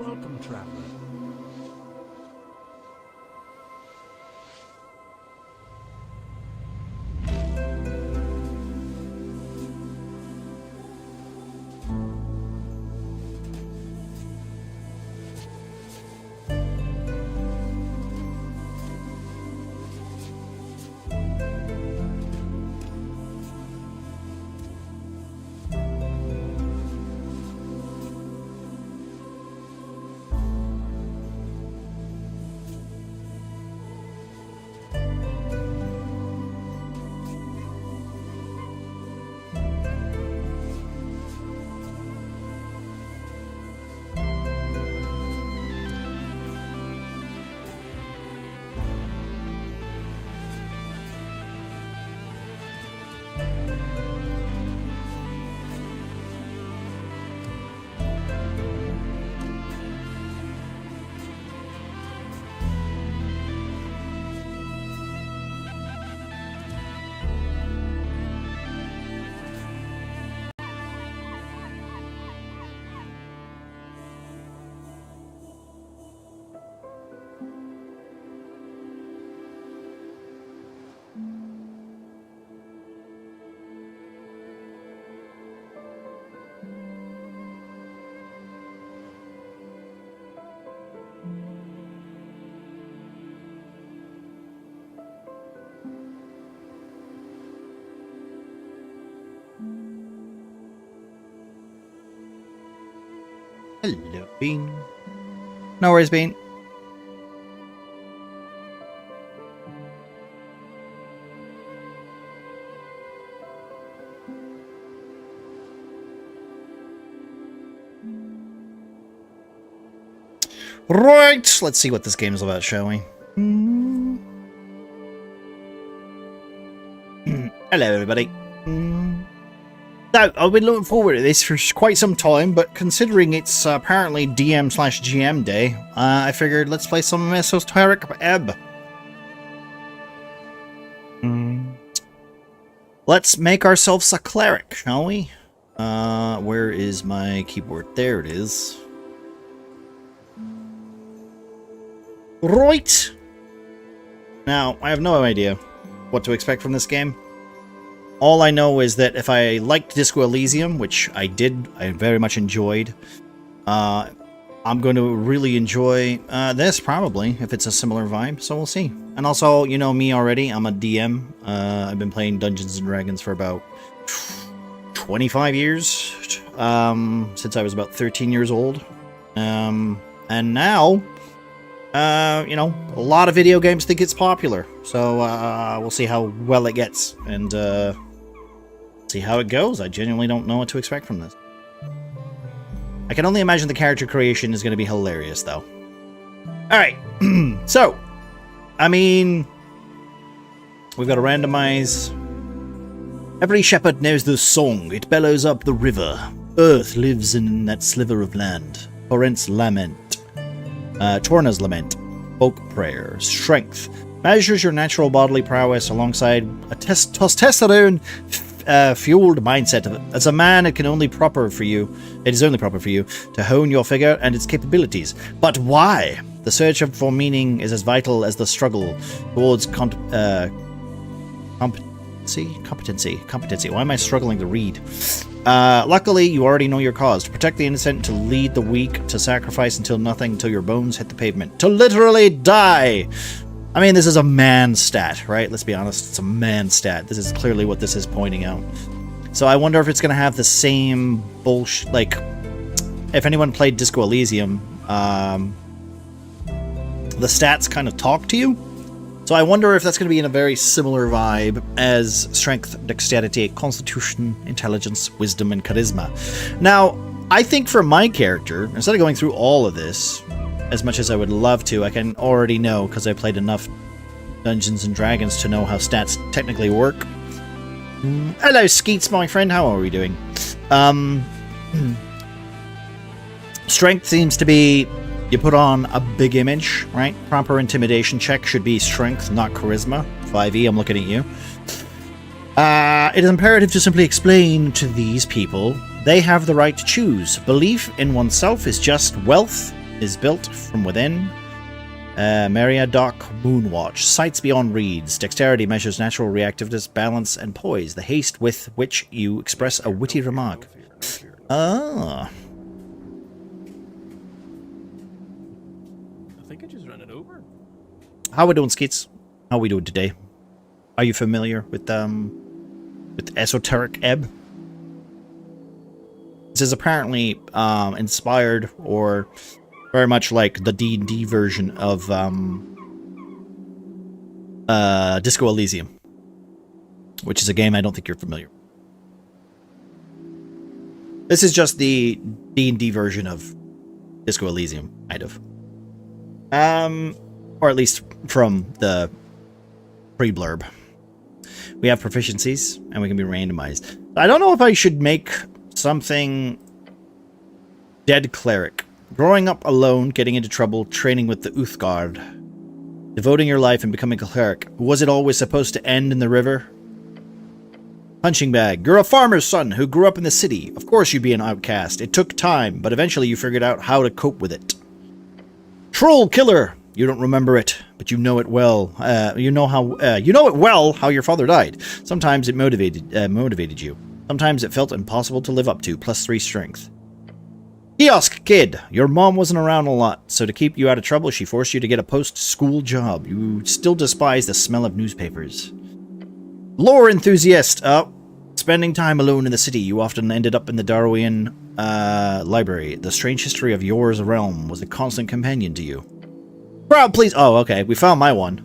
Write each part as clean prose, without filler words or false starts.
Welcome, traveler. Hello, Bean. No worries, Bean. Right, let's see what this game is about, shall we? Hello, everybody. Now, I've been looking forward to this for quite some time, but considering it's apparently DM/GM day, I figured let's play some Esoteric Ebb. Let's make ourselves a cleric, shall we? Where is my keyboard? There it is. Right! Now, I have no idea what to expect from this game. All I know is that if I liked Disco Elysium, which I did, I very much enjoyed, I'm going to really enjoy this, probably, if it's a similar vibe, so we'll see. And also, you know me already, I'm a DM. I've been playing Dungeons & Dragons for about 25 years, since I was about 13 years old. And now, you know, a lot of video games think it's popular, so we'll see how well it gets, and see how it goes. I genuinely don't know what to expect from this. I can only imagine the character creation is going to be hilarious, though. Alright, so, I mean, we've got to randomize. Every shepherd knows the song. It bellows up the river. Earth lives in that sliver of land. Torrent's lament. Torna's lament. Folk prayer. Strength. Measures your natural bodily prowess alongside a testosterone fueled mindset. As a man, it is only proper for you to hone your figure and its capabilities. But why? The search for meaning is as vital as the struggle towards competency. Why am I struggling to read? Luckily, you already know your cause. To protect the innocent, to lead the weak, to sacrifice until your bones hit the pavement. To literally die! I mean, this is a man stat, right? Let's be honest, it's a man stat. This is clearly what this is pointing out. So I wonder if it's going to have the same bullshit, like, if anyone played Disco Elysium, the stats kind of talk to you. So I wonder if that's going to be in a very similar vibe as strength, dexterity, constitution, intelligence, wisdom, and charisma. Now, I think for my character, instead of going through all of this, as much as I would love to, I can already know, because I played enough Dungeons & Dragons to know how stats technically work. Hello, Skeets, my friend. How are we doing? Strength seems to be, you put on a big image, right? Proper intimidation check should be strength, not charisma. 5e, I'm looking at you. It is imperative to simply explain to these people they have the right to choose. Belief in oneself is just wealth is built from within. Meriadoc Moonwatch. Sights beyond reeds. Dexterity measures natural reactiveness, balance, and poise. The haste with which you express a witty remark. Ah. I think I just ran it over. How we doing, Skeets? How we doing today? Are you familiar with Esoteric Ebb? This is apparently inspired or very much like the D&D version of Disco Elysium, which is a game I don't think you're familiar with. This is just the D&D version of Disco Elysium, kind of. Or at least from the pre-blurb. We have proficiencies, and we can be randomized. I don't know if I should make something Dead Cleric. Growing up alone, getting into trouble, training with the Uthgard. Devoting your life and becoming a cleric. Was it always supposed to end in the river? Punching bag. You're a farmer's son who grew up in the city. Of course you'd be an outcast. It took time, but eventually you figured out how to cope with it. Troll killer. You don't remember it, but you know it well. You know it well how your father died. Sometimes it motivated you. Sometimes it felt impossible to live up to. +3 strength. Kiosk kid. Your mom wasn't around a lot, so to keep you out of trouble, she forced you to get a post-school job. You still despise the smell of newspapers. Lore enthusiast. Spending time alone in the city, you often ended up in the Darwinian library. The strange history of yours realm was a constant companion to you. Crowd, please. Oh, okay. We found my one.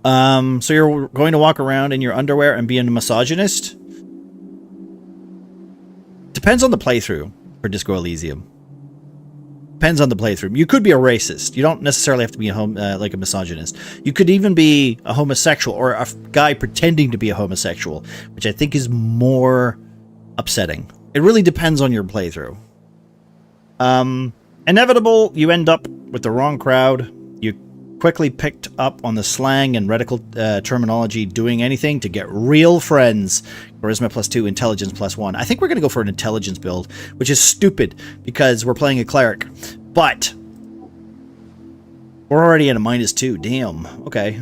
So you're going to walk around in your underwear and be a misogynist? Depends on the playthrough for Disco Elysium. Depends on the playthrough. You could be a racist. You don't necessarily have to be like a misogynist. You could even be a homosexual or a guy pretending to be a homosexual, which I think is more upsetting. It really depends on your playthrough. Inevitable, you end up with the wrong crowd. You quickly picked up on the slang and radical terminology, doing anything to get real friends. Charisma +2, intelligence +1. I think we're going to go for an intelligence build, which is stupid because we're playing a cleric. But we're already at a -2. Damn. Okay.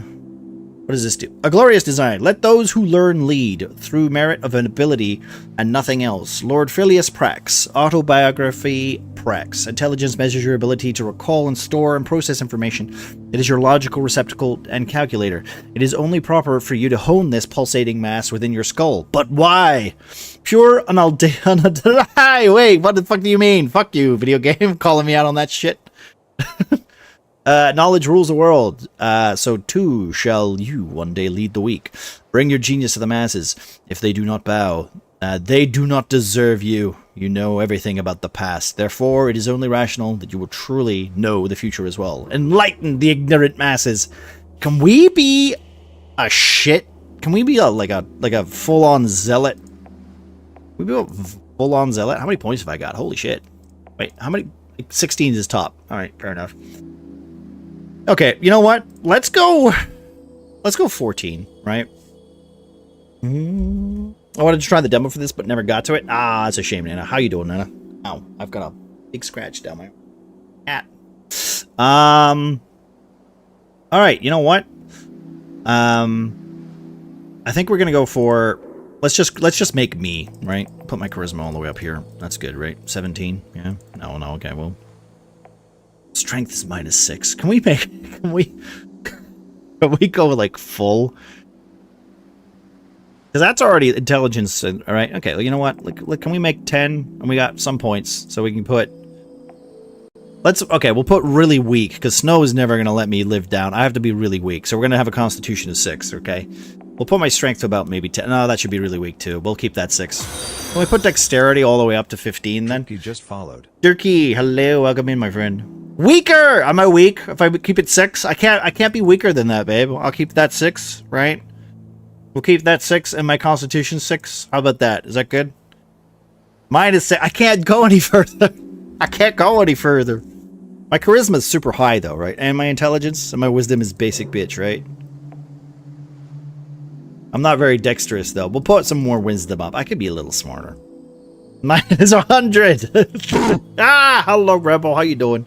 What does this do? A glorious design. Let those who learn lead through merit of an ability and nothing else. Lord Filius Prax. Autobiography Prax. Intelligence measures your ability to recall and store and process information. It is your logical receptacle and calculator. It is only proper for you to hone this pulsating mass within your skull. But why? Pure wait, what the fuck do you mean? Fuck you, video game. Calling me out on that shit. Knowledge rules the world, so too shall you one day lead the weak. Bring your genius to the masses. If they do not bow, they do not deserve you. You know everything about the past. Therefore, it is only rational that you will truly know the future as well. Enlighten the ignorant masses. Can we be a shit? Can we be like a full-on zealot? Can we be a full-on zealot? How many points have I got? Holy shit. Wait, how many? 16 is top. Alright, fair enough. Okay, you know what? Let's go 14, right? I wanted to try the demo for this, but never got to it. Ah, it's a shame, Nana. How you doing, Nana? Ow, I've got a big scratch down my hat. Alright, you know what? I think we're gonna go for let's just make me, right? Put my charisma all the way up here. That's good, right? 17? Yeah? No, okay, well. Strength is -6. Can we go like full? Because that's already intelligence, all right? Okay, well, you know what? Look, can we make 10? And we got some points, so we can put. Okay, we'll put really weak because Snow is never gonna let me live down. I have to be really weak, so we're gonna have a Constitution of 6. Okay, we'll put my strength to about maybe 10. No, that should be really weak too. We'll keep that 6. Can we put dexterity all the way up to 15 then? You just followed. Dirky, hello, welcome in, my friend. Weaker! Am I weak? If I keep it 6? I can't be weaker than that, babe. I'll keep that 6, right? We'll keep that 6 and my Constitution 6. How about that? Is that good? -6. I can't go any further. I can't go any further. My charisma is super high, though, right? And my intelligence and my wisdom is basic bitch, right? I'm not very dexterous, though. We'll put some more wisdom up. I could be a little smarter. Minus 100. Ah, hello, Rebel. How you doing?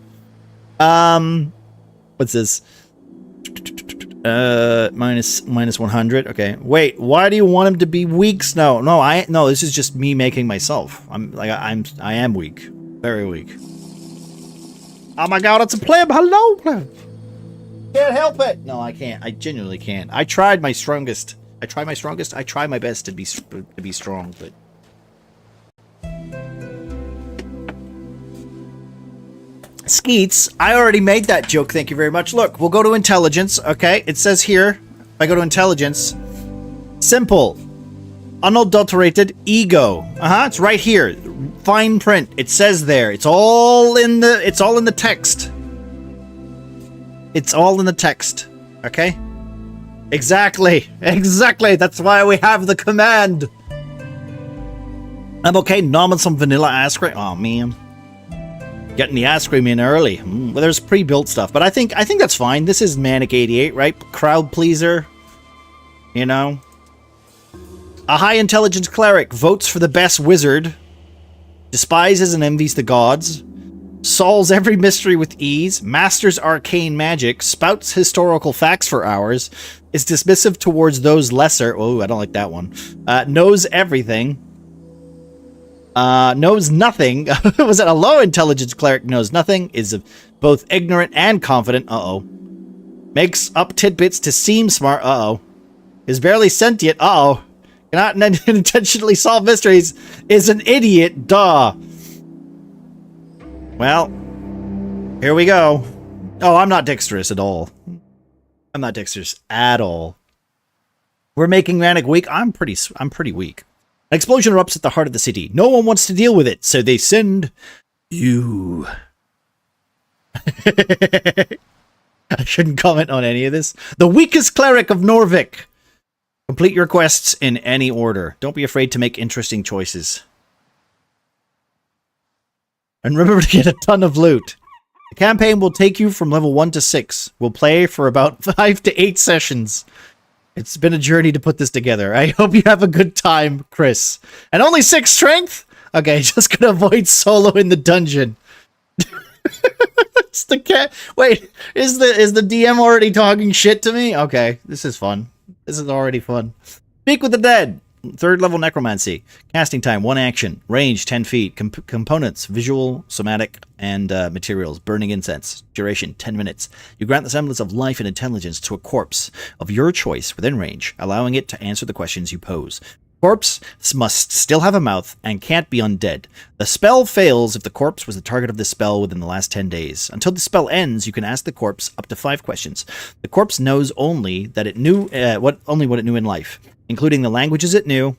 What's this? Minus 100. Okay. Wait, why do you want him to be weak? No, this is just me making myself. I am weak. Very weak. Oh my god, it's a pleb. Hello, pleb. Can't help it. No, I can't. I genuinely can't. I tried my strongest. I try my best to be strong, but Skeets, I already made that joke, thank you very much. Look, we'll go to intelligence, okay? It says here, if I go to intelligence, simple, unadulterated ego. It's right here. Fine print. It says there. It's all in the text. It's all in the text, okay? Exactly. That's why we have the command. I'm okay nomming some vanilla ice cream. Oh, man. Getting the ice cream in early. Well, there's pre-built stuff, but I think that's fine. This is Manic 88, right? Crowd pleaser. You know? A high intelligence cleric votes for the best wizard. Despises and envies the gods. Solves every mystery with ease. Masters arcane magic. Spouts historical facts for hours. Is dismissive towards those lesser. Oh, I don't like that one. Knows everything. Knows nothing. Was it a low intelligence cleric? Knows nothing. Is both ignorant and confident. Makes up tidbits to seem smart. Is barely sentient. Cannot intentionally solve mysteries. Is an idiot. Duh. Well, here we go. Oh, I'm not dexterous at all. I'm not dexterous at all. We're making Manic weak. I'm pretty weak. An explosion erupts at the heart of the city. No one wants to deal with it, so they send you. I shouldn't comment on any of this. The weakest cleric of Norvik. Complete your quests in any order. Don't be afraid to make interesting choices. And remember to get a ton of loot. The campaign will take you from level 1 to 6. We'll play for about 5 to 8 sessions. It's been a journey to put this together. I hope you have a good time, Chris. And only 6 strength? Okay, just gonna avoid solo in the dungeon. It's the cat. Wait, is the DM already talking shit to me? Okay, this is fun. This is already fun. Speak with the dead. 3rd level necromancy. Casting time 1 action. Range 10 feet. Components visual, somatic, and materials. Burning incense. Duration 10 minutes. You grant the semblance of life and intelligence to a corpse of your choice within range, allowing it to answer the questions you pose. Corpse must still have a mouth and can't be undead. The spell fails if the corpse was the target of the spell within the last 10 days. Until the spell ends, you can ask the corpse up to 5 questions. The corpse knows only that it knew what it knew in life, including the languages it knew.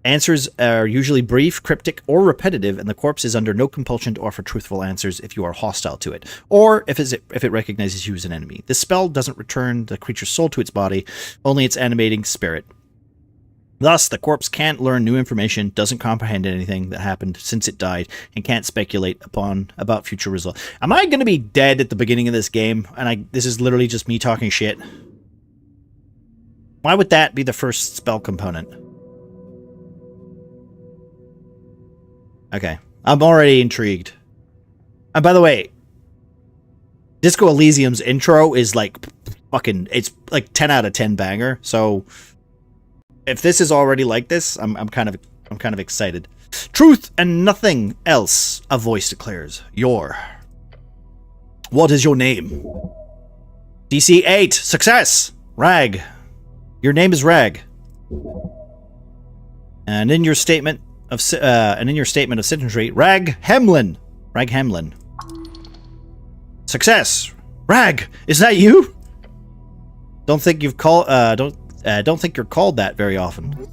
Answers are usually brief, cryptic, or repetitive, and the corpse is under no compulsion to offer truthful answers if you are hostile to it, or if it recognizes you as an enemy. This spell doesn't return the creature's soul to its body, only its animating spirit. Thus, the corpse can't learn new information, doesn't comprehend anything that happened since it died, and can't speculate about future results. Am I going to be dead at the beginning of this game? And this is literally just me talking shit. Why would that be the first spell component? Okay, I'm already intrigued. And by the way, Disco Elysium's intro is like fucking, it's like 10 out of 10 banger. So if this is already like this, I'm kind of excited. Truth and nothing else, a voice declares. What is your name? DC 8, success. Rag. Your name is Rag. And in your statement of citizenry, Rag Hemlin. Success. Rag, is that you? Don't think you're called that very often.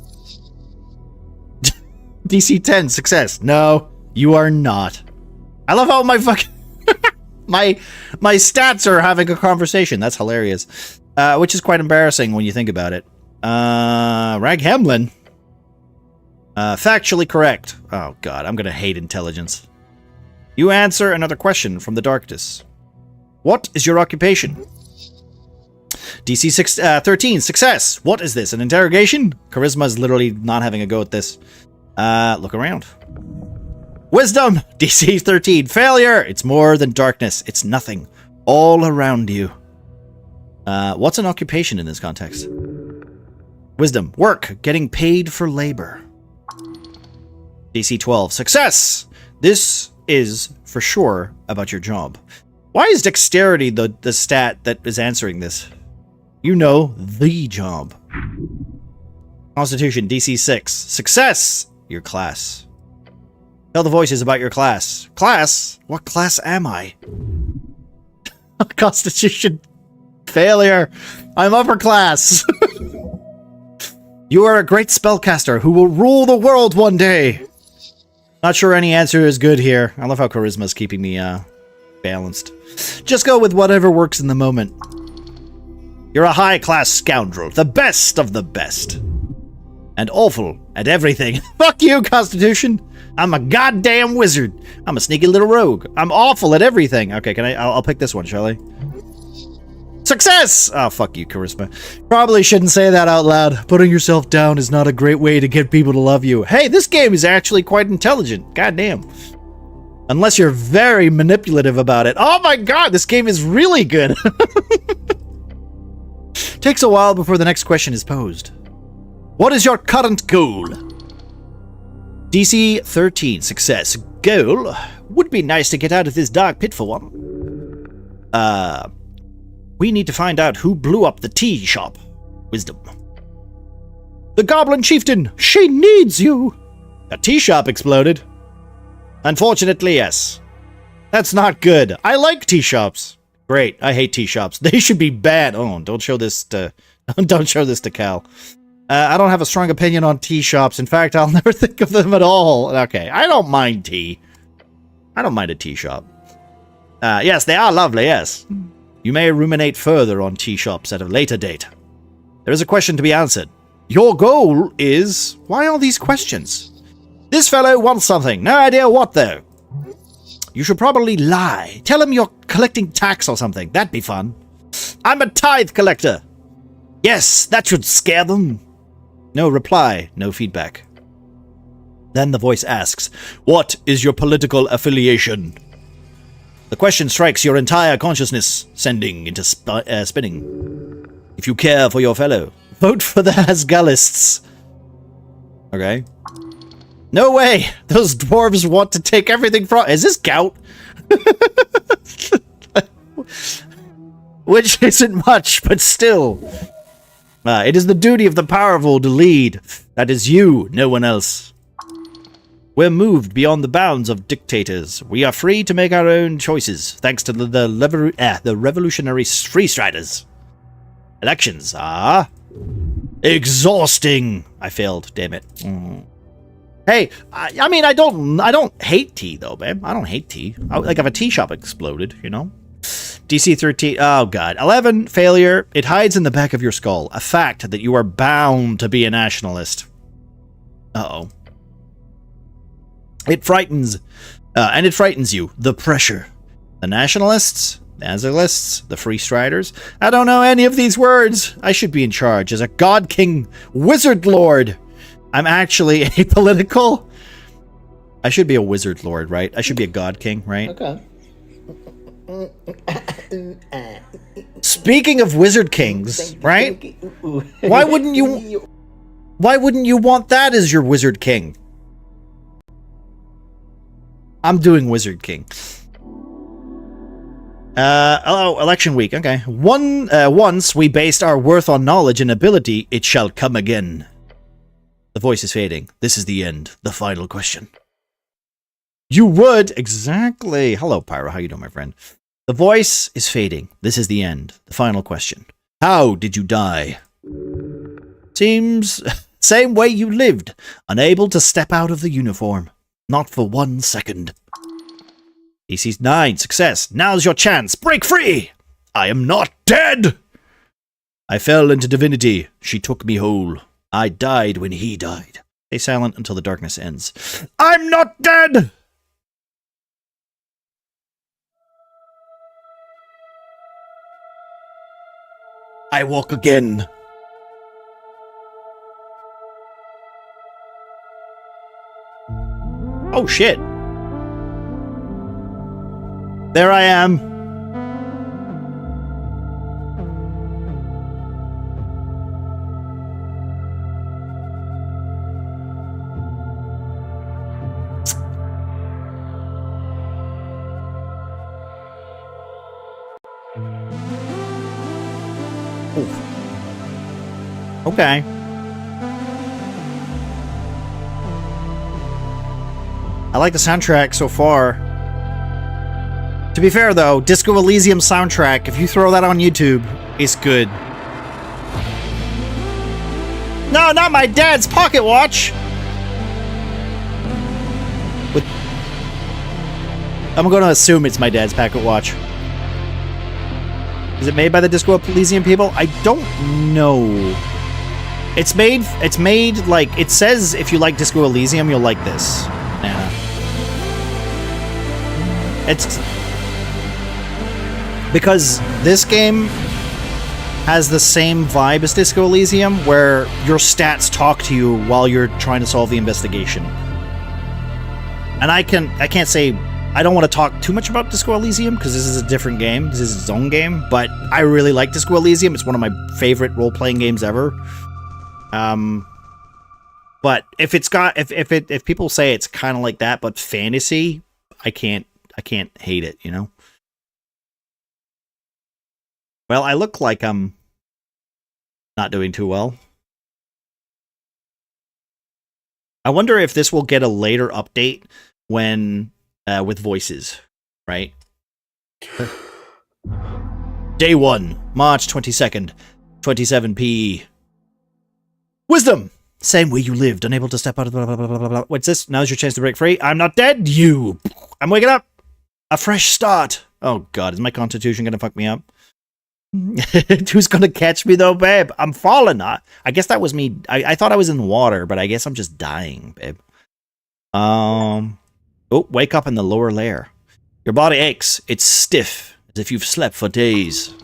DC 10, success. No, you are not. I love how my fucking my stats are having a conversation. That's hilarious. Which is quite embarrassing when you think about it. Rag Hemlin. Factually correct. Oh god, I'm gonna hate intelligence. You answer another question from the darkness. What is your occupation? DC 13, success. What is this, an interrogation? Charisma is literally not having a go at this. Look around. Wisdom, DC 13. Failure, it's more than darkness. It's nothing. All around you. What's an occupation in this context? Wisdom, work, getting paid for labor. DC 12. Success! This is, for sure, about your job. Why is dexterity the stat that is answering this? You know, the job. Constitution, DC 6. Success! Your class. Tell the voices about your class. Class? What class am I? Constitution. Failure. I'm upper class. You are a great spellcaster who will rule the world one day. Not sure any answer is good here. I love how charisma's keeping me balanced. Just go with whatever works in the moment. You're a high-class scoundrel, the best of the best. And awful at everything. Fuck you, Constitution. I'm a goddamn wizard. I'm a sneaky little rogue. I'm awful at everything. Okay, I'll pick this one, shall I? Success! Oh, fuck you, Charisma. Probably shouldn't say that out loud. Putting yourself down is not a great way to get people to love you. Hey, this game is actually quite intelligent. Goddamn. Unless you're very manipulative about it. Oh my god, this game is really good. Takes a while before the next question is posed. What is your current goal? DC 13. Success. Goal? Would be nice to get out of this dark pit for one. We need to find out who blew up the tea shop. Wisdom. The Goblin Chieftain! She needs you! A tea shop exploded. Unfortunately, yes. That's not good. I like tea shops. Great. I hate tea shops. They should be bad. Oh, don't show this to Cal. I don't have a strong opinion on tea shops. In fact, I'll never think of them at all. Okay, I don't mind tea. I don't mind a tea shop. Yes, they are lovely, yes. You may ruminate further on tea shops at a later date. There is a question to be answered. Your goal is... Why all these questions? This fellow wants something. No idea what, though. You should probably lie. Tell him you're collecting tax or something. That'd be fun. I'm a tithe collector. Yes, that should scare them. No reply, no feedback. Then the voice asks, what is your political affiliation? The question strikes your entire consciousness, sending into spinning. If you care for your fellow, vote for the Asgalists. Okay. No way! Those dwarves want to take everything from... Is this gout? Which isn't much, but still. It is the duty of the powerful to lead. That is you, no one else. We're moved beyond the bounds of dictators. We are free to make our own choices, thanks to the revolutionary freestriders. Elections are... exhausting! I failed, damn it. Hey, I mean, I don't hate tea, though, babe. I don't hate tea. Like, if a tea shop exploded, you know? DC 13, oh god. 11, failure. It hides in the back of your skull. A fact that you are bound to be a nationalist. Uh-oh. It frightens, and it frightens you. The pressure. The nationalists, the Azalists, the freestriders. I don't know any of these words. I should be in charge as a god king wizard lord. I'm actually a political... I should be a wizard lord, right? I should be a god king, right? Okay. Speaking of wizard kings, right? Why wouldn't you want that as your wizard king? I'm doing wizard king. Oh, election week. Okay. Once we based our worth on knowledge and ability, it shall come again. The voice is fading. This is the end. The final question. You would exactly. Hello, Pyro. How you doing, my friend? The voice is fading. This is the end. The final question. How did you die? Seems same way you lived, unable to step out of the uniform. Not for 1 second. DC 9, success. Now's your chance. Break free! I am not dead! I fell into divinity. She took me whole. I died when he died. Stay silent until the darkness ends. I'm not dead! I walk again. Oh shit. There I am. Ooh. Okay. I like the soundtrack so far. To be fair, though, Disco Elysium soundtrack, if you throw that on YouTube, it's good. No, not my dad's pocket watch! I'm going to assume it's my dad's pocket watch. Is it made by the Disco Elysium people? I don't know. It's made like, it says if you like Disco Elysium, you'll like this. Yeah. It's because this game has the same vibe as Disco Elysium, where your stats talk to you while you're trying to solve the investigation. And I can't say, I don't want to talk too much about Disco Elysium because this is a different game. This is its own game, but I really like Disco Elysium. It's one of my favorite role-playing games ever. But if people say it's kind of like that but fantasy, I can't hate it, you know? Well, I look like I'm not doing too well. I wonder if this will get a later update when with voices, right? Day 1, March 22nd, 27p. Wisdom! Same way you lived, unable to step out of blah, blah, blah, blah, blah. What's this? Now's your chance to break free. I'm not dead, you! I'm waking up! A fresh start! Oh god, is my constitution gonna fuck me up? Who's gonna catch me though, babe? I'm falling. I guess that was me. I thought I was in water, but I guess I'm just dying, babe. Oh, wake up in the lower layer. Your body aches. It's stiff, as if you've slept for days.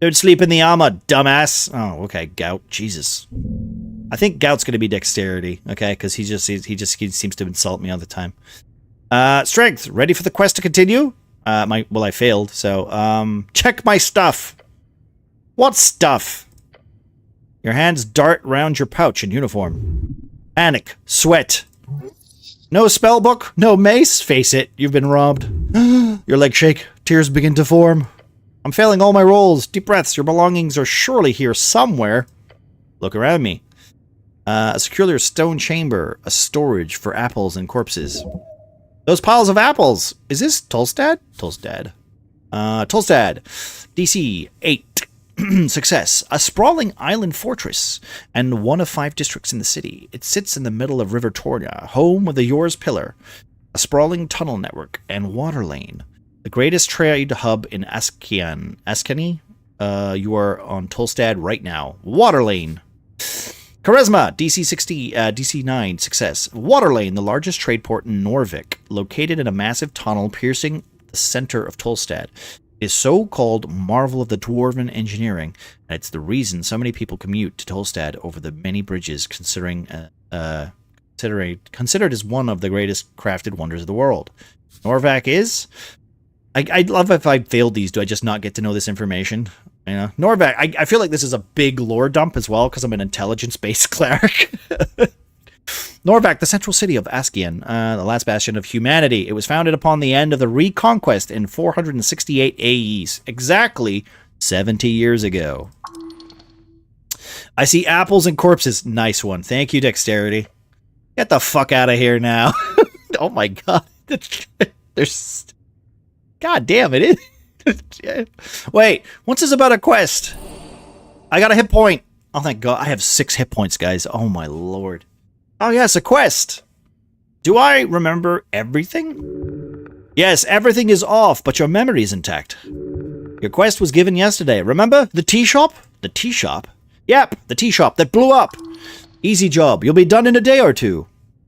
Don't sleep in the armor, dumbass. Oh, okay, gout. Jesus. I think gout's gonna be dexterity, okay? Because he seems to insult me all the time. Strength. Ready for the quest to continue? I failed. So, check my stuff. What stuff? Your hands dart round your pouch in uniform. Panic. Sweat. No spell book. No mace. Face it. You've been robbed. Your legs shake. Tears begin to form. I'm failing all my rolls. Deep breaths. Your belongings are surely here somewhere. Look around me. A circular stone chamber. A storage for apples and corpses. Those piles of apples. Is this Tolstad? Tolstad. DC 8. Success. A sprawling island fortress and one of 5 districts in the city. It sits in the middle of River Tornia, home of the Yours Pillar, a sprawling tunnel network, and water lane. The greatest trade hub in Askani. You are on Tolstad right now. Water lane. Charisma. DC 9. Success. Water lane, the largest trade port in Norvik, located in a massive tunnel piercing the center of Tolstad. Is so-called marvel of the dwarven engineering, and it's the reason so many people commute to Tolstad over the many bridges, considered as one of the greatest crafted wonders of the world. Norvak is. I'd love if I failed these. Do I just not get to know this information? You know, Norvak. I feel like this is a big lore dump as well because I'm an intelligence-based cleric. Norvak, the central city of Askian, the last bastion of humanity. It was founded upon the end of the Reconquest in 468 AE, exactly 70 years ago. I see apples and corpses. Nice one. Thank you, Dexterity. Get the fuck out of here now. Oh my god. There's... God damn it. Wait, what's this about a quest? I got a hit point. Oh thank god. I have 6 hit points, guys. Oh my lord. Oh yes, a quest. Do I remember everything? Yes, everything is off, but your memory is intact. Your quest was given yesterday. Remember? The tea shop? The tea shop? Yep, the tea shop that blew up. Easy job. You'll be done in a day or 2.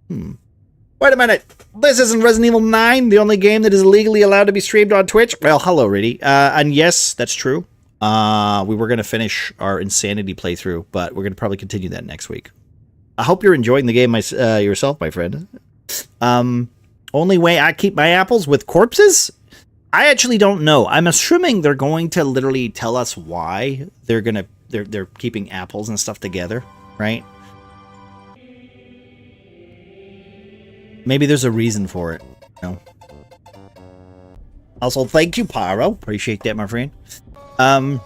Wait a minute. This isn't Resident Evil 9, the only game that is legally allowed to be streamed on Twitch? Well, hello, Riddy. And yes, that's true. We were going to finish our Insanity playthrough, but we're going to probably continue that next week. I hope you're enjoying the game yourself, my friend. Only way I keep my apples with corpses? I actually don't know. I'm assuming they're going to literally tell us why they're keeping apples and stuff together, right? Maybe there's a reason for it. No. Also, thank you, Pyro. Appreciate that, my friend. Thank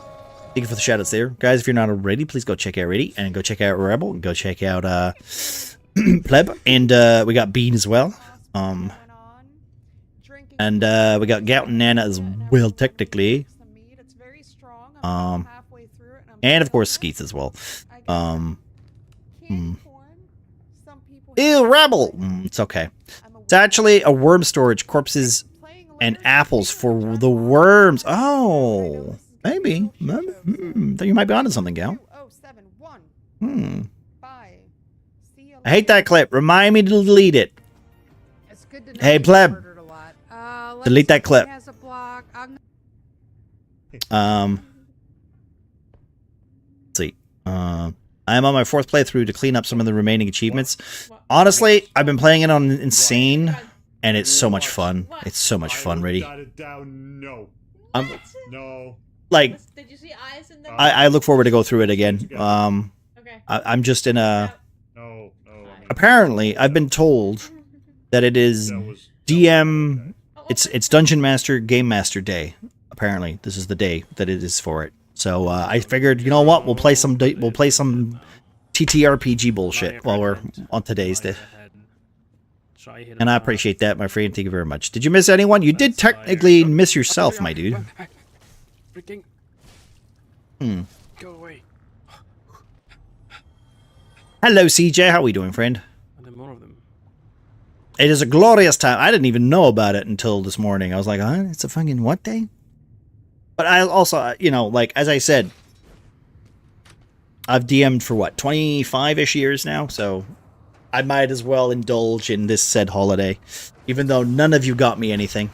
you for the shoutouts there. Guys, if you're not already, please go check out Ready and go check out Rebel and go check out Pleb. And we got Bean as well. And we got Gout and Nana as well, technically. And of course Skeets as well. Ew, Rebel! It's okay. It's actually a worm storage, corpses and apples for the worms. Oh, maybe. Think you might be onto something, Gal. I hate that clip. Remind me to delete it. Hey, Pleb. Delete that clip. Let's see. I'm on my 4th playthrough to clean up some of the remaining achievements. Honestly, I've been playing it on Insane, and it's so much fun. It's so much fun, Ready. Like, did you see eyes in there? I look forward to go through it again. I'm just in a... Apparently, I've been told that it is DM... It's Dungeon Master Game Master Day. Apparently, this is the day that it is for it. So I figured, you know what? We'll play some TTRPG bullshit while we're on today's day. And I appreciate that, my friend. Thank you very much. Did you miss anyone? You did technically miss yourself, my dude. Go away. Hello, CJ. How are we doing, friend? It is a glorious time. I didn't even know about it until this morning. I was like, huh? It's a fucking what day? But I also, you know, like, as I said, I've DM'd for what, 25-ish years now? So I might as well indulge in this said holiday, even though none of you got me anything.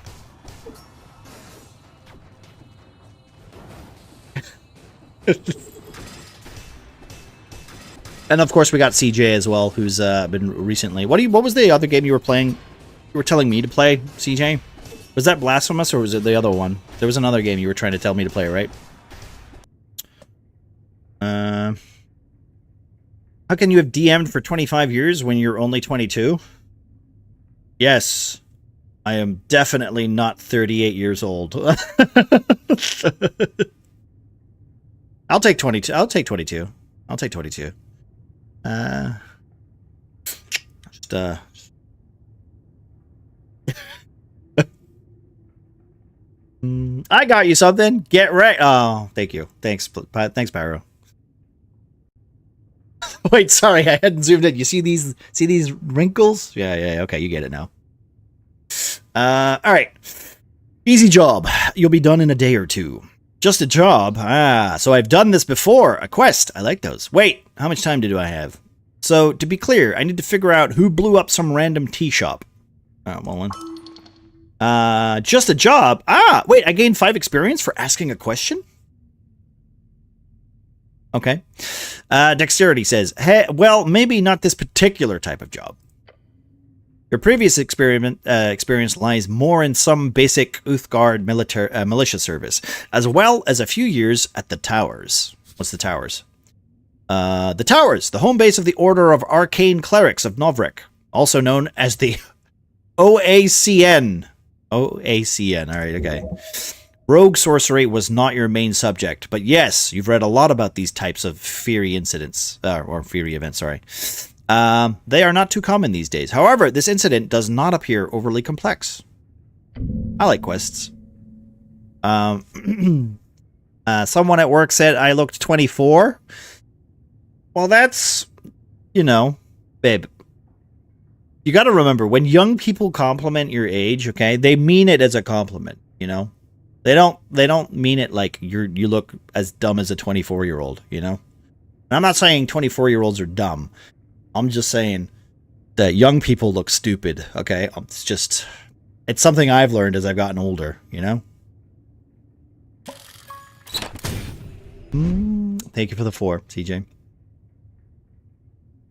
And of course we got CJ as well, who's been recently. What was the other game you were playing? You were telling me to play, CJ? Was that Blasphemous or was it the other one? There was another game you were trying to tell me to play, right? How can you have DM'd for 25 years when you're only 22? Yes. I am definitely not 38 years old. I'll take 22. I'll take 22. I'll take 22. I got you something. Get right. Oh, thank you. Thanks, Pyro. Wait, sorry, I hadn't zoomed in. You see these wrinkles? Yeah, okay, you get it now. All right. Easy job. You'll be done in a day or two. Just a job. So I've done this before. A quest. I like those. Wait, how much time do I have? So, to be clear, I need to figure out who blew up some random tea shop. Well, just a job. Wait, I gained 5 experience for asking a question? Okay. Dexterity says, hey, well, maybe not this particular type of job. Your previous experience lies more in some basic Uthgard militia service, as well as a few years at the Towers. What's the Towers? The Towers, the home base of the Order of Arcane Clerics of Novrek, also known as the OACN. OACN, alright, okay. Rogue sorcery was not your main subject, but yes, you've read a lot about these types of Fury incidents, or Fury events, sorry. They are not too common these days. However, this incident does not appear overly complex. I like quests. Someone at work said I looked 24. Well, that's, you know, babe. You gotta remember, when young people compliment your age, okay, they mean it as a compliment, you know? They don't mean it like you look as dumb as a 24-year-old, you know? And I'm not saying 24-year-olds are dumb. I'm just saying that young people look stupid, okay? It's something I've learned as I've gotten older, you know? Thank you for the 4, CJ.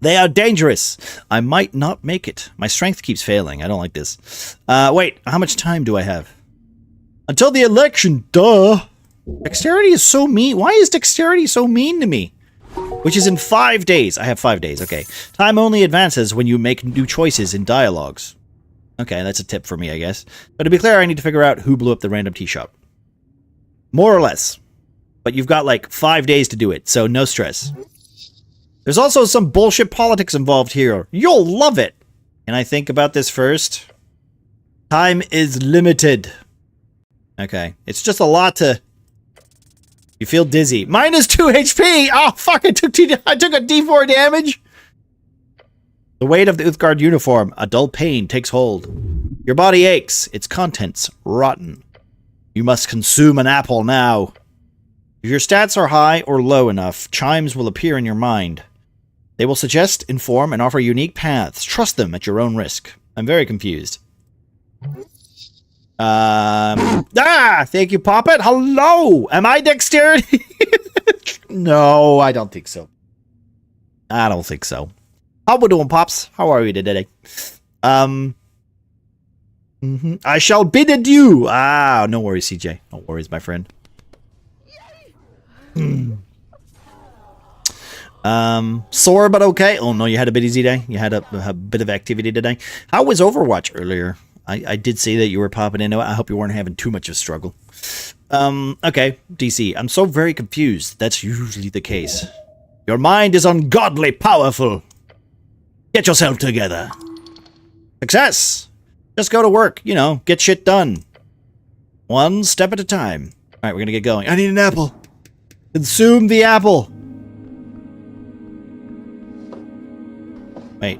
They are dangerous. I might not make it. My strength keeps failing. I don't like this. Wait, how much time do I have? Until the election, duh. Dexterity is so mean. Why is dexterity so mean to me? Which is in 5 days. I have 5 days, okay. Time only advances when you make new choices in dialogues. Okay, that's a tip for me, I guess. But to be clear, I need to figure out who blew up the random tea shop. More or less. But you've got like 5 days to do it, so no stress. There's also some bullshit politics involved here. You'll love it. Can I think about this first? Time is limited. Okay, it's just a lot to... You feel dizzy. Minus 2 HP! Oh, fuck, I took a D4 damage! The weight of the Uthgard uniform. A dull pain takes hold. Your body aches. Its contents rotten. You must consume an apple now. If your stats are high or low enough, chimes will appear in your mind. They will suggest, inform, and offer unique paths. Trust them at your own risk. I'm very confused. Thank you, Poppet. Hello! Am I dexterity? No, I don't think so. I don't think so. How we doing, Pops? How are we today? I shall bid adieu. No worries, CJ. No worries, my friend. Sore but okay. Oh no, you had a busy day. You had a bit of activity today. How was Overwatch earlier? I did see that you were popping into it. I hope you weren't having too much of a struggle. Okay, DC. I'm so very confused. That's usually the case. Your mind is ungodly powerful. Get yourself together. Success. Just go to work. You know, get shit done. One step at a time. All right, we're gonna get going. I need an apple. Consume the apple. Wait.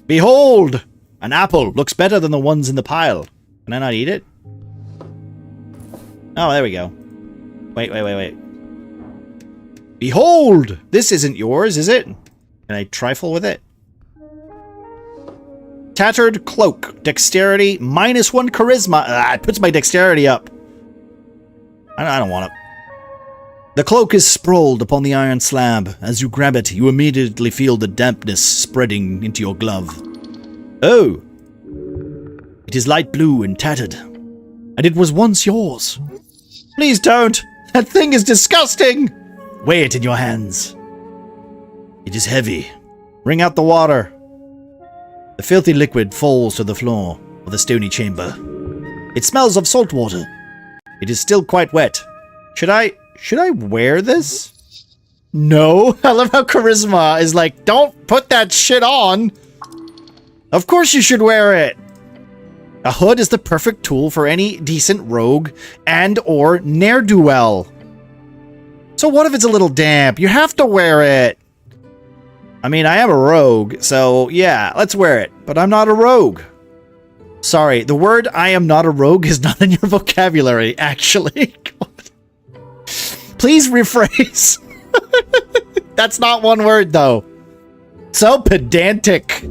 Behold! An apple looks better than the ones in the pile. Can I not eat it? Oh, there we go. Wait. Behold! This isn't yours, is it? Can I trifle with it? Tattered cloak. Dexterity. -1 charisma. It puts my dexterity up. I don't want it. The cloak is sprawled upon the iron slab. As you grab it, you immediately feel the dampness spreading into your glove. Oh. It is light blue and tattered. And it was once yours. Please don't. That thing is disgusting. Weigh it in your hands. It is heavy. Wring out the water. The filthy liquid falls to the floor of the stony chamber. It smells of salt water. It is still quite wet. Should I wear this? No. I love how Charisma is like, don't put that shit on. Of course you should wear it. A hood is the perfect tool for any decent rogue and or ne'er-do-well. So what if it's a little damp? You have to wear it. I mean, I am a rogue, so yeah, let's wear it. But I'm not a rogue. Sorry, the word I am not a rogue is not in your vocabulary, actually. Please rephrase. That's not one word, though. So pedantic.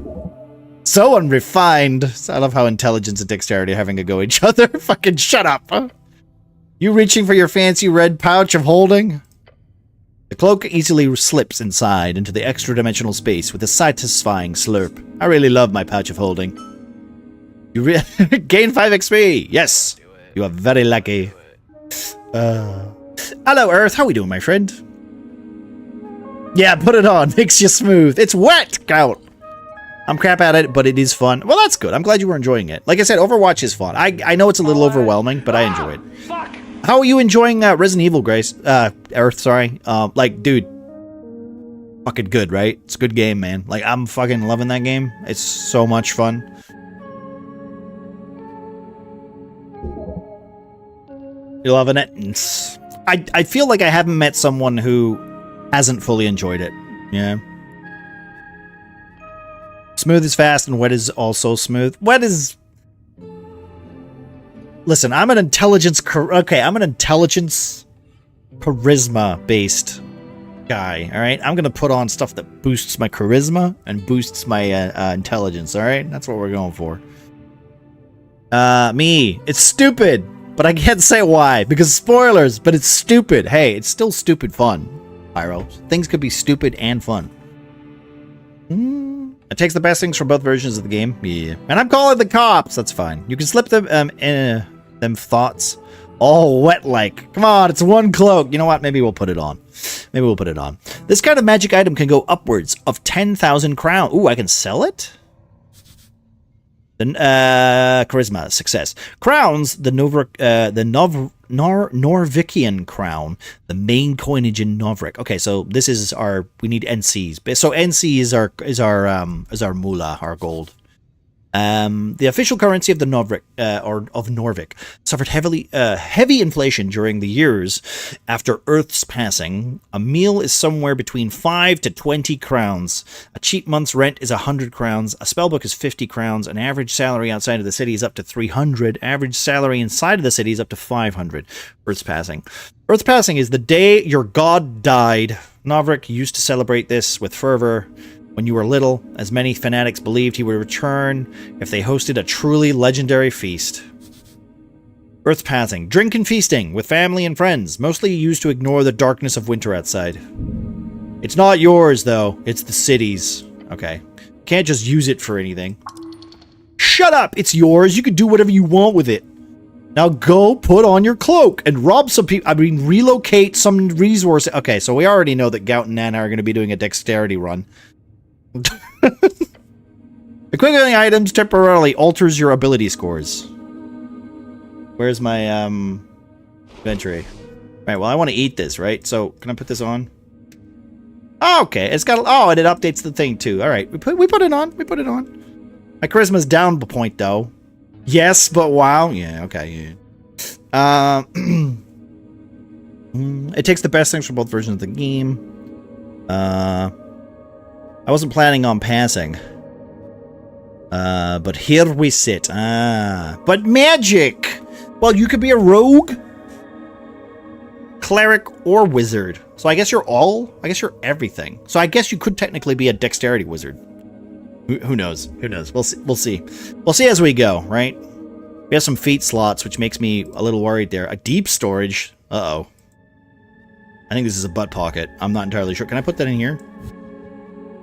So unrefined. I love how intelligence and dexterity are having a go at each other. Fucking shut up. You reaching for your fancy red pouch of holding? The cloak easily slips inside into the extra-dimensional space with a satisfying slurp. I really love my pouch of holding. You gain 5 XP. Yes. You are very lucky. Hello, Earth. How we doing, my friend? Yeah, put it on. Makes you smooth. It's wet, Count. I'm crap at it, but it is fun. Well, that's good. I'm glad you were enjoying it. Like I said, Overwatch is fun. I know it's a little overwhelming, but I enjoy it. Fuck. How are you enjoying Resident Evil, Grace? Earth, sorry. Like, dude. Fucking good, right? It's a good game, man. Like, I'm fucking loving that game. It's so much fun. You're loving it? I feel like I haven't met someone who hasn't fully enjoyed it. Yeah. Smooth is fast and wet is also smooth. Wet is... Listen, I'm an intelligence... I'm an intelligence charisma-based guy, alright? I'm gonna put on stuff that boosts my charisma and boosts my intelligence, alright? That's what we're going for. Me. It's stupid, but I can't say why, because spoilers, but it's stupid. Hey, it's still stupid fun, Pyro. Things could be stupid and fun. It takes the best things from both versions of the game. Yeah. And I'm calling the cops. That's fine. You can slip them Them thoughts. All wet like. Come on, it's one cloak. You know what? Maybe we'll put it on. Maybe we'll put it on. This kind of magic item can go upwards of 10,000 crown. Ooh, I can sell it? Charisma, success. Crowns, the Norvikian crown, the main coinage in Novrik. Okay, so this is we need NCs. So NC is our moolah, our gold. The official currency of the Novrik, of Norvik, suffered heavy inflation during the years after Earth's passing. A meal is somewhere between 5 to 20 crowns. A cheap month's rent is 100 crowns. A spellbook is 50 crowns. An average salary outside of the city is up to 300. Average salary inside of the city is up to 500. Earth's passing. Earth's passing is the day your god died. Novrik used to celebrate this with fervor. When you were little, as many fanatics believed he would return if they hosted a truly legendary feast. Earth's passing. Drink and feasting with family and friends, mostly used to ignore the darkness of winter outside. It's not yours, though. It's the city's. Okay. Can't just use it for anything. Shut up! It's yours. You can do whatever you want with it. Now go put on your cloak and rob some people. I mean, relocate some resources. Okay, so we already know that Gout and Nana are going to be doing a dexterity run. Equipping items temporarily alters your ability scores. Where's my inventory? Right, well I want to eat this, right? So can I put this on? Oh, okay, it's got and it updates the thing too. All right, we put it on. We put it on. My charisma's down a point though. Yes, but wow. Yeah, okay. Yeah. It takes the best things from both versions of the game. I wasn't planning on passing. But here we sit. But magic! Well, you could be a rogue, cleric, or wizard. So I guess you're everything. So I guess you could technically be a dexterity wizard. Who knows? Who knows? We'll see. We'll see. We'll see as we go, right? We have some feat slots, which makes me a little worried there. A deep storage. Uh-oh. I think this is a butt pocket. I'm not entirely sure. Can I put that in here?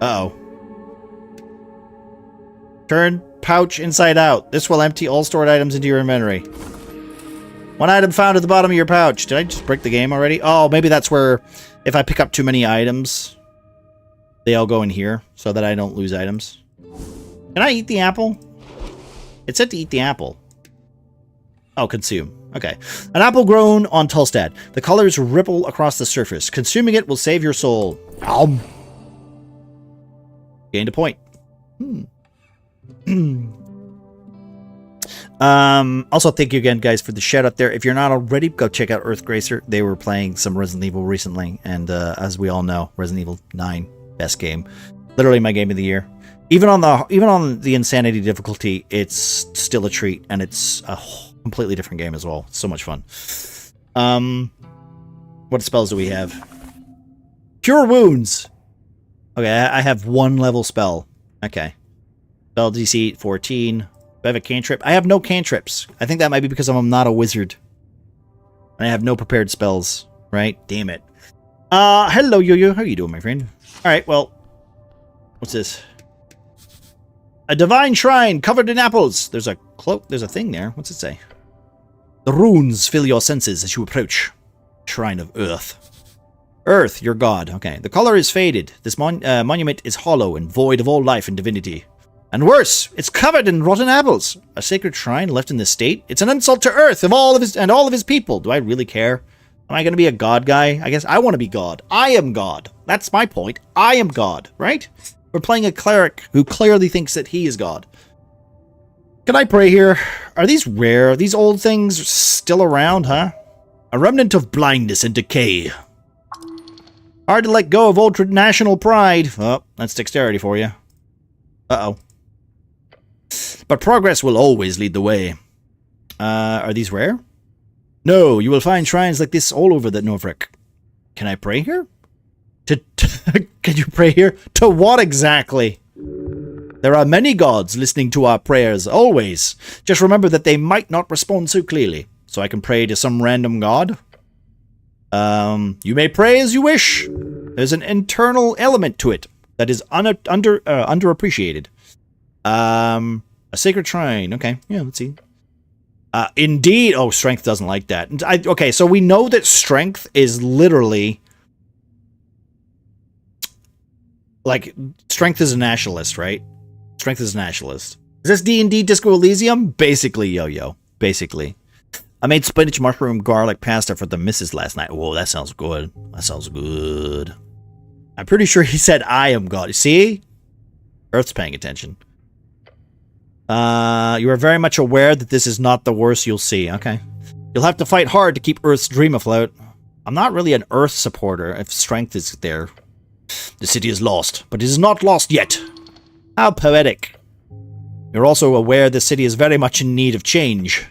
Uh-oh. Turn pouch inside out. This will empty all stored items into your inventory. One item found at the bottom of your pouch. Did I just break the game already? Oh, maybe that's where if I pick up too many items, they all go in here so that I don't lose items. Can I eat the apple? It said to eat the apple. Oh, consume. Okay. An apple grown on Tulstad. The colors ripple across the surface. Consuming it will save your soul. Gained a point. Also, thank you again, guys, for the shout out there. If you're not already, go check out Earthgracer. They were playing some Resident Evil recently, and as we all know, Resident Evil 9, best game, literally my game of the year. Even on the insanity difficulty, it's still a treat, and it's a completely different game as well. It's so much fun. What spells do we have? Cure wounds. Okay, I have one level spell. Okay. Spell DC 14. Do I have a cantrip? I have no cantrips. I think that might be because I'm not a wizard. And I have no prepared spells. Right? Damn it. Hello, Yo-Yo. How you doing, my friend? Alright, well. What's this? A divine shrine covered in apples. There's a cloak. There's a thing there. What's it say? The runes fill your senses as you approach. Shrine of Earth. Earth, your god. Okay. The color is faded. This monument is hollow and void of all life and divinity. And worse, it's covered in rotten apples. A sacred shrine left in this state? It's an insult to Earth of all of his people. Do I really care? Am I going to be a god guy? I guess I want to be god. I am god. That's my point. I am god, right? We're playing a cleric who clearly thinks that he is god. Can I pray here? Are these rare? Are these old things still around, huh? A remnant of blindness and decay. Hard to let go of old national pride. Oh, that's dexterity for you. Uh-oh. But progress will always lead the way. Are these rare? No, you will find shrines like this all over the Norvik. Can I pray here? Can you pray here? To what exactly? There are many gods listening to our prayers, always. Just remember that they might not respond so clearly. So I can pray to some random god? You may pray as you wish. There's an internal element to it that is underappreciated. A sacred shrine. Okay, yeah, let's see. Indeed. Oh, strength doesn't like that. Okay, so we know that strength is literally... Like, strength is a nationalist, right? Strength is a nationalist. Is this D&D Disco Elysium? Basically, yo-yo. Basically. I made spinach, mushroom, garlic pasta for the missus last night. Whoa, that sounds good. That sounds good. I'm pretty sure he said I am God. See? Earth's paying attention. You are very much aware that this is not the worst you'll see. Okay. You'll have to fight hard to keep Earth's dream afloat. I'm not really an Earth supporter if strength is there. The city is lost, but it is not lost yet. How poetic. You're also aware the city is very much in need of change.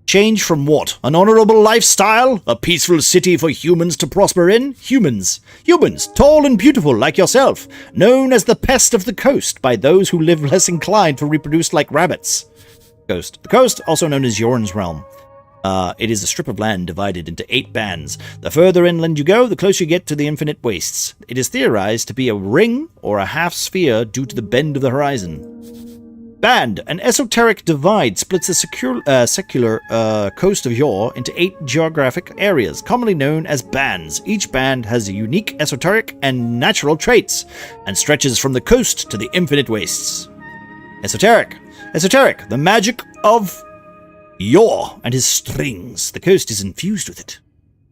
Change from what? An honorable lifestyle? A peaceful city for humans to prosper in? Humans. Humans, tall and beautiful like yourself. Known as the pest of the coast by those who live less inclined to reproduce like rabbits. Coast. The coast, also known as Yorn's Realm. It is a strip of land divided into 8 bands. The further inland you go, the closer you get to the infinite wastes. It is theorized to be a ring or a half sphere due to the bend of the horizon. Band. An esoteric divide splits the secular coast of Yor into 8 geographic areas, commonly known as bands. Each band has unique esoteric and natural traits, and stretches from the coast to the infinite wastes. Esoteric. Esoteric. The magic of Yor and his strings. The coast is infused with it.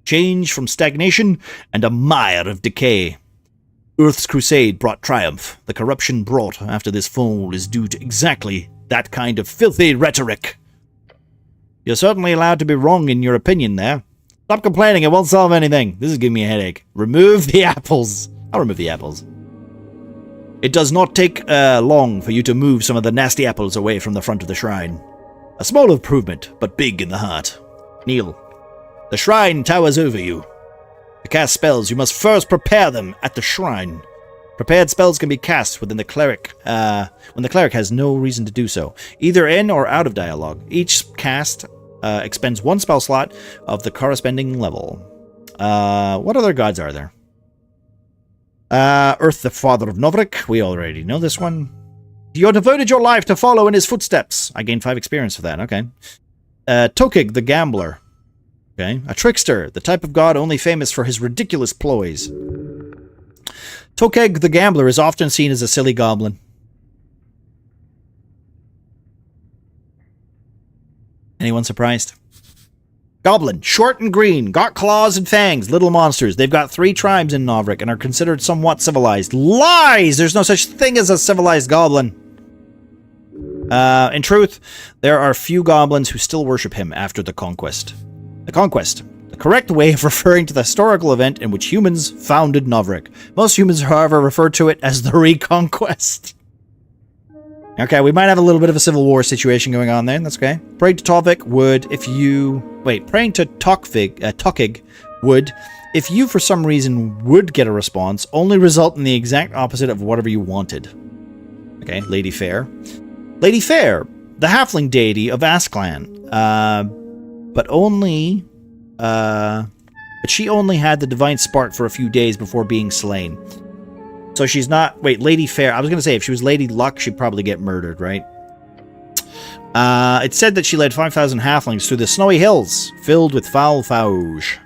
Change from stagnation and a mire of decay. Earth's crusade brought triumph. The corruption brought after this fall is due to exactly that kind of filthy rhetoric. You're certainly allowed to be wrong in your opinion there. Stop complaining, it won't solve anything. This is giving me a headache. Remove the apples. I'll remove the apples. It does not take long for you to move some of the nasty apples away from the front of the shrine. A small improvement, but big in the heart. Kneel. The shrine towers over you. To cast spells, you must first prepare them at the shrine. Prepared spells can be cast within the cleric, when the cleric has no reason to do so, either in or out of dialogue. Each cast expends 1 spell slot of the corresponding level. What other gods are there? Earth, the father of Novrik. We already know this one. You devoted your life to follow in his footsteps. I gained 5 experience for that. Okay. Tokig, the gambler. Okay. A trickster, the type of god only famous for his ridiculous ploys. Tokeg the gambler is often seen as a silly goblin. Anyone surprised? Goblin, short and green, got claws and fangs, little monsters. They've got 3 tribes in Novrik and are considered somewhat civilized. Lies! There's no such thing as a civilized goblin. In truth, there are few goblins who still worship him after the conquest. The conquest. The correct way of referring to the historical event in which humans founded Novrik. Most humans, however, refer to it as the Reconquest. Okay, we might have a little bit of a civil war situation going on there. That's okay. Praying to Tovik would, if you... Wait, praying to Tokig would, if you for some reason would get a response, only result in the exact opposite of whatever you wanted. Okay, Lady Fair. Lady Fair, the halfling deity of Asklan. But she only had the divine spark for a few days before being slain. So she's not... Wait, Lady Fair. I was going to say, if she was Lady Luck, she'd probably get murdered, right? It said that she led 5,000 halflings through the snowy hills, filled with foul fauge.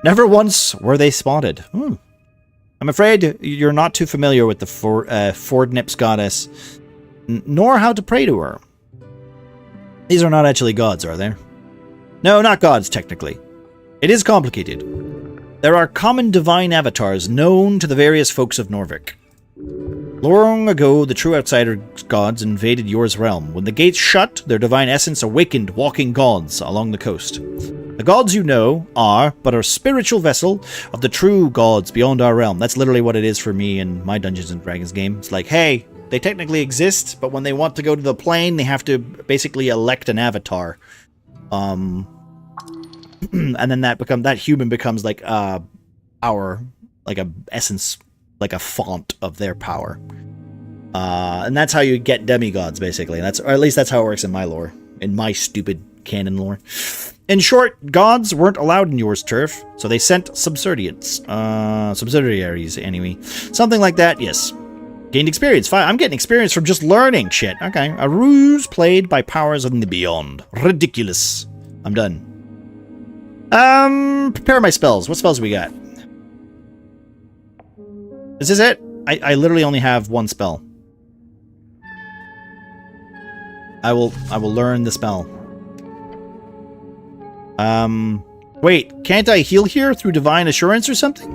Never once were they spotted. I'm afraid you're not too familiar with the Fordnips goddess, nor how to pray to her. These are not actually gods, are they? No, not gods, technically. It is complicated. There are common divine avatars known to the various folks of Norvik. Long ago, the true outsider gods invaded Yor's realm. When the gates shut, their divine essence awakened walking gods along the coast. The gods you know are but a spiritual vessel of the true gods beyond our realm. That's literally what it is for me in my Dungeons & Dragons game. It's like, hey, they technically exist, but when they want to go to the plane, they have to basically elect an avatar. And then that human becomes like like a essence, like a font of their power. And that's how you get demigods, basically. Or at least that's how it works in my lore, in my stupid canon lore. In short, gods weren't allowed in Yor's turf, so they sent subserviaries, anyway. Something like that, yes. Gained experience. Fine. I'm getting experience from just learning shit. Okay. A ruse played by powers of the beyond. Ridiculous. I'm done. Prepare my spells. What spells we got? Is this it? I literally only have one spell. I will learn the spell. Wait, can't I heal here through divine assurance or something?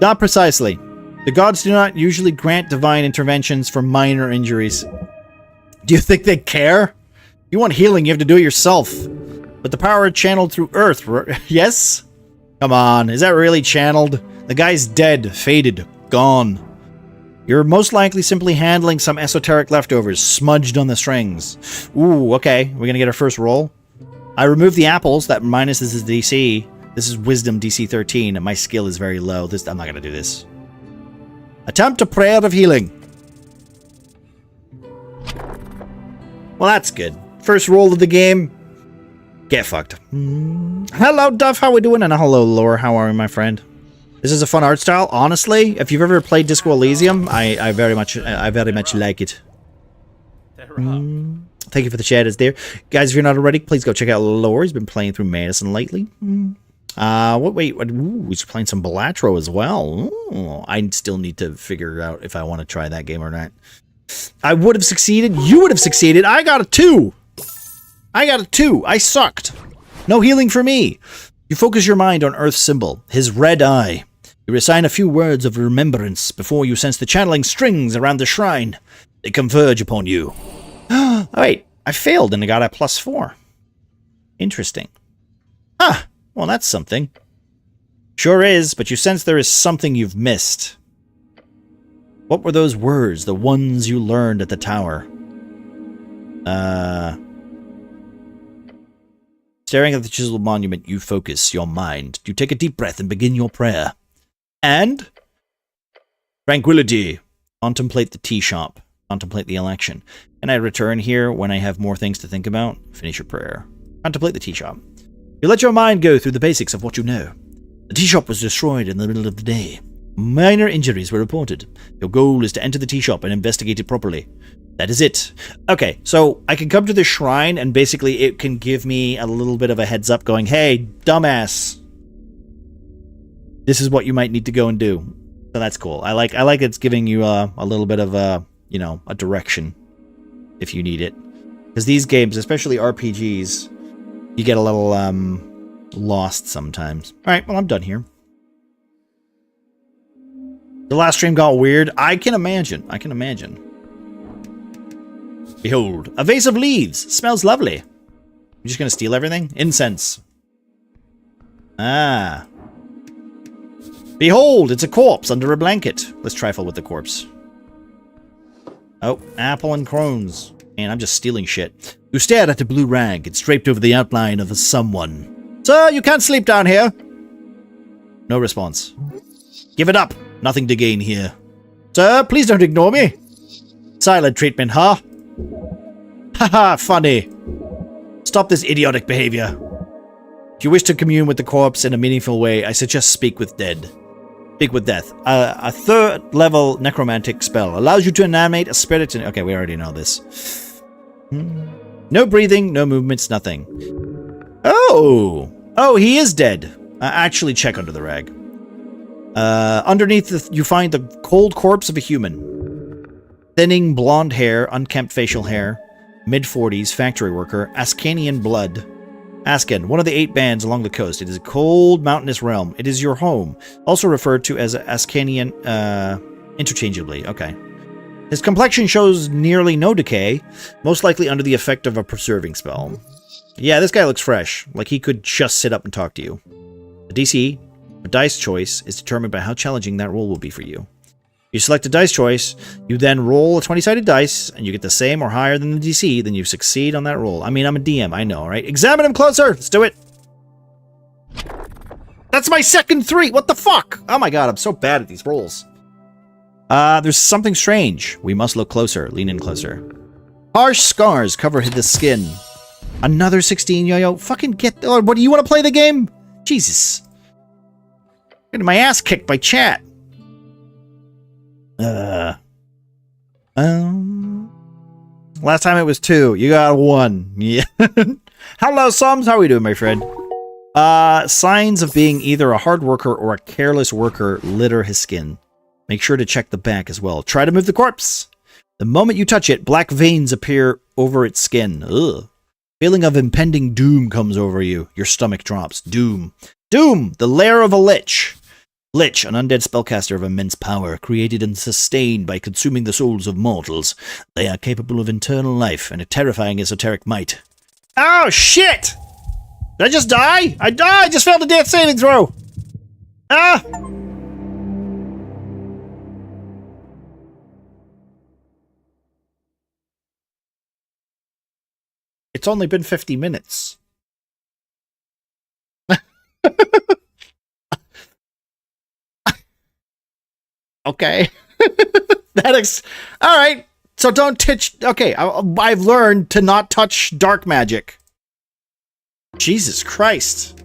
Not precisely. The gods do not usually grant divine interventions for minor injuries. Do you think they care? If you want healing, you have to do it yourself. But the power channeled through Earth, yes? Come on, is that really channeled? The guy's dead, faded, gone. You're most likely simply handling some esoteric leftovers smudged on the strings. Ooh, okay, we're gonna get our first roll. I removed the apples, that minus this is DC. This is Wisdom DC 13, and my skill is very low. I'm not gonna do this. Attempt a prayer of healing. Well, that's good. First roll of the game. Get fucked. Hello, Duff. How we doing? And hello, Lore. How are you, my friend? This is a fun art style. Honestly, if you've ever played Disco Elysium, I very much like it. Thank you for the chat, it's there. Guys, if you're not already, please go check out Lore. He's been playing through Madison lately. Wait, ooh, he's playing some Balatro as well. Ooh, I still need to figure out if I want to try that game or not. I would have succeeded. You would have succeeded. I got a 2. I sucked. No healing for me. You focus your mind on Earth's symbol, his red eye. You recite a few words of remembrance before you sense the channeling strings around the shrine. They converge upon you. Oh, wait, I failed and I got a +4. Interesting. Ah, well, that's something. Sure is, but you sense there is something you've missed. What were those words, the ones you learned at the tower? Staring at the chiseled monument, you focus your mind. You take a deep breath and begin your prayer. And? Tranquility. Contemplate the tea shop. Contemplate the election. And I return here when I have more things to think about. Finish your prayer. Contemplate the tea shop. You let your mind go through the basics of what you know. The tea shop was destroyed in the middle of the day. Minor injuries were reported. Your goal is to enter the tea shop and investigate it properly. That is it. Okay, so I can come to the shrine and basically it can give me a little bit of a heads up going, hey, dumbass, this is what you might need to go and do. So that's cool. I like it's giving you a little bit of a, you know, a direction if you need it. Because these games, especially RPGs, you get a little lost sometimes. All right, well, I'm done here. The last stream got weird. I can imagine. Behold, a vase of leaves. Smells lovely. I'm just gonna steal everything? Incense. Ah. Behold, it's a corpse under a blanket. Let's trifle with the corpse. Oh, apple and crones. Man, I'm just stealing shit. You stared at the blue rag. It's draped over the outline of someone. Sir, you can't sleep down here. No response. Give it up. Nothing to gain here. Sir, please don't ignore me. Silent treatment, huh? Haha, funny. Stop this idiotic behavior. If you wish to commune with the corpse in a meaningful way, I suggest speak with dead. Speak with death. A third-level necromantic spell allows you to animate a spirit in... Okay, we already know this. No breathing, no movements, nothing. Oh! Oh, he is dead. Actually, check under the rag. Underneath, you find the cold corpse of a human. Thinning blonde hair, unkempt facial hair, mid-40s, factory worker, Askanian blood. Askan, one of the 8 bands along the coast. It is a cold, mountainous realm. It is your home, also referred to as Askanian, interchangeably. Okay. His complexion shows nearly no decay, most likely under the effect of a preserving spell. Yeah, this guy looks fresh, like he could just sit up and talk to you. The DC, a dice choice, is determined by how challenging that roll will be for you. You select a dice choice, you then roll a 20-sided dice, and you get the same or higher than the DC, then you succeed on that roll. I mean, I'm a DM, I know, right? Examine him closer! Let's do it! That's my second 3! What the fuck? Oh my god, I'm so bad at these rolls. There's something strange. We must look closer. Lean in closer. Harsh scars cover the skin. Another 16 yo-yo. Fucking get... Oh, what, do you want to play the game? Jesus. Getting my ass kicked by chat. Last time it was 2. You got 1. Yeah. Hello, Sums. How are we doing, my friend? Signs of being either a hard worker or a careless worker litter his skin. Make sure to check the back as well. Try to move the corpse. The moment you touch it, black veins appear over its skin. Ugh. Feeling of impending doom comes over you. Your stomach drops. Doom. Doom! The lair of a lich. Lich, an undead spellcaster of immense power, created and sustained by consuming the souls of mortals. They are capable of eternal life and a terrifying esoteric might. Oh, shit! Did I just die? I died! I just failed a death saving throw! Ah! It's only been 50 minutes. Okay. Alright. So don't touch... Okay, I've learned to not touch dark magic. Jesus Christ.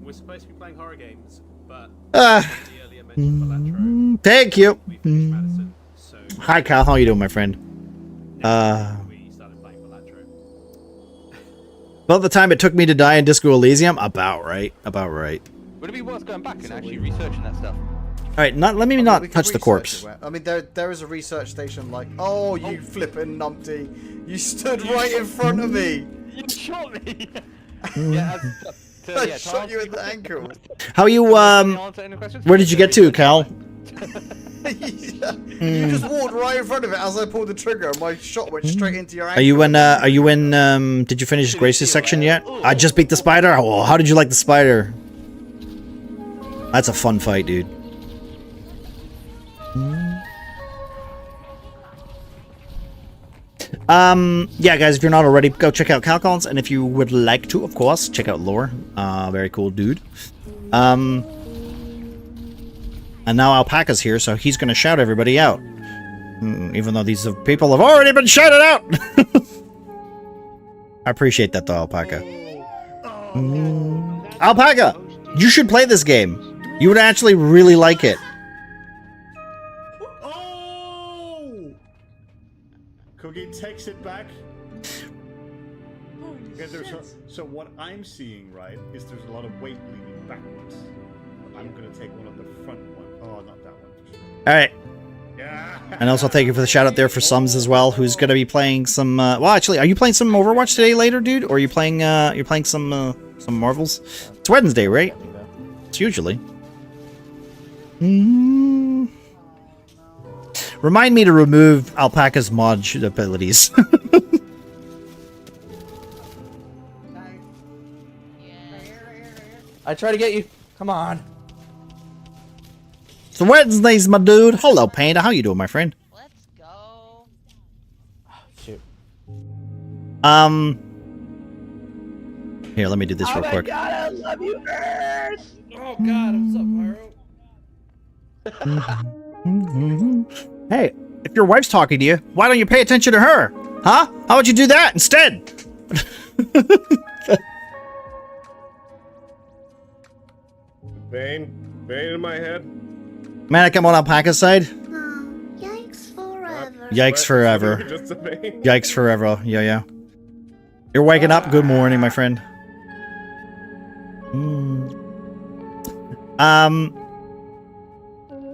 We're supposed to be playing horror games, but... Thank you. Madison, so Hi, Kyle. How are you doing, my friend? we started playing Balatro. About the time it took me to die in Disco Elysium? About right. About right. Would it be worth going back and actually researching that stuff? Alright, let me not touch the corpse. I mean, there is a research station like... Oh, you flippin' numpty. You stood right in front of me. You shot me! I shot you in the ankle. How you, where did you get to, Cal? You just walked right in front of it as I pulled the trigger. My shot went straight into your ankle. Are you in, did you finish Grace's section yet? I just beat the spider? Oh, how did you like the spider? That's a fun fight, dude. Yeah, guys, if you're not already, go check out Calcons, and if you would like to, of course, check out Lore. Very cool dude. And now Alpaca's here, so he's gonna shout everybody out. Even though these people have already been shouted out! I appreciate that, though, Alpaca. Alpaca! You should play this game. You would actually really like it. Cookie takes it back. Okay, so what I'm seeing, right, is there's a lot of weight leaning backwards. I'm gonna take one of the front one. Oh, not that one. Alright. Yeah. And also thank you for the shout out there for Sums as well, who's gonna be playing some well actually, are you playing some Overwatch today later, dude? Or are you playing you're playing some Marvels? It's Wednesday, right? It's usually. Remind me to remove Alpaca's mod abilities. I try to get you. Come on. It's Wednesdays, my dude. Hello, Panda. How you doing, my friend? Let's go. Shoot. Here, let me do this real quick. God, I love you, Earth. Oh god, what's up, Pyro? Hey, if your wife's talking to you, why don't you pay attention to her? Huh? How would you do that instead? Bane in my head. Man, I come on Alpaca's side. Yikes forever. Yikes forever. Just a Bane. Yikes forever. Yeah. You're waking up. Good morning, my friend.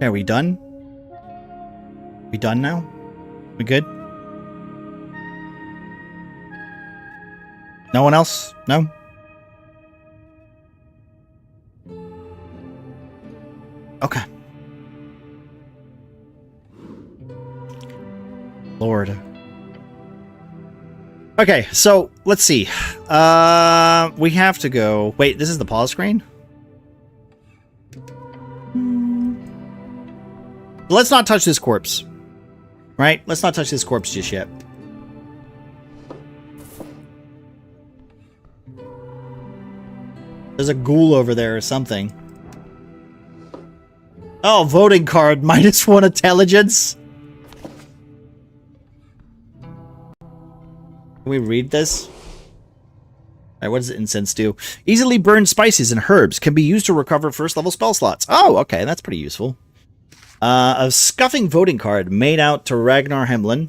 Are we done? We done now? We good? No one else? No? Okay. Lord. Okay, so let's see. We have to go. Wait, this is the pause screen? Let's not touch this corpse. Right? Let's not touch this corpse just yet. There's a ghoul over there or something. Oh, voting card. -1 intelligence. Can we read this? Alright, what does incense do? Easily burned spices and herbs can be used to recover first level spell slots. Oh, okay, that's pretty useful. A scuffing voting card made out to Ragnar Hemlin.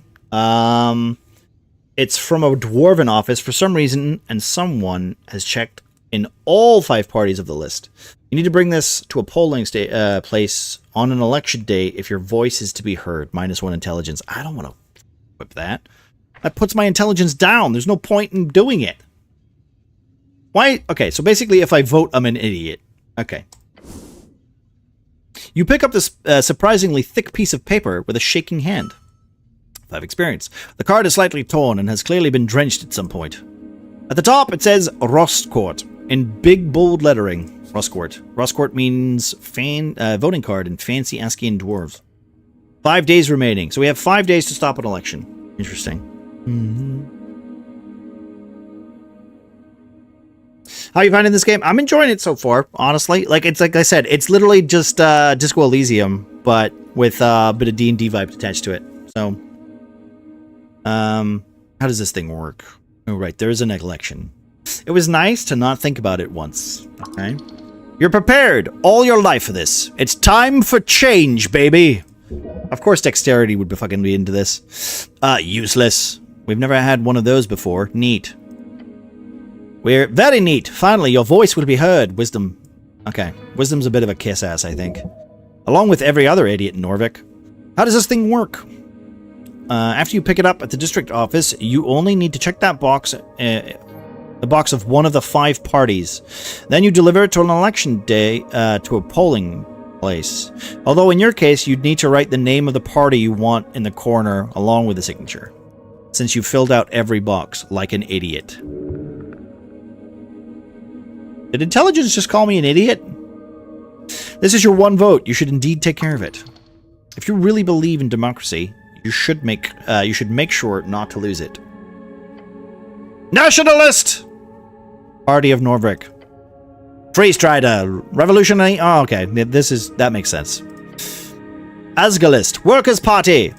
It's from a dwarven office for some reason, and someone has checked in all 5 parties of the list. You need to bring this to a polling place on an election day if your voice is to be heard. -1 intelligence. I don't want to whip that. That puts my intelligence down. There's no point in doing it. Why? Okay, so basically if I vote, I'm an idiot. Okay. You pick up this surprisingly thick piece of paper with a shaking hand. 5 experience. The card is slightly torn and has clearly been drenched at some point. At the top, it says Rostcourt in big, bold lettering. Rostcourt. Rostcourt means voting card in fancy ASCII dwarves. 5 days remaining. So we have 5 days to stop an election. Interesting. How are you finding this game? I'm enjoying it so far, honestly. Like I said, it's literally just Disco Elysium, but with a bit of D&D vibes attached to it. So, how does this thing work? Oh, right, there is an election. It was nice to not think about it once. Okay. You're prepared all your life for this. It's time for change, baby. Of course dexterity would fucking be into this. Useless. We've never had one of those before. Neat. We're very neat. Finally, your voice will be heard. Wisdom. Okay. Wisdom's a bit of a kiss-ass, I think. Along with every other idiot in Norvik. How does this thing work? After you pick it up at the district office, you only need to check that box, the box of one of the 5 parties. Then you deliver it to an election day to a polling place. Although in your case, you'd need to write the name of the party you want in the corner along with the signature, since you filled out every box like an idiot. Did intelligence just call me an idiot? This is your one vote. You should indeed take care of it. If you really believe in democracy, you should make sure not to lose it. Nationalist! Party of Norvik. Free Strider. Revolutionary. Oh, okay. That makes sense. Asgalist. Workers' Party.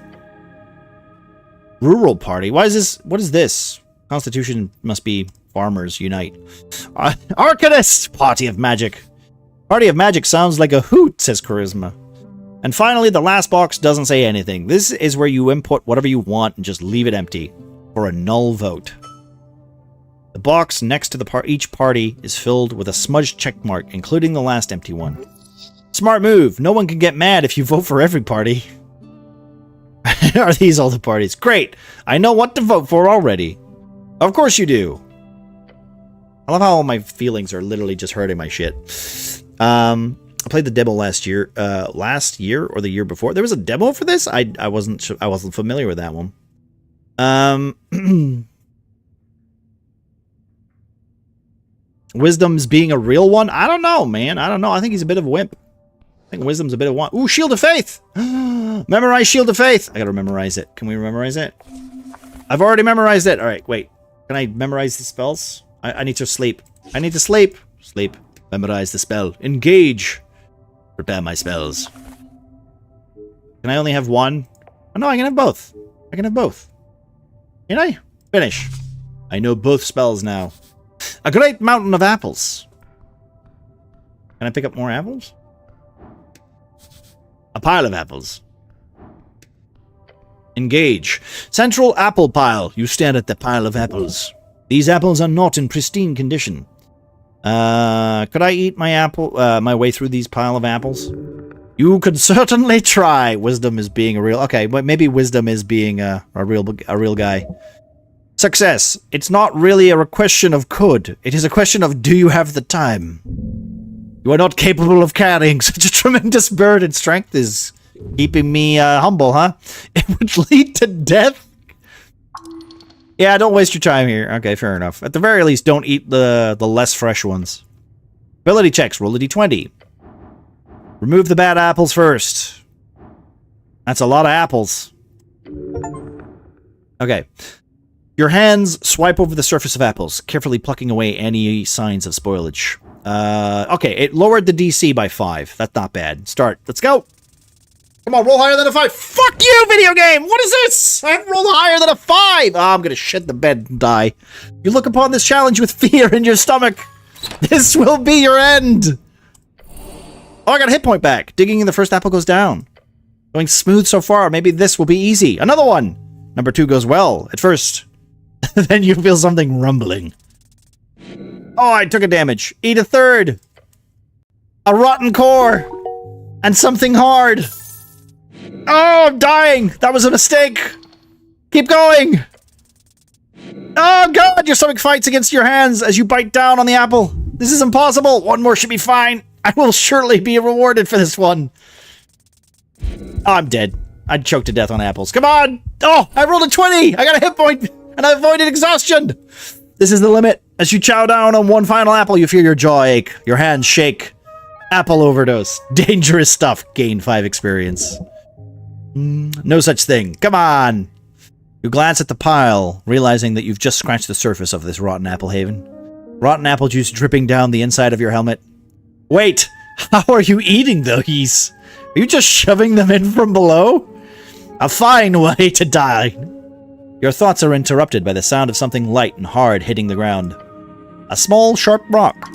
Rural Party. What is this? Constitution must be Farmers Unite. Arcanist. Party of Magic. Party of Magic sounds like a hoot, says Charisma. And finally, the last box doesn't say anything. This is where you input whatever you want and just leave it empty for a null vote. The box next to each party is filled with a smudged checkmark, including the last empty one. Smart move. No one can get mad if you vote for every party. Are these all the parties? Great. I know what to vote for already. Of course you do. I love how all my feelings are literally just hurting my shit. I played the demo last year or the year before. There was a demo for this? I wasn't familiar with that one. Wisdom's being a real one? I don't know, man. I don't know. I think he's a bit of a wimp. I think Wisdom's a bit of one. Ooh, Shield of Faith! Memorize Shield of Faith! I gotta memorize it. Can we memorize it? I've already memorized it. Alright, wait. Can I memorize the spells? I need to sleep. I need to sleep. Sleep. Memorize the spell. Engage. Prepare my spells. Can I only have one? Oh, no, I can have both. I can have both. Can I? Finish. I know both spells now. A great mountain of apples. Can I pick up more apples? A pile of apples. Engage. Central apple pile. You stand at the pile of apples. These apples are not in pristine condition. Could I eat my apple, my way through these pile of apples? You could certainly try. Wisdom is being a real... Okay, but maybe Wisdom is being a real guy. Success. It's not really a question of could. It is a question of do you have the time? You are not capable of carrying such a tremendous burden. Strength is keeping me humble, huh? It would lead to death. Yeah, don't waste your time here. Okay, fair enough. At the very least, don't eat the less fresh ones. Ability checks. Roll a d20. Remove the bad apples first. That's a lot of apples. Okay. Your hands swipe over the surface of apples, carefully plucking away any signs of spoilage. Okay, it lowered the DC by 5. That's not bad. Start. Let's go. Come on, roll higher than a 5. Fuck you, video game! What is this? I haven't rolled higher than a 5! Oh, I'm gonna shit the bed and die. You look upon this challenge with fear in your stomach. This will be your end! Oh, I got a hit point back. Digging in the first apple goes down. Going smooth so far. Maybe this will be easy. Another one! Number 2 goes well, at first. Then you feel something rumbling. Oh, I took a damage. Eat a third. A rotten core. And something hard. Oh, I'm dying! That was a mistake! Keep going! Oh god, your stomach fights against your hands as you bite down on the apple. This is impossible! One more should be fine. I will surely be rewarded for this one. Oh, I'm dead. I'd choke to death on apples. Come on! Oh, I rolled a 20! I got a hit point, and I avoided exhaustion! This is the limit. As you chow down on one final apple, you feel your jaw ache, your hands shake. Apple overdose. Dangerous stuff. Gain 5 experience. No such thing. Come on! You glance at the pile, realizing that you've just scratched the surface of this rotten apple haven. Rotten apple juice dripping down the inside of your helmet. Wait! How are you eating these? Are you just shoving them in from below? A fine way to die! Your thoughts are interrupted by the sound of something light and hard hitting the ground. A small, sharp rock.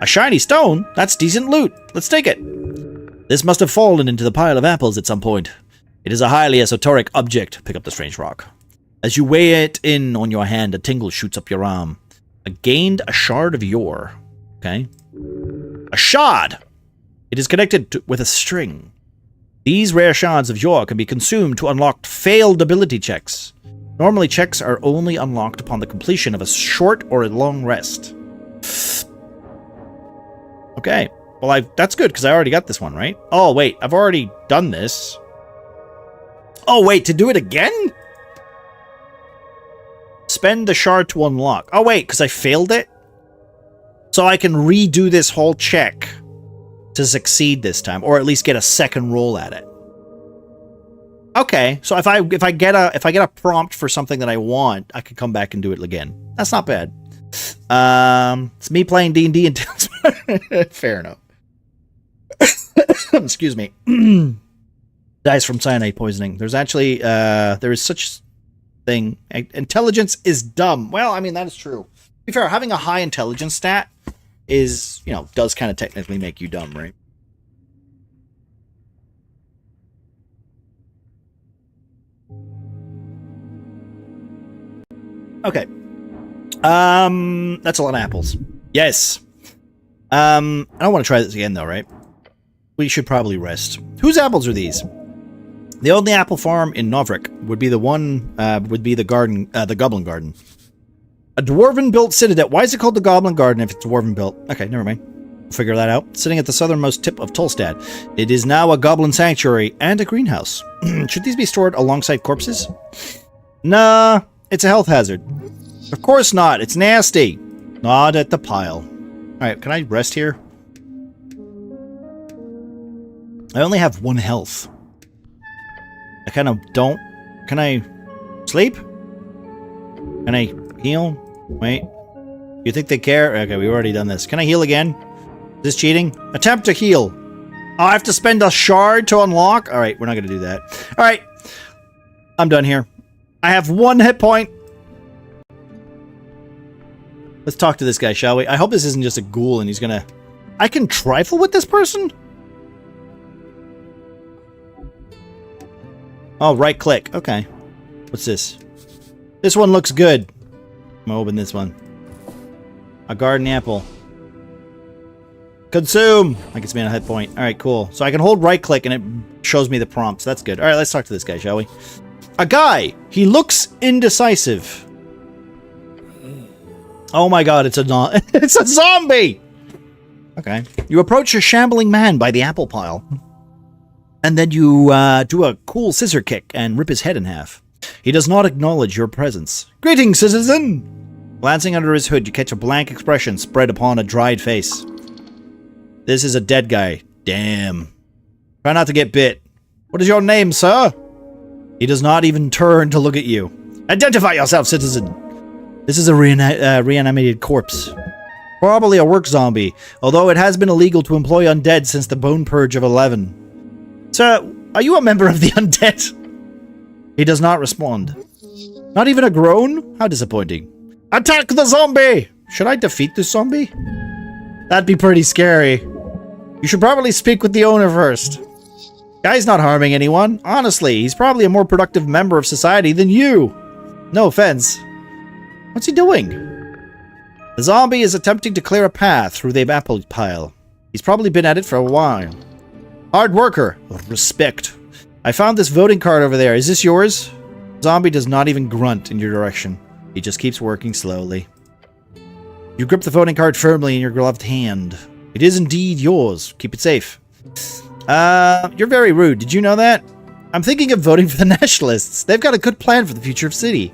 A shiny stone? That's decent loot. Let's take it. This must have fallen into the pile of apples at some point. It is a highly esoteric object. Pick up the strange rock. As you weigh it in on your hand, a tingle shoots up your arm. I gained a shard of yore. Okay. A shard! It is connected with a string. These rare shards of yore can be consumed to unlock failed ability checks. Normally, checks are only unlocked upon the completion of a short or a long rest. Okay. Well, that's good, because I already got this one, right? Oh, wait. I've already done this. Oh, wait. To do it again? Spend the shard to unlock. Oh, wait. Because I failed it? So I can redo this whole check to succeed this time. Or at least get a second roll at it. Okay. So if I get a prompt for something that I want, I could come back and do it again. That's not bad. It's me playing D&D until... Fair enough. Excuse me. Dies from cyanide poisoning. There's actually, there is such thing. Intelligence is dumb. Well, I mean, that is true. To be fair, having a high intelligence stat is, you know, does kind of technically make you dumb, right? Okay. That's a lot of apples. Yes. I don't want to try this again, though, right? We should probably rest. Whose apples are these? The only apple farm in Novrik would be the one, would be the garden, the Goblin Garden. A dwarven-built citadel. Why is it called the Goblin Garden if it's dwarven-built? Okay, never mind. We'll figure that out. Sitting at the southernmost tip of Tolstad. It is now a goblin sanctuary and a greenhouse. Should these be stored alongside corpses? Nah, it's a health hazard. Of course not. It's nasty. Not at the pile. Alright, can I rest here? I only have 1 health. I kind of don't... Can I sleep? Can I heal? Wait. You think they care? Okay, we've already done this. Can I heal again? Is this cheating? Attempt to heal. Oh, I have to spend a shard to unlock? Alright, we're not going to do that. Alright. I'm done here. I have 1 hit point. Let's talk to this guy, shall we? I hope this isn't just a ghoul and he's gonna... I can trifle with this person? Oh, right click. Okay. What's this? This one looks good. I'm gonna open this one. A garden apple. Consume! Like it's been a hit point. Alright, cool. So I can hold right click and it shows me the prompts. That's good. Alright, let's talk to this guy, shall we? A guy! He looks indecisive. Oh my god, it's a zombie! Okay. You approach a shambling man by the apple pile. And then you do a cool scissor kick and rip his head in half. He does not acknowledge your presence. Greetings, citizen! Glancing under his hood, you catch a blank expression spread upon a dried face. This is a dead guy. Damn. Try not to get bit. What is your name, sir? He does not even turn to look at you. Identify yourself, citizen! This is a reanimated corpse. Probably a work zombie, although it has been illegal to employ undead since the Bone Purge of 11. Sir, Are you a member of the undead? He does not respond. Not even a groan? How disappointing. Attack the zombie! Should I defeat the zombie? That'd be pretty scary. You should probably speak with the owner first. Guy's not harming anyone. Honestly, he's probably a more productive member of society than you. No offense. What's he doing? The zombie is attempting to clear a path through the apple pile. He's probably been at it for a while. Hard worker. Respect. I found this voting card over there. Is this yours? Zombie does not even grunt in your direction. He just keeps working slowly. You grip the voting card firmly in your gloved hand. It is indeed yours. Keep it safe. You're very rude. Did you know that? I'm thinking of voting for the Nationalists. They've got a good plan for the future of the city.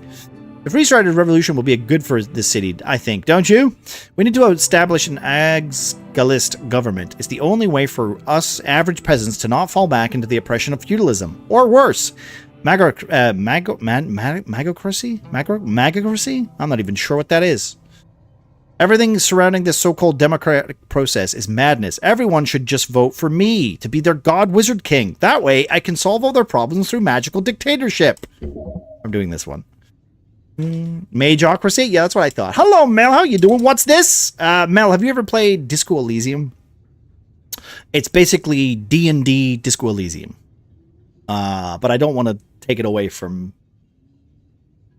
The Free-Started Revolution will be good for this city, I think. Don't you? We need to establish an agsgalist government. It's the only way for us average peasants to not fall back into the oppression of feudalism. Or worse. Magocracy? I'm not even sure what that is. Everything surrounding this so-called democratic process is madness. Everyone should just vote for me to be their god wizard king. That way, I can solve all their problems through magical dictatorship. I'm doing this one. Mageocracy? Yeah, that's what I thought. Hello, Mel. How you doing? What's this? Mel, have you ever played Disco Elysium? It's basically D&D Disco Elysium. But I don't want to take it away from...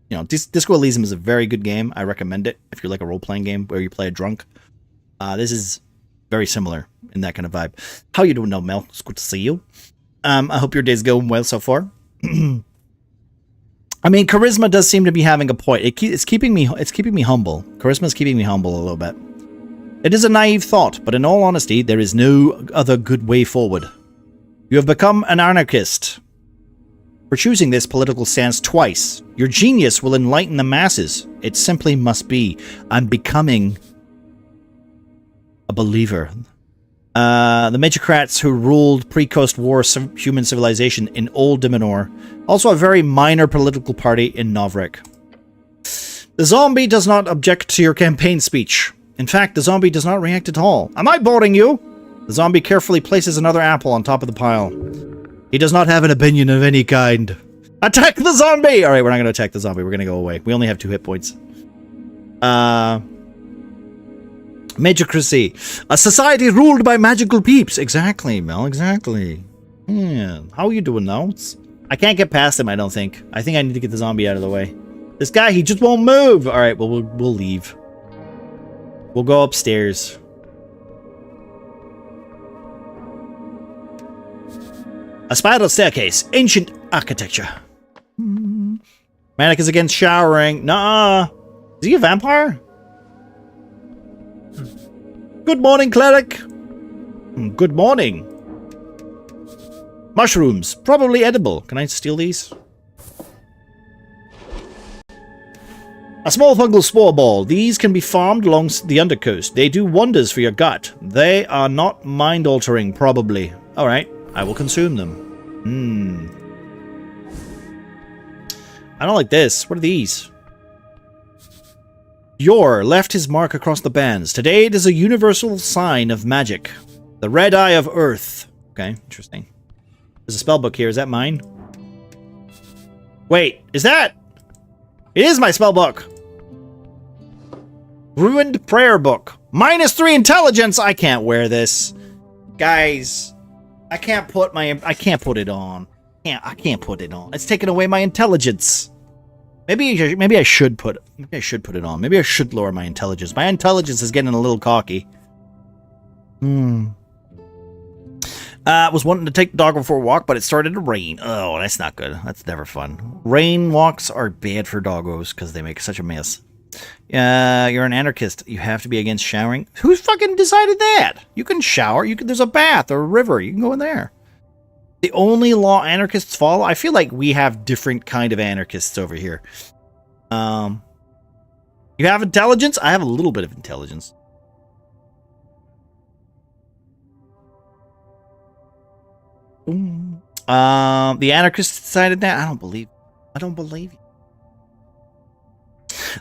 You know, Disco Elysium is a very good game. I recommend it if you like a role-playing game where you play a drunk. This is very similar in that kind of vibe. How you doing, Mel? It's good to see you. I hope your day's going well so far. I mean, charisma does seem to be having a point. It's keeping me humble. Charisma is keeping me humble a little bit. It is a naive thought, but in all honesty, there is no other good way forward. You have become an anarchist. For choosing this political stance twice, your genius will enlighten the masses. It simply must be. I'm becoming a believer. The Magocrats who ruled pre-Coast War human civilization in Old Dimenor, also a very minor political party in Novrek. The zombie does not object to your campaign speech. In fact, the zombie does not react at all. Am I boring you? The zombie carefully places another apple on top of the pile. He does not have an opinion of any kind. Attack the zombie! Alright, we're not going to attack the zombie. We're going to go away. We only have 2 hit points. Magocracy. A society ruled by magical peeps. Exactly, Mel. Exactly. Yeah. How are you doing now? I can't get past him, I don't think. I think I need to get the zombie out of the way. This guy, he just won't move. Alright, well, we'll leave. We'll go upstairs. A spiral staircase. Ancient architecture. Manic is against showering. Nah. Is he a vampire? Good morning, cleric. Good morning. Mushrooms. Probably edible. Can I steal these? A small fungal spore ball. These can be farmed along the undercoast. They do wonders for your gut. They are not mind-altering, probably. Alright. I will consume them. I don't like this. What are these? Yor left his mark across the bands. Today it is a universal sign of magic. The red eye of Earth. Okay, interesting. There's a spellbook here. Is that mine? Wait, is that? It is my spellbook. Ruined prayer book. -3 intelligence. I can't wear this. Guys, I can't put it on. I can't put it on. It's taking away my intelligence. Maybe I should put it on. Maybe I should lower my intelligence. My intelligence is getting a little cocky. Was wanting to take the dog for a walk, but it started to rain. Oh, that's not good. That's never fun. Rain walks are bad for doggos because they make such a mess. You're an anarchist. You have to be against showering. Who fucking decided that? You can shower. There's a bath or a river. You can go in there. The only law anarchists follow? I feel like we have different kind of anarchists over here. You have intelligence? I have a little bit of intelligence. The anarchists decided that? I don't believe you.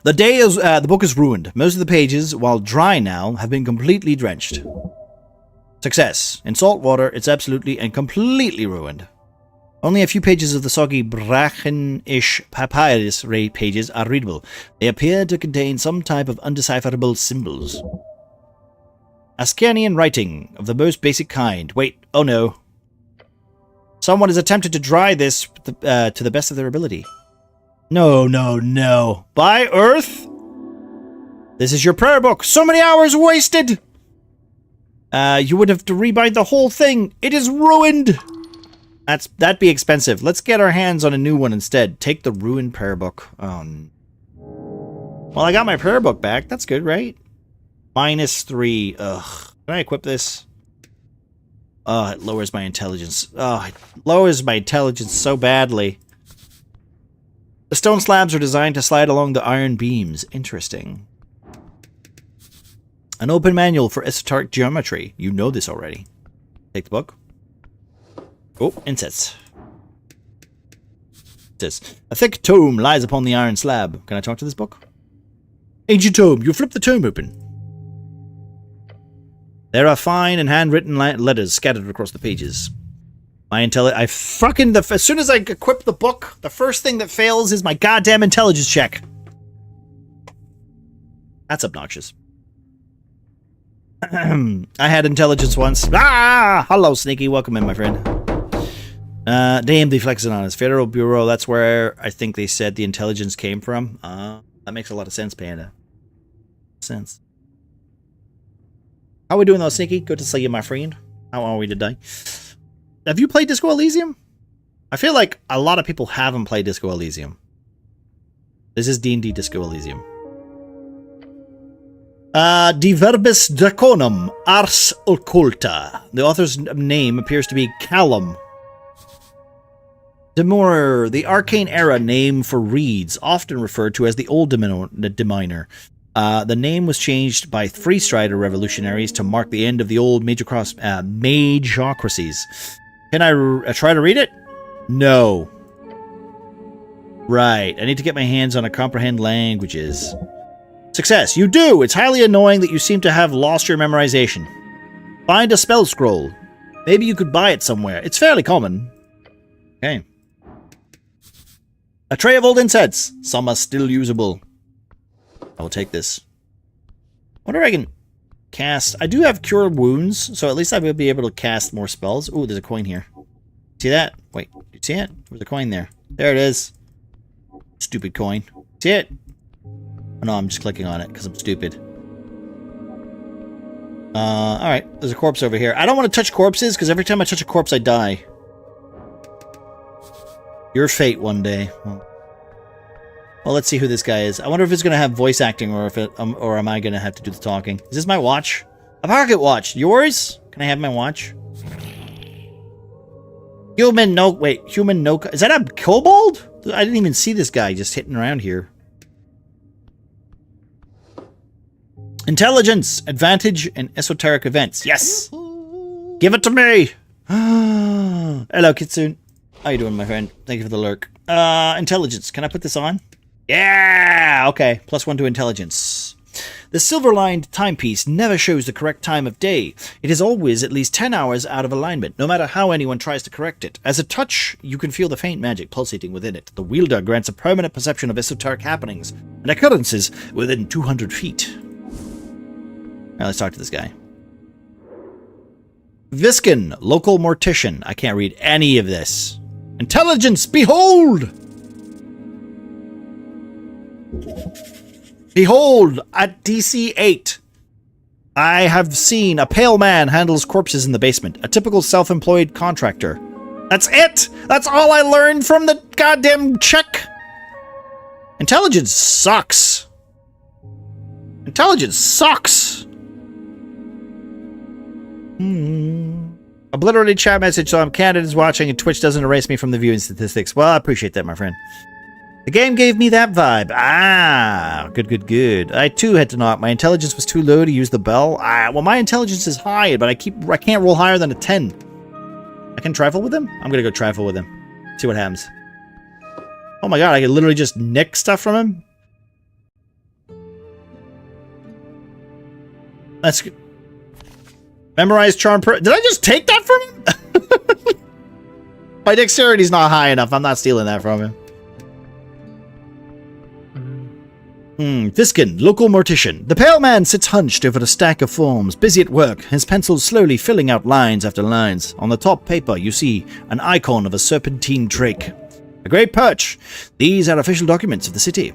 The book is ruined. Most of the pages, while dry now, have been completely drenched. Success. In salt water, it's absolutely and completely ruined. Only a few pages of the soggy Brachen-ish papyrus pages are readable. They appear to contain some type of undecipherable symbols. Ascanian writing of the most basic kind. Wait, oh no. Someone has attempted to dry this to the best of their ability. No, no, no. By Earth? This is your prayer book. So many hours wasted! You would have to rebind the whole thing. It is ruined! That'd be expensive. Let's get our hands on a new one instead. Take the ruined prayer book. Well, I got my prayer book back. That's good, right? -3. Ugh. Can I equip this? Oh, it lowers my intelligence. Oh, it lowers my intelligence so badly. The stone slabs are designed to slide along the iron beams. Interesting. An open manual for esoteric geometry. You know this already. Take the book. Oh, insets. It says, a thick tome lies upon the iron slab. Can I talk to this book? Ancient tome. You flip the tome open. There are fine and handwritten letters scattered across the pages. As soon as I equip the book, the first thing that fails is my goddamn intelligence check. That's obnoxious. I had intelligence once. Ah! Hello, Sneaky. Welcome in, my friend. Damn, they flexing on us. Federal Bureau, that's where I think they said the intelligence came from. That makes a lot of sense, Panda. Sense. How are we doing though, Sneaky? Good to see you, my friend. How are we today? Have you played Disco Elysium? I feel like a lot of people haven't played Disco Elysium. This is D&D Disco Elysium. De Verbis Draconum Ars Occulta. The author's name appears to be Callum. Demur, the arcane era name for reeds, often referred to as the Old Deminer. The name was changed by Free Strider revolutionaries to mark the end of the old magocracies. Can I try to read it? No. Right, I need to get my hands on a comprehend languages. Success, you do! It's highly annoying that you seem to have lost your memorization. Find a spell scroll. Maybe you could buy it somewhere. It's fairly common. Okay. A tray of old incense. Some are still usable. I will take this. Wonder if I can cast... I do have Cure Wounds, so at least I will be able to cast more spells. Ooh, there's a coin here. See that? Wait, you see it? There's a coin there. There it is. Stupid coin. See it? Oh, no, I'm just clicking on it because I'm stupid. Alright. There's a corpse over here. I don't want to touch corpses because every time I touch a corpse, I die. Your fate one day. Well, let's see who this guy is. I wonder if it's going to have voice acting or if or am I going to have to do the talking. Is this my watch? A pocket watch. Yours? Can I have my watch? Human no... Wait. Human no... Is that a kobold? I didn't even see this guy just hitting around here. Intelligence, advantage, and esoteric events. Yes! Give it to me! Hello, Kitsune. How you doing, my friend? Thank you for the lurk. Intelligence. Can I put this on? Yeah! Okay. +1 to intelligence. The silver-lined timepiece never shows the correct time of day. It is always at least 10 hours out of alignment, no matter how anyone tries to correct it. As a touch, you can feel the faint magic pulsating within it. The wielder grants a permanent perception of esoteric happenings and occurrences within 200 feet. Now let's talk to this guy. Viskin, local mortician. I can't read any of this. Intelligence, behold! Behold, at DC 8, I have seen a pale man handles corpses in the basement. A typical self-employed contractor. That's it! That's all I learned from the goddamn check! Intelligence sucks. Intelligence sucks! Obliterated chat message, so I'm Canada's watching and Twitch doesn't erase me from the viewing statistics. Well, I appreciate that, my friend. The game gave me that vibe. Ah, good, good, good. I too had to knock. My intelligence was too low to use the bell. Well, my intelligence is high, but I can't roll higher than a 10. I can trifle with him? I'm gonna go trifle with him. See what happens. Oh my god, I can literally just nick stuff from him? That's good. Memorize charm. Did I just take that from him? My dexterity's not high enough. I'm not stealing that from him. Viskin, local mortician. The pale man sits hunched over a stack of forms, busy at work, his pencil slowly filling out lines after lines. On the top paper, you see an icon of a serpentine drake. A great perch. These are official documents of the city.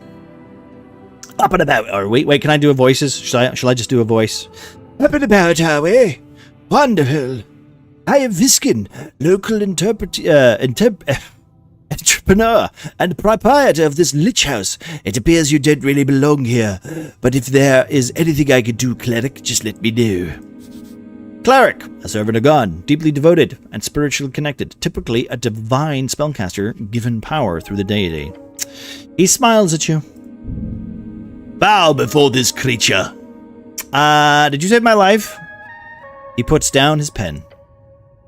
Up and about, are we? Wait, can I do a voices? Shall I just do a voice? Up and about, are we? Wonderful. I am Viskin, local entrepreneur and proprietor of this lich house. It appears you don't really belong here, but if there is anything I could do, cleric, just let me know. Cleric, a servant of God, deeply devoted and spiritually connected, typically a divine spellcaster given power through the deity. He smiles at you. Bow before this creature. Did you save my life? He puts down his pen.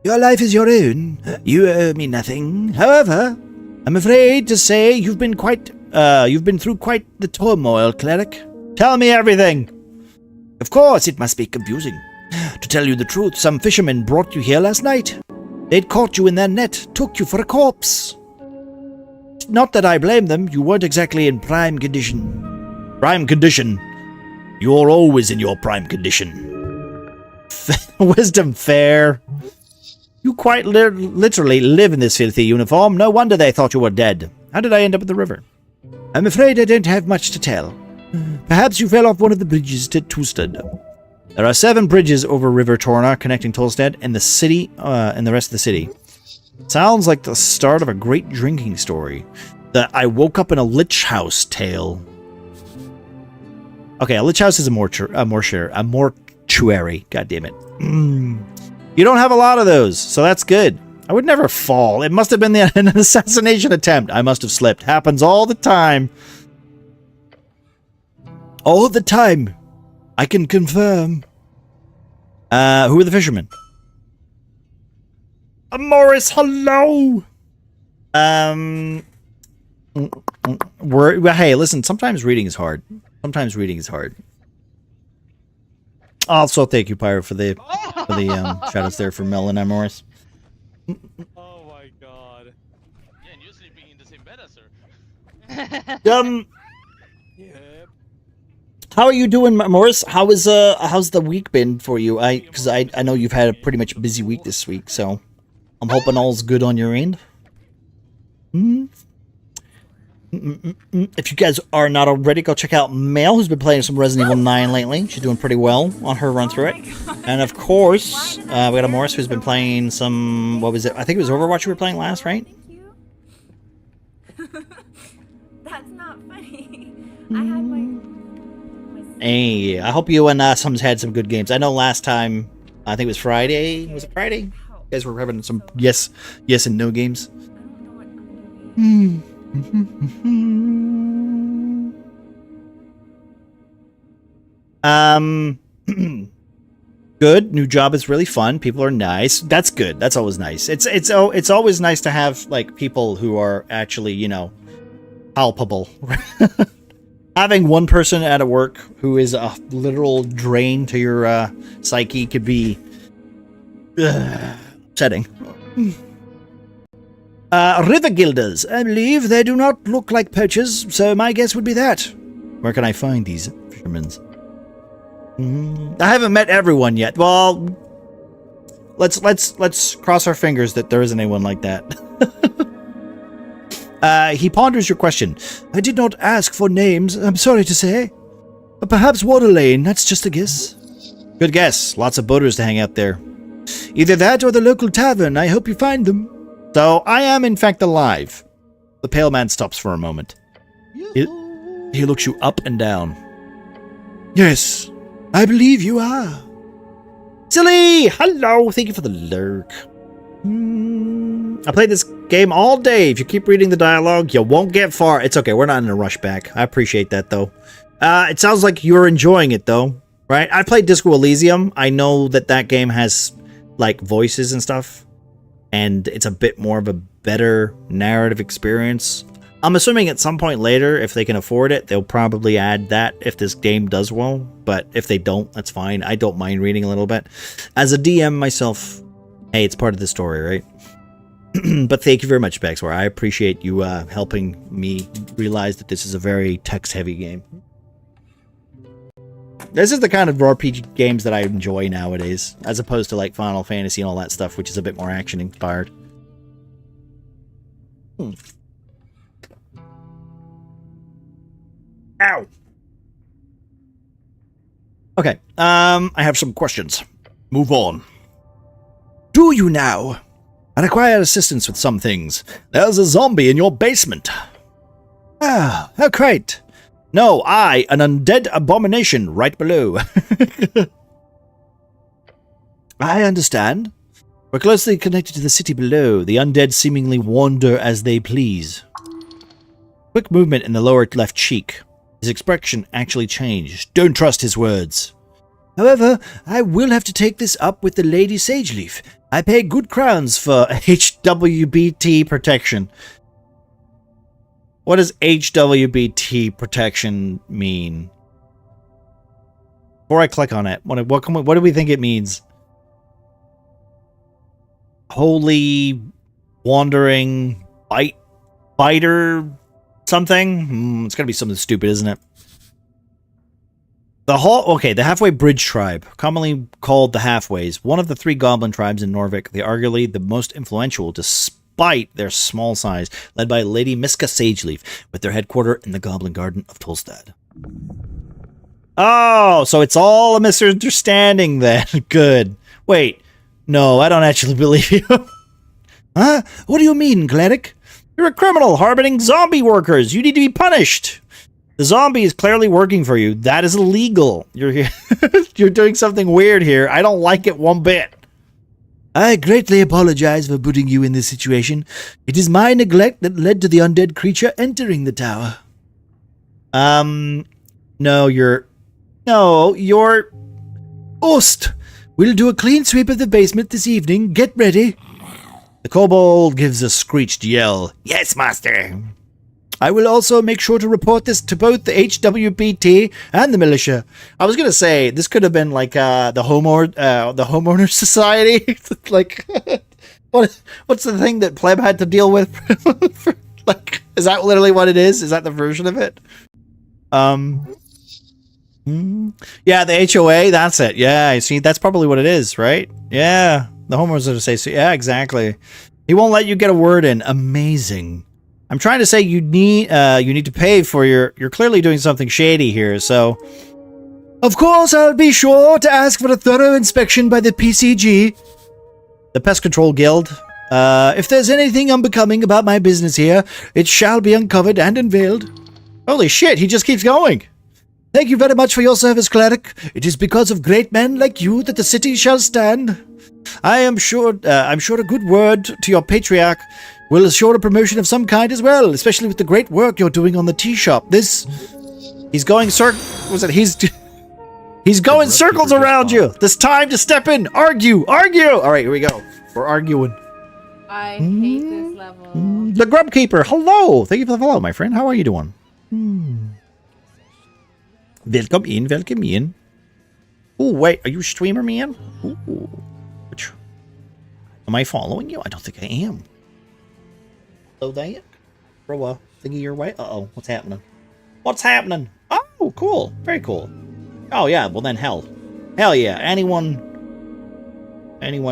Your life is your own. You owe me nothing. However, I'm afraid to say you've been through quite the turmoil, cleric. Tell me everything. Of course, it must be confusing. To tell you the truth, some fishermen brought you here last night. They'd caught you in their net, took you for a corpse. Not that I blame them, you weren't exactly in prime condition. Prime condition? You're always in your prime condition. Wisdom fair. You quite literally live in this filthy uniform. No wonder they thought you were dead. How did I end up at the river? I'm afraid I don't have much to tell. Perhaps you fell off one of the bridges to Tolstead. There are 7 bridges over River Torna connecting Tolstead and the city, and the rest of the city. Sounds like the start of a great drinking story. The I woke up in a lich house tale. Okay, a lich house is a mortuary. God damn it. You don't have a lot of those, so that's good. I would never fall. It must have been an assassination attempt. I must have slipped. Happens all the time. All the time. I can confirm. Who are the fishermen? Morris, hello! Hey, listen, sometimes reading is hard. Sometimes reading is hard. Also, thank you, Pyro, for the shout-outs there for Mel and Morris. Oh my god. Yeah, and you're sleeping in the same bed as her. Yep. How are you doing, Morris? How's the week been for you? Because I know you've had a pretty much busy week this week, so I'm hoping all's good on your end. If you guys are not already, go check out Mel, who's been playing some Resident Evil 9 lately. She's doing pretty well on her run through it. And of course, we got a Morris who's been playing some, what was it? I think it was Overwatch we were playing last, right? Thank you. That's not funny. I had my Hey, I hope you and Sums had some good games. I know last time, I think it was Friday. Was it Friday? You guys were having some yes and no games. I don't know what I'm doing. Good. New job is really fun. People are nice. That's good. That's always nice. It's always nice to have like people who are actually, you know, palpable. Having one person at a work who is a literal drain to your psyche could be upsetting. River Guilders. I believe they do not look like poachers, so my guess would be that. Where can I find these fishermen? I haven't met everyone yet. Well, let's cross our fingers that there isn't anyone like that. He ponders your question. I did not ask for names, I'm sorry to say. Perhaps Waterlane, that's just a guess. Good guess. Lots of boaters to hang out there. Either that or the local tavern. I hope you find them. So, I am in fact alive. The pale man stops for a moment. He looks you up and down. Yes, I believe you are. Silly! Hello! Thank you for the lurk. I played this game all day. If you keep reading the dialogue, you won't get far. It's okay, we're not in a rush back. I appreciate that, though. It sounds like you're enjoying it, though. Right? I played Disco Elysium. I know that game has, like, voices and stuff. And it's a bit more of a better narrative experience. I'm assuming at some point later, if they can afford it, they'll probably add that if this game does well. But if they don't, that's fine. I don't mind reading a little bit. As a DM myself, hey, it's part of the story, right? But thank you very much, Baxwar. I appreciate you helping me realize that this is a very text-heavy game. This is the kind of RPG games that I enjoy nowadays, as opposed to like Final Fantasy and all that stuff, which is a bit more action-inspired. Ow! Okay, I have some questions. Move on. Do you now? I require assistance with some things. There's a zombie in your basement. Ah, how great. No, an undead abomination right below. I understand. We're closely connected to the city below. The undead seemingly wander as they please. Quick movement in the lower left cheek. His expression actually changed. Don't trust his words. However, I will have to take this up with the Lady Sageleaf. I pay good crowns for HWBT protection. What does HWBT protection mean? Before I click on it, what do we think it means? Holy wandering biter something? It's gonna be something stupid, isn't it? The Halfway Bridge tribe, commonly called the Halfways, one of the 3 goblin tribes in Norvik. They are arguably the most influential despite their small size, led by Lady Miska Sageleaf, with their headquarters in the Goblin Garden of Tolstad. Oh, so it's all a misunderstanding then. Good. Wait, no, I don't actually believe you. Huh? What do you mean, cleric? You're a criminal harboring zombie workers. You need to be punished. The zombie is clearly working for you. That is illegal. You're you're doing something weird here. I don't like it one bit. I greatly apologize for putting you in this situation. It is my neglect that led to the undead creature entering the tower. No, you're Ost. We'll do a clean sweep of the basement this evening. Get ready. The kobold gives a screeched yell. Yes, master. I will also make sure to report this to both the HWBT and the militia. I was gonna say this could have been like the homeowner society. Like, what's the thing that pleb had to deal with? Like, is that literally what it is? Is that the version of it? Yeah, the HOA. That's it. Yeah, I see. That's probably what it is, right? Yeah, the homeowners are to say so. Yeah, exactly. He won't let you get a word in. Amazing. I'm trying to say you need to pay for you're clearly doing something shady here, so of course I'll be sure to ask for a thorough inspection by the PCG, the Pest Control Guild. If there's anything unbecoming about my business here, it shall be uncovered and unveiled. Holy shit, he just keeps going. Thank you very much for your service, cleric. It is because of great men like you that the city shall stand. I'm sure a good word to your patriarch will assure a promotion of some kind as well, especially with the great work you're doing on the tea shop. He's going circles around you. This time to step in, argue. All right, here we go. We're arguing. I hate this level. The Grub Keeper. Hello. Thank you for the follow, my friend. How are you doing? Welcome in. Oh, wait. Are you a streamer, man? Ooh. Am I following you? I don't think I am. Hello there. Throw a thingy your way. Uh-oh. What's happening? Oh, cool. Very cool. Oh, yeah. Well, then hell. Hell yeah. Anyone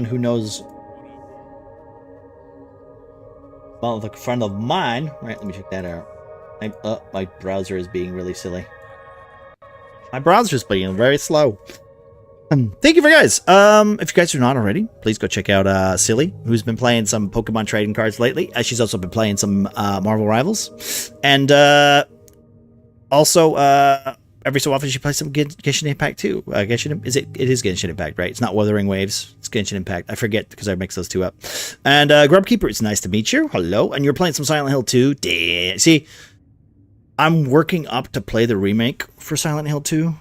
who knows... Well, like a friend of mine... Right, let me check that out. My browser is being really silly. My browser's being very slow. Thank you for guys. If you guys are not already, please go check out Silly, who's been playing some Pokemon trading cards lately. She's also been playing some Marvel Rivals, and also every so often she plays some Genshin Impact too. It is Genshin Impact, right? It's not Wuthering Waves. It's Genshin Impact. I forget because I mix those two up. And Grubkeeper, it's nice to meet you. Hello. And you're playing some Silent Hill 2. Damn. See, I'm working up to play the remake for Silent Hill 2.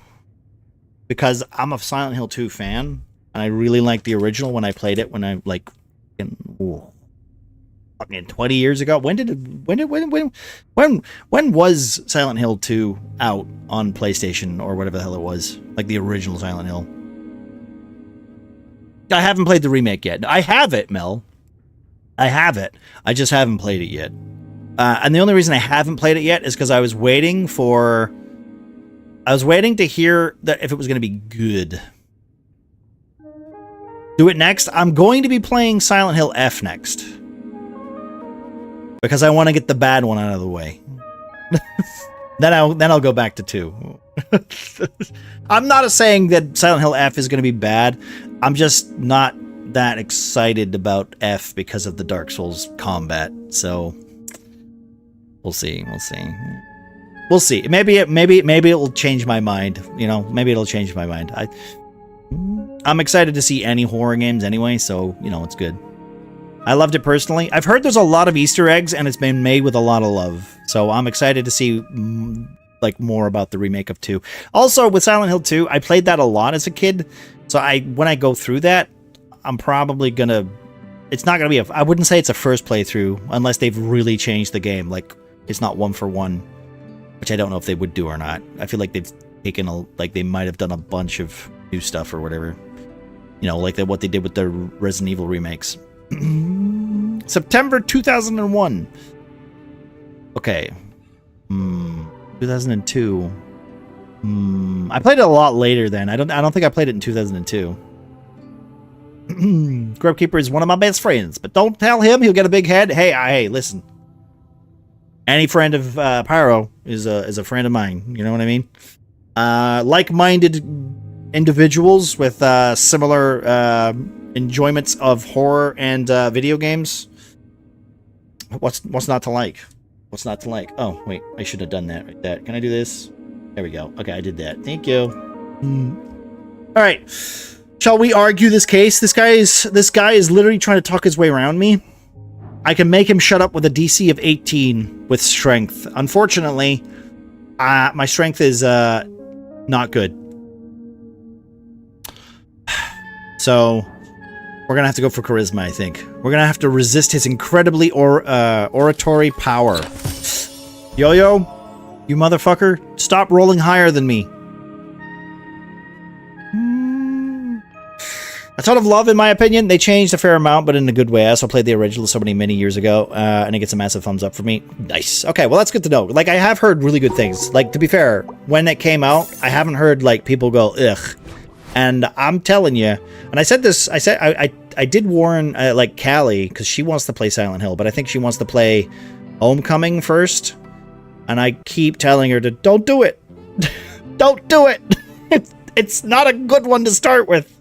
Because I'm a Silent Hill 2 fan, and I really liked the original when I played it when I fucking 20 years ago. When was Silent Hill 2 out on PlayStation or whatever the hell it was? Like the original Silent Hill. I haven't played the remake yet. I have it, Mel. I have it. I just haven't played it yet. And the only reason I haven't played it yet is because I was waiting to hear that if it was going to be good. Do it next. I'm going to be playing Silent Hill F next. Because I want to get the bad one out of the way. Then I'll go back to 2. I'm not saying that Silent Hill F is going to be bad. I'm just not that excited about F because of the Dark Souls combat. So we'll see. We'll see. Maybe it will change my mind. You know, maybe it'll change my mind. I'm excited to see any horror games anyway, so you know it's good. I loved it personally. I've heard there's a lot of Easter eggs and it's been made with a lot of love. So I'm excited to see like more about the remake of 2. Also, with Silent Hill 2, I played that a lot as a kid. So when I go through that, I'm probably gonna... It's not gonna be I wouldn't say it's a first playthrough unless they've really changed the game. Like, it's not 1-for-1, which I don't know if they would do or not. I feel like they've taken they might have done a bunch of new stuff or whatever. You know, like what they did with the Resident Evil remakes. September 2001. Okay. 2002. I played it a lot later then. I don't think I played it in 2002. Grubkeeper is one of my best friends, but don't tell him, he'll get a big head. Hey, listen. Any friend of Pyro is a friend of mine. You know what I mean? Like-minded individuals with similar enjoyments of horror and video games. What's not to like? What's not to like? Oh, wait, I should have done that right there. Can I do this? There we go. Okay, I did that. Thank you. All right. Shall we argue this case? This guy is literally trying to talk his way around me. I can make him shut up with a DC of 18 with strength. Unfortunately, my strength is not good. So we're gonna have to go for charisma, I think. We're gonna have to resist his incredibly oratory power. Yo-yo, you motherfucker, stop rolling higher than me. A ton of love, in my opinion. They changed a fair amount, but in a good way. I also played the original so many years ago, and it gets a massive thumbs up for me. Nice. Okay, well, that's good to know. Like, I have heard really good things. Like, to be fair, when it came out, I haven't heard, like, people go, ugh. And I'm telling you, and I said this, I did warn, like, Callie, because she wants to play Silent Hill, but I think she wants to play Homecoming first. And I keep telling her to, don't do it. Don't do it. It's not a good one to start with.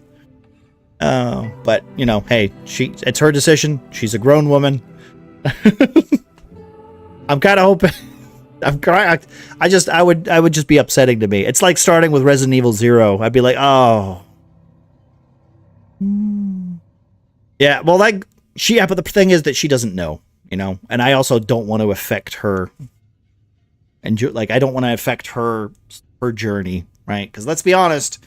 But, you know, hey, it's her decision. She's a grown woman. I'm kind of hoping... I'm crying. I would just be upsetting to me. It's like starting with Resident Evil 0. I'd be like, oh. Yeah, well, like, but the thing is that she doesn't know, you know? And I also don't want to affect her. And, like, I don't want to affect her journey, right? Because let's be honest,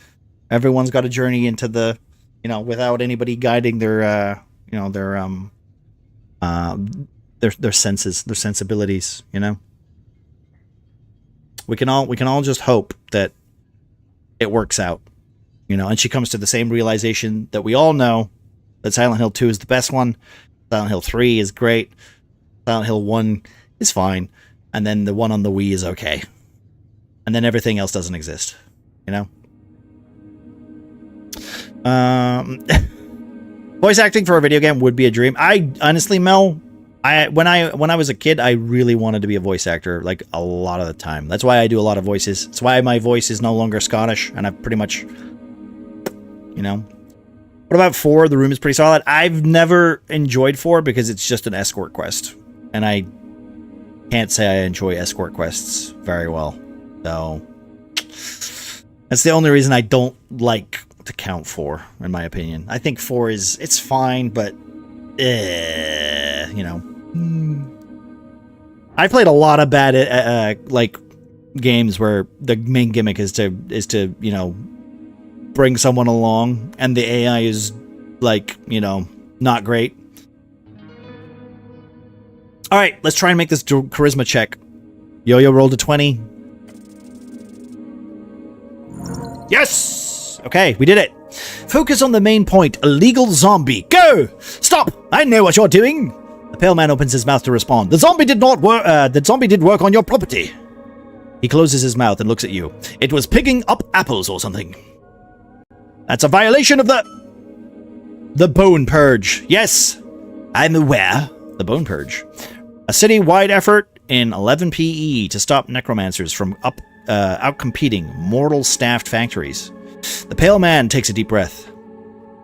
everyone's got a journey into the... You know, without anybody guiding their, you know, their senses, their sensibilities. You know, we can all just hope that it works out. You know, and she comes to the same realization that we all know, that Silent Hill 2 is the best one, Silent Hill 3 is great, Silent Hill 1 is fine, and then the one on the Wii is okay, and then everything else doesn't exist. You know. Voice acting for a video game would be a dream. I honestly, Mel, when I was a kid, I really wanted to be a voice actor, like a lot of the time. That's why I do a lot of voices. That's why my voice is no longer Scottish, and I've pretty much, you know. What about 4? The Room is pretty solid. I've never enjoyed 4 because it's just an escort quest, and I can't say I enjoy escort quests very well. So that's the only reason I don't like to count 4, in my opinion. I think 4 it's fine, but you know, I played a lot of bad like games where the main gimmick is to you know, bring someone along and the AI is like, you know, not great. All right, let's try and make this charisma check. Yo-yo rolled a 20. Yes. Okay, we did it. Focus on the main point. Illegal zombie. Go! Stop! I know what you're doing. The pale man opens his mouth to respond. The zombie did not work. The zombie did work on your property. He closes his mouth and looks at you. It was picking up apples or something. That's a violation of the Bone Purge. Yes, I'm aware. The Bone Purge. A city-wide effort in 11 PE to stop necromancers from outcompeting mortal-staffed factories. The pale man takes a deep breath.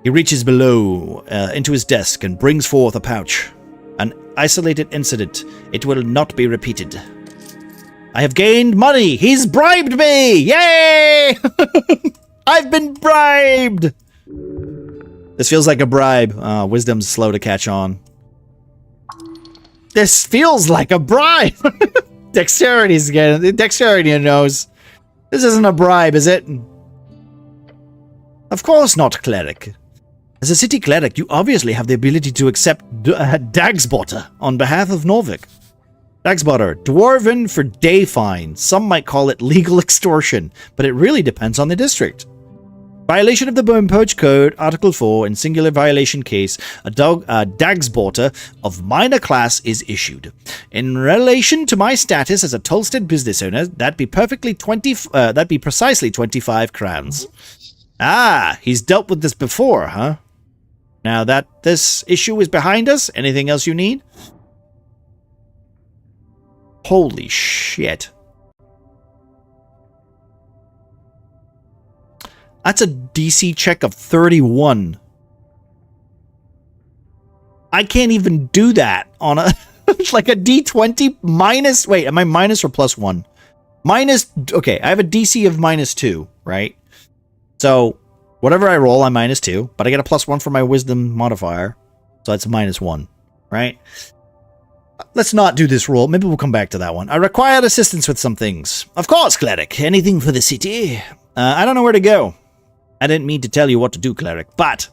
He reaches below into his desk and brings forth a pouch. An isolated incident. It will not be repeated. I have gained money. He's bribed me. Yay! I've been bribed. This feels like a bribe. Wisdom's slow to catch on. This feels like a bribe. Dexterity's getting. Dexterity knows. This isn't a bribe, is it? Of course not, cleric. As a city cleric, you obviously have the ability to accept Dagsbotter on behalf of Norvik. Dagsbotter, dwarven for day fine. Some might call it legal extortion, but it really depends on the district. Violation of the Bone Purge Code, Article 4, in singular violation case, a Dagsbotter of minor class is issued. In relation to my status as a Tolstead business owner, that'd be precisely 25 crowns. Ah, he's dealt with this before, huh? Now that this issue is behind us, anything else you need? Holy shit. That's a DC check of 31. I can't even do that on a... like a D20 minus... Wait, am I minus or plus 1? Minus... Okay, I have a DC of -2, right? So, whatever I roll, I'm -2, but I get a +1 for my wisdom modifier. So that's a -1, right? Let's not do this roll. Maybe we'll come back to that one. I require assistance with some things. Of course, cleric. Anything for the city? I don't know where to go. I didn't mean to tell you what to do, cleric, but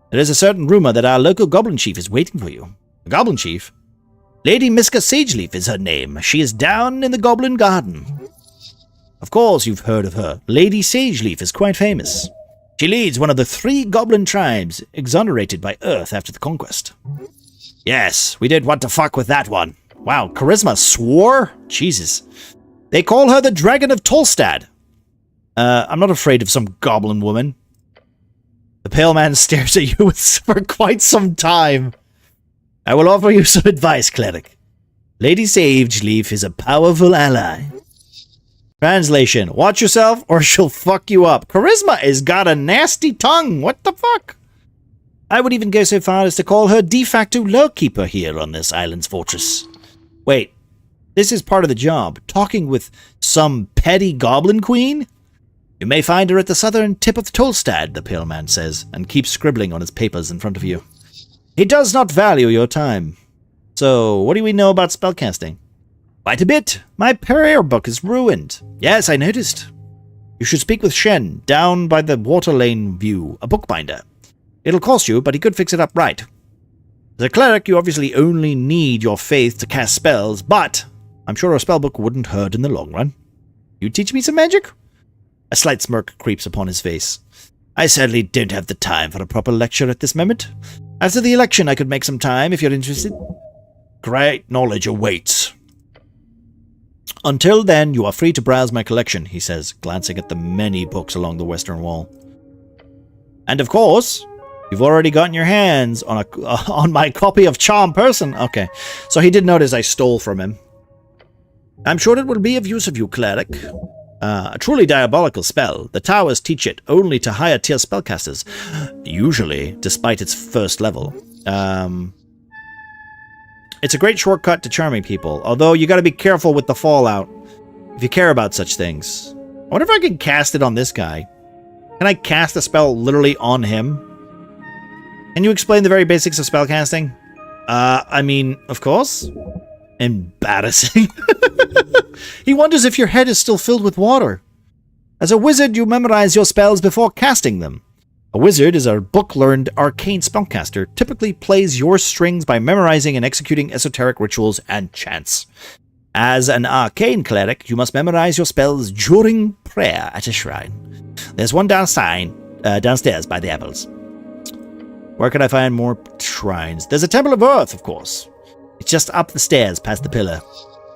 there is a certain rumor that our local goblin chief is waiting for you. The goblin chief? Lady Miska Sageleaf is her name. She is down in the Goblin Garden. Of course you've heard of her. Lady Sageleaf is quite famous. She leads one of the 3 goblin tribes exonerated by Earth after the conquest. Yes, we did want to fuck with that one. Wow, Charisma swore? Jesus. They call her the Dragon of Tolstad. I'm not afraid of some goblin woman. The pale man stares at you for quite some time. I will offer you some advice, cleric. Lady Sageleaf is a powerful ally. Translation, watch yourself or she'll fuck you up. Charisma has got a nasty tongue. What the fuck? I would even go so far as to call her de facto lawkeeper here on this island's fortress. Wait, this is part of the job. Talking with some petty goblin queen? You may find her at the southern tip of Tolstad, the pale man says, and keeps scribbling on his papers in front of you. He does not value your time. So, what do we know about spellcasting? Quite a bit. My prayer book is ruined. Yes, I noticed. You should speak with Shen, down by the water lane view, a bookbinder. It'll cost you, but he could fix it up right. As a cleric, you obviously only need your faith to cast spells, but I'm sure a spellbook wouldn't hurt in the long run. You teach me some magic? A slight smirk creeps upon his face. I certainly don't have the time for a proper lecture at this moment. After the election, I could make some time if you're interested. Great knowledge awaits. Until then, you are free to browse my collection, he says, glancing at the many books along the western wall. And of course, you've already gotten your hands on my copy of Charm Person. Okay, so he did notice I stole from him. I'm sure it will be of use of you, cleric. A truly diabolical spell. The towers teach it only to higher tier spellcasters, usually, despite its first level. It's a great shortcut to charming people, although you gotta be careful with the fallout if you care about such things. I wonder if I can cast it on this guy. Can I cast a spell literally on him? Can you explain the very basics of spellcasting? I mean, of course. Embarrassing. He wonders if your head is still filled with water. As a wizard, you memorize your spells before casting them. A wizard is a book-learned arcane spellcaster, typically plays your strings by memorizing and executing esoteric rituals and chants. As an arcane cleric, you must memorize your spells during prayer at a shrine. There's one downstairs by the apples. Where can I find more shrines? There's a Temple of Earth, of course. It's just up the stairs past the pillar.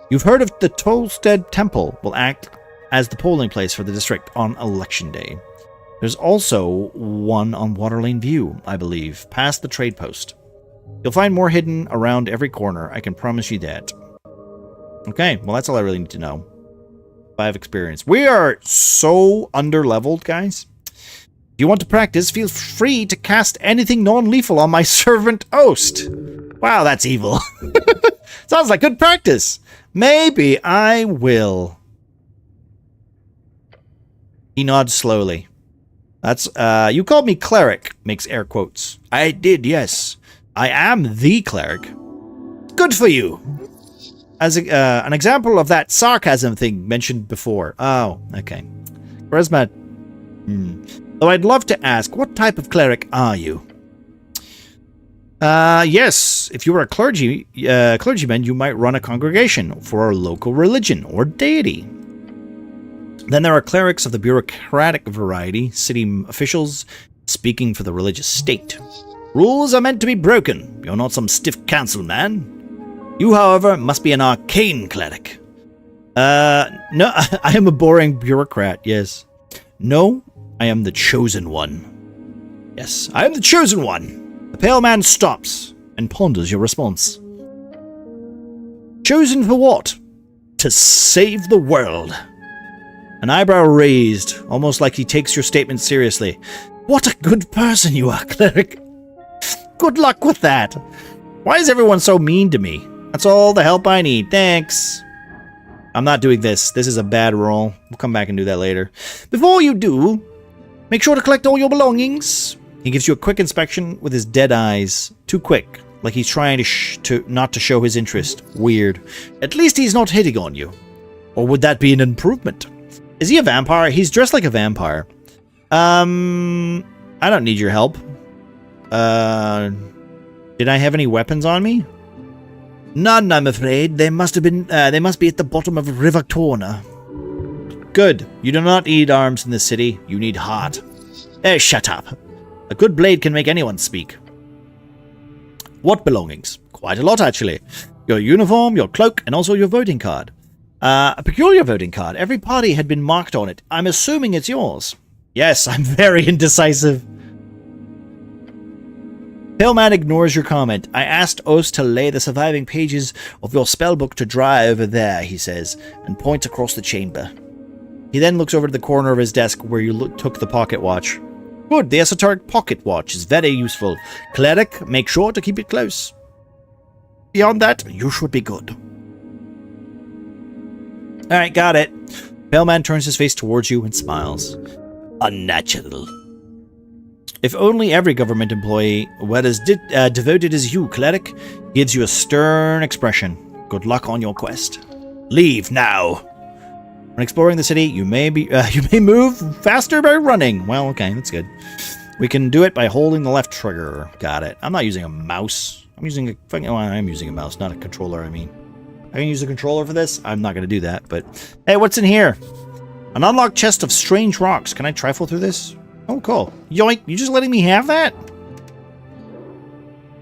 You've heard of the Tolstead Temple will act as the polling place for the district on election day. There's also one on Waterlane View, I believe, past the trade post. You'll find more hidden around every corner, I can promise you that. Okay, well that's all I really need to know. 5 experience. We are so under-leveled, guys. If you want to practice, feel free to cast anything non-lethal on my servant Ost. Wow, that's evil. Sounds like good practice. Maybe I will. He nods slowly. That's, you called me cleric, makes air quotes. I did, yes. I am the cleric. Good for you. As an example of that sarcasm thing mentioned before. Oh, okay. Charisma. Though I'd love to ask, what type of cleric are you? Yes. If you were a clergyman, you might run a congregation for a local religion or deity. Then there are clerics of the bureaucratic variety, city officials speaking for the religious state. Rules are meant to be broken. You're not some stiff council man. You, however, must be an arcane cleric. No, I am a boring bureaucrat, yes. No, I am the chosen one. Yes, I am the chosen one. The pale man stops and ponders your response. Chosen for what? To save the world. An eyebrow raised, almost like he takes your statement seriously. What a good person you are, cleric. Good luck with that. Why is everyone so mean to me? That's all the help I need. Thanks. I'm not doing this. This is a bad roll. We'll come back and do that later. Before you do, make sure to collect all your belongings. He gives you a quick inspection with his dead eyes. Too quick. Like he's trying to not to show his interest. Weird. At least he's not hitting on you. Or would that be an improvement? Is he a vampire? He's dressed like a vampire. I don't need your help. Did I have any weapons on me? None, I'm afraid. They must be at the bottom of River Torna. Good. You do not need arms in this city. You need heart. Shut up. A good blade can make anyone speak. What belongings? Quite a lot, actually. Your uniform, your cloak, and also your voting card. A peculiar voting card. Every party had been marked on it. I'm assuming it's yours. Yes, I'm very indecisive. Paleman ignores your comment. I asked Ost to lay the surviving pages of your spellbook to dry over there, he says, and points across the chamber. He then looks over to the corner of his desk where you took the pocket watch. Good, the Esoteric pocket watch is very useful. Cleric, make sure to keep it close. Beyond that, you should be good. Alright, got it. Paleman turns his face towards you and smiles. Unnatural. If only every government employee were as devoted as you, cleric, gives you a stern expression. Good luck on your quest. Leave now. When exploring the city, you may move faster by running. Well, okay, that's good. We can do it by holding the left trigger. Got it. I'm not using a mouse. I'm using a fucking. Well, I'm using a mouse, not a controller. I mean, I can use a controller for this. I'm not going to do that. But hey, what's in here? An unlocked chest of strange rocks. Can I trifle through this? Oh, cool. Yoink, you just letting me have that?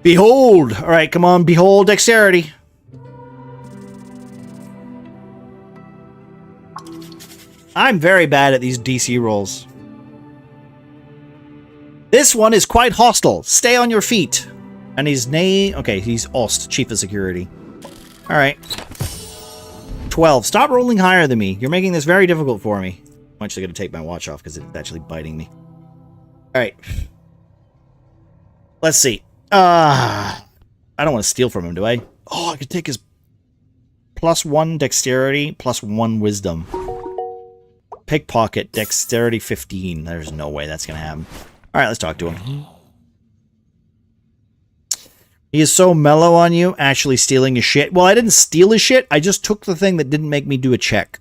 Behold! Alright, come on, behold dexterity. I'm very bad at these DC rolls. This one is quite hostile. Stay on your feet. And his name... Okay, he's Ost, Chief of Security. Alright. 12. Stop rolling higher than me. You're making this very difficult for me. I'm actually going to take my watch off because it's actually biting me. Alright. Let's see. I don't want to steal from him, do I? Oh, I could take his +1 dexterity, +1 wisdom. Pickpocket, dexterity 15. There's no way that's going to happen. Alright, let's talk to him. He is so mellow on you, actually stealing his shit. Well, I didn't steal his shit. I just took the thing that didn't make me do a check.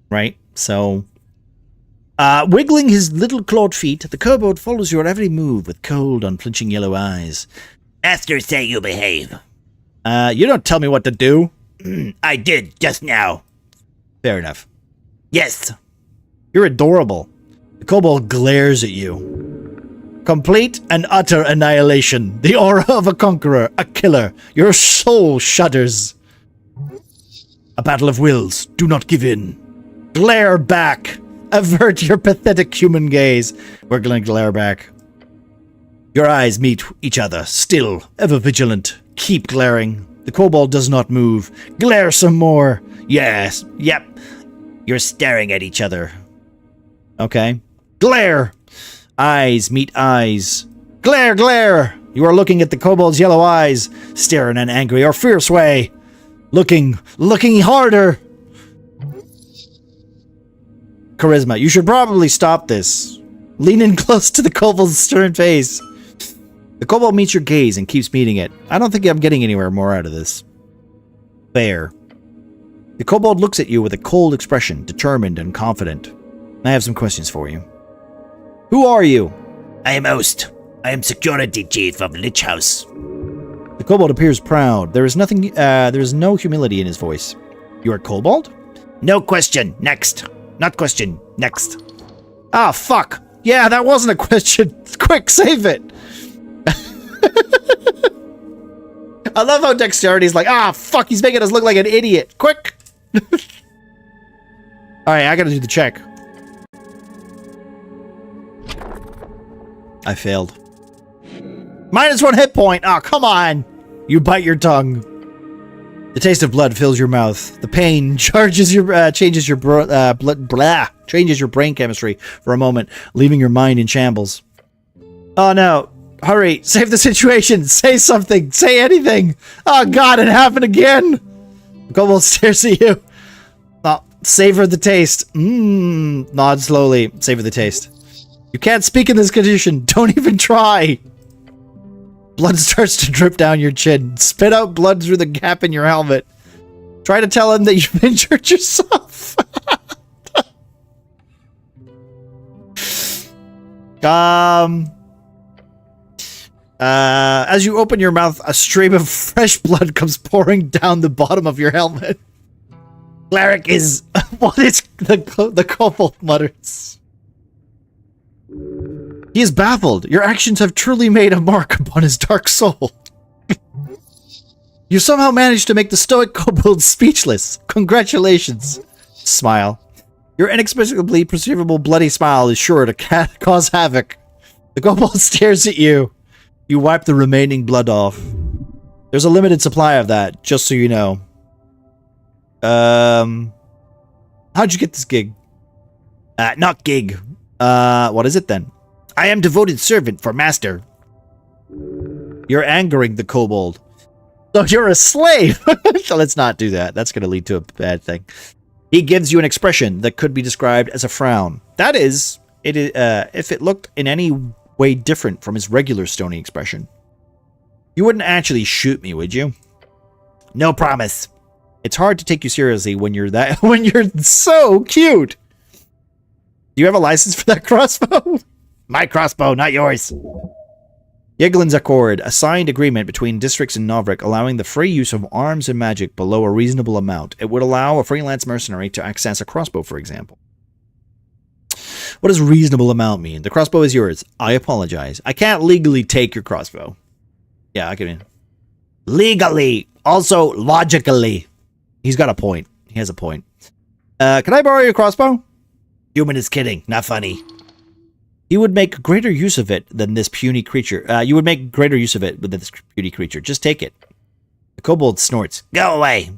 Right? So... wiggling his little clawed feet, the kobold follows your every move with cold, unflinching yellow eyes. After say you behave. You don't tell me what to do. I did, just now. Fair enough. Yes. You're adorable. The kobold glares at you. Complete and utter annihilation. The aura of a conqueror, a killer. Your soul shudders. A battle of wills. Do not give in. Glare back. Avert your pathetic human gaze. We're gonna glare back. Your eyes meet each other, still, ever vigilant. Keep glaring. The kobold does not move. Glare some more. Yes, yep. You're staring at each other. Okay. Glare! Eyes meet eyes. Glare, glare! You are looking at the kobold's yellow eyes, stare in an angry or fierce way. Looking harder. Charisma. You should probably stop this. Lean in close to the kobold's stern face. The kobold meets your gaze and keeps meeting it. I don't think I'm getting anywhere more out of this. Fair. The kobold looks at you with a cold expression, determined and confident. I have some questions for you. Who are you? I am Ost. I am security chief of Lich House. The kobold appears proud. There is no humility in his voice. You are kobold? No question. Next. Not question. Next. Ah, fuck. Yeah, that wasn't a question. Quick, save it. I love how Dexterity's like, ah, fuck, he's making us look like an idiot. Quick. Alright, I gotta do the check. I failed. -1 hit point. Oh, come on. You bite your tongue. The taste of blood fills your mouth. The pain changes your brain chemistry for a moment, leaving your mind in shambles. Oh no. Hurry, save the situation. Say something. Say anything. Oh god, it happened again. The kobold stares at you. Oh, savor the taste. Nod slowly. Savor the taste. You can't speak in this condition. Don't even try. Blood starts to drip down your chin. Spit out blood through the gap in your helmet. Try to tell him that you've injured yourself. As you open your mouth, a stream of fresh blood comes pouring down the bottom of your helmet. Cleric is... What is... The kobold mutters. He is baffled. Your actions have truly made a mark upon his dark soul. You somehow managed to make the stoic kobold speechless. Congratulations. Smile. Your inexplicably perceivable bloody smile is sure to cause havoc. The kobold stares at you. You wipe the remaining blood off. There's a limited supply of that, just so you know. How'd you get this gig? Not gig. What is it then? I am devoted servant for master. You're angering the kobold. So you're a slave! So let's not do that. That's going to lead to a bad thing. He gives you an expression that could be described as a frown. That is, if it looked in any way different from his regular stony expression. You wouldn't actually shoot me, would you? No promise. It's hard to take you seriously when you're so cute. Do you have a license for that crossbow? My crossbow, not yours. Yeglin's Accord, a signed agreement between districts in Novrik allowing the free use of arms and magic below a reasonable amount. It would allow a freelance mercenary to access a crossbow, for example. What does reasonable amount mean? The crossbow is yours. I apologize. I can't legally take your crossbow. Yeah, I can. Legally. Also, logically. He's got a point. He has a point. Can I borrow your crossbow? Human is kidding. Not funny. You would make greater use of it than this puny creature. You would make greater use of it than this puny creature. Just take it. The kobold snorts. Go away.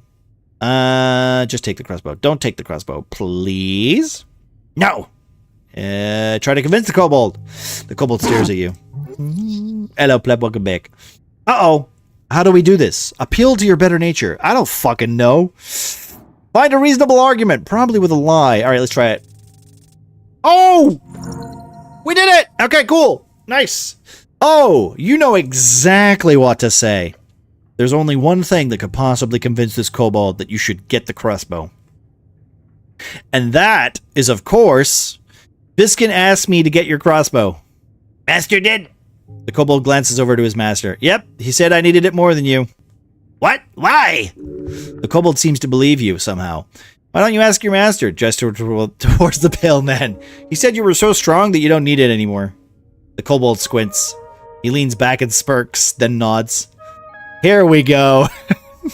Just take the crossbow. Don't take the crossbow, please. No. Try to convince the kobold. The kobold stares at you. Hello, pleb. Welcome back. Uh-oh. How do we do this? Appeal to your better nature. I don't fucking know. Find a reasonable argument. Probably with a lie. All right, let's try it. Oh! We did it! Okay, cool. Nice. Oh, you know exactly what to say. There's only one thing that could possibly convince this kobold that you should get the crossbow. And that is, of course, Biskin asked me to get your crossbow. Master did? The kobold glances over to his master. Yep, he said I needed it more than you. What? Why? The kobold seems to believe you somehow. Why don't you ask your master? Gesture towards the pale man. He said you were so strong that you don't need it anymore. The kobold squints. He leans back and smirks, then nods. Here we go.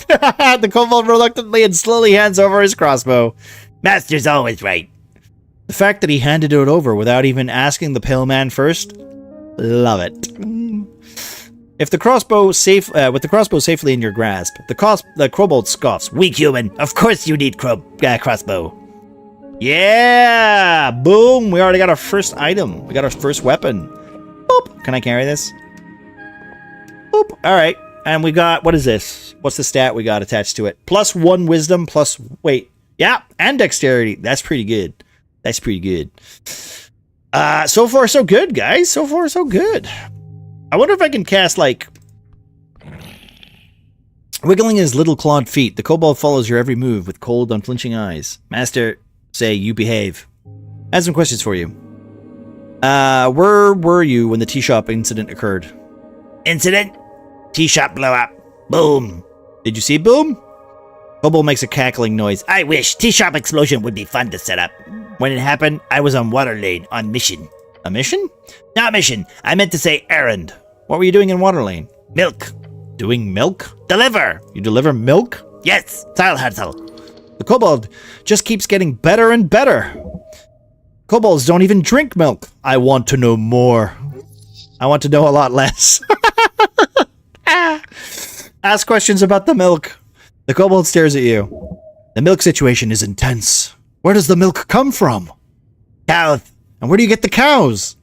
The kobold reluctantly and slowly hands over his crossbow. Master's always right. The fact that he handed it over without even asking the pale man first, love it. If the crossbow with the crossbow safely in your grasp, the kobold scoffs. Weak human. Of course you need crossbow. Yeah! Boom! We already got our first item. We got our first weapon. Boop! Can I carry this? Boop! Alright. And we got, what is this? What's the stat we got attached to it? +1 wisdom, yeah, and dexterity. That's pretty good. That's pretty good. So far, so good, guys. So far, so good. I wonder if I can cast, like... Wiggling his little clawed feet, the kobold follows your every move with cold, unflinching eyes. Master, say, you behave. I have some questions for you. Where were you when the tea shop incident occurred? Incident? Tea shop blow up. Boom. Did you see boom? Kobold makes a cackling noise. I wish. Tea shop explosion would be fun to set up. When it happened, I was on Water Lane on mission. A mission? Not mission. I meant to say errand. What were you doing in Water Lane? Milk. Doing milk? Deliver. You deliver milk? Yes. Tile hustle. The kobold just keeps getting better and better. Kobolds don't even drink milk. I want to know more. I want to know a lot less. Ask questions about the milk. The kobold stares at you. The milk situation is intense. Where does the milk come from? Cows. And where do you get the cows?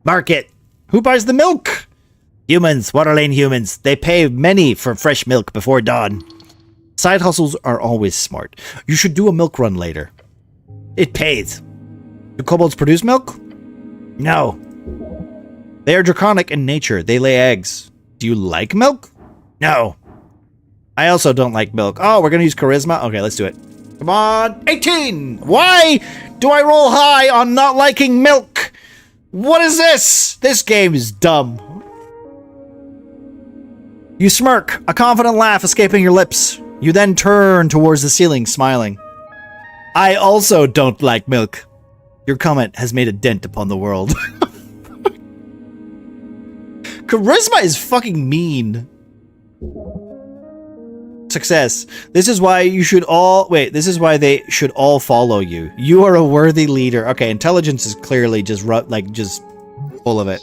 Market. Who buys the milk? Humans. Water Lane humans. They pay many for fresh milk before dawn. Side hustles are always smart. You should do a milk run later. It pays. Do kobolds produce milk? No. They are draconic in nature. They lay eggs. Do you like milk? No. I also don't like milk. Oh, we're going to use charisma? Okay, let's do it. Come on. 18! Why do I roll high on not liking milk? What is this? This game is dumb. You smirk, a confident laugh escaping your lips. You then turn towards the ceiling, smiling. I also don't like milk. Your comment has made a dent upon the world. Charisma is fucking mean. Success. This is why you should all... Wait, this is why they should all follow you. You are a worthy leader. Okay, intelligence is clearly just full of it.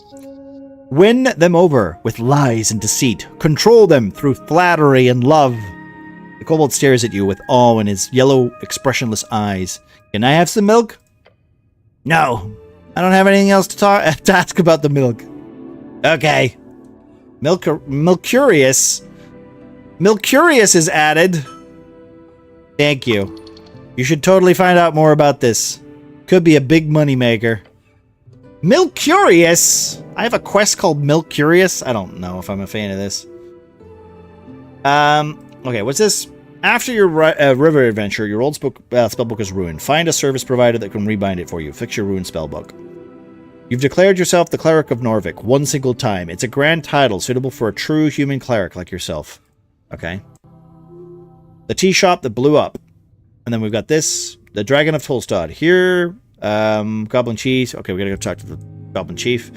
Win them over with lies and deceit. Control them through flattery and love. The kobold stares at you with awe in his yellow, expressionless eyes. Can I have some milk? No. I don't have anything else to ask about the milk. Okay. Milk-curious. Milk-curious is added. Thank you. You should totally find out more about this. Could be a big money maker. Milk-curious? I have a quest called Milk-curious. I don't know if I'm a fan of this. Okay, what's this? After your river adventure, your old spellbook is ruined. Find a service provider that can rebind it for you. Fix your ruined spellbook. You've declared yourself the Cleric of Norvik one single time. It's a grand title suitable for a true human cleric like yourself. Okay. The tea shop that blew up. And then we've got this. The Dragon of Tolstad. Here, Goblin Chief. Okay, we gotta go talk to the Goblin Chief.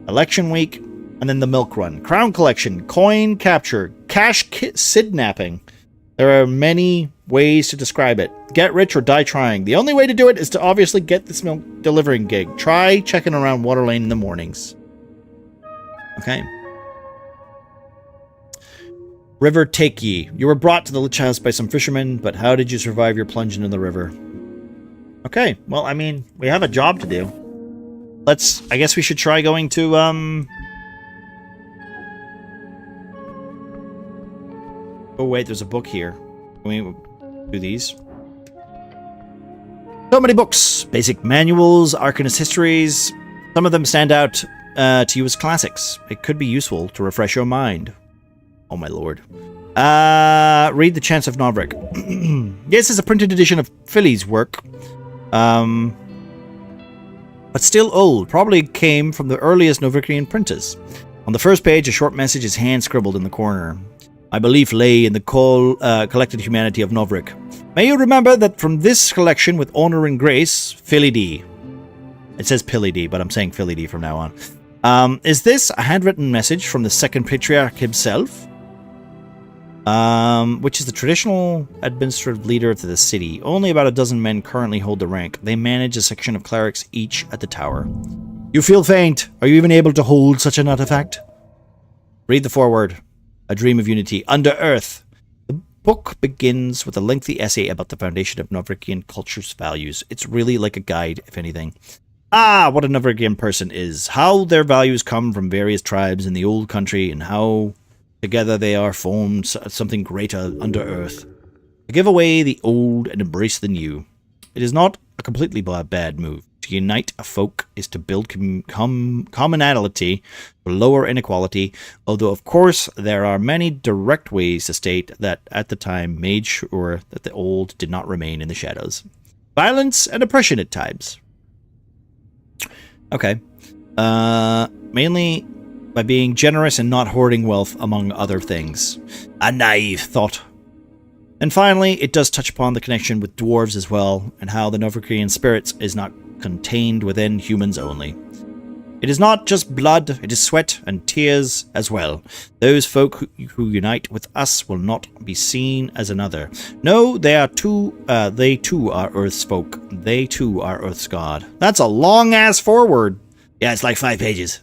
Election Week. And then the Milk Run. Crown Collection. Coin Capture. Cash Kidnapping. There are many ways to describe it. Get rich or die trying. The only way to do it is to obviously get this milk delivering gig. Try checking around Water Lane in the mornings. Okay. River Take Ye. You were brought to the Lich House by some fishermen, but how did you survive your plunge into the river? Okay, well, I mean, we have a job to do. I guess we should try going to, Oh, wait, there's a book here. Can we do these? So many books. Basic manuals, Arcanist histories. Some of them stand out to you as classics. It could be useful to refresh your mind. Oh, my lord. Read The Chance of Norvik. This is a printed edition of Philly's work. But still old. Probably came from the earliest Novikian printers. On the first page, a short message is hand-scribbled in the corner. My belief lay in the collected humanity of Norvik. May you remember that from this collection with honor and grace, Philly D. It says Pilly D, but I'm saying Philly D from now on. Is this a handwritten message from the second patriarch himself? Which is the traditional administrative leader to the city. Only about a dozen men currently hold the rank. They manage a section of clerics each at the tower. You feel faint. Are you even able to hold such an artifact? Read the foreword. A dream of unity. Under Earth. The book begins with a lengthy essay about the foundation of Novrikian culture's values. It's really like a guide, if anything. What a Novrikian person is. How their values come from various tribes in the old country and how together they are formed something greater under Earth. To give away the old and embrace the new. It is not a completely bad move. To unite a folk is to build commonality to lower inequality, although of course there are many direct ways to state that at the time made sure that the old did not remain in the shadows. Violence and oppression at times. Okay. Mainly by being generous and not hoarding wealth, among other things. A naive thought. And finally, it does touch upon the connection with dwarves as well, and how the Novrikian spirits is not contained within humans only. It is not just blood, it is sweat and tears as well. Those folk who unite with us will not be seen as another. No, they too are Earth's folk. They too are Earth's god. That's a long-ass foreword. Yeah, it's like 5 pages.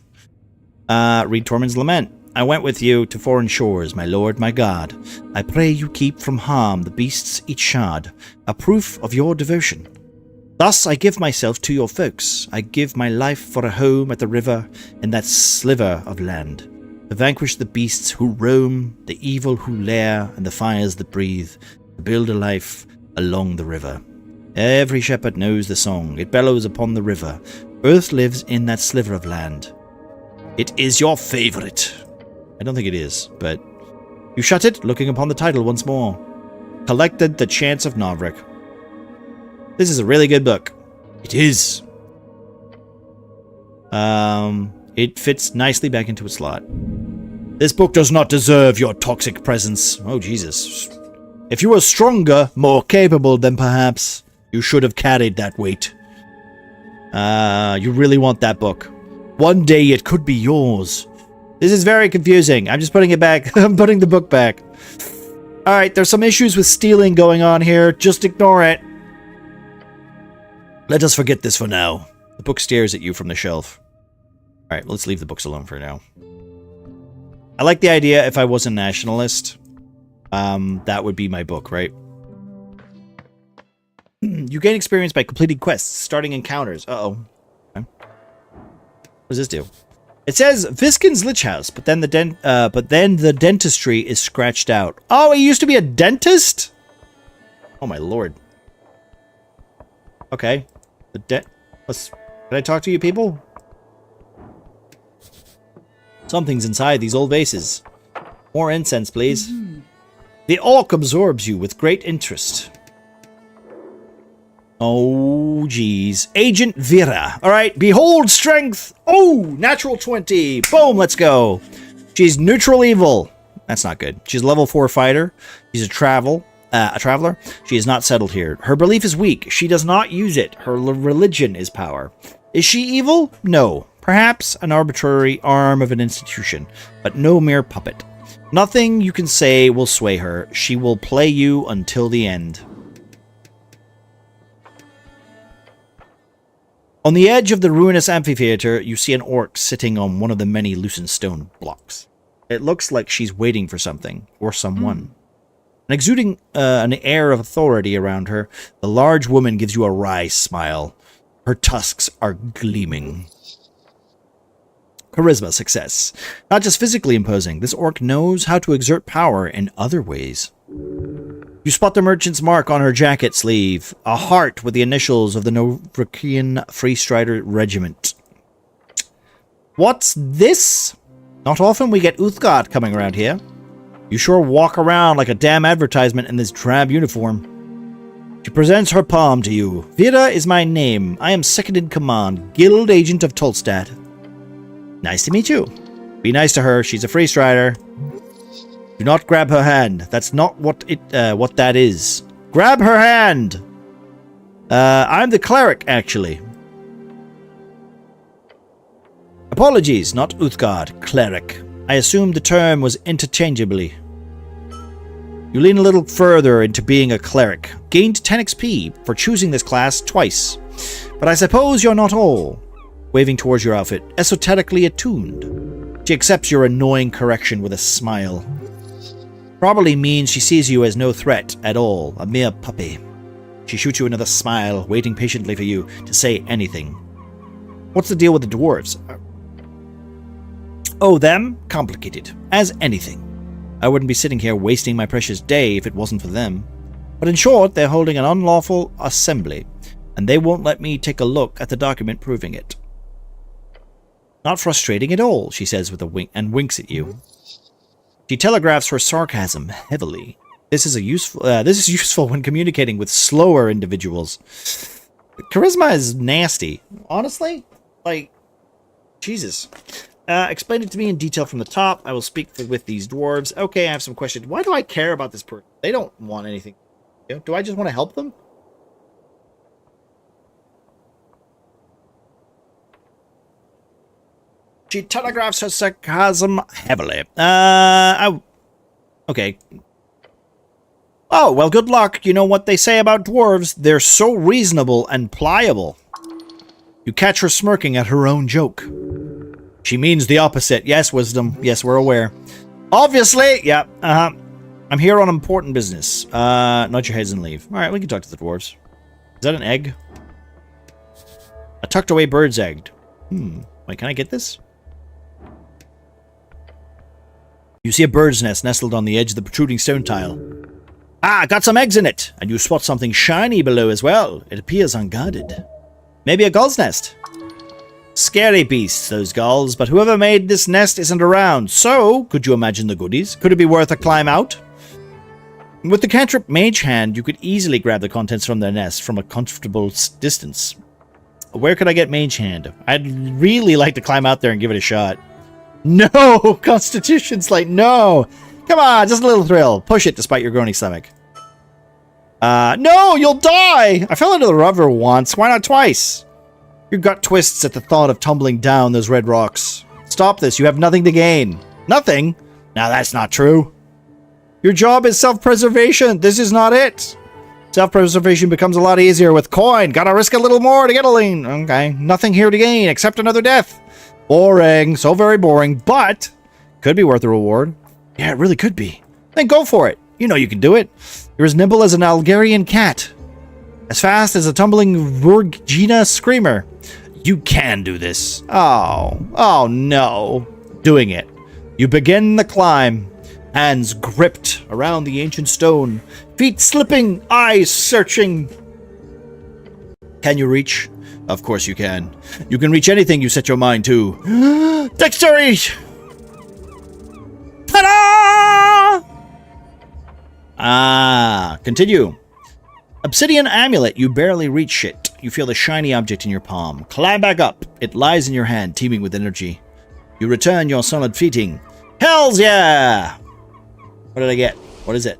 Read Tormund's Lament. I went with you to foreign shores, my lord, my god. I pray you keep from harm the beasts each shard, a proof of your devotion. Thus I give myself to your folks. I give my life for a home at the river in that sliver of land, to vanquish the beasts who roam, the evil who lair, and the fires that breathe, to build a life along the river. Every shepherd knows the song. It bellows upon the river. Earth lives in that sliver of land. It is your favorite. I don't think it is, but you shut it, looking upon the title once more. Collected the Chants of Novrik. This is a really good book. It is. It fits nicely back into its slot. This book does not deserve your toxic presence. Oh, Jesus. If you were stronger, more capable, then perhaps you should have carried that weight. You really want that book. One day it could be yours. This is very confusing. I'm just putting it back. I'm putting the book back. Alright, there's some issues with stealing going on here. Just ignore it. Let us forget this for now. The book stares at you from the shelf. Alright, let's leave the books alone for now. I like the idea if I was a nationalist. That would be my book, right? You gain experience by completing quests, starting encounters. Uh-oh. Okay. What does this do? It says Viskin's Lich House, but then the dentistry is scratched out. Oh, he used to be a dentist? Oh my lord. Okay. Can I talk to you people? Something's inside these old vases. More incense, please. The orc absorbs you with great interest. Oh, geez. Agent Vera. All right, behold strength. Oh, natural 20. Boom, let's go. She's neutral evil. That's not good. She's a level 4 fighter. She's a traveler. She is not settled here. Her belief is weak. She does not use it. Her religion is power. Is she evil? No. Perhaps an arbitrary arm of an institution, but no mere puppet. Nothing you can say will sway her. She will play you until the end. On the edge of the ruinous amphitheater, you see an orc sitting on one of the many loosened stone blocks. It looks like she's waiting for something, or someone. And exuding an air of authority around her, the large woman gives you a wry smile. Her tusks are gleaming. Charisma success. Not just physically imposing, this orc knows how to exert power in other ways. You spot the merchant's mark on her jacket sleeve, a heart with the initials of the Novrikian Freestrider Regiment. What's this? Not often we get Uthgard coming around here. You sure walk around like a damn advertisement in this drab uniform. She presents her palm to you. Vera is my name. I am second in command, Guild Agent of Tolstad. Nice to meet you. Be nice to her. She's a Freestrider. Do not grab her hand. That's not what that is. Grab her hand! I'm the cleric, actually. Apologies, not Uthgard, cleric. I assumed the term was interchangeably. You lean a little further into being a cleric. Gained 10 XP for choosing this class twice. But I suppose you're not all. Waving towards your outfit, esoterically attuned. She accepts your annoying correction with a smile. Probably means she sees you as no threat at all, a mere puppy. She shoots you another smile, waiting patiently for you to say anything. What's the deal with the dwarves? Oh, them? Complicated. As anything. I wouldn't be sitting here wasting my precious day if it wasn't for them. But in short, they're holding an unlawful assembly, and they won't let me take a look at the document proving it. Not frustrating at all, she says with a wink and winks at you. She telegraphs her sarcasm heavily. This is useful when communicating with slower individuals. Charisma is nasty. Honestly? Like, Jesus. Explain it to me in detail from the top. I will speak with these dwarves. Okay, I have some questions. Why do I care about this person? They don't want anything. You know, do I just want to help them? She telegraphs her sarcasm heavily. Okay. Oh, well, good luck. You know what they say about dwarves? They're so reasonable and pliable. You catch her smirking at her own joke. She means the opposite. Yes, wisdom. Yes, we're aware. Obviously. Yeah. I'm here on important business. Nod your heads and leave. All right, we can talk to the dwarves. Is that an egg? A tucked away bird's egg. Wait, can I get this? You see a bird's nest nestled on the edge of the protruding stone tile. Ah, got some eggs in it! And you spot something shiny below as well. It appears unguarded. Maybe a gull's nest. Scary beasts, those gulls, but whoever made this nest isn't around. So, could you imagine the goodies? Could it be worth a climb out? With the cantrip Mage Hand, you could easily grab the contents from their nest from a comfortable distance. Where could I get Mage Hand? I'd really like to climb out there and give it a shot. No! Constitution's like, no! Come on, just a little thrill. Push it despite your groaning stomach. No! You'll die! I fell into the river once. Why not twice? Your gut twists at the thought of tumbling down those red rocks. Stop this. You have nothing to gain. Nothing? Now that's not true. Your job is self-preservation. This is not it. Self-preservation becomes a lot easier with coin. Gotta risk a little more to get a lean. Okay. Nothing here to gain except another death. Boring. So very boring. But could be worth a reward. Yeah, it really could be. Then go for it. You know you can do it. You're as nimble as an Algerian cat. As fast as a tumbling Virginia screamer. You can do this. Oh no. Doing it. You begin the climb. Hands gripped around the ancient stone. Feet slipping. Eyes searching. Can you reach? Of course you can. You can reach anything you set your mind to. Dexterity! Ta-da! Continue. Obsidian amulet. You barely reach it. You feel the shiny object in your palm. Climb back up. It lies in your hand, teeming with energy. You return your solid feeting. Hells yeah! What did I get? What is it?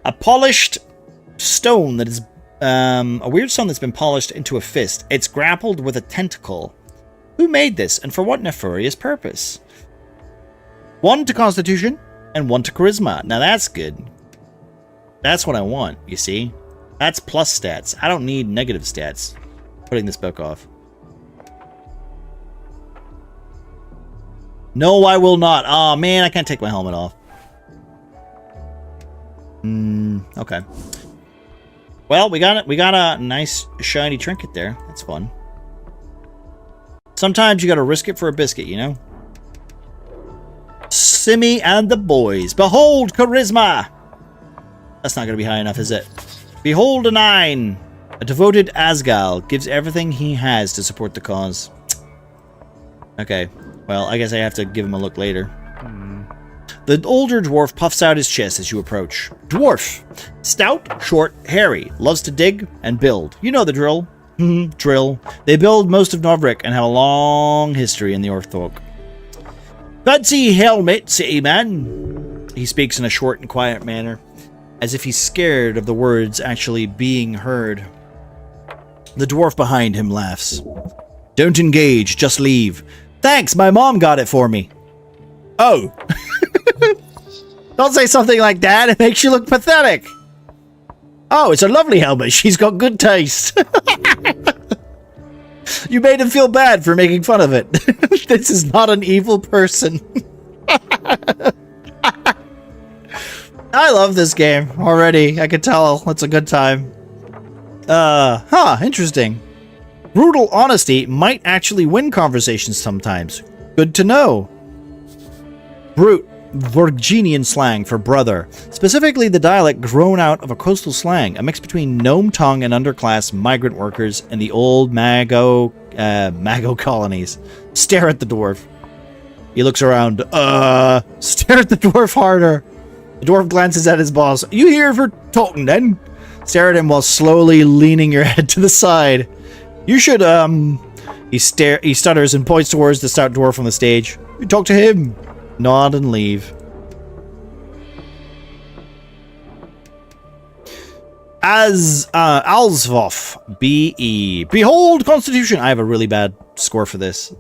A polished stone that is... a weird stone that's been polished into a fist. It's grappled with a tentacle. Who made this, and for what nefarious purpose? 1 to Constitution, and 1 to Charisma. Now that's good. That's what I want, you see? That's plus stats. I don't need negative stats. Putting this book off. No, I will not. Oh man, I can't take my helmet off. Okay. Well, we got it. We got a nice shiny trinket there. That's fun. Sometimes you gotta risk it for a biscuit, you know? Simi and the boys. Behold, charisma! That's not gonna be high enough, is it? Behold a 9. A devoted Asgal gives everything he has to support the cause. Okay. Well, I guess I have to give him a look later. The older dwarf puffs out his chest as you approach. Dwarf. Stout, short, hairy. Loves to dig and build. You know the drill. Drill. They build most of Novrek and have a long history in the Orthook. Fancy helmet, city man. He speaks in a short and quiet manner, as if he's scared of the words actually being heard. The dwarf behind him laughs. Don't engage, just leave. Thanks, my mom got it for me. Oh. Don't say something like that. It makes you look pathetic. Oh, it's a lovely helmet. She's got good taste. You made him feel bad for making fun of it. This is not an evil person. I love this game already. I can tell it's a good time. Interesting. Brutal honesty might actually win conversations sometimes. Good to know. Brute, Virginian slang for brother. Specifically the dialect grown out of a coastal slang, a mix between gnome tongue and underclass migrant workers and the old Mago colonies. Stare at the dwarf. He looks around. Stare at the dwarf harder. The dwarf glances at his boss. You here for talking then? Stare at him while slowly leaning your head to the side. You should, He stutters and points towards the stout dwarf on the stage. You talk to him. Nod and leave. As, Alsvoff. B.E. Behold Constitution. I have a really bad score for this.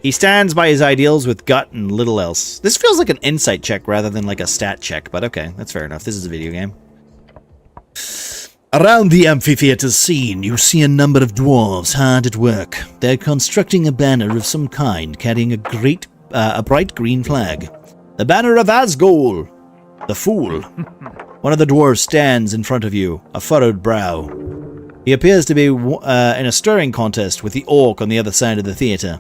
He stands by his ideals with gut and little else. This feels like an insight check rather than like a stat check, but okay, that's fair enough. This is a video game. Around the amphitheater scene, you see a number of dwarves hard at work. They're constructing a banner of some kind, carrying a bright green flag. The banner of Asgol, the Fool. One of the dwarves stands in front of you, a furrowed brow. He appears to be in a stirring contest with the orc on the other side of the theater.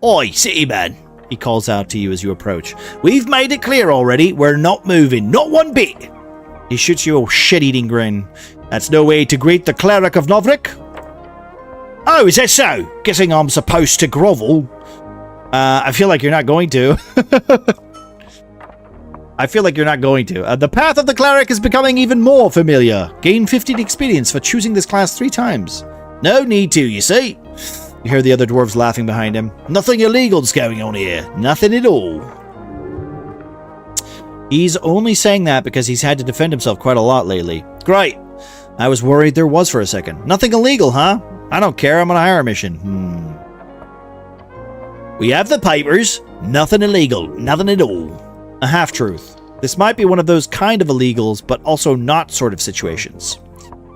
Oi, city man, he calls out to you as you approach. We've made it clear already, we're not moving, not one bit. He shoots you a shit-eating grin. That's no way to greet the cleric of Novrik. Oh, is that so? Guessing I'm supposed to grovel. I feel like you're not going to. I feel like you're not going to. The path of the cleric is becoming even more familiar. Gain 15 experience for choosing this class 3 times. No need to, you see. You hear the other dwarves laughing behind him. Nothing illegal's going on here. Nothing at all. He's only saying that because he's had to defend himself quite a lot lately. Great. I was worried there was for a second. Nothing illegal, huh? I don't care. I'm on a hire mission. We have the papers. Nothing illegal. Nothing at all. A half-truth. This might be one of those kind of illegals, but also not sort of situations.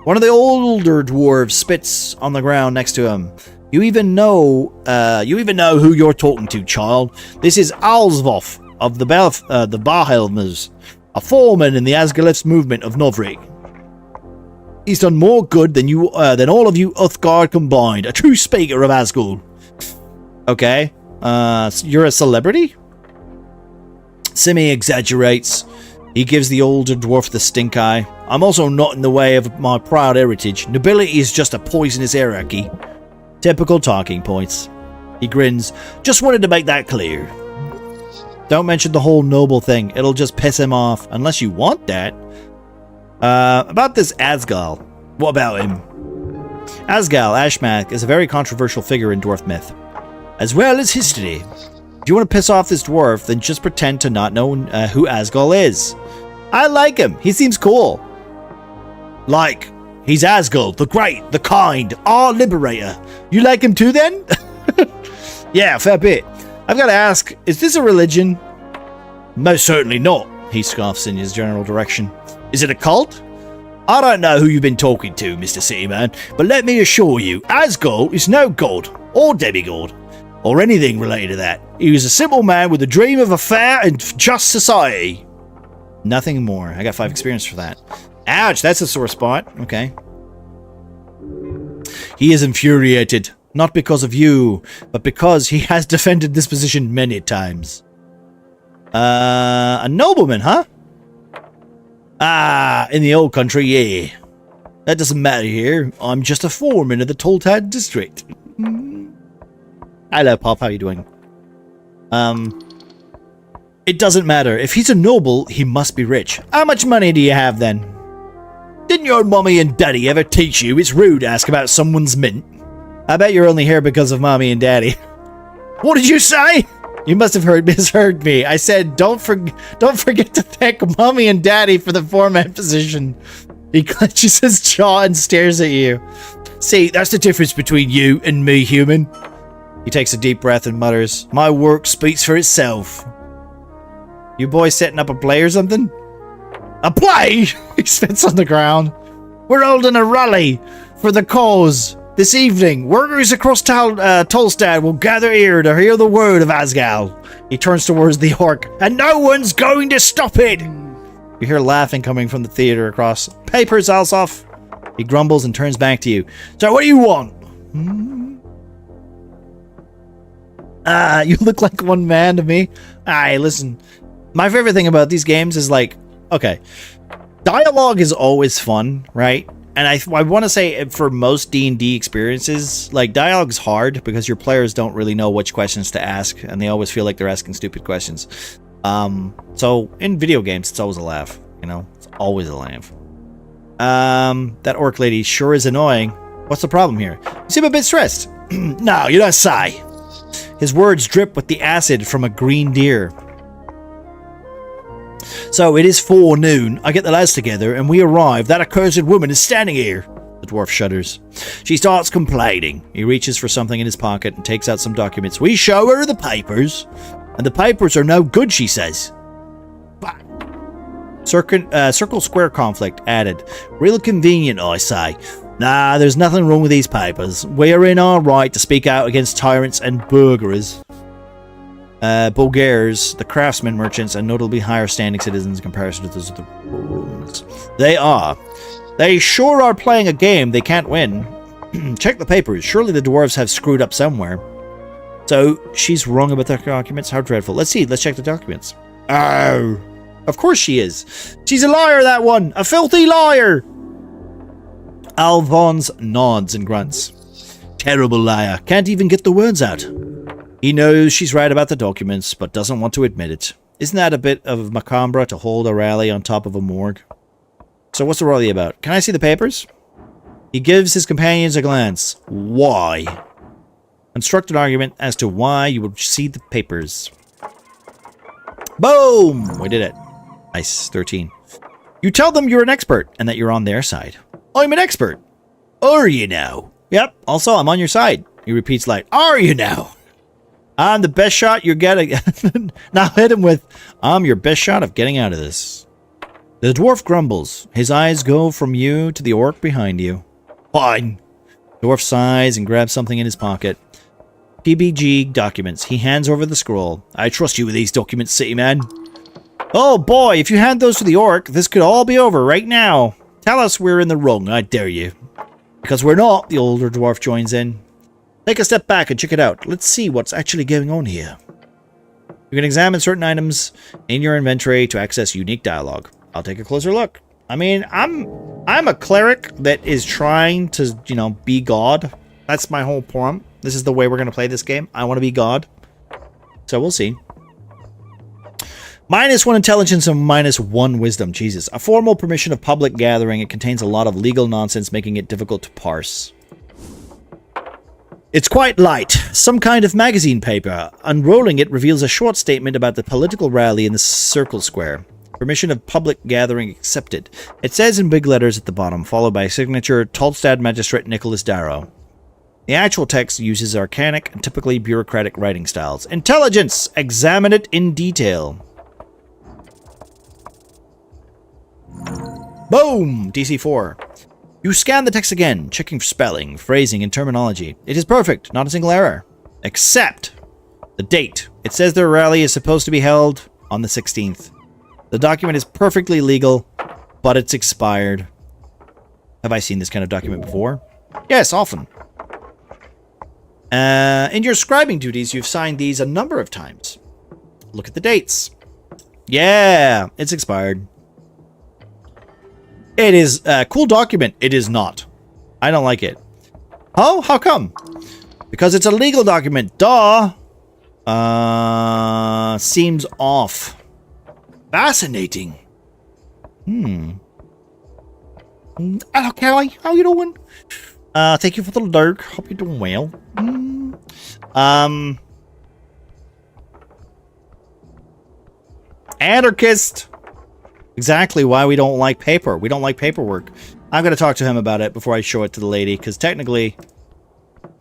One of the older dwarves spits on the ground next to him. You even know who you're talking to, child. This is Alsvoff of the Barhelmers, a foreman in the Asgaleth's movement of Novrik. He's done more good than all of you Uthgard combined. A true speaker of Asgul. Okay. You're a celebrity? Simi exaggerates. He gives the older dwarf the stink eye. I'm also not in the way of my proud heritage. Nobility is just a poisonous hierarchy. Typical talking points. He grins. Just wanted to make that clear. Don't mention the whole noble thing. It'll just piss him off. Unless you want that. About this Asgal. What about him? Asgal Ashmak is a very controversial figure in dwarf myth, as well as history. If you want to piss off this dwarf, then just pretend to not know who Asgal is. I like him. He seems cool. Like, he's Asgal, the great, the kind, our liberator. You like him too, then? Yeah, fair bit. I've got to ask, is this a religion? Most certainly not, he scoffs in his general direction. Is it a cult? I don't know who you've been talking to, Mr. Cityman, but let me assure you, Asgol is no god, or demigod, or anything related to that. He was a simple man with a dream of a fair and just society. Nothing more. I got 5 experience for that. Ouch, that's a sore spot. Okay. He is infuriated, not because of you, but because he has defended this position many times. A nobleman, huh? Ah, in the old country, yeah. That doesn't matter here. I'm just a foreman of the Toltad district. Hello, Pop. How are you doing? It doesn't matter. If he's a noble, he must be rich. How much money do you have, then? Didn't your mommy and daddy ever teach you it's rude to ask about someone's mint? I bet you're only here because of mommy and daddy. What did you say? You must have misheard me. I said, don't forget to thank mommy and daddy for the foreman position. He clenches his jaw and stares at you. See, that's the difference between you and me, human. He takes a deep breath and mutters, "My work speaks for itself." You boys setting up a play or something? A play? He spits on the ground. We're holding a rally for the cause. This evening, workers across Tolstad will gather here to hear the word of Asgal. He turns towards the orc, and no one's going to stop it. You hear laughing coming from the theater across. Papers, Alsop. He grumbles and turns back to you. So what do you want? You look like one man to me. Aye, listen. My favorite thing about these games is like, okay, dialogue is always fun, right? And I want to say for most D&D experiences, like dialogue's hard because your players don't really know which questions to ask, and they always feel like they're asking stupid questions. So in video games, it's always a laugh. You know, it's always a laugh. That orc lady sure is annoying. What's the problem here? You seem a bit stressed. No, you don't sigh. His words drip with the acid from a green deer. So it is forenoon. I get the lads together and we arrive. That accursed woman is standing here. The dwarf shudders. She starts complaining. He reaches for something in his pocket and takes out some documents. We show her the papers, and the papers are no good, she says. Circle square conflict added. Real convenient, I say. Nah, there's nothing wrong with these papers. We're in our right to speak out against tyrants and burglars. Bulgars, the craftsmen, merchants, and notably higher standing citizens in comparison to those of the Romans. They sure are playing a game they can't win. Check the papers. Surely the dwarves have screwed up somewhere. So, she's wrong about the documents? How dreadful. Let's see. Let's check the documents. Oh, of course she is. She's a liar, that one. A filthy liar. Alphonse nods and grunts. Terrible liar. Can't even get the words out. He knows she's right about the documents, but doesn't want to admit it. Isn't that a bit of macabre to hold a rally on top of a morgue? So what's the rally about? Can I see the papers? He gives his companions a glance. Why? Construct an argument as to why you would see the papers. Boom! We did it. Nice. 13. You tell them you're an expert and that you're on their side. I'm an expert. Are you now? Yep. Also, I'm on your side. He repeats like, are you now? I'm the best shot you're getting. Now hit him with, I'm your best shot of getting out of this. The dwarf grumbles. His eyes go from you to the orc behind you. Fine. The dwarf sighs and grabs something in his pocket. PBG documents. He hands over the scroll. I trust you with these documents, city man. Oh boy, if you hand those to the orc, this could all be over right now. Tell us we're in the wrong, I dare you. Because we're not, the older dwarf joins in. Take a step back and check it out. Let's see what's actually going on here. You can examine certain items in your inventory to access unique dialogue. I'll take a closer look. I mean, I'm a cleric that is trying to, you know, be God. That's my whole point. This is the way we're going to play this game. I want to be God. So we'll see. -1 intelligence and -1 wisdom. Jesus. A formal permission of public gathering. It contains a lot of legal nonsense, making it difficult to parse. It's quite light. Some kind of magazine paper. Unrolling it reveals a short statement about the political rally in the circle square. Permission of public gathering accepted. It says in big letters at the bottom, followed by a signature, Tolstad Magistrate Nicholas Darrow. The actual text uses archaic and typically bureaucratic writing styles. Intelligence! Examine it in detail. Boom! DC 4. You scan the text again, checking for spelling, phrasing, and terminology. It is perfect, not a single error. Except the date. It says their rally is supposed to be held on the 16th. The document is perfectly legal, but it's expired. Have I seen this kind of document before? Yes, often. In your scribing duties, you've signed these a number of times. Look at the dates. Yeah, it's expired. It is a cool document. It is not. I don't like it. Oh, how come? Because it's a legal document. Duh. Seems off. Fascinating. Hello, Kelly. How you doing? Thank you for the lurk. Hope you're doing well. Anarchist. Exactly why we don't like paper. We don't like paperwork. I'm going to talk to him about it before I show it to the lady, because technically,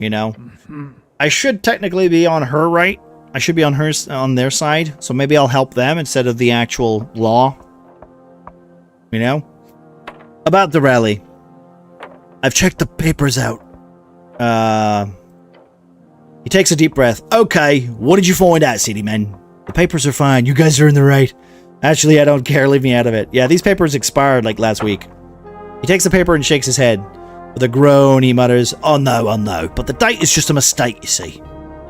you know, I should technically be on her right. I should be on their side. So maybe I'll help them instead of the actual law. You know? About the rally. I've checked the papers out. He takes a deep breath. Okay, what did you find out, city men? The papers are fine. You guys are in the right. Actually, I don't care. Leave me out of it. Yeah, these papers expired like last week. He takes the paper and shakes his head. With a groan, he mutters, oh no, but the date is just a mistake, you see.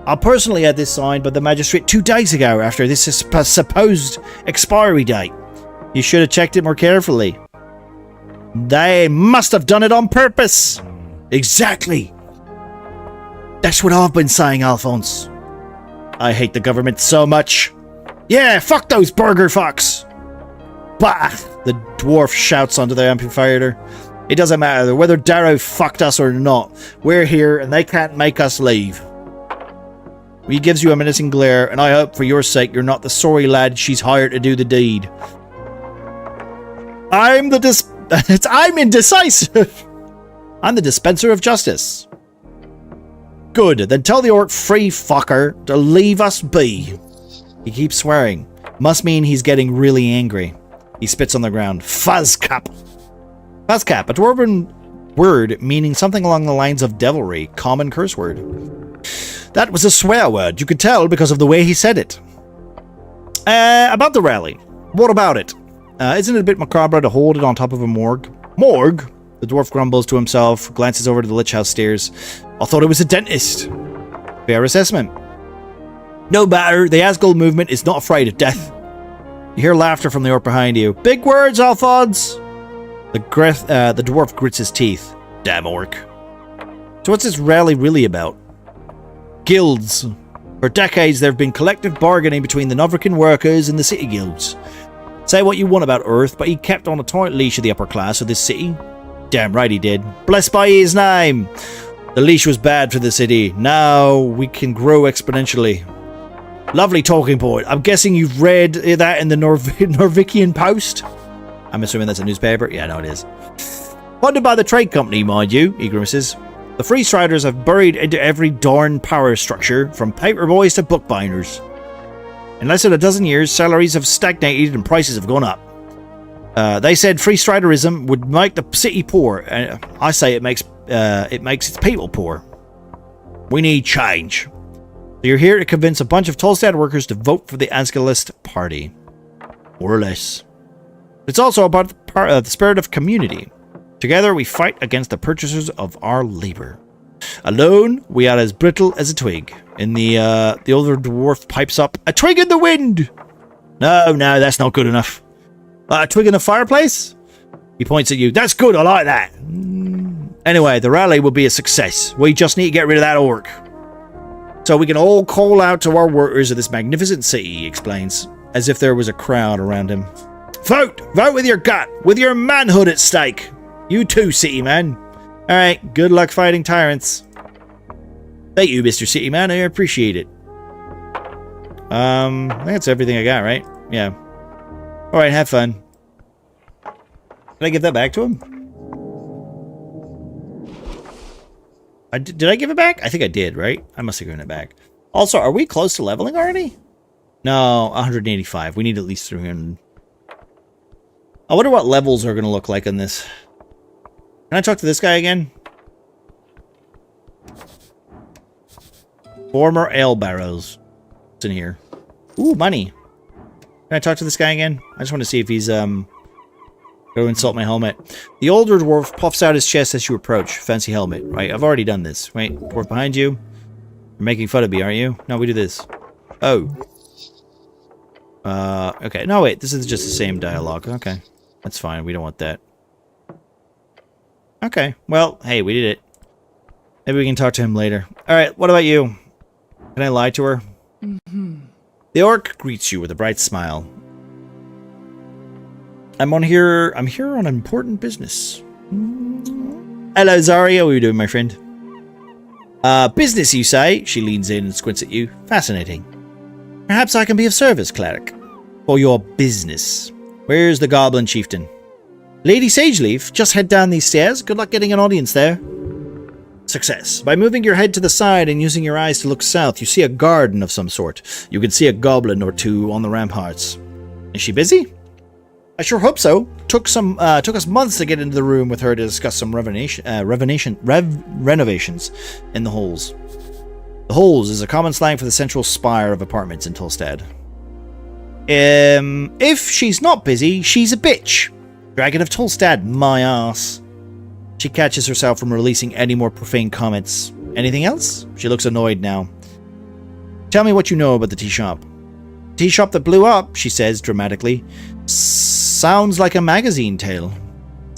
I personally had this signed by the magistrate 2 days ago after this supposed expiry date. You should have checked it more carefully. They must have done it on purpose. Exactly. That's what I've been saying, Alphonse. I hate the government so much. Yeah, fuck those burger fucks. Bah! The dwarf shouts onto the amphitheater. It doesn't matter whether Darrow fucked us or not. We're here and they can't make us leave. He gives you a menacing glare, and I hope for your sake you're not the sorry lad she's hired to do the deed. I'm indecisive. I'm the dispenser of justice. Good, then tell the orc free fucker to leave us be. He keeps swearing. Must mean he's getting really angry. He spits on the ground. Fuzzcap. Fuzzcap, a dwarven word meaning something along the lines of devilry, common curse word. That was a swear word, you could tell because of the way he said it. About the rally. What about it? Isn't it a bit macabre to hold it on top of a morgue? Morgue? The dwarf grumbles to himself, glances over to the Lich House stairs. I thought it was a dentist. Fair assessment. No matter, the Asgul movement is not afraid of death. You hear laughter from the orc behind you. Big words, Alphonse! The dwarf grits his teeth. Damn orc. So what's this rally really about? Guilds. For decades there have been collective bargaining between the Novrican workers and the city guilds. Say what you want about Earth, but he kept on a tight leash of the upper class of this city. Damn right he did. Blessed by his name! The leash was bad for the city. Now we can grow exponentially. Lovely talking point. I'm guessing you've read that in the Norvikian Post? I'm assuming that's a newspaper. Yeah, no, it is. Funded by the trade company, mind you, he grimaces. The Free Striders have buried into every darn power structure, from paperboys to bookbinders. In less than a dozen years, salaries have stagnated and prices have gone up. They said Free Striderism would make the city poor, and I say it makes its people poor. We need change. So you're here to convince a bunch of Tolstad workers to vote for the Asgulist party. More or less. It's also about the spirit of community. Together we fight against the purchasers of our labor. Alone, we are as brittle as a twig. And the older dwarf pipes up, a twig in the wind! No, that's not good enough. A twig in the fireplace? He points at you. That's good, I like that. Anyway, the rally will be a success. We just need to get rid of that orc. So we can all call out to our workers of this magnificent city, he explains, as if there was a crowd around him. Vote! Vote with your gut! With your manhood at stake! You too, city man. Alright, good luck fighting tyrants. Thank you, Mr. City Man, I appreciate it. I think that's everything I got, right? Yeah. Alright, have fun. Did I give that back to him? Did I give it back? I think I did, right? I must have given it back. Also, are we close to leveling already? No, 185. We need at least 300. I wonder what levels are going to look like on this. Can I talk to this guy again? Former ale barrels. What's in here? Ooh, money. Can I talk to this guy again? I just want to see if he's, going to insult my helmet. The older dwarf puffs out his chest as you approach. Fancy helmet. Right, I've already done this. Wait, dwarf behind you. You're making fun of me, aren't you? No, we do this. Oh. Okay. No, wait. This is just the same dialogue. Okay. That's fine. We don't want that. Okay. Well, hey, we did it. Maybe we can talk to him later. Alright, what about you? Can I lie to her? The orc greets you with a bright smile. I'm here on important business. Hello, Zarya. What are you doing, my friend? Business, you say? She leans in and squints at you. Fascinating. Perhaps I can be of service, cleric. For your business. Where's the goblin chieftain? Lady Sageleaf, just head down these stairs. Good luck getting an audience there. Success. By moving your head to the side and using your eyes to look south, you see a garden of some sort. You can see a goblin or two on the ramparts. Is she busy? I sure hope so. Took us months to get into the room with her to discuss some renovations in the halls. The halls is a common slang for the central spire of apartments in Tolstad. If she's not busy, she's a bitch. Dragon of Tolstad, my ass. She catches herself from releasing any more profane comments. Anything else? She looks annoyed now. Tell me what you know about the tea shop. Tea shop that blew up, she says dramatically. Sounds like a magazine tale.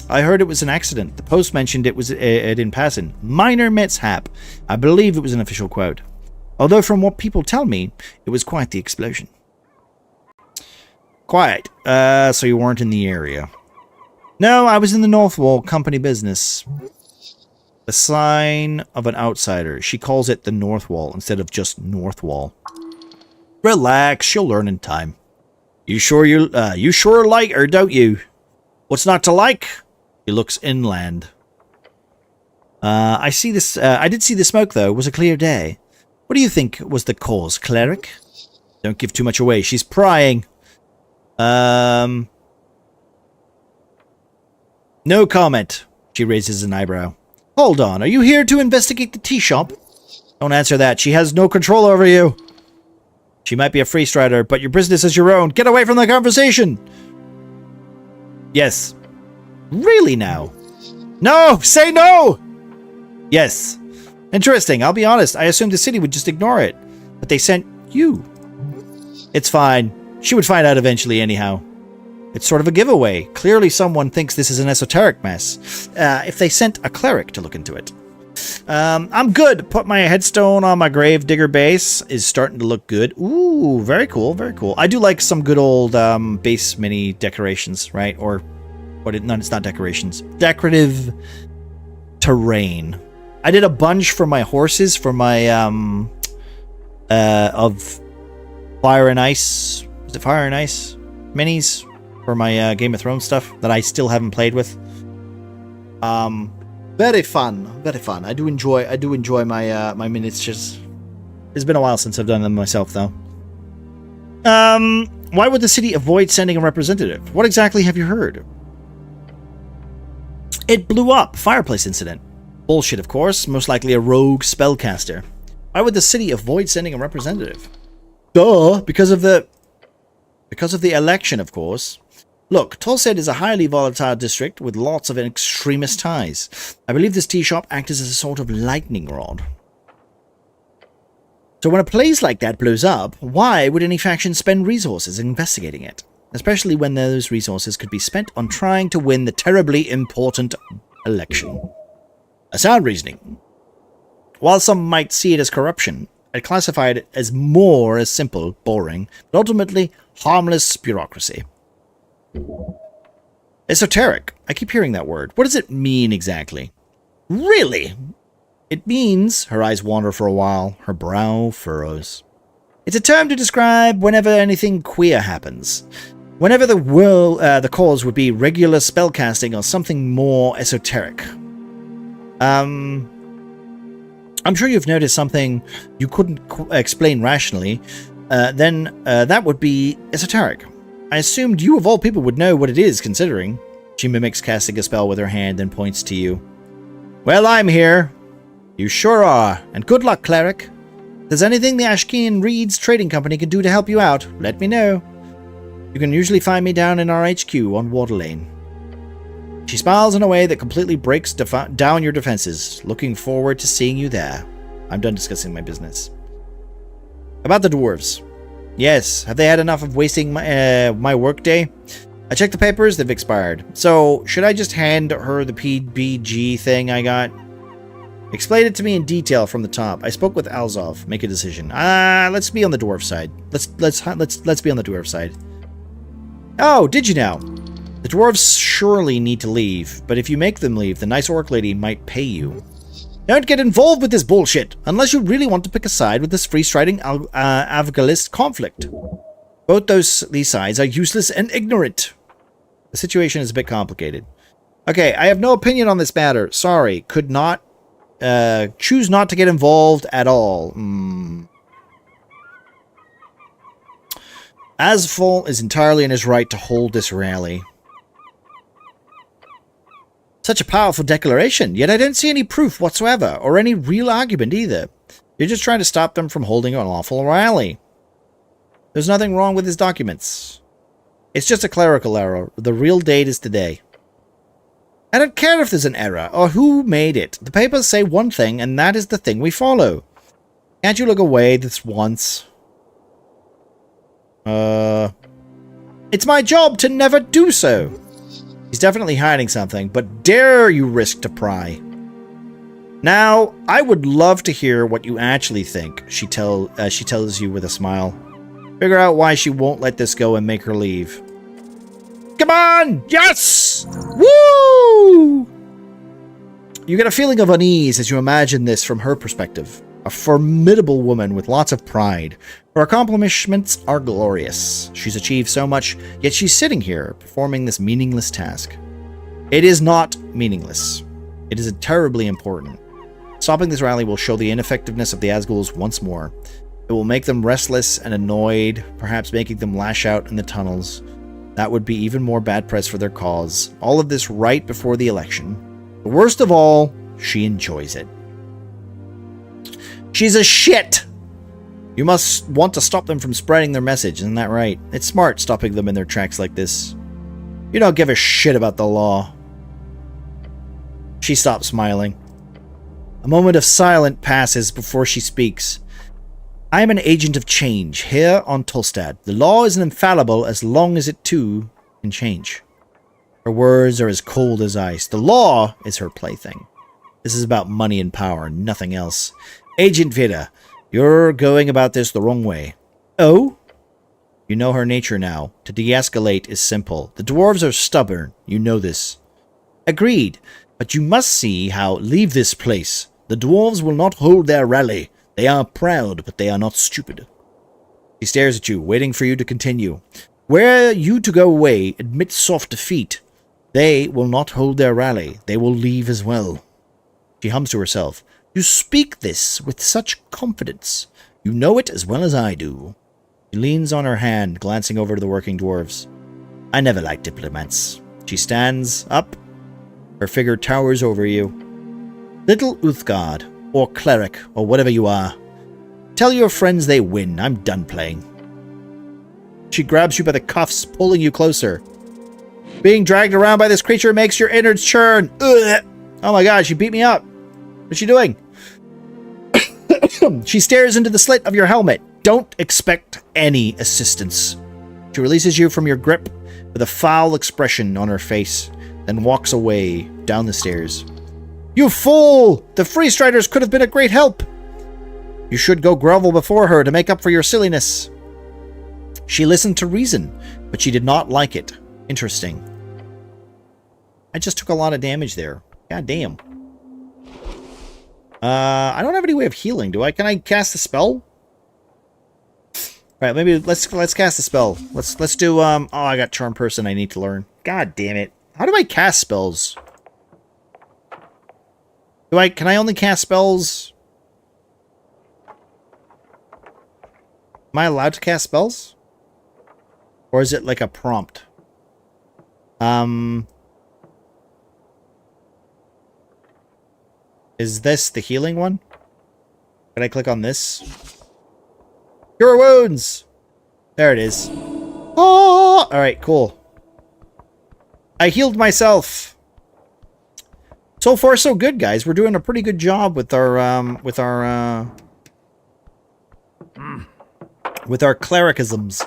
I heard it was an accident. The Post mentioned it was in passing. Minor mishap. I believe it was an official quote. Although from what people tell me, it was quite the explosion. Quiet. So you weren't in the area. No, I was in the North Wall, company business. The sign of an outsider. She calls it the North Wall instead of just North Wall. Relax, she'll learn in time. You sure like her, don't you? What's not to like? He looks inland. I see this. I did see the smoke though. It was a clear day. What do you think was the cause, cleric? Don't give too much away. She's prying. No comment. She raises an eyebrow. Hold on. Are you here to investigate the tea shop? Don't answer that. She has no control over you. She might be a free strider, but your business is your own. Get away from the conversation. Yes. Really now? No! Say no! Yes. Interesting. I'll be honest. I assumed the city would just ignore it. But they sent you. It's fine. She would find out eventually anyhow. It's sort of a giveaway. Clearly someone thinks this is an esoteric mess. If they sent a cleric to look into it. I'm good. Put my headstone on my grave digger base. Is starting to look good. Ooh, very cool, very cool. I do like some good old base mini decorations, right? Or what? No, it's not decorations. Decorative terrain. I did a bunch for my horses for my of Fire and Ice. Was it Fire and Ice minis for my Game of Thrones stuff that I still haven't played with? Very fun, very fun. I do enjoy my my miniatures. It's been a while since I've done them myself, though. Why would the city avoid sending a representative? What exactly have you heard? It blew up. Fireplace incident. Bullshit, of course. Most likely a rogue spellcaster. Why would the city avoid sending a representative? Duh, because of the election, of course. Look, Tolstad is a highly volatile district with lots of extremist ties. I believe this tea shop acts as a sort of lightning rod. So when a place like that blows up, why would any faction spend resources investigating it? Especially when those resources could be spent on trying to win the terribly important election. A sound reasoning. While some might see it as corruption, I classify it as more as simple, boring, but ultimately harmless bureaucracy. Esoteric. I keep hearing that word. What does it mean exactly? Really? It means, her eyes wander for a while, her brow furrows. It's a term to describe whenever anything queer happens. Whenever the cause would be regular spellcasting or something more esoteric. I'm sure you've noticed something you couldn't explain rationally. Then that would be esoteric. I assumed you of all people would know what it is, considering. She mimics casting a spell with her hand and points to you. Well, I'm here. You sure are. And good luck, cleric. If there's anything the Ashkian Reeds Trading Company can do to help you out, let me know. You can usually find me down in our HQ on Water Lane. She smiles in a way that completely breaks down your defenses. Looking forward to seeing you there. I'm done discussing my business. About the dwarves. Yes, have they had enough of wasting my workday? I checked the papers, they've expired. So, should I just hand her the PBG thing I got? Explain it to me in detail from the top. I spoke with Alzov. Make a decision. Let's be on the dwarf side. Let's be on the dwarf side. Oh, did you now? The dwarves surely need to leave, but if you make them leave, the nice orc lady might pay you. Don't get involved with this bullshit, unless you really want to pick a side with this free-striding Avgalist conflict. Both these sides are useless and ignorant. The situation is a bit complicated. Okay, I have no opinion on this matter. Sorry, could not choose not to get involved at all. Asphalt is entirely in his right to hold this rally. Such a powerful declaration, yet I don't see any proof whatsoever, or any real argument either. You're just trying to stop them from holding an lawful rally. There's nothing wrong with his documents. It's just a clerical error. The real date is today. I don't care if there's an error, or who made it. The papers say one thing, and that is the thing we follow. Can't you look away this once? It's my job to never do so. He's definitely hiding something, but dare you risk to pry. Now, I would love to hear what you actually think, she tells you with a smile. Figure out why she won't let this go and make her leave. Come on! Yes! Woo! You get a feeling of unease as you imagine this from her perspective. A formidable woman with lots of pride. Her accomplishments are glorious. She's achieved so much, yet she's sitting here, performing this meaningless task. It is not meaningless. It is terribly important. Stopping this rally will show the ineffectiveness of the Asghouls once more. It will make them restless and annoyed, perhaps making them lash out in the tunnels. That would be even more bad press for their cause. All of this right before the election. The worst of all, she enjoys it. She's a shit! You must want to stop them from spreading their message, isn't that right? It's smart stopping them in their tracks like this. You don't give a shit about the law. She stops smiling. A moment of silence passes before she speaks. I am an agent of change here on Tolstad. The law is infallible as long as it too can change. Her words are as cold as ice. The law is her plaything. This is about money and power, nothing else. Agent Vida, you're going about this the wrong way. Oh? You know her nature now. To de-escalate is simple. The dwarves are stubborn. You know this. Agreed. But you must see how leave this place. The dwarves will not hold their rally. They are proud, but they are not stupid. He stares at you, waiting for you to continue. Were you to go away, admit soft defeat. They will not hold their rally. They will leave as well. She hums to herself. You speak this with such confidence. You know it as well as I do. She leans on her hand, glancing over to the working dwarves. I never liked diplomats. She stands up. Her figure towers over you. Little Uthgard, or cleric, or whatever you are. Tell your friends they win. I'm done playing. She grabs you by the cuffs, pulling you closer. Being dragged around by this creature makes your innards churn. Ugh. Oh my god, she beat me up. What's she doing? She stares into the slit of your helmet. Don't expect any assistance. She releases you from your grip with a foul expression on her face, then walks away down the stairs. You fool! The Free Striders could have been a great help! You should go grovel before her to make up for your silliness. She listened to reason, but she did not like it. Interesting. I just took a lot of damage there. God damn. I don't have any way of healing, do I? Can I cast a spell? Alright, maybe let's cast a spell. Let's do oh, I got Charm Person I need to learn. God damn it. How do I cast spells? Can I only cast spells? Am I allowed to cast spells? Or is it like a prompt? Is this the healing one? Can I click on this? Cure wounds! There it is. Oh! Alright, cool. I healed myself. So far, so good, guys. We're doing a pretty good job with our clericisms.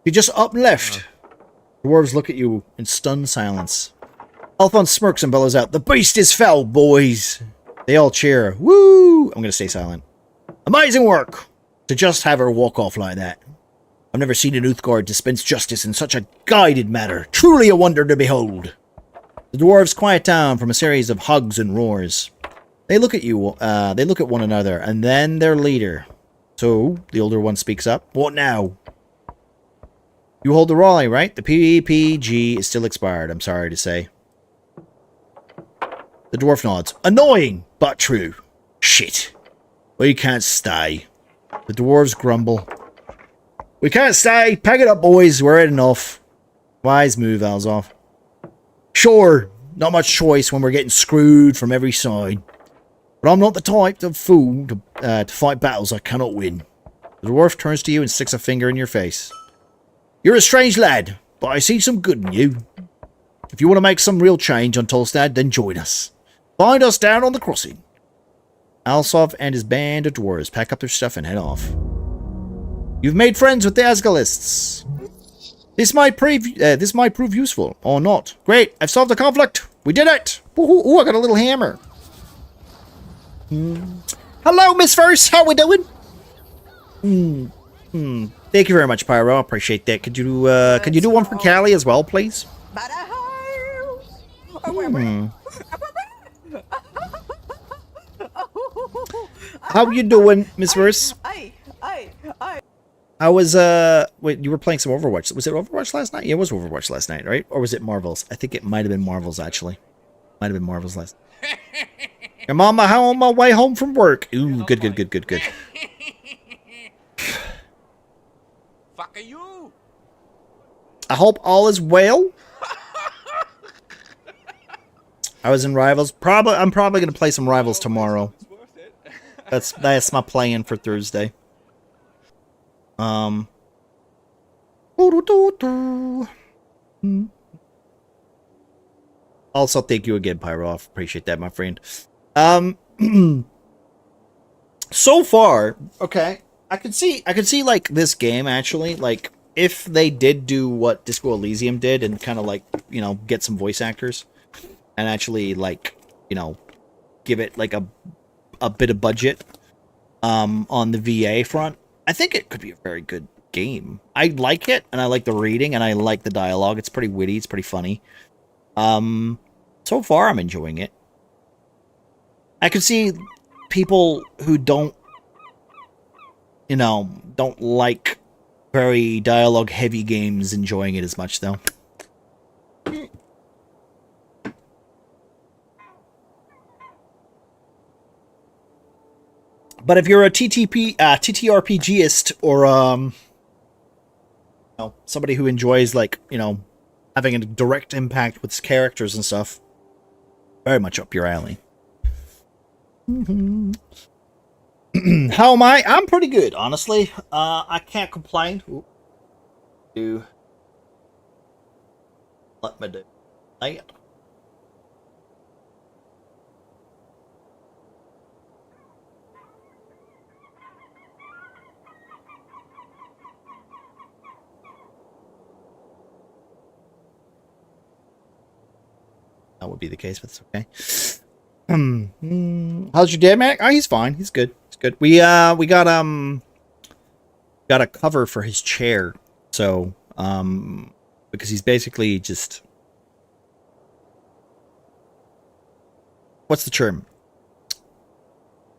You just up and left. Dwarves look at you in stunned silence. Alphonse smirks and bellows out, "The beast is fell, boys!" They all cheer. Woo! I'm gonna stay silent. Amazing work! To just have her walk off like that. I've never seen an Uthgard dispense justice in such a guided manner. Truly a wonder to behold. The dwarves quiet down from a series of hugs and roars. They look at you, they look at one another, and then their leader. So, the older one speaks up. What now? You hold the rally, right? The PPG is still expired, I'm sorry to say. The dwarf nods. Annoying, but true. Shit. We can't stay. The dwarves grumble. We can't stay. Pack it up, boys. We're had enough. Wise move, Alzoff. Sure, not much choice when we're getting screwed from every side. But I'm not the type of fool to fight battles I cannot win. The dwarf turns to you and sticks a finger in your face. You're a strange lad, but I see some good in you. If you want to make some real change on Tolstad, then join us. Find us down on the crossing. Alsov and his band of dwarves pack up their stuff and head off. You've made friends with the Asgalists. This might prove useful, or not. Great, I've solved the conflict. We did it. Ooh, I got a little hammer. Hello, Miss Verse. How we doing? Thank you very much, Pyro. I appreciate that. Could you do one for Callie as well, please? How you doing, Miss Verse? How was wait, you were playing some Overwatch. Was it Overwatch last night? Yeah, it was Overwatch last night, right? Or was it Marvels? I think it might have been Marvels actually. Might have been Marvels last night. Your mama, how on my way home from work? Ooh, good. Fuck are you? I hope all is well. I was in Rivals. I'm probably gonna play some Rivals tomorrow. That's my plan for Thursday. Also, thank you again, Pyro. Appreciate that, my friend. So far, okay, I could see like this game actually, like if they did do what Disco Elysium did and kind of like, you know, get some voice actors and actually like, you know, give it like a bit of budget on the VA front, I think it could be a very good game. I like it, and I like the reading, and I like the dialogue. It's pretty witty, it's pretty funny. So far I'm enjoying it. I could see people who don't, you know, don't like very dialogue heavy games enjoying it as much though. But if you're a TTRPGist or you know, somebody who enjoys like, you know, having a direct impact with characters and stuff, very much up your alley. How am I? I'm pretty good, honestly. I can't complain. Ooh. Let me do that. That would be the case, but it's okay. How's your dad, Mac? Oh, he's fine. He's good. He's good. We got a cover for his chair. So, because he's basically just, what's the term?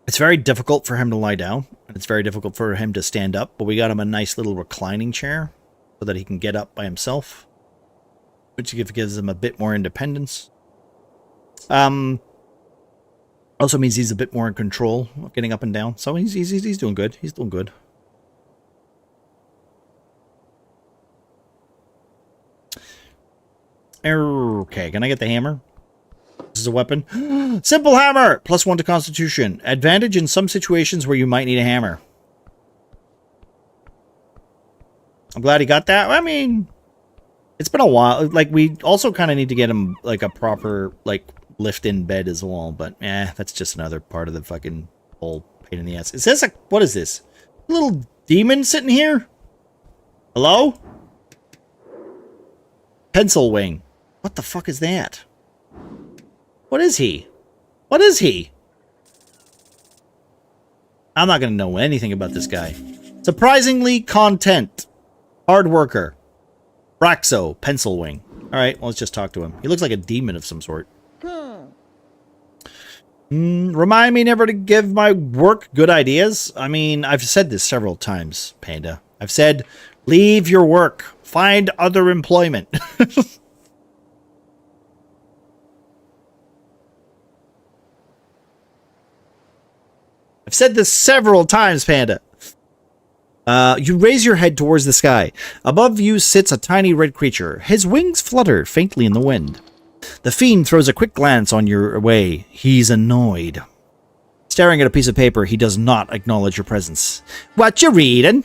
It's very difficult for him to lie down, and it's very difficult for him to stand up, but we got him a nice little reclining chair so that he can get up by himself, which gives him a bit more independence. Also means he's a bit more in control of getting up and down. So he's doing good. He's doing good. Okay, can I get the hammer? This is a weapon. Simple hammer! +1 to Constitution. Advantage in some situations where you might need a hammer. I'm glad he got that. I mean, it's been a while. Like, we also kind of need to get him, like, a proper, like, lift in bed as well. But, that's just another part of the fucking whole pain in the ass. Is this a... What is this? A little demon sitting here? Hello? Pencil wing. What the fuck is that? What is he? What is he? I'm not going to know anything about this guy. Surprisingly content. Hard worker. Braxo. Pencil wing. Alright, well, let's just talk to him. He looks like a demon of some sort. Remind me never to give my work good ideas. I mean, I've said this several times, Panda. I've said, leave your work. Find other employment. I've said this several times, Panda. You raise your head towards the sky. Above you sits a tiny red creature. His wings flutter faintly in the wind. The fiend throws a quick glance on your way. He's annoyed. Staring at a piece of paper, he does not acknowledge your presence. What you reading?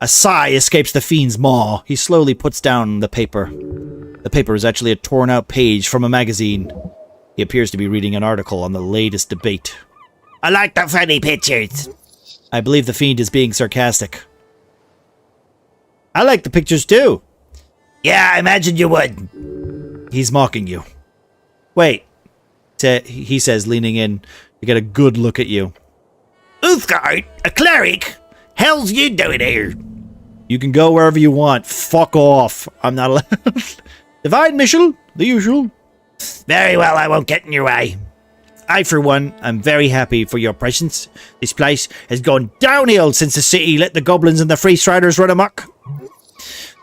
A sigh escapes the fiend's maw. He slowly puts down the paper. The paper is actually a torn-out page from a magazine. He appears to be reading an article on the latest debate. I like the funny pictures. I believe the fiend is being sarcastic. I like the pictures too. Yeah, I imagined you would. He's mocking you. Wait, he says, leaning in to get a good look at you. Uthgard, a cleric? Hell's you doing here? You can go wherever you want. Fuck off. I'm not allowed. Divine mission, the usual. Very well, I won't get in your way. I, for one, am very happy for your presence. This place has gone downhill since the city let the goblins and the free striders run amok.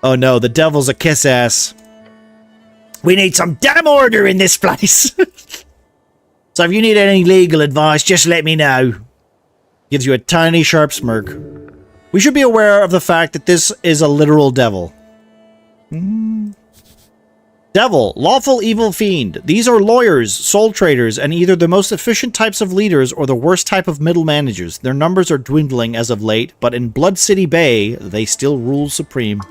Oh no, the devil's a kiss ass. We need some damn order in this place. So if you need any legal advice, just let me know. Gives you a tiny sharp smirk. We should be aware of the fact that this is a literal devil. Devil, lawful evil fiend. These are lawyers, soul traders, and either the most efficient types of leaders or the worst type of middle managers. Their numbers are dwindling as of late, but in Blood City Bay, they still rule supreme.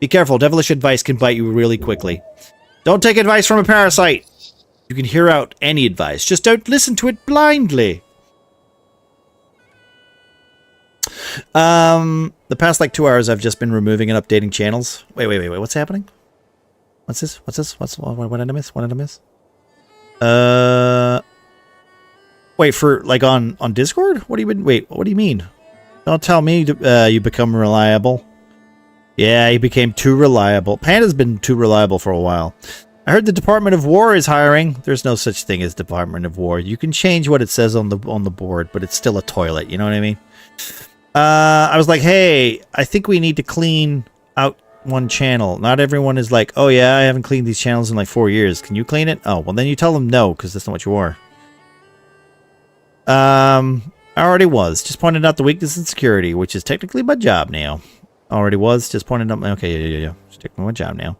Be careful, devilish advice can bite you really quickly. Don't take advice from a parasite. You can hear out any advice, just don't listen to it blindly. The past like 2 hours I've just been removing and updating channels. Wait, what's happening? What's this? What did I miss? Wait, for like on Discord? What do you mean? Don't tell me you become reliable. Yeah, he became too reliable. Panda's been too reliable for a while. I heard the Department of War is hiring. There's no such thing as Department of War. You can change what it says on the board, but it's still a toilet, you know what I mean? I was like, hey, I think we need to clean out one channel. Not everyone is like, oh yeah, I haven't cleaned these channels in like 4 years. Can you clean it? Oh, well then you tell them no, because that's not what you are. I already was. Just pointed out the weakness in security, which is technically my job now. Already was. Just pointed out. Okay, yeah. Just taking my job now.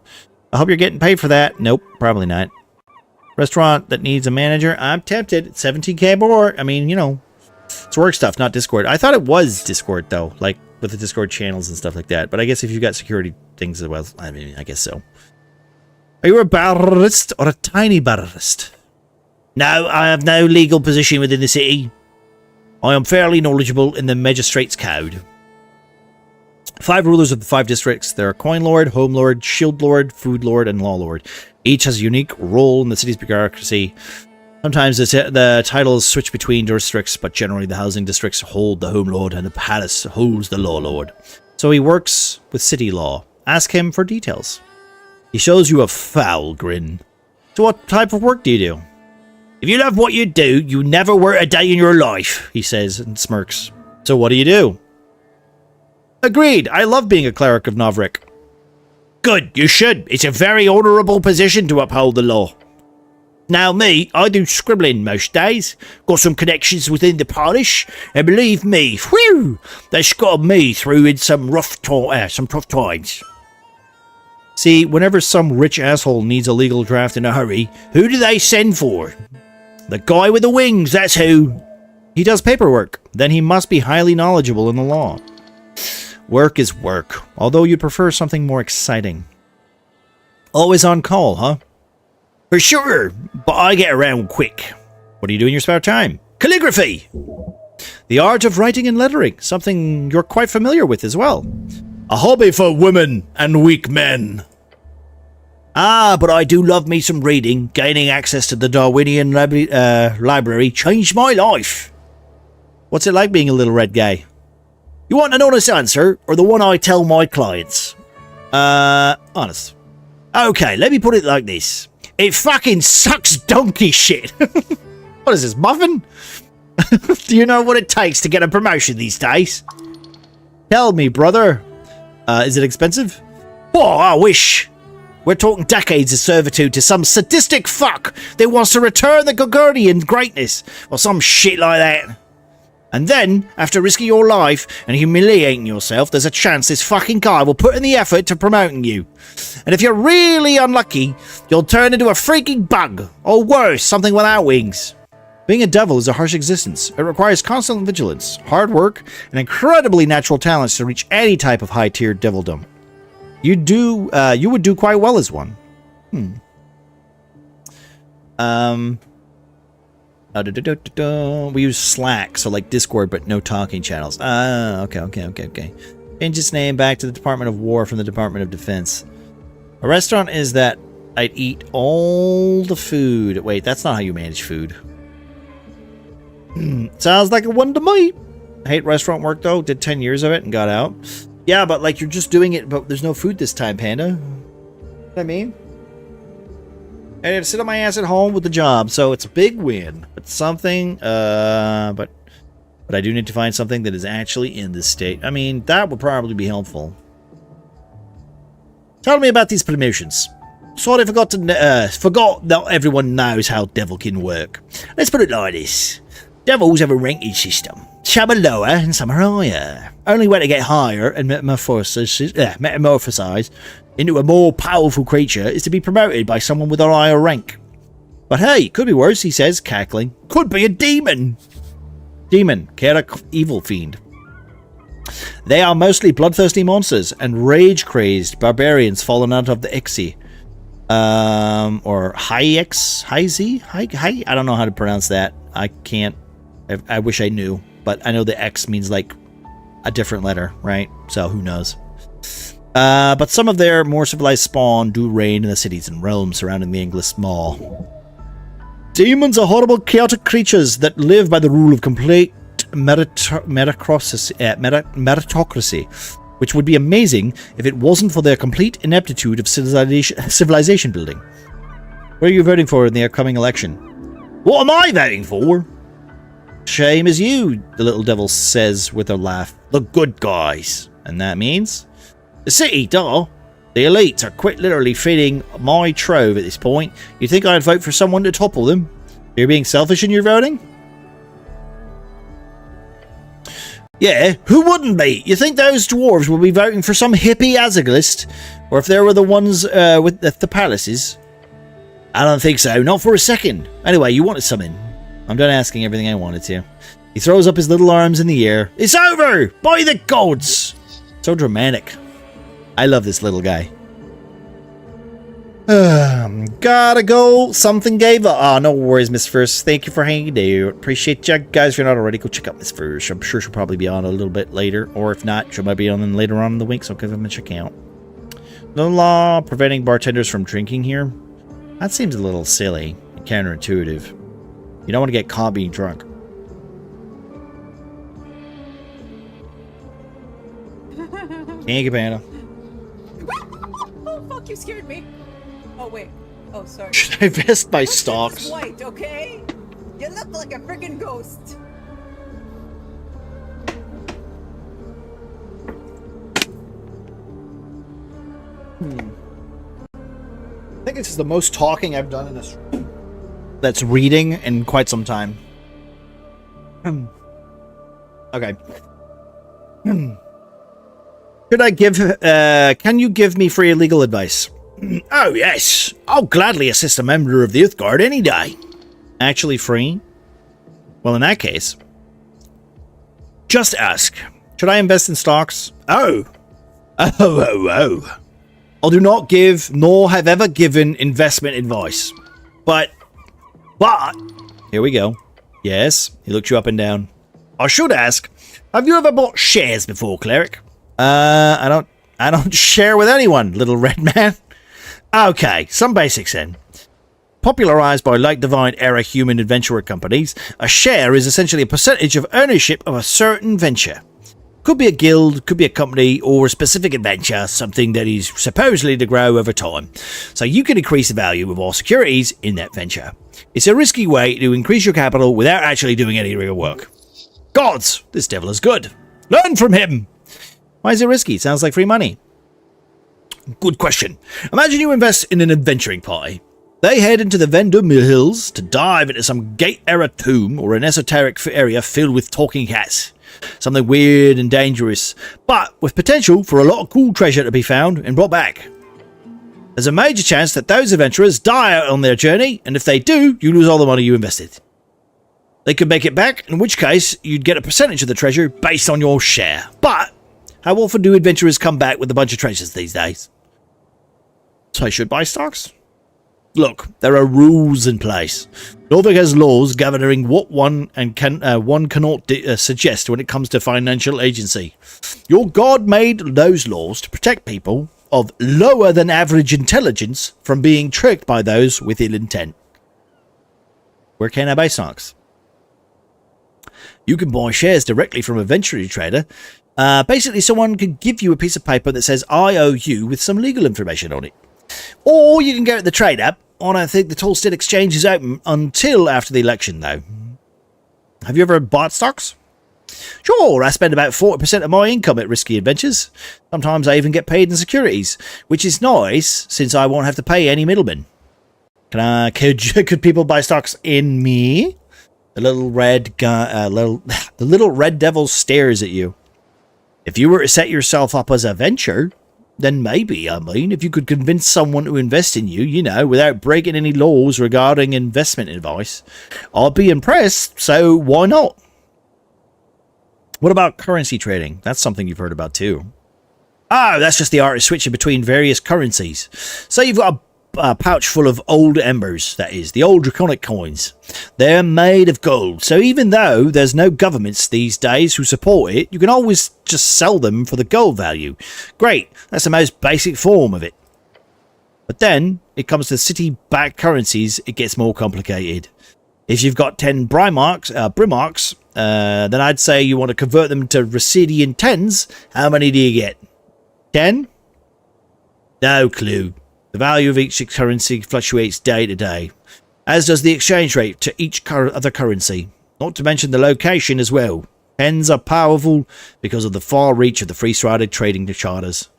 I hope you're getting paid for that. Nope, probably not. Restaurant that needs a manager. I'm tempted. 17K more. I mean, you know, it's work stuff, not Discord. I thought it was Discord though, like with the Discord channels and stuff like that. But I guess if you've got security things as well, I mean, I guess so. Are you a barrist or a tiny barrist? No, I have no legal position within the city. I am fairly knowledgeable in the Magistrate's Code. 5 rulers of the 5 districts. There are Coin Lord, Home Lord, Shield Lord, Food Lord, and Law Lord. Each has a unique role in the city's bureaucracy. Sometimes the titles switch between districts, but generally the housing districts hold the Home Lord and the Palace holds the Law Lord. So he works with city law. Ask him for details. He shows you a foul grin. So what type of work do you do? If you love what you do, you never work a day in your life, he says and smirks. So what do you do? Agreed. I love being a cleric of Novrik. Good, you should. It's a very honourable position to uphold the law. Now me, I do scribbling most days. Got some connections within the parish, and believe me, whew, they got me through in some tough times. See, whenever some rich asshole needs a legal draft in a hurry, who do they send for? The guy with the wings, that's who. He does paperwork. Then he must be highly knowledgeable in the law. Work is work, although you'd prefer something more exciting. Always on call, huh? For sure, but I get around quick. What do you do in your spare time? Calligraphy! The art of writing and lettering, something you're quite familiar with as well. A hobby for women and weak men. Ah, but I do love me some reading. Gaining access to the Darwinian library changed my life. What's it like being a little red guy? You want an honest answer, or the one I tell my clients? Honest. Okay, let me put it like this. It fucking sucks donkey shit. What is this, muffin? Do you know what it takes to get a promotion these days? Tell me, brother. Is it expensive? Oh, I wish. We're talking decades of servitude to some sadistic fuck that wants to return the Gogurdian greatness, or some shit like that. And then, after risking your life and humiliating yourself, there's a chance this fucking guy will put in the effort to promoting you. And if you're really unlucky, you'll turn into a freaking bug. Or worse, something without wings. Being a devil is a harsh existence. It requires constant vigilance, hard work, and incredibly natural talents to reach any type of high-tier devildom. You would do quite well as one. We use Slack, so like Discord, but no talking channels. Okay. Change its name back to the Department of War from the Department of Defense. A restaurant is that I'd eat all the food. Wait, that's not how you manage food. Sounds like a one to me. I hate restaurant work though. Did 10 years of it and got out. Yeah, but like you're just doing it, but there's no food this time, Panda. You know what I mean? I have to sit on my ass at home with the job, so it's a big win. But something, but I do need to find something that is actually in this state. I mean, that would probably be helpful. Tell me about these promotions. Sorry, forgot that everyone knows how Devilkin work. Let's put it like this. Devils have a ranking system. Some are lower and some are higher. Only way to get higher and metamorphosize into a more powerful creature is to be promoted by someone with a higher rank. But hey, could be worse, he says, cackling. Could be a demon. Demon, Kerak evil fiend. They are mostly bloodthirsty monsters and rage-crazed barbarians fallen out of the Ixi. Or High-X? High-Z? I don't know how to pronounce that. I can't. I wish I knew. But I know the X means like a different letter, right? So who knows? But some of their more civilized spawn do reign in the cities and realms surrounding the English Mall. Demons are horrible, chaotic creatures that live by the rule of complete meritocracy, which would be amazing if it wasn't for their complete ineptitude of civilization building. What are you voting for in the upcoming election? What am I voting for? Same as you, the little devil says with a laugh. The good guys. And that means? The city, duh. The elites are quite literally feeding my trove at this point. You think I'd vote for someone to topple them? You're being selfish in your voting? Yeah, who wouldn't be? You think those dwarves would be voting for some hippie Azaglist? Or if they were the ones with the palaces? I don't think so, not for a second. Anyway, you wanted something. I'm done asking everything I wanted to. He throws up his little arms in the air. It's over! By the gods! So dramatic. I love this little guy. Gotta go. Something gave up. Oh, no worries, Miss First. Thank you for hanging there. Appreciate you guys. If you're not already, go check out Miss First. I'm sure she'll probably be on a little bit later. Or if not, she might be on later on in the week, so give them a check out. No law preventing bartenders from drinking here. That seems a little silly and counterintuitive. You don't want to get caught being drunk. Thank you, Panda. Oh, fuck, you scared me. Oh, wait. Oh, sorry. Should I vest my stocks? White, okay? You look like a freaking ghost. I think this is the most talking I've done in this room. That's reading in quite some time. Okay. Should I give... can you give me free legal advice? Oh, yes. I'll gladly assist a member of the Earth Guard any day. Actually free? Well, in that case... just ask. Should I invest in stocks? Oh. Oh. I do not give, nor have ever given, investment advice. But... here we go. Yes, he looked you up and down. I should ask, have you ever bought shares before, cleric? I don't share with anyone, little red man. Okay, some basics then. Popularized by Light Divine era human adventurer companies, a share is essentially a percentage of ownership of a certain venture. Could be a guild, could be a company, or a specific adventure, something that is supposedly to grow over time. So you can increase the value of all securities in that venture. It's a risky way to increase your capital without actually doing any real work. Gods, this devil is good. Learn from him. Why is it risky? It sounds like free money. Good question. Imagine you invest in an adventuring party. They head into the Vendor Mill Hills to dive into some Gate-era tomb or an esoteric area filled with talking cats. Something weird and dangerous, but with potential for a lot of cool treasure to be found and brought back. There's a major chance that those adventurers die out on their journey, and if they do, you lose all the money you invested. They could make it back, in which case you'd get a percentage of the treasure based on your share. But how often do adventurers come back with a bunch of treasures these days? So I should buy stocks? Look, there are rules in place. Norfolk has laws governing what one cannot suggest when it comes to financial agency. Your god made those laws to protect people of lower than average intelligence from being tricked by those with ill intent. Where can I buy stocks? You can buy shares directly from a venture trader. Basically, someone can give you a piece of paper that says I owe you with some legal information on it. Or you can go to the trade app. I don't think the Tolstead exchange is open until after the election, though. Have you ever bought stocks? Sure, I spend about 40% of my income at risky adventures. Sometimes I even get paid in securities, which is nice since I won't have to pay any middlemen. Could people buy stocks in me? The little red guy, the little red devil stares at you. If you were to set yourself up as a venture, then maybe, if you could convince someone to invest in you, without breaking any laws regarding investment advice, I'd be impressed, so why not? What about currency trading? That's something you've heard about too. Oh, that's just the art of switching between various currencies. So you've got a pouch full of old embers, that is, the old draconic coins. They're made of gold, so even though there's no governments these days who support it, you can always just sell them for the gold value. Great, that's the most basic form of it. But then, it comes to city-backed currencies, it gets more complicated. If you've got 10 Brimarks, then I'd say you want to convert them to Residian 10s. How many do you get? 10? No clue. The value of each currency fluctuates day to day, as does the exchange rate to each other currency, not to mention the location as well. Pens are powerful because of the far reach of the free-sided trading charters.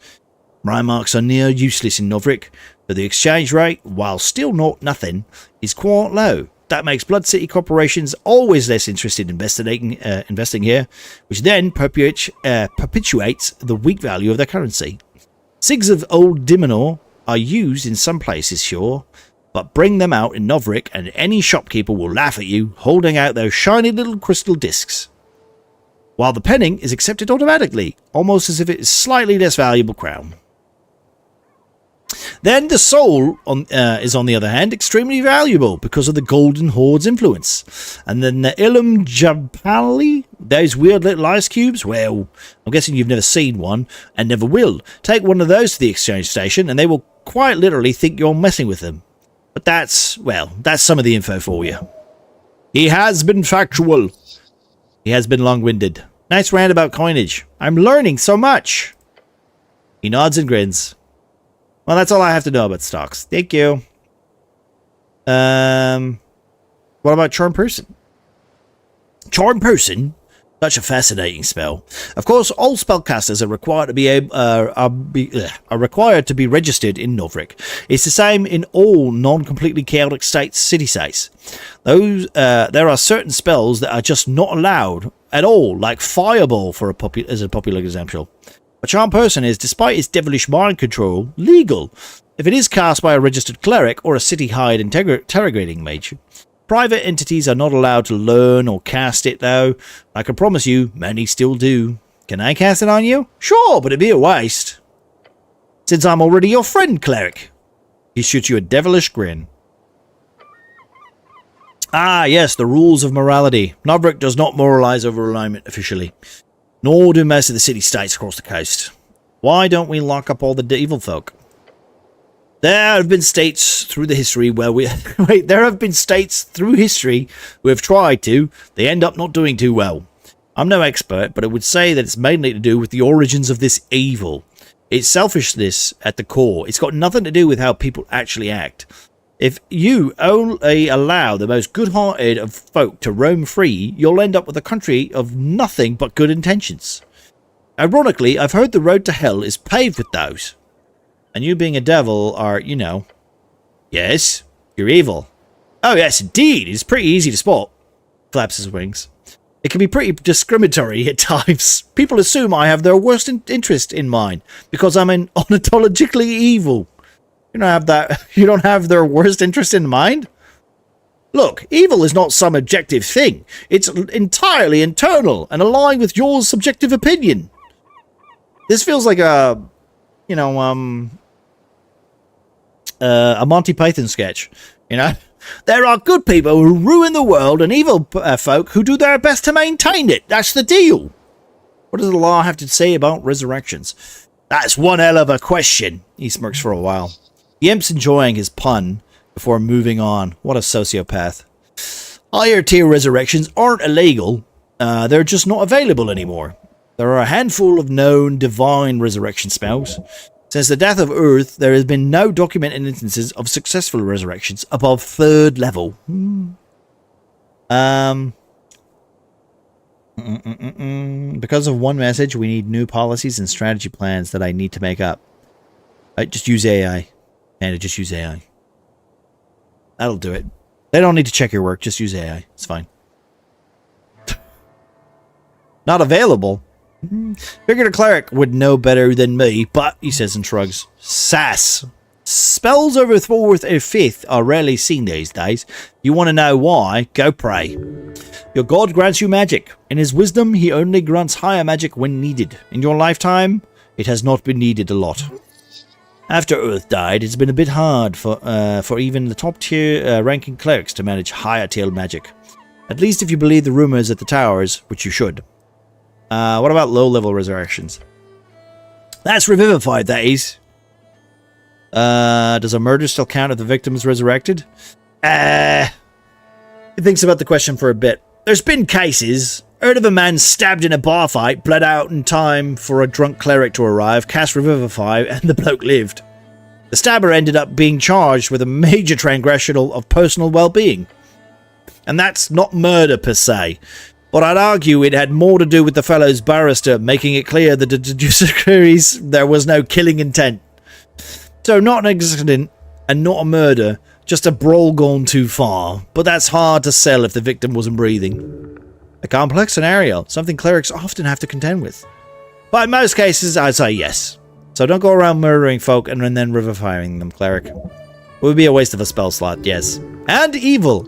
Brimarks are near useless in Novrik, but the exchange rate, while still not nothing, is quite low. That makes Blood City corporations always less interested in investing here, which then perpetuates the weak value of their currency. Sigs of old Dimonor are used in some places, sure, but bring them out in Novrik and any shopkeeper will laugh at you holding out those shiny little crystal discs. While the penning is accepted automatically, almost as if it is slightly less valuable crown. Then the soul is, on the other hand, extremely valuable because of the Golden Horde's influence. And then the Ilum Jabali, those weird little ice cubes, well, I'm guessing you've never seen one and never will. Take one of those to the exchange station and they will quite literally think you're messing with them. But that's some of the info for you. He has been factual. He has been long-winded. Nice roundabout coinage. I'm learning so much. He nods and grins. Well, that's all I have to know about stocks. Thank you. What about Charm Person? Charm Person? Such a fascinating spell. Of course, all spellcasters are required to be registered in Novrik. It's the same in all non-completely chaotic city-states. There are certain spells that are just not allowed at all, like Fireball as a popular example. A Charm Person is, despite its devilish mind control, legal if it is cast by a registered cleric or a city-hide interrogating mage. Private entities are not allowed to learn or cast it, though. I can promise you, many still do. Can I cast it on you? Sure, but it'd be a waste. Since I'm already your friend, cleric. He shoots you a devilish grin. Ah, yes, the rules of morality. Novrik does not moralize over alignment officially. Nor do most of the city-states across the coast. Why don't we lock up all the evil folk? There have been states through the history where we... Wait, there have been states through history who have tried to. They end up not doing too well. I'm no expert, but I would say that it's mainly to do with the origins of this evil. It's selfishness at the core. It's got nothing to do with how people actually act. If you only allow the most good-hearted of folk to roam free, you'll end up with a country of nothing but good intentions. Ironically, I've heard the road to hell is paved with those. And you being a devil are, Yes, You're evil. Oh, yes, indeed. It's pretty easy to spot. Flaps his wings. It can be pretty discriminatory at times. People assume I have their worst interest in mind because I'm ontologically evil. You don't have that. You don't have their worst interest in mind? Look, evil is not some objective thing. It's entirely internal and aligned with your subjective opinion. This feels like a Monty Python sketch, you know? There are good people who ruin the world and evil folk who do their best to maintain it. That's the deal. What does the law have to say about resurrections? That's one hell of a question. He smirks for a while. The imp's enjoying his pun before moving on. What a sociopath. Higher tier resurrections aren't illegal. They're just not available anymore. There are a handful of known divine resurrection spells. Since the death of Earth, there has been no documented instances of successful resurrections above 3rd level. Because of one message, we need new policies and strategy plans that I need to make up. Just use AI. And just use AI. That'll do it. They don't need to check your work. Just use AI. It's fine. Not available? Figured a cleric would know better than me, but, he says and shrugs. Sass. Spells over 4th or 5th are rarely seen these days. You want to know why? Go pray. Your god grants you magic. In his wisdom, he only grants higher magic when needed. In your lifetime, it has not been needed a lot. After Earth died, it's been a bit hard for even the top-tier ranking clerics to manage higher-tier magic. At least if you believe the rumors at the towers, which you should. What about low-level resurrections? That's revivified, that is. Does a murder still count if the victim is resurrected? He thinks about the question for a bit. There's been cases. Heard of a man stabbed in a bar fight, bled out in time for a drunk cleric to arrive, cast Revivify, and the bloke lived. The stabber ended up being charged with a major transgression of personal well-being. And that's not murder per se. But I'd argue it had more to do with the fellow's barrister making it clear that the judiciaries there was no killing intent. So not an accident and not a murder, just a brawl gone too far. But that's hard to sell if the victim wasn't breathing. A complex scenario, something clerics often have to contend with. But in most cases, I'd say yes. So don't go around murdering folk and then revivifying them, cleric. It would be a waste of a spell slot, yes. And evil.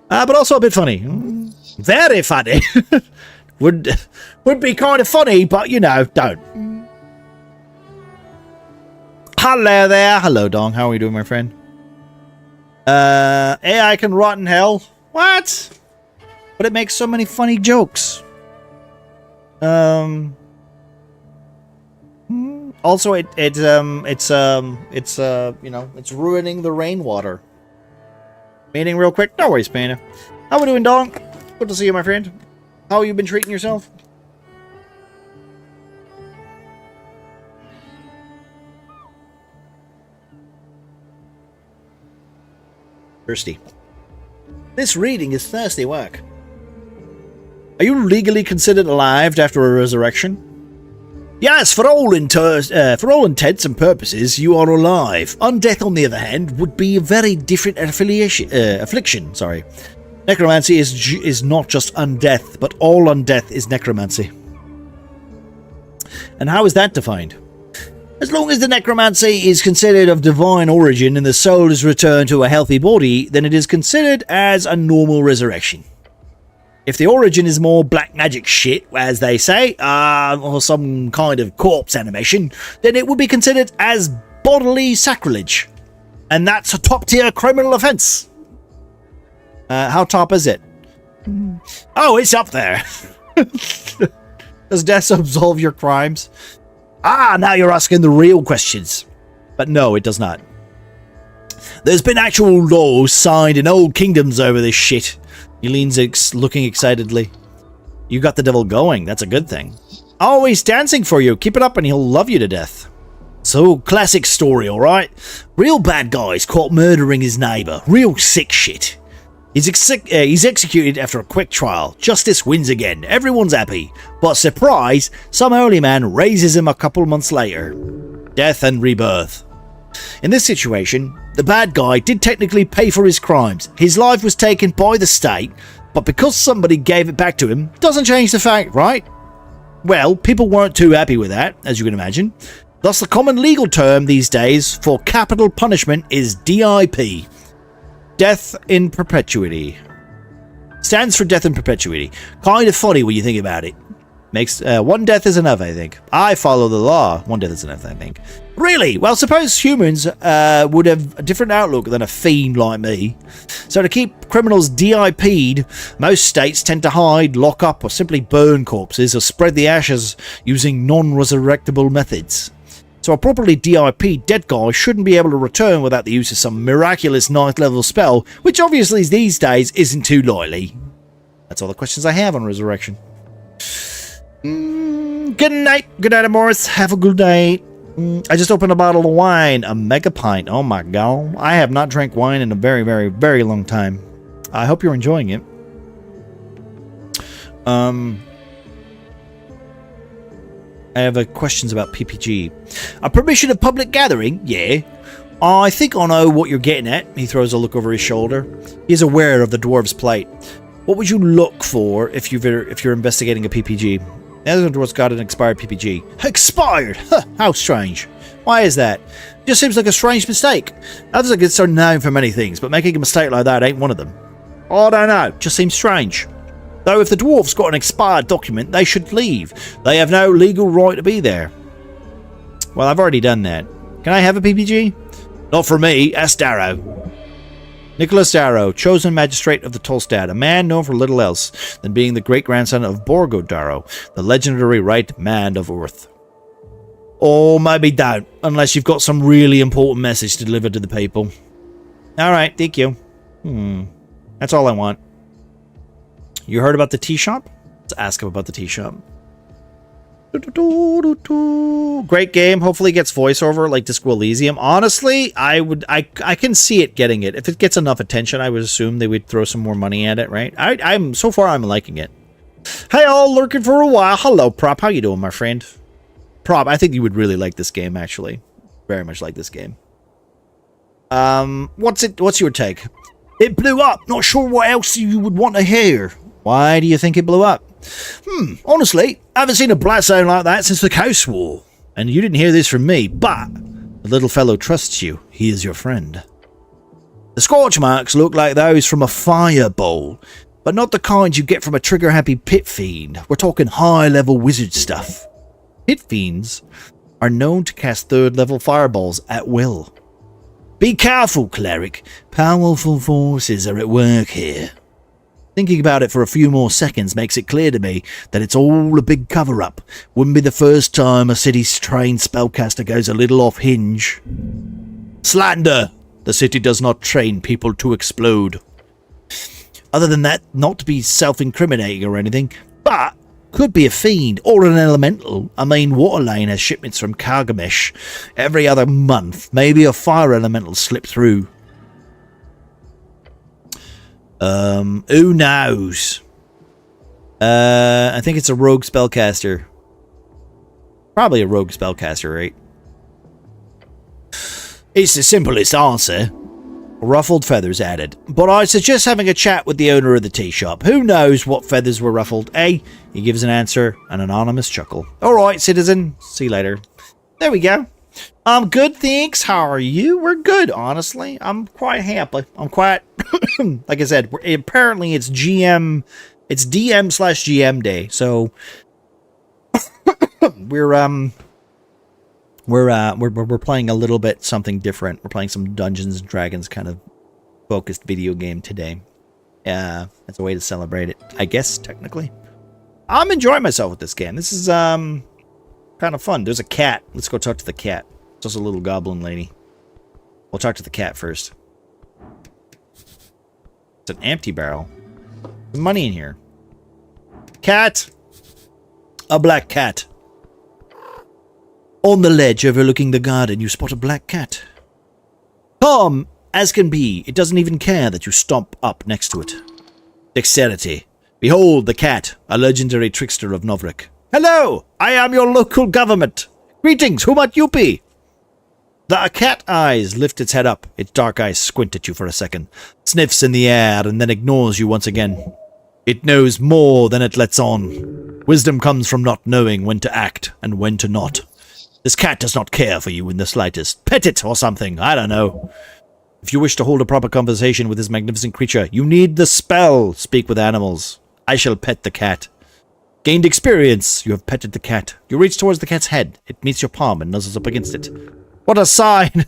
But also a bit funny. Very funny. would be kind of funny, but you know, don't. Hello there. Hello, Dong. How are you doing, my friend? AI can rot in hell. What? But it makes so many funny jokes. Also, it's ruining the rainwater. Meeting real quick. No worries, Panda. How we doing, Dong? Good to see you, my friend. How you been treating yourself? Thirsty. This reading is thirsty work. Are you legally considered alive after a resurrection? Yes, for all intents and purposes, you are alive. Undeath, on the other hand, would be a very different affliction. Sorry. Necromancy is not just undeath, but all undeath is necromancy. And how is that defined? As long as the necromancy is considered of divine origin and the soul is returned to a healthy body, then it is considered as a normal resurrection. If the origin is more black magic shit, as they say, or some kind of corpse animation, then it would be considered as bodily sacrilege. And that's a top-tier criminal offense. How top is it? Oh, it's up there. Does death absolve your crimes? Now you're asking the real questions. But no, it does not. There's been actual laws signed in old kingdoms over this shit. He leans looking excitedly. You got the devil going. That's a good thing. Oh, he's dancing for you. Keep it up and he'll love you to death. So, classic story, alright? Real bad guy's caught murdering his neighbor. Real sick shit. He's executed after a quick trial. Justice wins again. Everyone's happy. But surprise, some holy man raises him a couple months later. Death and rebirth. In this situation, the bad guy did technically pay for his crimes. His life was taken by the state, but because somebody gave it back to him, doesn't change the fact, right? Well, people weren't too happy with that, as you can imagine. Thus, the common legal term these days for capital punishment is DIP. Death in perpetuity. Stands for death in perpetuity. Kind of funny when you think about it. Makes one death is enough, I think. I follow the law. One death is enough, I think. Really? Well, suppose humans would have a different outlook than a fiend like me. So to keep criminals DIP'd, most states tend to hide, lock up, or simply burn corpses or spread the ashes using non-resurrectable methods. So a properly DIP dead guy shouldn't be able to return without the use of some miraculous 9th level spell, which obviously these days isn't too likely. That's all the questions I have on resurrection. Good night, Morris. Have a good night. I just opened a bottle of wine, a mega pint. Oh my god. I have not drank wine in a very, very, very long time. I hope you're enjoying it. I have questions about PPG. A permission of public gathering? Yeah. I think I know what you're getting at. He throws a look over his shoulder. He is aware of the dwarf's plight. What would you look for if you're investigating a PPG? The other dwarf's got an expired PPG. Expired? Huh, how strange. Why is that? Just seems like a strange mistake. Others are so known for many things, but making a mistake like that ain't one of them. I don't know. Just seems strange. Though if the dwarf's got an expired document, they should leave. They have no legal right to be there. Well, I've already done that. Can I have a PPG? Not for me. Ask Darrow. Nicholas Darrow, chosen magistrate of the Tolstad, a man known for little else than being the great-grandson of Borgo Darrow, the legendary right man of Earth. Or maybe don't, unless you've got some really important message to deliver to the people. Alright, thank you. That's all I want. You heard about the tea shop? Let's ask him about the tea shop. Great game. Hopefully it gets voiceover like Disco Elysium. Honestly, I can see it getting it. If it gets enough attention, I would assume they would throw some more money at it, right? I'm so far I'm liking it. Hey all, lurking for a while. Hello, Prop. How you doing, my friend? Prop, I think you would really like this game, actually. Very much like this game. What's your take? It blew up. Not sure what else you would want to hear. Why do you think it blew up? Honestly, I haven't seen a blast zone like that since the Coast War. And you didn't hear this from me, but the little fellow trusts you. He is your friend. The scorch marks look like those from a fireball, but not the kind you get from a trigger-happy pit fiend. We're talking high-level wizard stuff. Pit fiends are known to cast 3rd-level fireballs at will. Be careful, cleric. Powerful forces are at work here. Thinking about it for a few more seconds makes it clear to me that it's all a big cover-up. Wouldn't be the first time a city's trained spellcaster goes a little off hinge. Slander! The city does not train people to explode. Other than that, not to be self-incriminating or anything, but could be a fiend or an elemental. I mean, Waterlane has shipments from Kargamesh every other month. Maybe a fire elemental slipped through. Who knows? I think it's a rogue spellcaster. Probably a rogue spellcaster, right? It's the simplest answer. Ruffled feathers added. But I suggest having a chat with the owner of the tea shop. Who knows what feathers were ruffled, eh? He gives an answer, an anonymous chuckle. Alright, citizen. See you later. There we go. I'm good, thanks. How are you? We're good, honestly. I'm quite happy. I'm quite... like I said, apparently it's DM... It's DM/GM day, so... We're playing a little bit something different. We're playing some Dungeons and Dragons kind of focused video game today. That's a way to celebrate it, I guess, technically. I'm enjoying myself with this game. This is, kind of fun. There's a cat. Let's go talk to the cat. It's just a little goblin lady. We'll talk to the cat first. It's an empty barrel. There's money in here. Cat! A black cat. On the ledge overlooking the garden, you spot a black cat. Calm as can be, it doesn't even care that you stomp up next to it. Dexterity. Behold the cat, a legendary trickster of Novrik. Hello, I am your local government. Greetings, who might you be? The cat eyes lift its head up. Its dark eyes squint at you for a second, sniffs in the air, and then ignores you once again. It knows more than it lets on. Wisdom comes from not knowing when to act and when to not. This cat does not care for you in the slightest. Pet it or something, I don't know. If you wish to hold a proper conversation with this magnificent creature, you need the spell. Speak with animals. I shall pet the cat. Gained experience. You have petted the cat. You reach towards the cat's head. It meets your palm and nuzzles up against it. What a sign!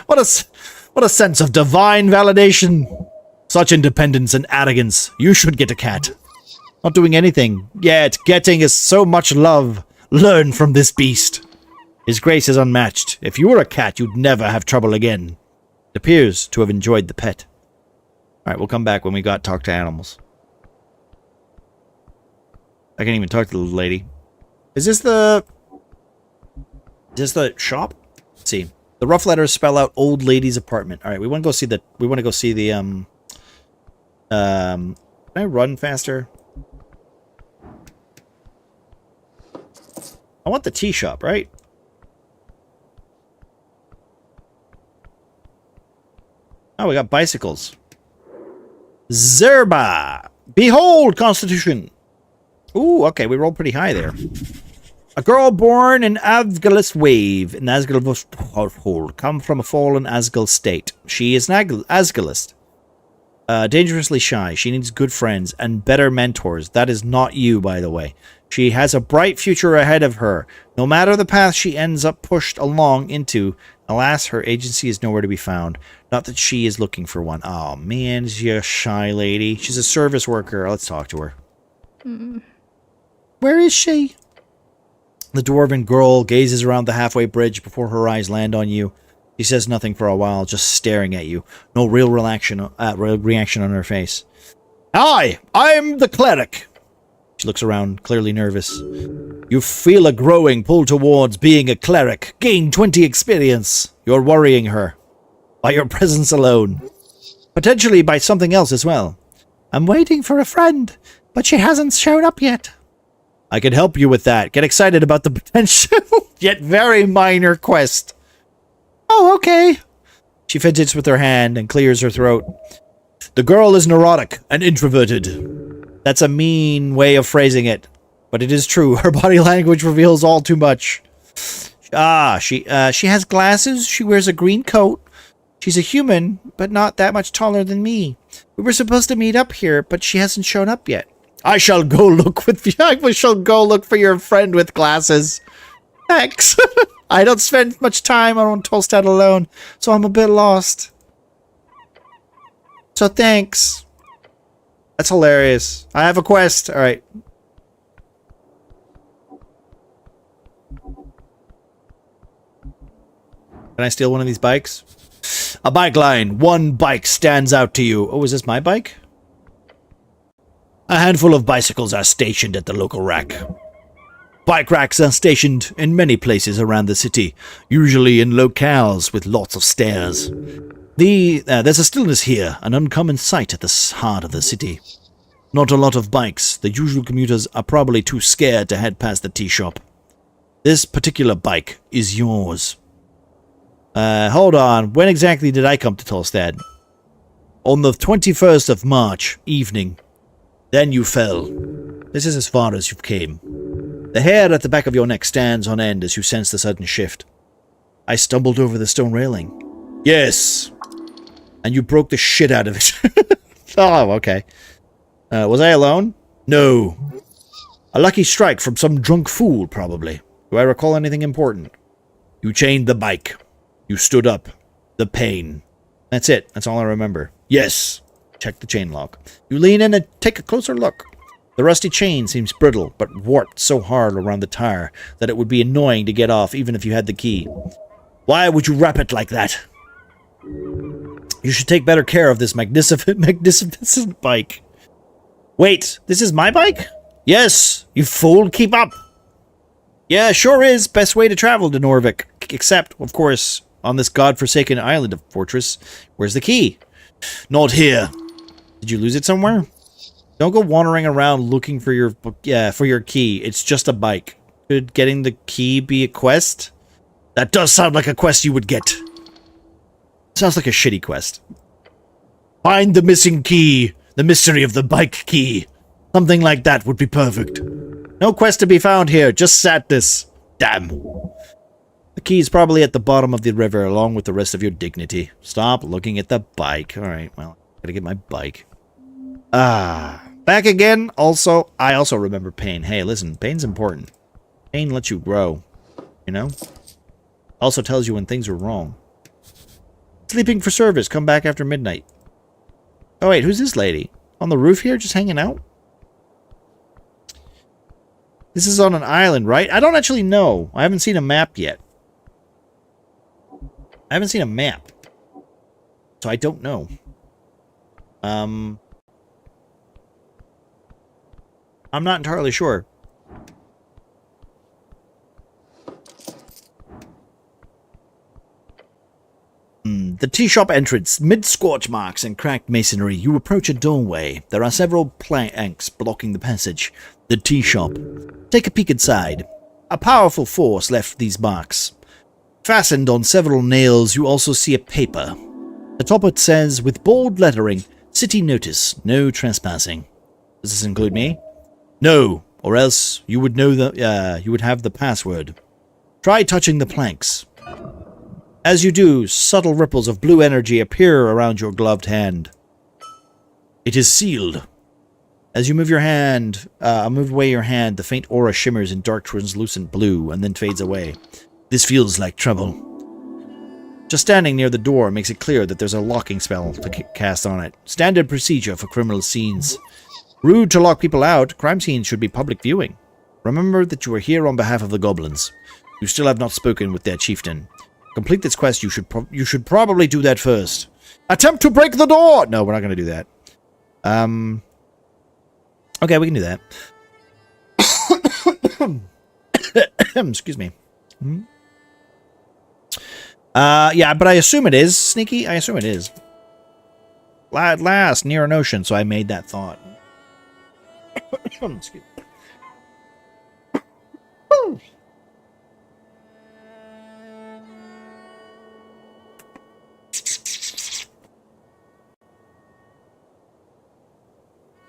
What a sense of divine validation! Such independence and arrogance. You should get a cat. Not doing anything, yet getting is so much love. Learn from this beast. His grace is unmatched. If you were a cat, you'd never have trouble again. It appears to have enjoyed the pet. Alright, we'll come back when we got talk to animals. I can't even talk to the lady. Is this the shop? Let's see. The rough letters spell out old lady's apartment. Alright, we want to go see the can I run faster? I want the tea shop, right? Oh, we got bicycles. Zerba! Behold, Constitution! Ooh, okay, we rolled pretty high there. A girl born in Avgalist Wave in Asgal's household, come from a fallen Asgal state. She is an Asgalist. Dangerously shy. She needs good friends and better mentors. That is not you, by the way. She has a bright future ahead of her. No matter the path she ends up pushed along into, alas, her agency is nowhere to be found. Not that she is looking for one. Oh, man, is she a shy lady? She's a service worker. Let's talk to her. Where is she? The dwarven girl gazes around the halfway bridge before her eyes land on you. She says nothing for a while, just staring at you. No real reaction on her face. Hi, I'm the cleric. She looks around, clearly nervous. You feel a growing pull towards being a cleric. Gain 20 experience. You're worrying her. By your presence alone. Potentially by something else as well. I'm waiting for a friend, but she hasn't shown up yet. I can help you with that. Get excited about the potential, yet very minor quest. Oh, okay. She fidgets with her hand and clears her throat. The girl is neurotic and introverted. That's a mean way of phrasing it, but it is true. Her body language reveals all too much. She has glasses. She wears a green coat. She's a human, but not that much taller than me. We were supposed to meet up here, but she hasn't shown up yet. I shall go look for your friend with glasses. Thanks. I don't spend much time on Tolstad alone, so I'm a bit lost. So thanks. That's hilarious. I have a quest. Alright. Can I steal one of these bikes? A bike line. One bike stands out to you. Oh, is this my bike? A handful of bicycles are stationed at the local rack. Bike racks are stationed in many places around the city, usually in locales with lots of stairs. There's a stillness here, an uncommon sight at the heart of the city. Not a lot of bikes. The usual commuters are probably too scared to head past the tea shop. This particular bike is yours. Hold on. When exactly did I come to Tolstad? On the 21st of March, evening. Then you fell. This is as far as you came. The hair at the back of your neck stands on end as you sense the sudden shift. I stumbled over the stone railing. Yes. And you broke the shit out of it. Oh, okay. Was I alone? No. A lucky strike from some drunk fool, probably. Do I recall anything important? You chained the bike. You stood up. The pain. That's it. That's all I remember. Yes. Check the chain lock. You lean in and take a closer look. The rusty chain seems brittle, but warped so hard around the tire that it would be annoying to get off even if you had the key. Why would you wrap it like that? You should take better care of this magnificent bike. Wait, this is my bike? Yes, you fool, keep up. Yeah, sure is. Best way to travel to Norvik. Except, of course, on this godforsaken island of fortress. Where's the key? Not here. Did you lose it somewhere? Don't go wandering around looking for your key. It's just a bike. Could getting the key be a quest? That does sound like a quest you would get. Sounds like a shitty quest. Find the missing key. The mystery of the bike key. Something like that would be perfect. No quest to be found here, just sadness. Damn. The key is probably at the bottom of the river along with the rest of your dignity. Stop looking at the bike. Alright, well, gotta get my bike. Back again. I also remember pain. Hey, listen, pain's important. Pain lets you grow. You know? Also tells you when things are wrong. Sleeping for service. Come back after midnight. Oh wait, who's this lady? On the roof here, just hanging out? This is on an island, right? I don't actually know. I haven't seen a map yet. I haven't seen a map. So I don't know. I'm not entirely sure. The tea shop entrance. Mid scorch marks and cracked masonry, you approach a doorway. There are several planks blocking the passage. The tea shop. Take a peek inside. A powerful force left these marks. Fastened on several nails, you also see a paper. Atop it says, with bold lettering, City Notice, no trespassing. Does this include me? No, or else you would know you would have the password. Try touching the planks. As you do, subtle ripples of blue energy appear around your gloved hand. It is sealed. As you move your hand, move away your hand, the faint aura shimmers in dark translucent blue and then fades away. This feels like trouble. Just standing near the door makes it clear that there's a locking spell to cast on it. Standard procedure for criminal scenes. Rude to lock people out. Crime scenes should be public viewing. Remember that you are here on behalf of the goblins. You still have not spoken with their chieftain. Complete this quest. You should probably do that first. Attempt to break the door! No, we're not going to do that. Okay, we can do that. Excuse me. Yeah, but I assume it is. Sneaky? I assume it is. At last, near an ocean, so I made that thought. Excuse me.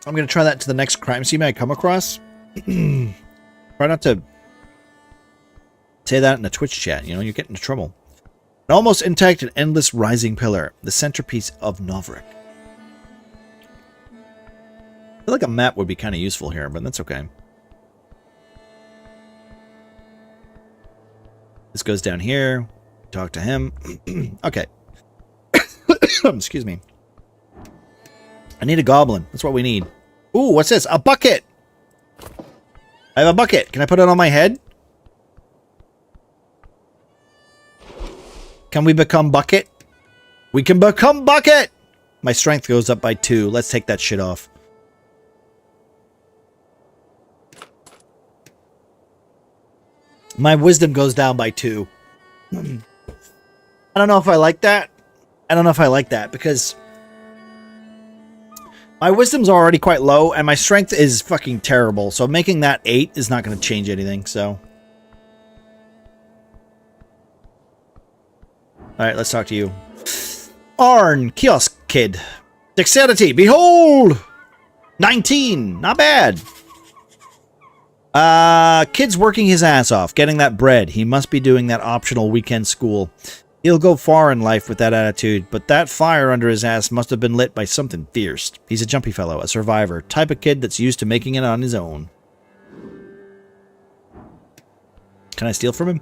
I'm going to try that to the next crime scene I come across. Try not to say that in a Twitch chat, you know, you get into trouble. An almost intact and endless rising pillar, the centerpiece of Novrik. I feel like a map would be kind of useful here, but that's okay. This goes down here. Talk to him. Okay. Excuse me. I need a goblin. That's what we need. Ooh, what's this? A bucket! I have a bucket. Can I put it on my head? Can we become bucket? We can become bucket! My strength goes up by 2. Let's take that shit off. My wisdom goes down by 2. I don't know if I like that. I don't know if I like that because my wisdom's already quite low and my strength is fucking terrible. So making that 8 is not going to change anything. So, all right, let's talk to you. Arn, kiosk kid. Dexterity, behold! 19, not bad. Kid's working his ass off, getting that bread. He must be doing that optional weekend school. He'll go far in life with that attitude, but that fire under his ass must have been lit by something fierce. He's a jumpy fellow, a survivor, type of kid that's used to making it on his own. Can I steal from him?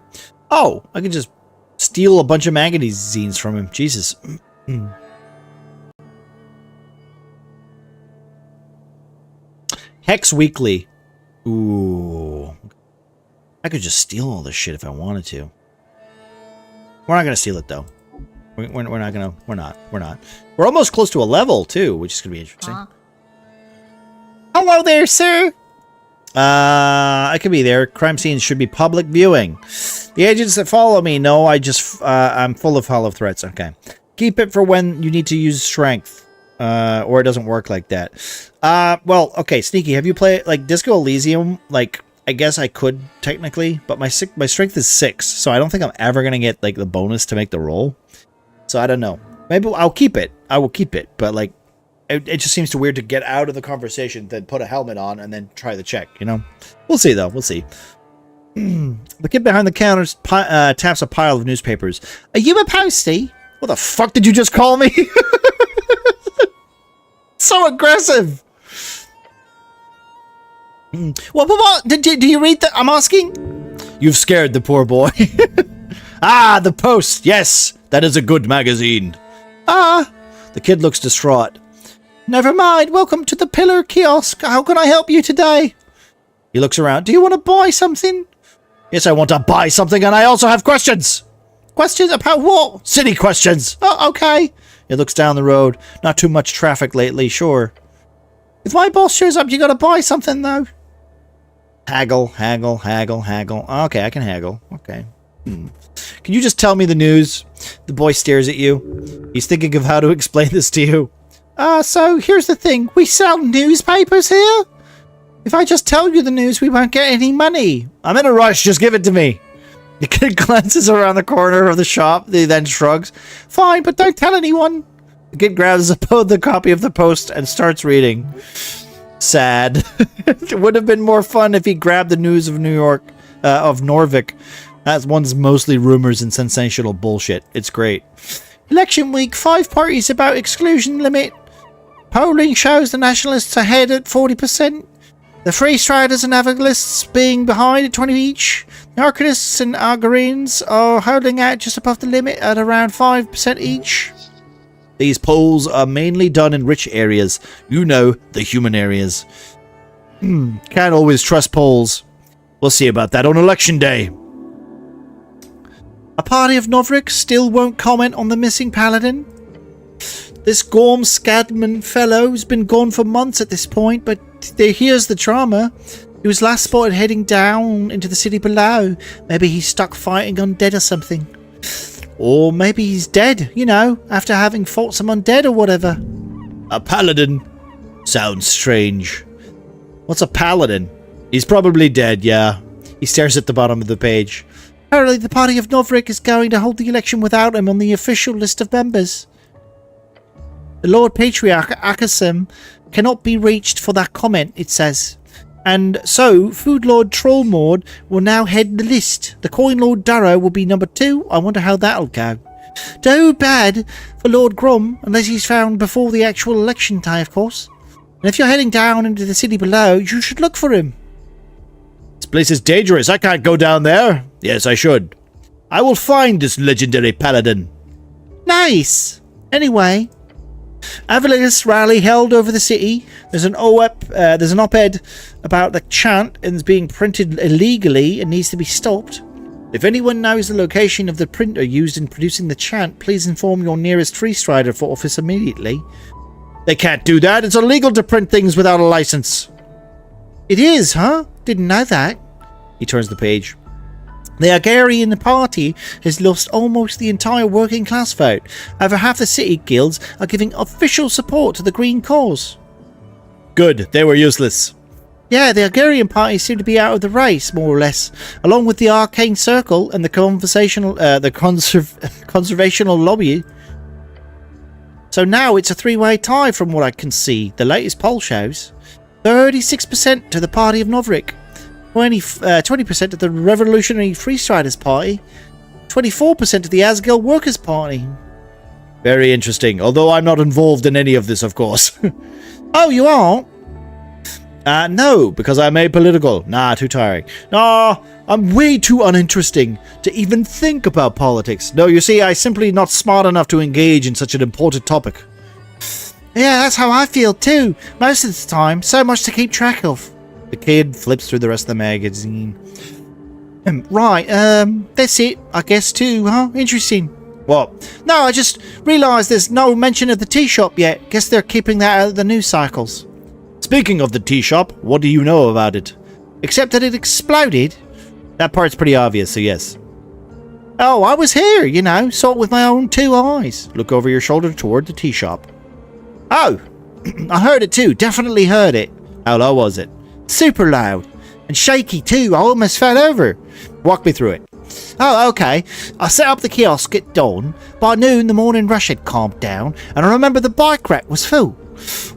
Oh, I can just steal a bunch of magazines from him. Jesus. Hex Weekly. Ooh. I could just steal all this shit if I wanted to. We're not going to steal it, though. We're not going to... We're not. We're almost close to a level, too, which is going to be interesting. Hello there, sir! I could be there. Crime scenes should be public viewing. The agents that follow me know I'm full of hollow threats. Okay. Keep it for when you need to use strength. Or it doesn't work like that. Well, okay, Sneaky, have you played, like, Disco Elysium? Like, I guess I could, technically, but my strength is 6, so I don't think I'm ever gonna get, like, the bonus to make the roll. So I don't know. Maybe I'll keep it. I will keep it. But like, it just seems too weird to get out of the conversation, then put a helmet on, and then try the check. You know, we'll see though. We'll see. The kid behind the counter taps a pile of newspapers. Are you a postie? What the fuck did you just call me? So aggressive. What? Do you read that? I'm asking. You've scared the poor boy. Ah, the Post. Yes, that is a good magazine. Ah, the kid looks distraught. Never mind. Welcome to the Pillar Kiosk. How can I help you today? He looks around. Do you want to buy something? Yes, I want to buy something, and I also have questions. Questions about what? City questions. Oh, okay. He looks down the road. Not too much traffic lately, sure. If my boss shows up, you gotta buy something, though. Haggle, haggle, haggle, haggle. Okay, I can haggle. Okay. Can you just tell me the news? The boy stares at you. He's thinking of how to explain this to you. So here's the thing. We sell newspapers here? If I just tell you the news, we won't get any money. I'm in a rush. Just give it to me. The kid glances around the corner of the shop. He then shrugs. Fine, but don't tell anyone. The kid grabs the copy of the Post and starts reading. Sad. It would have been more fun if he grabbed the news of of Norvik. That one's mostly rumors and sensational bullshit. It's great. Election week, 5 parties about exclusion limit. Polling shows the Nationalists ahead at 40%. The Free Striders and Avangalists being behind at 20 each. The Arcanists and Algerines are holding out just above the limit at around 5% each. These polls are mainly done in rich areas. You know, the human areas. Can't always trust polls. We'll see about that on election day. A party of Novrik still won't comment on the missing paladin. This Gorm Scadman fellow's been gone for months at this point, but here's the drama. He was last spotted heading down into the city below. Maybe he's stuck fighting undead or something. Or maybe he's dead, you know, after having fought some undead or whatever. A paladin? Sounds strange. What's a paladin? He's probably dead, yeah. He stares at the bottom of the page. Apparently the party of Novrik is going to hold the election without him on the official list of members. The Lord Patriarch Akasim cannot be reached for that comment, it says. And so, Food Lord Trollmord will now head the list. The Coin Lord Darrow will be number 2. I wonder how that'll go. Too bad for Lord Grom, unless he's found before the actual election day, of course. And if you're heading down into the city below, you should look for him. This place is dangerous. I can't go down there. Yes, I should. I will find this legendary paladin. Nice. Anyway, Avalilis rally held over the city. There's an op-ed about the chant and it's being printed illegally and needs to be stopped. If anyone knows the location of the printer used in producing the chant, please inform your nearest Free Strider for office immediately. They can't do that. It's illegal to print things without a license. It is, huh? Didn't know that. He turns the page. The Agarian party has lost almost the entire working class vote. Over half the city guilds are giving official support to the Green cause. Good, they were useless. Yeah, the Agarian party seem to be out of the race, more or less, along with the Arcane Circle and the Conservational Lobby. So now it's a 3-way tie from what I can see. The latest poll shows 36% to the party of Novrik. 20% to the Revolutionary Free Striders Party, 24% to the Asgell Workers' Party. Very interesting, although I'm not involved in any of this, of course. Oh, you aren't? No, because I'm apolitical. Nah, too tiring. Nah, I'm way too uninteresting to even think about politics. No, you see, I'm simply not smart enough to engage in such an important topic. Yeah, that's how I feel too. Most of the time, so much to keep track of. The kid flips through the rest of the magazine. Right, that's it, I guess, too, huh? Interesting. What? No, I just realised there's no mention of the tea shop yet. Guess they're keeping that out of the news cycles. Speaking of the tea shop, what do you know about it? Except that it exploded. That part's pretty obvious, so yes. Oh, I was here, you know, saw it with my own 2 eyes. Look over your shoulder toward the tea shop. Oh, I heard it too, definitely heard it. How low was it? Super loud. And shaky too, I almost fell over. Walk me through it. Oh, okay. I set up the kiosk at dawn. By noon, the morning rush had calmed down, and I remember the bike rack was full.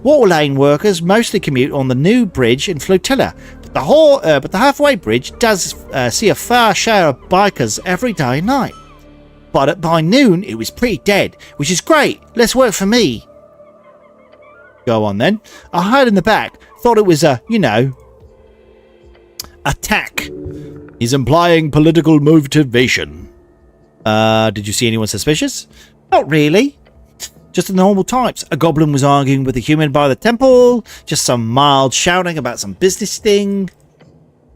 Water lane workers mostly commute on the new bridge and flotilla, but the halfway bridge does see a fair share of bikers every day and night. But by noon, it was pretty dead, which is great. Less work for me. Go on then. I heard in the back. Thought it was attack. He's implying political motivation. Did you see anyone suspicious? Not really. Just the normal types. A goblin was arguing with a human by the temple. Just some mild shouting about some business thing.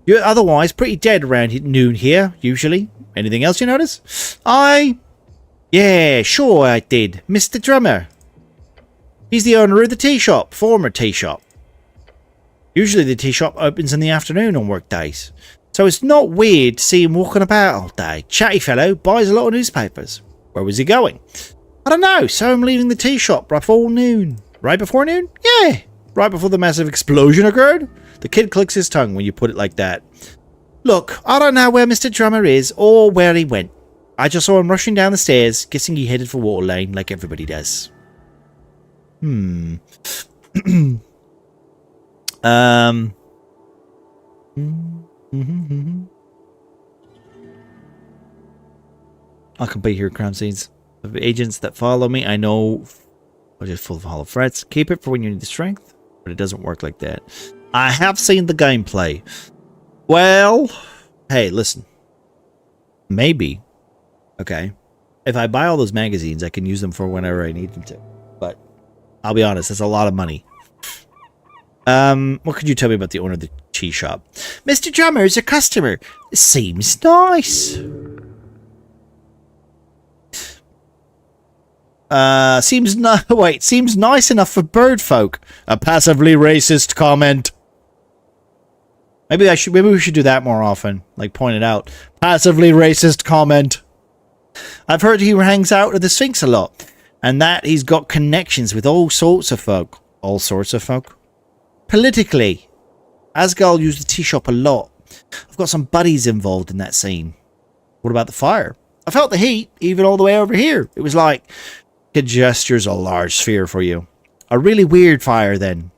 You're otherwise pretty dead around noon here, usually. Anything else you notice? Yeah, sure I did. Mr. Drummer. He's the owner of the tea shop. Former tea shop. Usually the tea shop opens in the afternoon on work days. So it's not weird to see him walking about all day. Chatty fellow, buys a lot of newspapers. Where was he going? I don't know, so I'm leaving the tea shop right before noon. Right before noon? Yeah, right before the massive explosion occurred. The kid clicks his tongue when you put it like that. Look, I don't know where Mr. Drummer is or where he went. I just saw him rushing down the stairs, guessing he headed for Water Lane like everybody does. I can be here, crime scenes. Of agents that follow me, I know are just full of hollow threats. Keep it for when you need the strength, but it doesn't work like that. I have seen the gameplay. Well, hey, listen. Maybe, okay, if I buy all those magazines, I can use them for whenever I need them to. But I'll be honest, that's a lot of money. What could you tell me about the owner of the tea shop? Mr. Drummer is a customer. Seems nice. Seems nice enough for bird folk. A passively racist comment. Maybe we should do that more often. Like point it out. Passively racist comment. I've heard he hangs out with the Sphinx a lot. And that he's got connections with all sorts of folk. All sorts of folk? Politically. Asgal used the tea shop a lot. I've got some buddies involved in that scene. What about the fire? I felt the heat, even all the way over here. It was like... It gestures a large sphere for you. A really weird fire, then.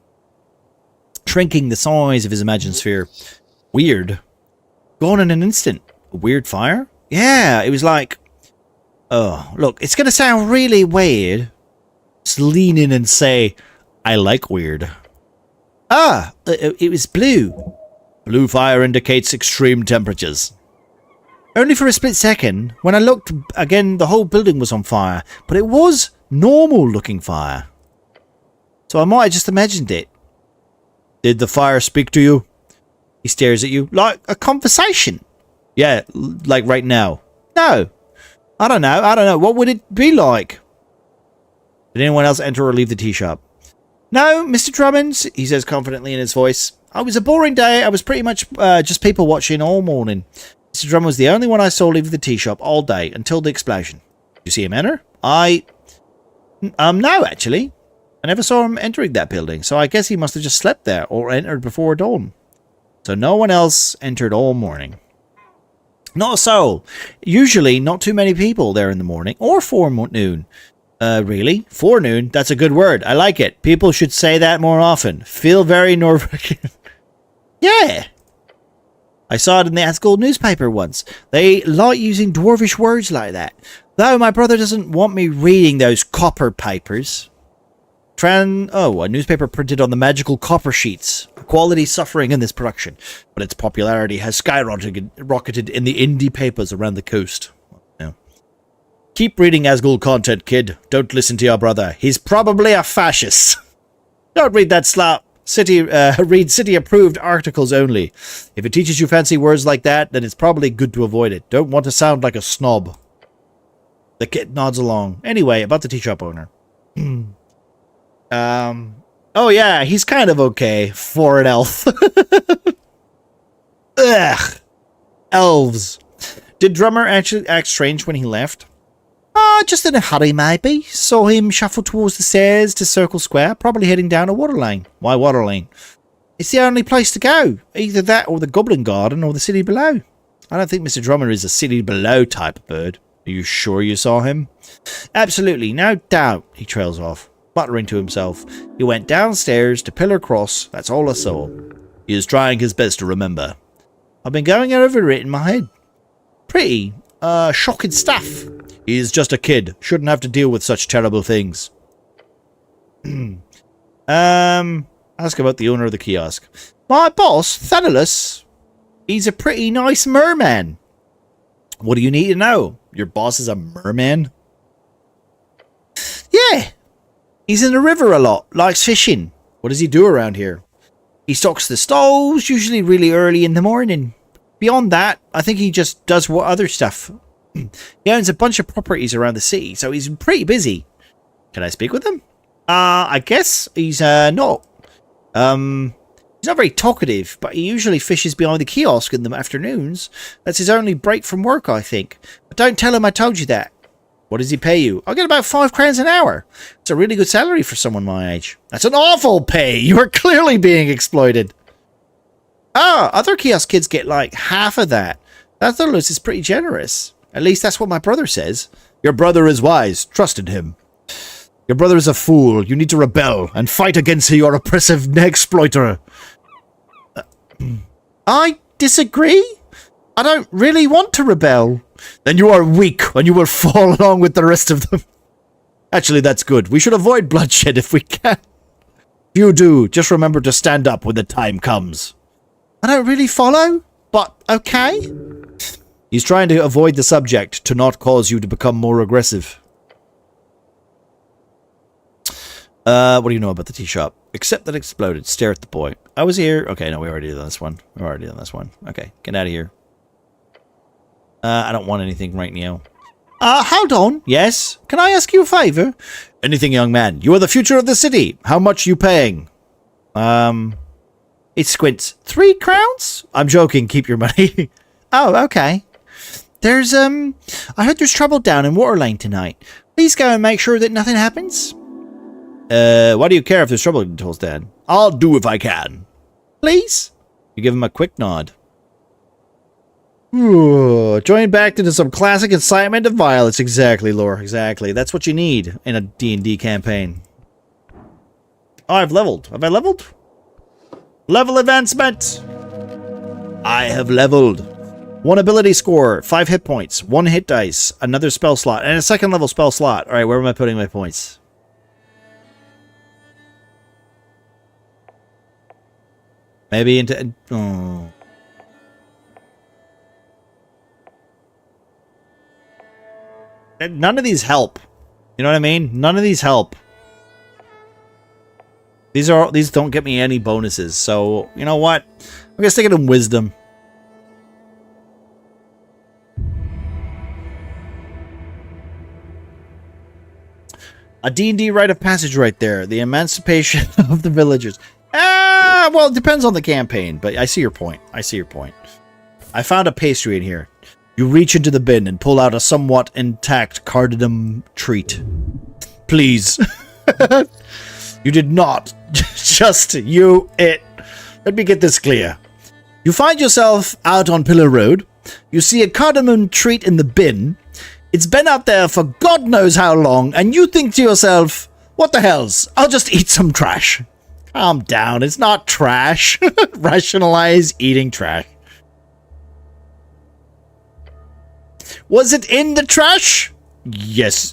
Shrinking the size of his imagined sphere. Weird. Gone in an instant. A weird fire? Yeah, it was like... Oh, look, it's going to sound really weird. Just lean in and say, I like weird. It was blue. Blue fire indicates extreme temperatures. Only for a split second. When I looked again, the whole building was on fire. But it was normal-looking fire. So I might have just imagined it. Did the fire speak to you? He stares at you. Like a conversation. Yeah, like right now. No. I don't know. What would it be like? Did anyone else enter or leave the tea shop? No, Mr. Drummond, he says confidently in his voice. It was a boring day. I was pretty much just people watching all morning. Mr. Drummond was the only one I saw leave the tea shop all day until the explosion. Did you see him enter? No, actually. I never saw him entering that building, so I guess he must have just slept there or entered before dawn. So no one else entered all morning. Not a soul. Usually not too many people there in the morning or forenoon. Really? Forenoon? That's a good word. I like it. People should say that more often. Feel very Norwegian. Yeah. I saw it in the Asgard newspaper once. They like using dwarvish words like that. Though my brother doesn't want me reading those copper papers. A newspaper printed on the magical copper sheets. Quality suffering in this production, but its popularity has skyrocketed in the indie papers around the coast. Yeah. Keep reading Asgard content, kid. Don't listen to your brother. He's probably a fascist. Don't read that slop. Read city-approved articles only. If it teaches you fancy words like that, then it's probably good to avoid it. Don't want to sound like a snob. The kid nods along. Anyway, about the tea shop owner. Oh yeah, he's kind of okay for an elf. Ugh. Elves. Did Drummer actually act strange when he left? Just in a hurry, maybe. Saw him shuffle towards the stairs to Circle Square, probably heading down a water lane. Why water lane? It's the only place to go. Either that or the Goblin Garden or the city below. I don't think Mr. Drummer is a city below type of bird. Are you sure you saw him? Absolutely, no doubt, he trails off, muttering to himself. He went downstairs to Pillar Cross, that's all I saw. He is trying his best to remember. I've been going over it in my head. Pretty, shocking stuff. He is just a kid, shouldn't have to deal with such terrible things. Ask about the owner of the kiosk. My boss, Thanalus, he's a pretty nice merman. What do you need to know? Your boss is a merman? Yeah. He's in the river a lot, likes fishing. What does he do around here? He stocks the stalls, usually really early in the morning. Beyond that, I think he just does what other stuff. He owns a bunch of properties around the city, so he's pretty busy. Can I speak with him? I guess he's not. He's not very talkative, but he usually fishes behind the kiosk in the afternoons. That's his only break from work, I think. But don't tell him I told you that. What does he pay you? I get about 5 crowns an hour. It's a really good salary for someone my age. That's an awful pay. You are clearly being exploited. Ah, other kiosk kids get like half of that. That Thurlus is pretty generous. At least that's what my brother says. Your brother is wise. Trust in him. Your brother is a fool. You need to rebel and fight against your oppressive exploiter. I disagree. I don't really want to rebel. Then you are weak and you will fall along with the rest of them. Actually, that's good. We should avoid bloodshed if we can. If you do, just remember to stand up when the time comes. I don't really follow, but okay. He's trying to avoid the subject to not cause you to become more aggressive. What do you know about the tea shop? Except that it exploded. Stare at the boy. I was here. Okay, no, we already did this one. We already done this one. Okay, get out of here. I don't want anything right now. Hold on. Yes? Can I ask you a favor? Anything, young man. You are the future of the city. How much you paying? It squints. 3 crowns? I'm joking. Keep your money. Oh, okay. There's, I heard there's trouble down in Waterlane tonight. Please go and make sure that nothing happens. Why do you care if there's trouble in Tolstad? I'll do if I can. Please? You give him a quick nod. Ooh, join back into some classic incitement of violence. Exactly, Lore. Exactly. That's what you need in a D&D campaign. Oh, I've leveled. Have I leveled? Level advancement! I have leveled. 1 ability score, 5 hit points, 1 hit dice, another spell slot, and a 2nd level spell slot. Alright, where am I putting my points? Maybe into... Oh. None of these help. You know what I mean? None of these help. These don't get me any bonuses. So, you know what? I'm gonna stick it in wisdom. A D&D rite of passage right there. The emancipation of the villagers. Well, it depends on the campaign, but I see your point. I see your point. I found a pastry in here. You reach into the bin and pull out a somewhat intact cardamom treat. Please. You did not. Just it. Let me get this clear. You find yourself out on Pillar Road. You see a cardamom treat in the bin. It's been out there for God knows how long, and you think to yourself, what the hells? I'll just eat some trash. Calm down. It's not trash. Rationalize eating trash. Was it in the trash? Yes.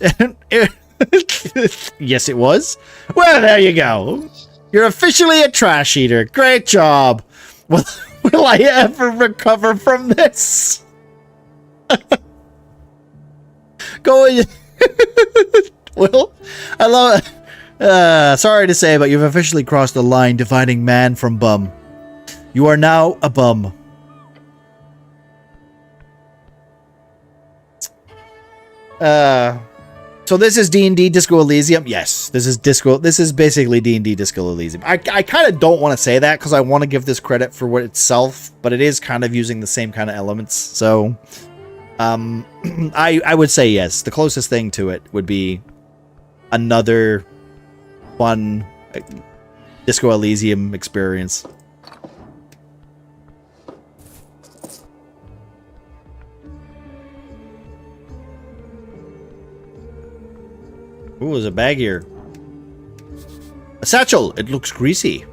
Yes, it was. Well, there you go. You're officially a trash eater. Great job. Will I ever recover from this? Go. Well, I love it. Sorry to say, but you've officially crossed the line dividing man from bum. You are now a bum. So this is D&D Disco Elysium? Yes, this is basically D&D Disco Elysium. I kind of don't want to say that because I want to give this credit for what itself, but it is kind of using the same kind of elements. So, I would say yes. The closest thing to it would be another fun Disco Elysium experience. Ooh, there's a bag here. A satchel. It looks greasy.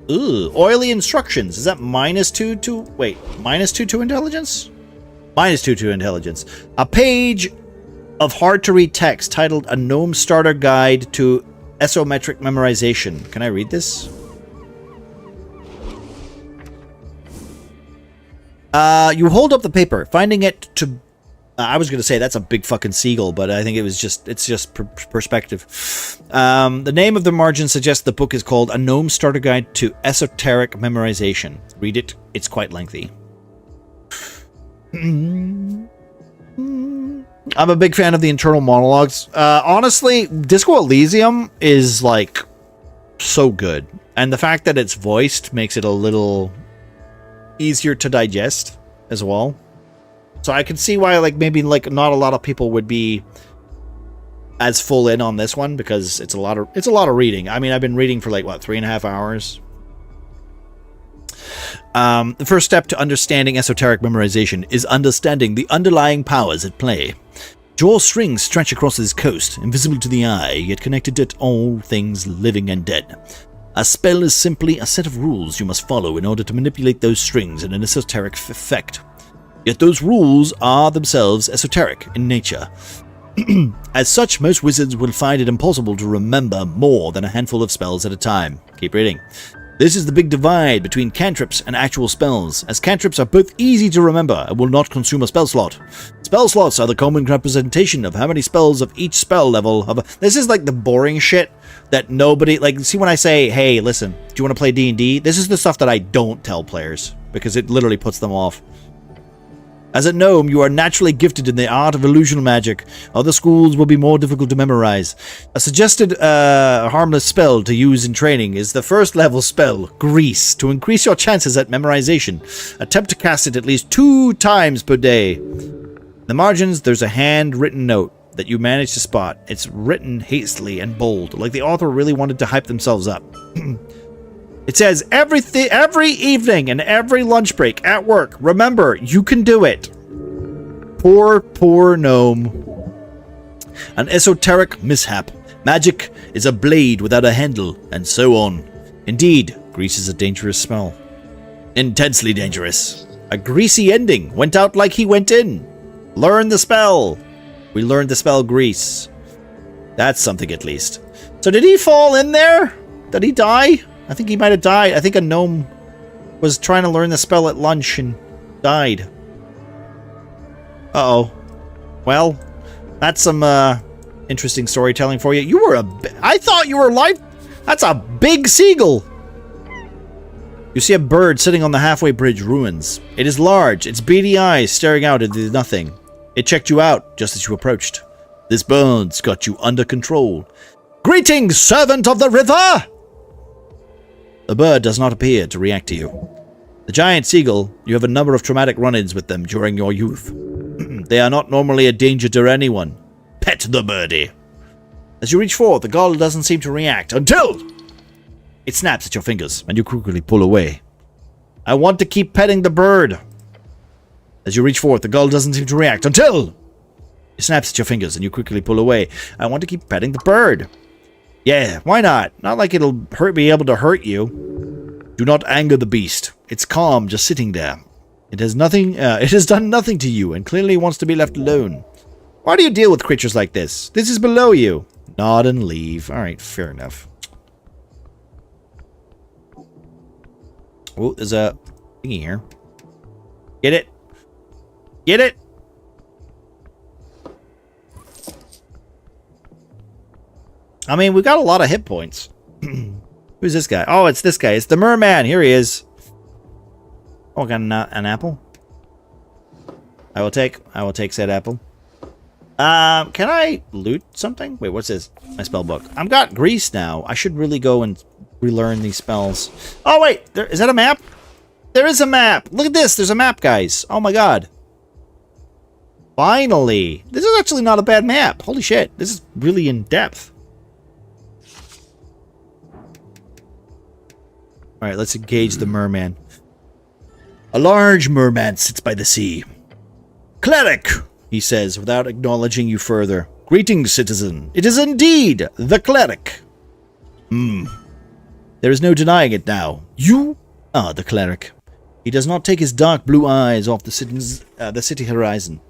Ooh, oily instructions. Is that -2 to... Wait, -2 to intelligence? -2 to intelligence. A page of hard-to-read text titled A Gnome Starter Guide to Esoteric Memorization. Can I read this? You hold up the paper, finding it to... I was going to say that's a big fucking seagull, but I think it's just perspective. The name of the margin suggests the book is called A Gnome Starter Guide to Esoteric Memorization. Read it. It's quite lengthy. I'm a big fan of the internal monologues. Honestly, Disco Elysium is like so good. And the fact that it's voiced makes it a little easier to digest as well. So I can see why like maybe like not a lot of people would be as full in on this one, because it's a lot of reading. I mean, I've been reading for like what, 3.5 hours. The first step to understanding esoteric memorization is understanding the underlying powers at play. Jaw strings stretch across this coast, invisible to the eye, yet connected to all things living and dead. A spell is simply a set of rules you must follow in order to manipulate those strings in an esoteric effect. Yet those rules are themselves esoteric in nature. As such, most wizards will find it impossible to remember more than a handful of spells at a time. Keep reading. This is the big divide between cantrips and actual spells, as cantrips are both easy to remember and will not consume a spell slot. Spell slots are the common representation of how many spells of each spell level have... This is like the boring shit that nobody... Like, see when I say, hey, listen, do you want to play D&D? This is the stuff that I don't tell players, because it literally puts them off. As a gnome, you are naturally gifted in the art of illusional magic. Other schools will be more difficult to memorize. A suggested harmless spell to use in training is the first level spell, Grease. To increase your chances at memorization, attempt to cast it at least 2 times per day. In the margins, there's a handwritten note that you manage to spot. It's written hastily and bold, like the author really wanted to hype themselves up. It says, every evening and every lunch break at work, remember, you can do it. Poor gnome. An esoteric mishap. Magic is a blade without a handle, and so on. Indeed, grease is a dangerous smell. Intensely dangerous. A greasy ending. Went out like he went in. Learn the spell. We learned the spell grease. That's something at least. So did he fall in there? Did he die? I think he might have died. I think a gnome was trying to learn the spell at lunch and died. Uh-oh. Well, that's some interesting storytelling for you. You were I thought you were alive. That's a big seagull. You see a bird sitting on the halfway bridge ruins. It is large, its beady eyes staring out into nothing. It checked you out just as you approached. This bird's got you under control. Greetings, servant of the river! The bird does not appear to react to you. The giant seagull, you have a number of traumatic run-ins with them during your youth. They are not normally a danger to anyone. Pet the birdie. As you reach forth, the gull doesn't seem to react until it snaps at your fingers and you quickly pull away. I want to keep petting the bird. As you reach forth, the gull doesn't seem to react until it snaps at your fingers and you quickly pull away. I want to keep petting the bird. Yeah, why not? Not like it'll be able to hurt you. Do not anger the beast. It's calm, just sitting there. It has done nothing to you, and clearly wants to be left alone. Why do you deal with creatures like this? This is below you. Nod and leave. Alright, fair enough. Oh, there's a thingy here. Get it? Get it? I mean, we've got a lot of hit points. Who's this guy? Oh, it's this guy. It's the merman. Here he is. Oh, I got an apple. I will take said apple. Can I loot something? Wait, what's this? My spell book. I've got grease now. I should really go and relearn these spells. Oh, wait. Is that a map? There is a map. Look at this. There's a map, guys. Oh, my God. Finally. This is actually not a bad map. Holy shit. This is really in depth. Alright, let's engage the merman. A large merman sits by the sea. Cleric, he says, without acknowledging you further. Greetings, citizen. It is indeed the cleric. There is no denying it now. You are the cleric. He does not take his dark blue eyes off the city horizon.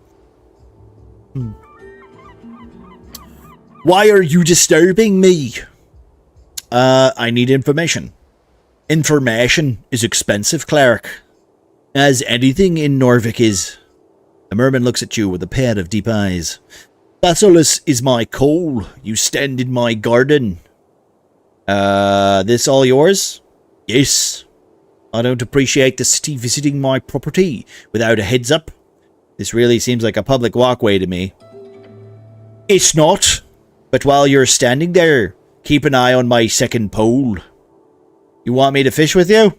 Why are you disturbing me? I need information. Information is expensive, cleric. As anything in Norvik is. The merman looks at you with a pair of deep eyes. Basilisk is my coal. You stand in my garden. This all yours? Yes. I don't appreciate the city visiting my property without a heads up. This really seems like a public walkway to me. It's not. But while you're standing there, keep an eye on my second pole. You want me to fish with you?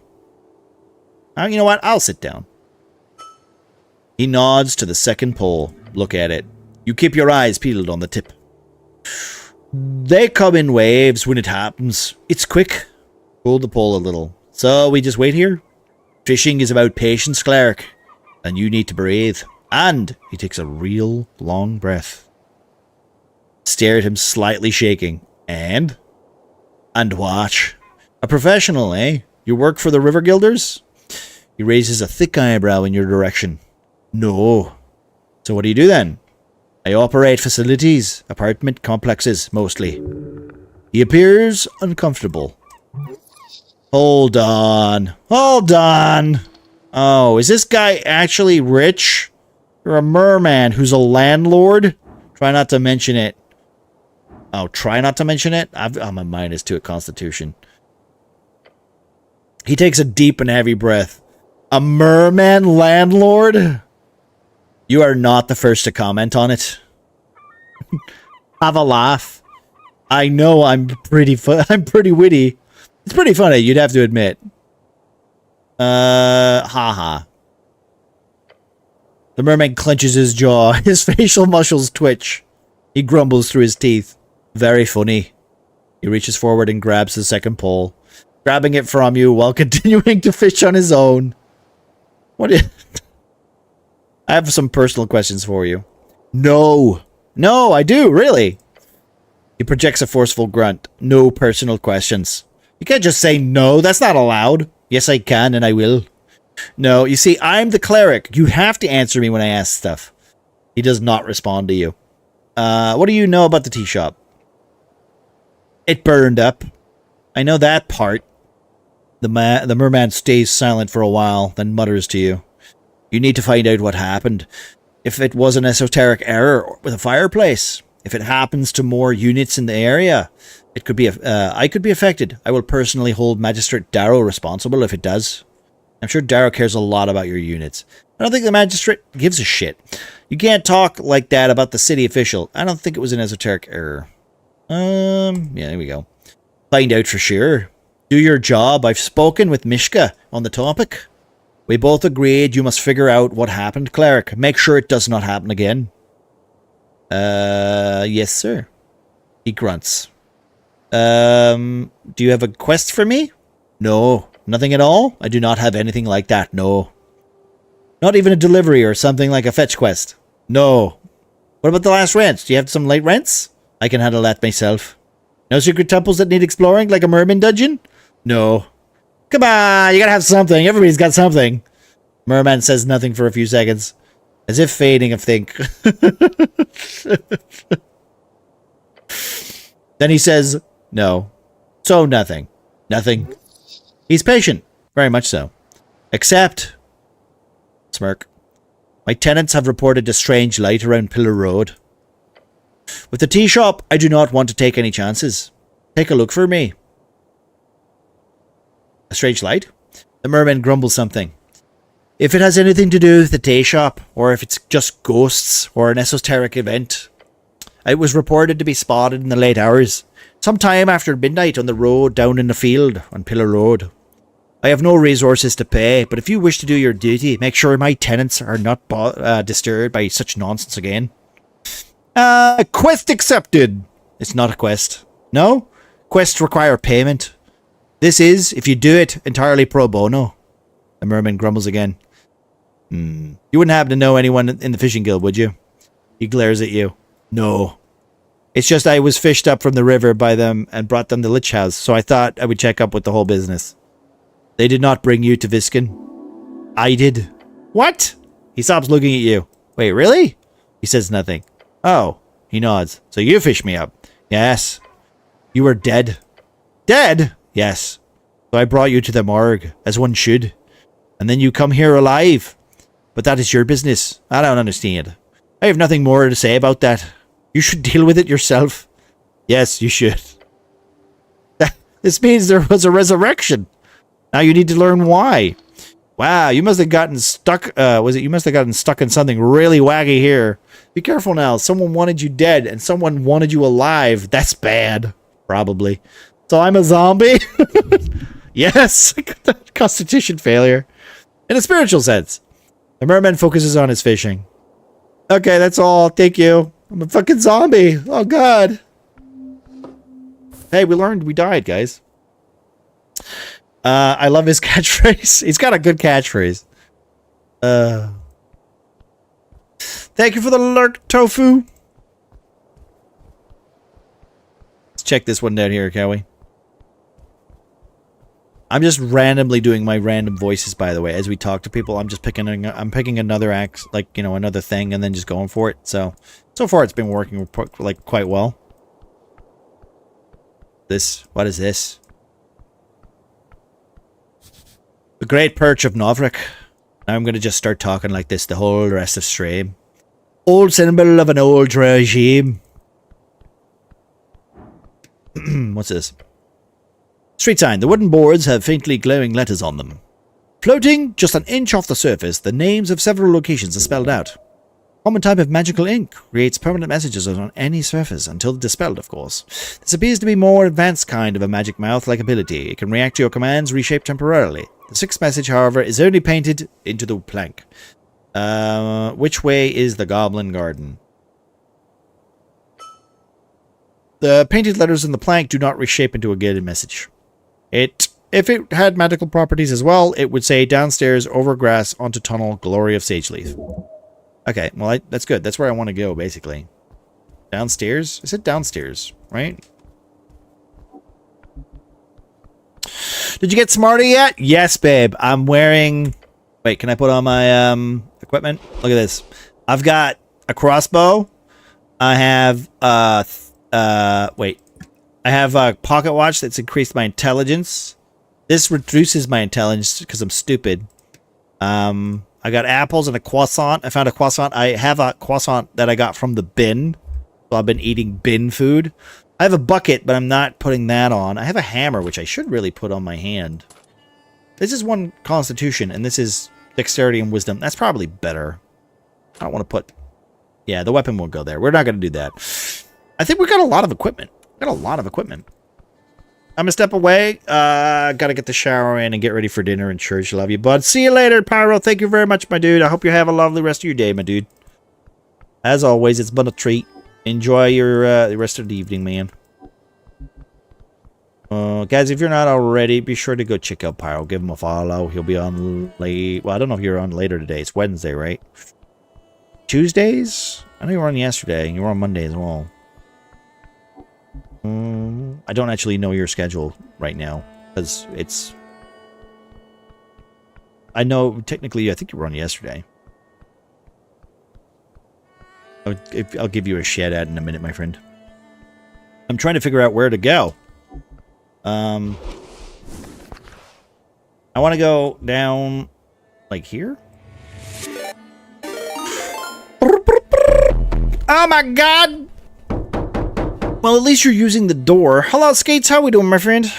Oh, you know what? I'll sit down. He nods to the second pole. Look at it. You keep your eyes peeled on the tip. They come in waves when it happens. It's quick. Pull the pole a little. So we just wait here? Fishing is about patience, cleric. And you need to breathe. And he takes a real long breath. Stare at him, slightly shaking. And watch. A professional, eh? You work for the River Guilders? He raises a thick eyebrow in your direction. No. So what do you do then? I operate facilities, apartment complexes, mostly. He appears uncomfortable. Hold on. Hold on. Oh, is this guy actually rich? You're a merman who's a landlord? Try not to mention it. Oh, try not to mention it? I'm a -2 at Constitution. He takes a deep and heavy breath. A merman landlord? You are not the first to comment on it. Have a laugh. I know I'm pretty witty. It's pretty funny, you'd have to admit. Haha. The merman clenches his jaw. His facial muscles twitch. He grumbles through his teeth. Very funny. He reaches forward and grabs the second pole, grabbing it from you while continuing to fish on his own. I have some personal questions for you. No. No, I do, really. He projects a forceful grunt. No personal questions. You can't just say no. That's not allowed. Yes, I can, and I will. No, you see, I'm the cleric. You have to answer me when I ask stuff. He does not respond to you. What do you know about the tea shop? It burned up. I know that part. The merman stays silent for a while, then mutters to you. You need to find out what happened. If it was an esoteric error with a fireplace. If it happens to more units in the area, it could be. I could be affected. I will personally hold Magistrate Darrow responsible if it does. I'm sure Darrow cares a lot about your units. I don't think the magistrate gives a shit. You can't talk like that about the city official. I don't think it was an esoteric error. Yeah, there we go. Find out for sure. Do your job. I've spoken with Mishka on the topic. We both agreed you must figure out what happened, cleric. Make sure it does not happen again. Yes, sir. He grunts. Do you have a quest for me? No. Nothing at all? I do not have anything like that, no. Not even a delivery or something like a fetch quest? No. What about the last rents? Do you have some late rents? I can handle that myself. No secret temples that need exploring, like a merman dungeon? No. Come on, you gotta have something. Everybody's got something. Merman says nothing for a few seconds, as if fading of think. Then he says, no. So nothing. Nothing. He's patient. Very much so. Except... Smirk. My tenants have reported a strange light around Pillar Road. With the tea shop, I do not want to take any chances. Take a look for me. A strange light? The merman grumbles something. If it has anything to do with the tea shop, or if it's just ghosts, or an esoteric event. It was reported to be spotted in the late hours, sometime after midnight on the road down in the field on Pillar Road. I have no resources to pay, but if you wish to do your duty, make sure my tenants are not disturbed by such nonsense again. Quest accepted. It's not a quest. No? Quests require payment. This is, if you do it, entirely pro bono. The merman grumbles again. You wouldn't happen to know anyone in the fishing guild, would you? He glares at you. No. It's just I was fished up from the river by them and brought them to Lich House, so I thought I would check up with the whole business. They did not bring you to Visken. I did. What? He stops looking at you. Wait, really? He says nothing. Oh, he nods. So you fished me up. Yes. You were dead. Dead? Yes. So I brought you to the morgue, as one should. And then you come here alive. But that is your business. I don't understand. I have nothing more to say about that. You should deal with it yourself. Yes, you should. This means there was a resurrection. Now you need to learn why. Wow, you must have gotten stuck. You must have gotten stuck in something really wacky here. Be careful now. Someone wanted you dead and someone wanted you alive. That's bad. Probably. So I'm a zombie? Yes. Constitution failure. In a spiritual sense. The merman focuses on his fishing. Okay, that's all. Thank you. I'm a fucking zombie. Oh, God. Hey, we learned we died, guys. I love his catchphrase. He's got a good catchphrase. Thank you for the alert, Tofu. Let's check this one down here, can we? I'm just randomly doing my random voices, by the way, as we talk to people. I'm just picking another act, like, you know, another thing, and then just going for it. So far it's been working like quite well. What is this? The Great Perch of Novrek. Now I'm going to just start talking like this the whole rest of stream. Old symbol of an old regime. What's this? Street sign. The wooden boards have faintly glowing letters on them. Floating just an inch off the surface, the names of several locations are spelled out. Common type of magical ink creates permanent messages on any surface, until dispelled, of course. This appears to be more advanced kind of a magic mouth-like ability. It can react to your commands, reshape temporarily. The sixth message, however, is only painted into the plank. Which way is the Goblin Garden? The painted letters in the plank do not reshape into a guided message. If it had magical properties as well, it would say downstairs, over grass, onto tunnel, glory of Sageleaf. Okay, well, that's good. That's where I want to go, basically. Downstairs? I said downstairs, right? Did you get Smarty yet? Yes, babe. I'm wearing... Wait, can I put on my equipment? Look at this. I've got a crossbow. I have... wait. I have a pocket watch that's increased my intelligence. This reduces my intelligence because I'm stupid. I got apples and a croissant. I found a croissant. I have a croissant that I got from the bin. So I've been eating bin food. I have a bucket, but I'm not putting that on. I have a hammer, which I should really put on my hand. This is one constitution, and this is dexterity and wisdom. That's probably better. I don't want to put... Yeah, the weapon won't go there. We're not going to do that. I think we got a lot of equipment. I'm gonna step away. Gotta get the shower in and get ready for dinner and church. Love you, bud. See you later, Pyro. Thank you very much, my dude. I hope you have a lovely rest of your day, my dude. As always, it's been a treat. Enjoy your the rest of the evening, man. Guys, if you're not already, be sure to go check out Pyro. Give him a follow. He'll be on late. Well, I don't know if you're on later today. It's Wednesday, right? Tuesdays? I know you were on yesterday. You were on Monday as well. I don't actually know your schedule right now, because it's... I know, technically, I think you were on yesterday. I'll give you a shout out in a minute, my friend. I'm trying to figure out where to go. I want to go down, like here? Oh my god! Well, at least you're using the door. Hello, Skates. How we doing, my friend?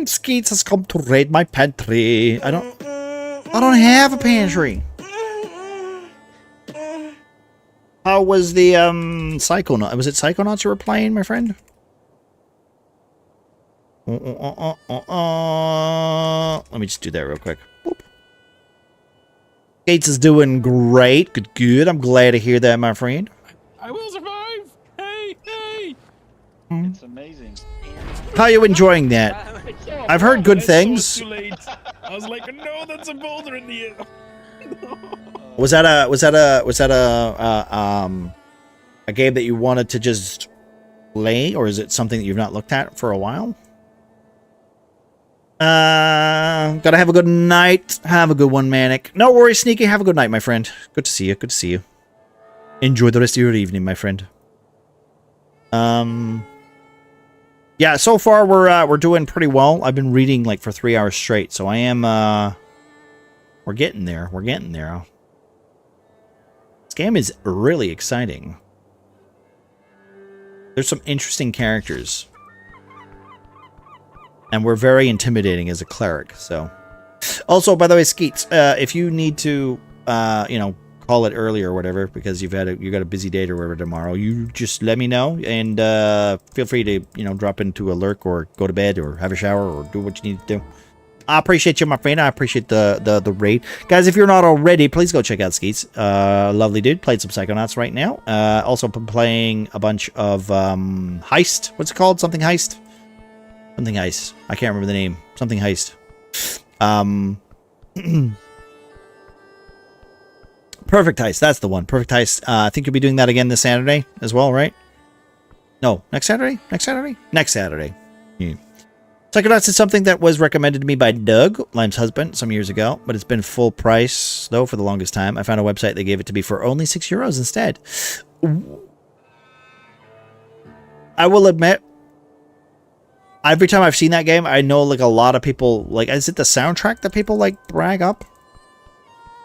Skates has come to raid my pantry. I don't have a pantry. How was the Psychonaut? Was it Psychonauts you were playing, my friend? Let me just do that real quick. Boop. Skates is doing great. Good. I'm glad to hear that, my friend. I will survive. Hey. It's amazing. How are you enjoying that? I've heard good things. So too late. I was like, no, that's a boulder in the air. Was that a a game that you wanted to just play, or is it something that you've not looked at for a while? Gotta have a good night. Have a good one, Manic. No worries, Sneaky. Have a good night, my friend. Good to see you. Good to see you. Enjoy the rest of your evening, my friend. Yeah, so far we're doing pretty well. I've been reading like for 3 hours straight, so I am we're getting there. We're getting there. This game is really exciting. There's some interesting characters. And we're very intimidating as a cleric, so. Also, by the way, Skeets, if you need to, you know, call it early or whatever because you got a busy date or whatever tomorrow, you just let me know and feel free to, you know, drop into a lurk or go to bed or have a shower or do what you need to do. I appreciate you, my friend. I appreciate the raid. Guys, if you're not already, please go check out Skeets. Lovely dude. Played some Psychonauts right now. Also been playing a bunch of Heist. What's it called? Something Heist? Something Heist. I can't remember the name. Something Heist. Perfect Heist. That's the one. Perfect Heist. I think you'll be doing that again this Saturday as well, right? No. Next Saturday? Next Saturday? Next Saturday. Yeah. Psychonauts is something that was recommended to me by Doug, Lime's husband, some years ago, but it's been full price, though, for the longest time. I found a website that gave it to me for only €6 instead. I will admit, every time I've seen that game, I know, like, a lot of people, like, is it the soundtrack that people, like, brag up?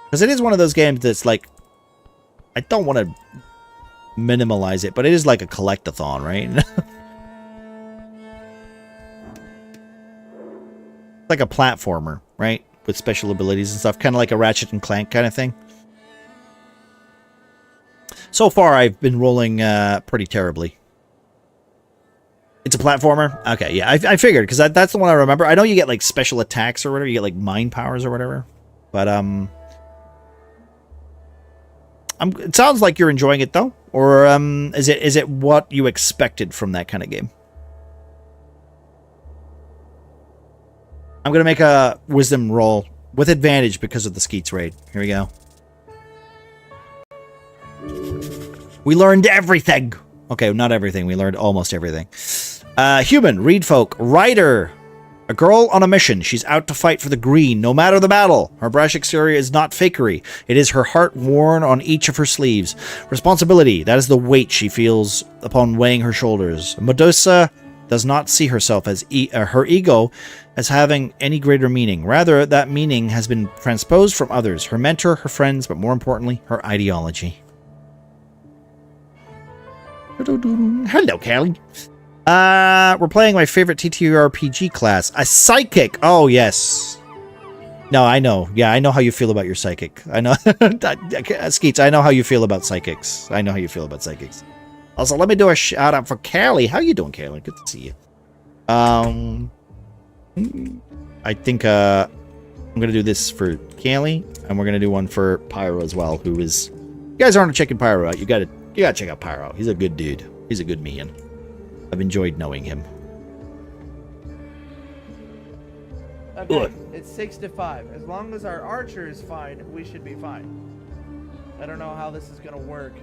Because it is one of those games that's, like, I don't want to minimalize it, but it is like a collect-a-thon, right? Like a platformer, right? With special abilities and stuff. Kind of like a Ratchet and Clank kind of thing. So far, I've been rolling pretty terribly. It's a platformer? Okay, yeah, I figured, because that's the one I remember. I know you get, like, special attacks or whatever. You get, like, mind powers or whatever. But, it sounds like you're enjoying it, though. Or, is it what you expected from that kind of game? I'm going to make a wisdom roll with advantage because of the Skeets raid. Here we go. We learned everything. Okay, not everything. We learned almost everything. Human, reed folk, rider. A girl on a mission. She's out to fight for the green, no matter the battle. Her brash exterior is not fakery. It is her heart worn on each of her sleeves. Responsibility, that is the weight she feels upon weighing her shoulders. Medusa does not see herself as her ego as having any greater meaning. Rather, that meaning has been transposed from others, her mentor, her friends, but more importantly, her ideology. Hello, Callie. We're playing my favorite TTRPG class, a psychic. Oh, yes. No, I know. Yeah, I know how you feel about your psychic. I know. Skeets, I know how you feel about psychics. I know how you feel about psychics. Also, let me do a shout out for Callie. How you doing, Callie? Good to see you. I think I'm gonna do this for Callie, and we're gonna do one for Pyro as well, who is. You guys aren't checking Pyro out. You gotta check out Pyro. He's a good dude. He's a good man. I've enjoyed knowing him. Okay, it's 6-5. As long as our archer is fine, we should be fine. I don't know how this is gonna work.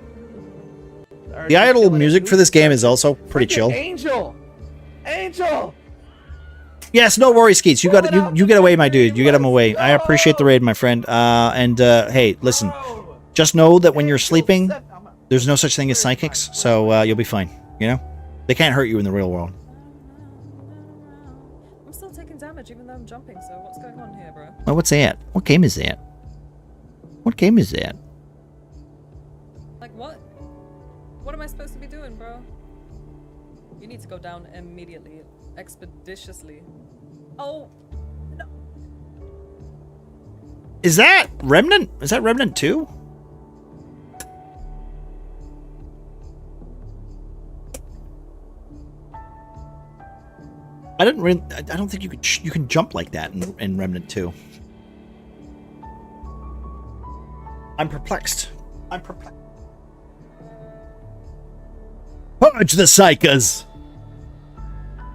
The idle music for this game is also pretty chill. Angel! Angel! Yes, no worries, Skeets. You get away, my dude. You get him away. I appreciate the raid, my friend. Hey, listen. Just know that when you're sleeping, there's no such thing as psychics, so you'll be fine. You know? They can't hurt you in the real world. I'm still taking damage even though I'm jumping, so what's going on here, bro? Oh, what's that? What game is that? What game is that? Like, what? What am I supposed to be doing, bro? You need to go down immediately. Expeditiously. Oh, no. Is that Remnant? Is that Remnant 2? I don't think you can jump like that in Remnant 2. I'm perplexed. Purge the psychers!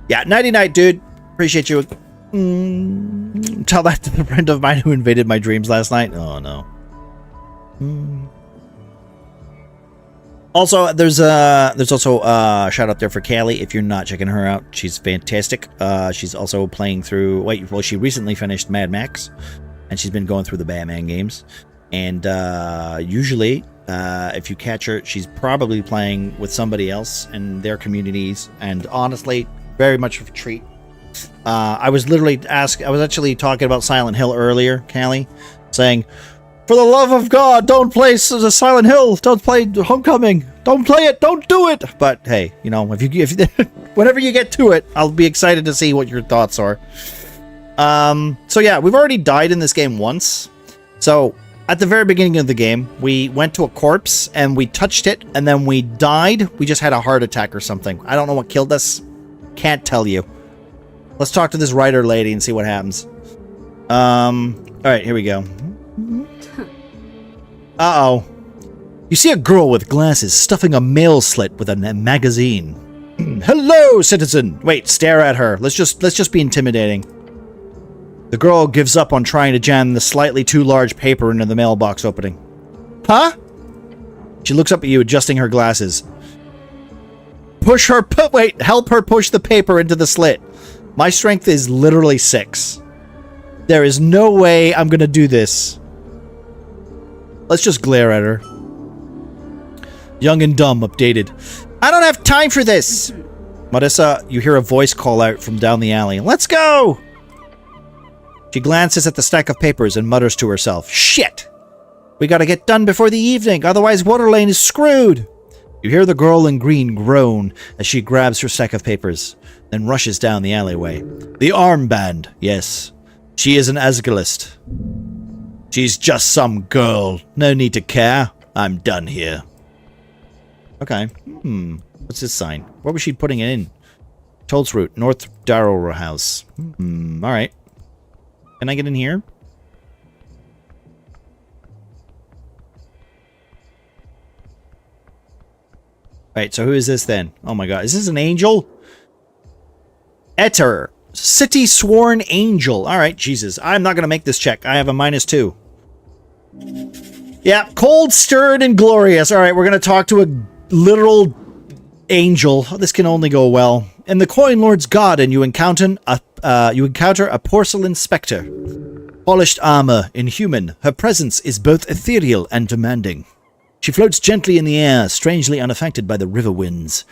Yeah, nighty-night, dude. Appreciate you. Tell that to the friend of mine who invaded my dreams last night. Oh, no. Also, there's also a shout out there for Callie. If you're not checking her out, she's fantastic. She's also playing through. Well, she recently finished Mad Max, and she's been going through the Batman games. And usually, if you catch her, she's probably playing with somebody else in their communities. And honestly, very much of a treat. I was actually talking about Silent Hill earlier, Callie, saying, for the love of God, don't play the Silent Hill. Don't play Homecoming. Don't play it. Don't do it. But hey, you know, if whenever you get to it, I'll be excited to see what your thoughts are. So yeah, we've already died in this game once. So at the very beginning of the game, we went to a corpse and we touched it, and then we died. We just had a heart attack or something. I don't know what killed us. Can't tell you. Let's talk to this writer lady and see what happens. All right, here we go. Uh-oh. You see a girl with glasses stuffing a mail slit with a magazine. Hello, citizen! Wait, stare at her. Let's just be intimidating. The girl gives up on trying to jam the slightly too large paper into the mailbox opening. Huh? She looks up at you, adjusting her glasses. Help her push the paper into the slit. My strength is literally 6. There is no way I'm gonna do this. Let's just glare at her. Young and dumb, updated. I don't have time for this! Marissa, you hear a voice call out from down the alley. Let's go! She glances at the stack of papers and mutters to herself. Shit! We gotta get done before the evening, otherwise Waterlane is screwed! You hear the girl in green groan as she grabs her stack of papers, then rushes down the alleyway. The armband, yes. She is an Asgalist. She's just some girl. No need to care. I'm done here. Okay. What's this sign? What was she putting it in? Tolls Route, North Darrow House. Alright. Can I get in here? Right, so who is this then? Oh my god, is this an angel? Etter. City Sworn Angel. Alright, Jesus. I'm not gonna make this check. I have a -2. Yeah, cold, stirred, and glorious. Alright, we're gonna talk to a literal angel. This can only go well. In the Coin Lord's Garden, you encounter a porcelain spectre. Polished armor, inhuman. Her presence is both ethereal and demanding. She floats gently in the air, strangely unaffected by the river winds.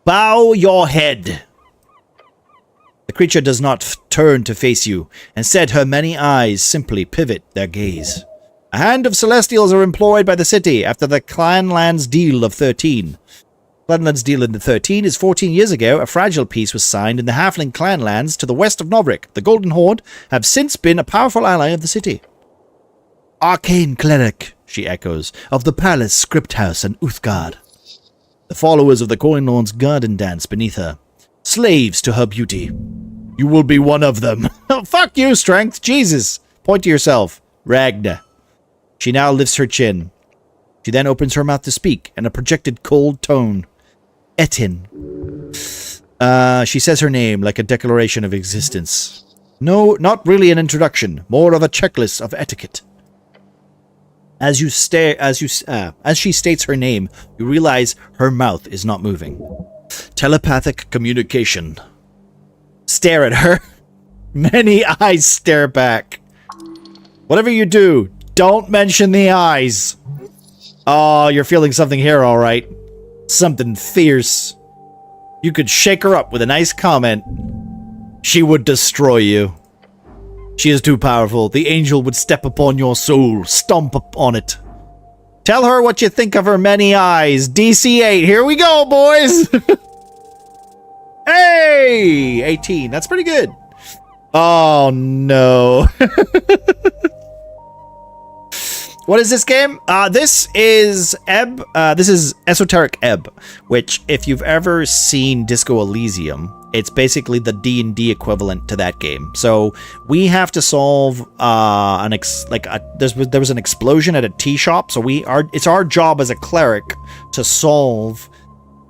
Bow your head. The creature does not turn to face you. Instead, her many eyes simply pivot their gaze. A hand of celestials are employed by the city after the Clanlands Deal of 13. Clanlands Deal in the 13 is 14 years ago. A fragile peace was signed in the Halfling Clanlands to the west of Novrik. The Golden Horde have since been a powerful ally of the city. Arcane cleric, she echoes, of the palace, script house, and Uthgard. The followers of the Coin Lord's garden dance beneath her. Slaves to her beauty. You will be one of them. Fuck you, strength. Jesus. Point to yourself. Ragna. She now lifts her chin. She then opens her mouth to speak in a projected cold tone. Etin. She says her name like a declaration of existence. No, not really an introduction. More of a checklist of etiquette. As she states her name, you realize her mouth is not moving. Telepathic communication. Stare at her. Many eyes stare back. Whatever you do, don't mention the eyes. Oh, you're feeling something here, all right. Something fierce. You could shake her up with a nice comment. She would destroy you. She is too powerful. The angel would step upon your soul, stomp upon it. Tell her what you think of her many eyes. DC 8. Here we go, boys. Hey! 18. That's pretty good. Oh, no. What is this game? This is Ebb. This is Esoteric Ebb, which, if you've ever seen Disco Elysium, it's basically the D&D equivalent to that game. So we have to solve there was an explosion at a tea shop. So it's our job as a cleric to solve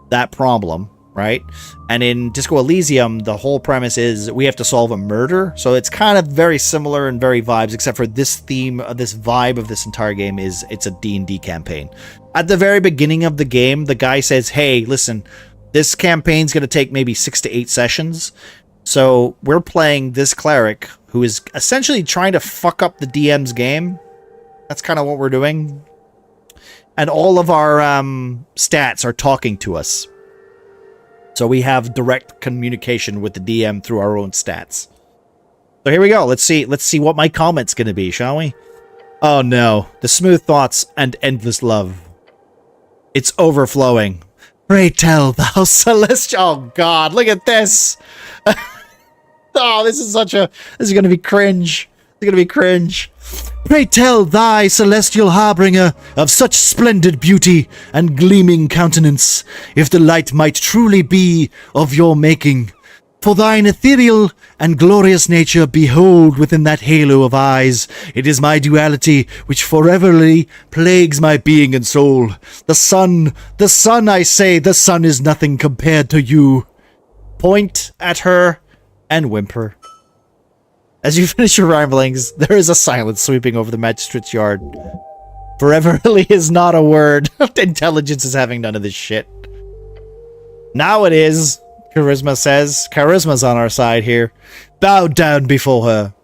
that problem, right? And in Disco Elysium, the whole premise is we have to solve a murder. So it's kind of very similar and very vibes, except for this theme, this vibe of this entire game is it's a D&D campaign. At the very beginning of the game, the guy says, hey, listen, this campaign's going to take maybe 6 to 8 sessions. So we're playing this cleric who is essentially trying to fuck up the DM's game. That's kind of what we're doing. And all of our stats are talking to us. So we have direct communication with the DM through our own stats. So here we go. Let's see what my comment's going to be, shall we? Oh no, the smooth thoughts and endless love. It's overflowing. Pray tell, thou celestial... Oh god, look at this! Oh, this is gonna be cringe. It's gonna be cringe. Pray tell, thy celestial harbinger of such splendid beauty and gleaming countenance, if the light might truly be of your making. For thine ethereal and glorious nature behold within that halo of eyes. It is my duality which foreverly plagues my being and soul. The sun, I say, the sun is nothing compared to you. Point at her and whimper. As you finish your ramblings, there is a silence sweeping over the magistrate's yard. Foreverly is not a word. Intelligence is having none of this shit. Now it is. Charisma says. Charisma's on our side here. Bow down before her.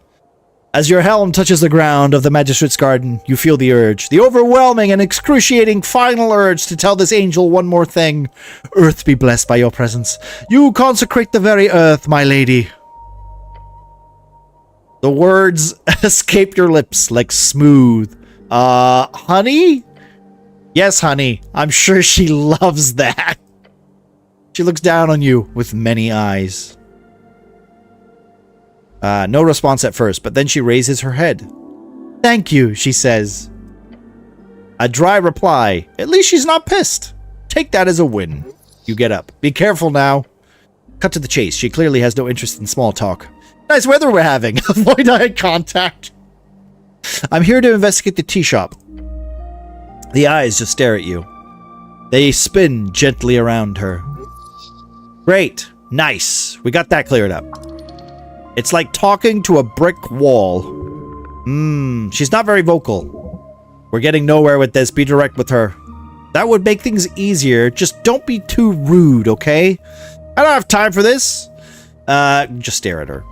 As your helm touches the ground of the magistrate's garden, you feel the urge. The overwhelming and excruciating final urge to tell this angel one more thing. Earth be blessed by your presence. You consecrate the very earth, my lady. The words escape your lips like smooth. Honey? Yes, honey. I'm sure she loves that. She looks down on you with many eyes. No response at first, but then she raises her head. Thank you, she says. A dry reply. At least she's not pissed. Take that as a win. You get up. Be careful now. Cut to the chase. She clearly has no interest in small talk. Nice weather we're having. Avoid eye contact. I'm here to investigate the tea shop. The eyes just stare at you. They spin gently around her. Great. Nice. We got that cleared up. It's like talking to a brick wall. She's not very vocal. We're getting nowhere with this. Be direct with her. That would make things easier. Just don't be too rude, okay? I don't have time for this. Just stare at her.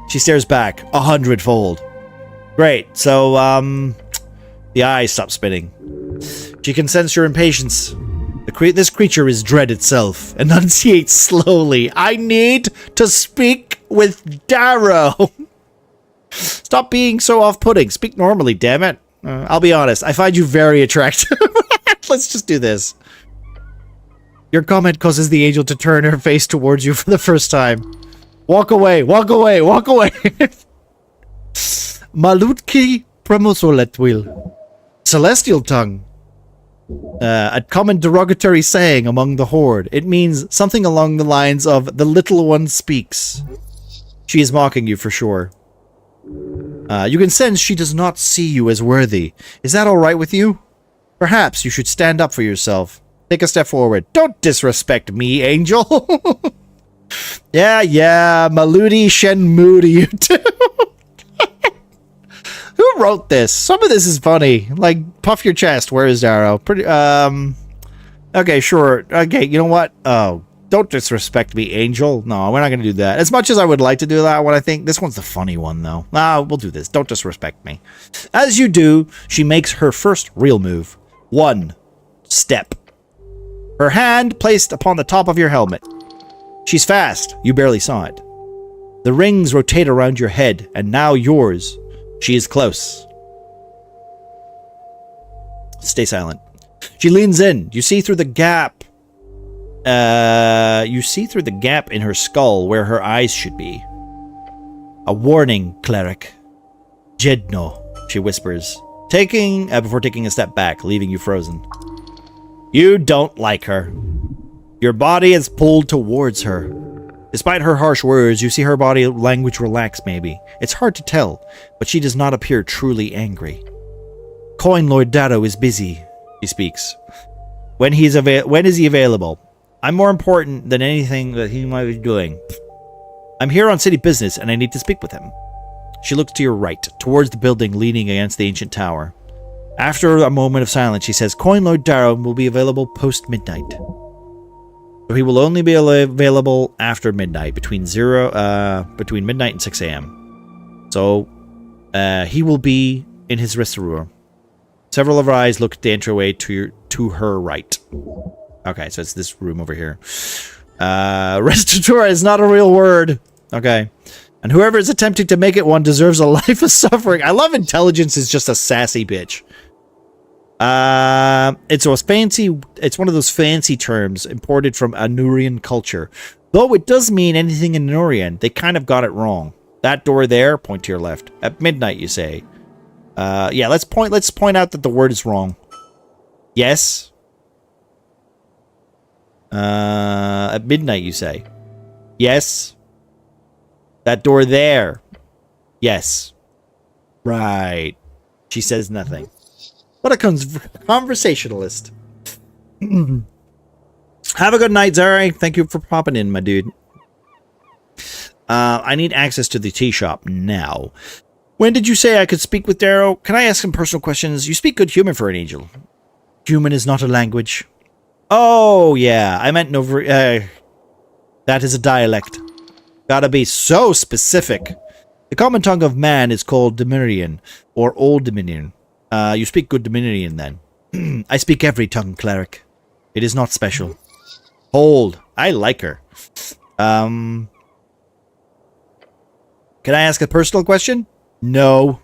She stares back 100-fold. Great. So, the eyes stop spinning. She can sense your impatience. This creature is dread itself. Enunciate slowly. I need to speak with Darrow. Stop being so off-putting. Speak normally, damn it. I'll be honest. I find you very attractive. Let's just do this. Your comment causes the angel to turn her face towards you for the first time. Walk away. Walk away. Walk away. Malutki premosoletwil. Celestial tongue. A common derogatory saying among the horde. It means something along the lines of, the little one speaks. She is mocking you for sure. You can sense she does not see you as worthy. Is that alright with you? Perhaps you should stand up for yourself. Take a step forward. Don't disrespect me, angel. Yeah, Maludi Shenmudi, you too. Who wrote this? Some of this is funny. Like, puff your chest. Where is Darrow? Pretty, okay, sure. Okay, you know what? Oh, don't disrespect me, Angel. No, we're not going to do that. As much as I would like to do that one, I think this one's the funny one, though. We'll do this. Don't disrespect me. As you do, she makes her first real move. 1 step. Her hand placed upon the top of your helmet. She's fast. You barely saw it. The rings rotate around your head, and now yours. She is close. Stay silent. She leans in. You see through the gap. You see through the gap in her skull where her eyes should be. A warning, cleric. Jedno, she whispers, before taking a step back, leaving you frozen. You don't like her. Your body is pulled towards her. Despite her harsh words, you see her body language relax maybe. It's hard to tell, but she does not appear truly angry. Coin Lord Darrow is busy, she speaks. When is he available? I'm more important than anything that he might be doing. I'm here on city business and I need to speak with him. She looks to your right, towards the building leaning against the ancient tower. After a moment of silence, she says, Coin Lord Darrow will be available post-midnight. So he will only be available after midnight, between midnight and 6 a.m. So he will be in his restaurant. Several of our eyes look at the entryway to her right. Okay, so it's this room over here. Restaurateur is not a real word. Okay. And whoever is attempting to make it one deserves a life of suffering. I love intelligence is just a sassy bitch. It's one of those fancy terms imported from Anurian culture. Though it does mean anything in Anurian, they kind of got it wrong. That door there, point to your left. At midnight, you say. Yeah, let's point out that the word is wrong. Yes. At midnight, you say. Yes. That door there. Yes. Right. She says nothing. What a conversationalist. Have a good night, Zari. Thank you for popping in, my dude. I need access to the tea shop now. When did you say I could speak with Darrow? Can I ask some personal questions? You speak good human for an angel. Human is not a language. Oh, yeah. I meant that is a dialect. Gotta be so specific. The common tongue of man is called Dimirian, or Old Dominion. You speak good Dominion, then. I speak every tongue, cleric. It is not special. Hold. I like her. Can I ask a personal question? No.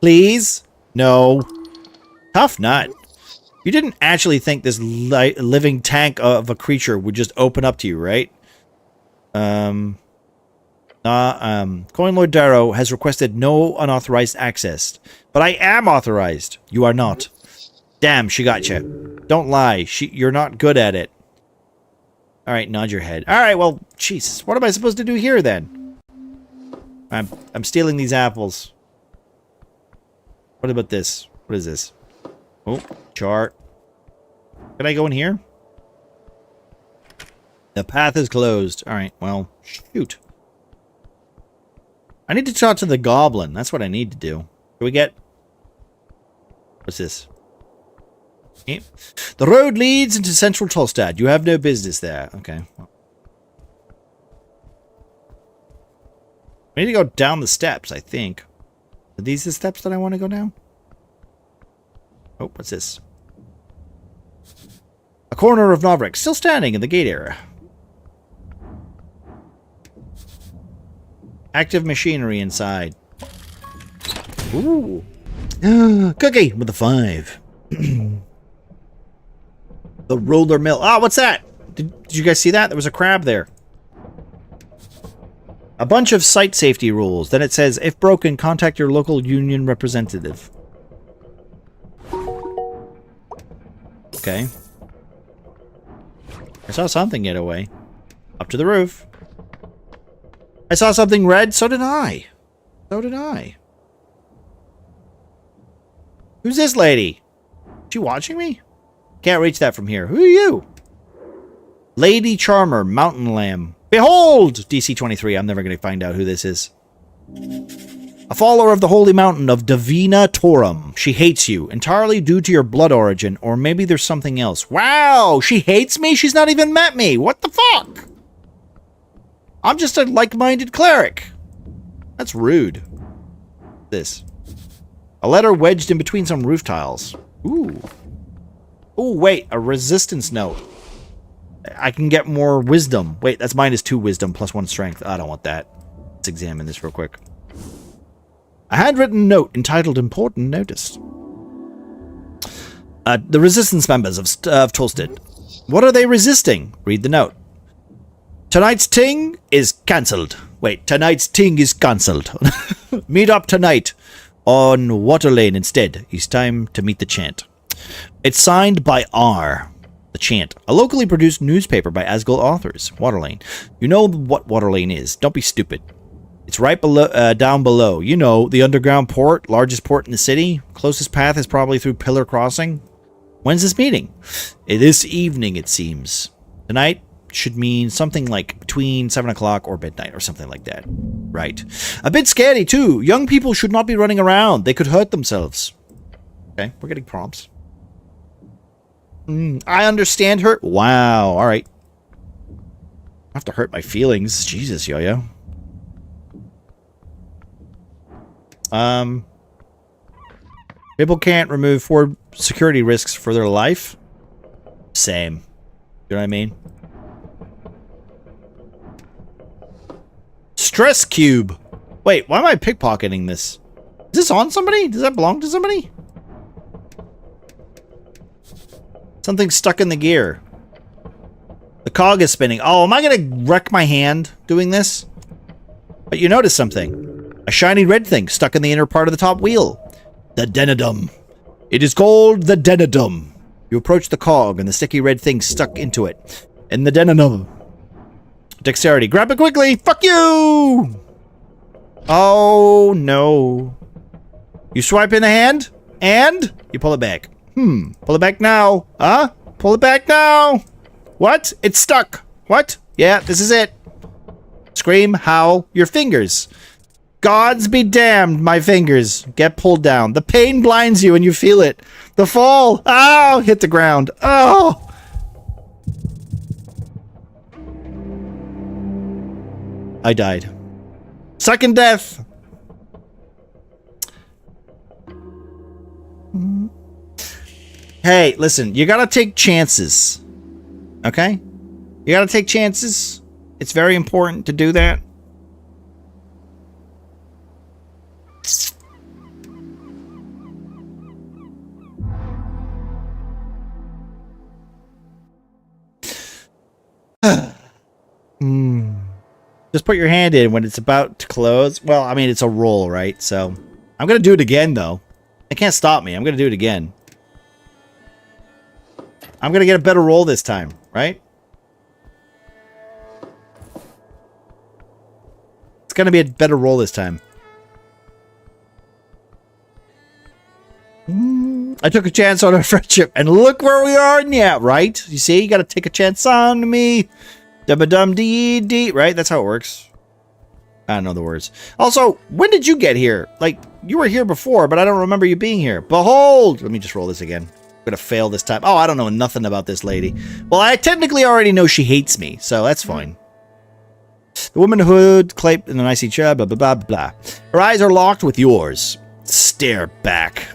Please? No. Tough nut. You didn't actually think this living tank of a creature would just open up to you, right? Coin Lord Darrow has requested no unauthorized access. But I am authorized. You are not. Damn, she got you. Don't lie. You're not good at it. Alright, nod your head. Alright, well, Jesus. What am I supposed to do here, then? I'm stealing these apples. What about this? What is this? Oh, chart. Can I go in here? The path is closed. Alright, well, shoot. I need to talk to the goblin. That's what I need to do. Can we get... What's this? Okay. The road leads into central Tolstad. You have no business there. Okay. Well. We need to go down the steps, I think. Are these the steps that I want to go down? Oh, what's this? A corner of Novrek, still standing in the gate area. Active machinery inside. Ooh. Cookie with a 5. The roller mill. Ah, what's that? Did you guys see that? There was a crab there. A bunch of site safety rules. Then it says, if broken, contact your local union representative. Okay. I saw something get away. Up to the roof. I saw something red. So did I. So did I. Who's this lady? Is she watching me? Can't reach that from here. Who are you? Lady Charmer, Mountain Lamb. Behold! DC 23. I'm never going to find out who this is. A follower of the holy mountain of Divina Torum. She hates you, entirely due to your blood origin, or maybe there's something else. Wow! She hates me? She's not even met me! What the fuck? I'm just a like-minded cleric. That's rude. This. A letter wedged in between some roof tiles. Ooh. Ooh, wait. A resistance note. I can get more wisdom. Wait, that's -2 wisdom plus 1 strength. I don't want that. Let's examine this real quick. A handwritten note entitled Important Notice. The resistance members of Tolstad. What are they resisting? Read the note. Tonight's ting is cancelled. Wait, tonight's ting is cancelled. Meet up tonight on Water Lane instead. It's time to meet the chant. It's signed by R. The Chant, a locally produced newspaper by Asgul authors. Water Lane. You know what Water Lane is. Don't be stupid. It's right below, down below. You know, the underground port, largest port in the city. Closest path is probably through Pillar Crossing. When's this meeting? This evening, it seems. Tonight should mean something like between 7 o'clock or midnight or something like that. Right. A bit scary, too. Young people should not be running around. They could hurt themselves. Okay, we're getting prompts. I understand her. Wow, alright. I have to hurt my feelings. Jesus, Yo-Yo. People can't remove 4 security risks for their life. Same. You know what I mean? Stress cube. Wait, why am I pickpocketing this? Is this on somebody? Does that belong to somebody? Something's stuck in the gear. The cog is spinning. Oh, am I gonna wreck my hand doing this? But you notice something. A shiny red thing stuck in the inner part of the top wheel. The denodum. It is called the denodum. You approach the cog and the sticky red thing stuck into it. And the denodum. Dexterity. Grab it quickly. Fuck you! Oh, no. You swipe in the hand, and you pull it back. Pull it back now. Huh? Pull it back now. What? It's stuck. What? Yeah, this is it. Scream, howl, your fingers. Gods be damned, my fingers get pulled down. The pain blinds you and you feel it. The fall. Oh, hit the ground. Oh. I died. Second death. Hey, listen, you gotta take chances. Okay? You gotta take chances. It's very important to do that. Just put your hand in when it's about to close. Well, I mean, it's a roll, right? So, I'm gonna do it again, though. It can't stop me. I'm gonna do it again. I'm gonna get a better roll this time, right? It's gonna be a better roll this time. I took a chance on our friendship, and look where we are now, right? You see, you gotta take a chance on me. Dum-a-dum-dee-dee, right? That's how it works. I don't know the words. Also, when did you get here? Like, you were here before, but I don't remember you being here. Behold! Let me just roll this again. I'm gonna fail this time. Oh, I don't know nothing about this lady. Well, I technically already know she hates me, so that's fine. The womanhood, clape in an icy chair, blah, blah, blah, blah. Her eyes are locked with yours. Stare back.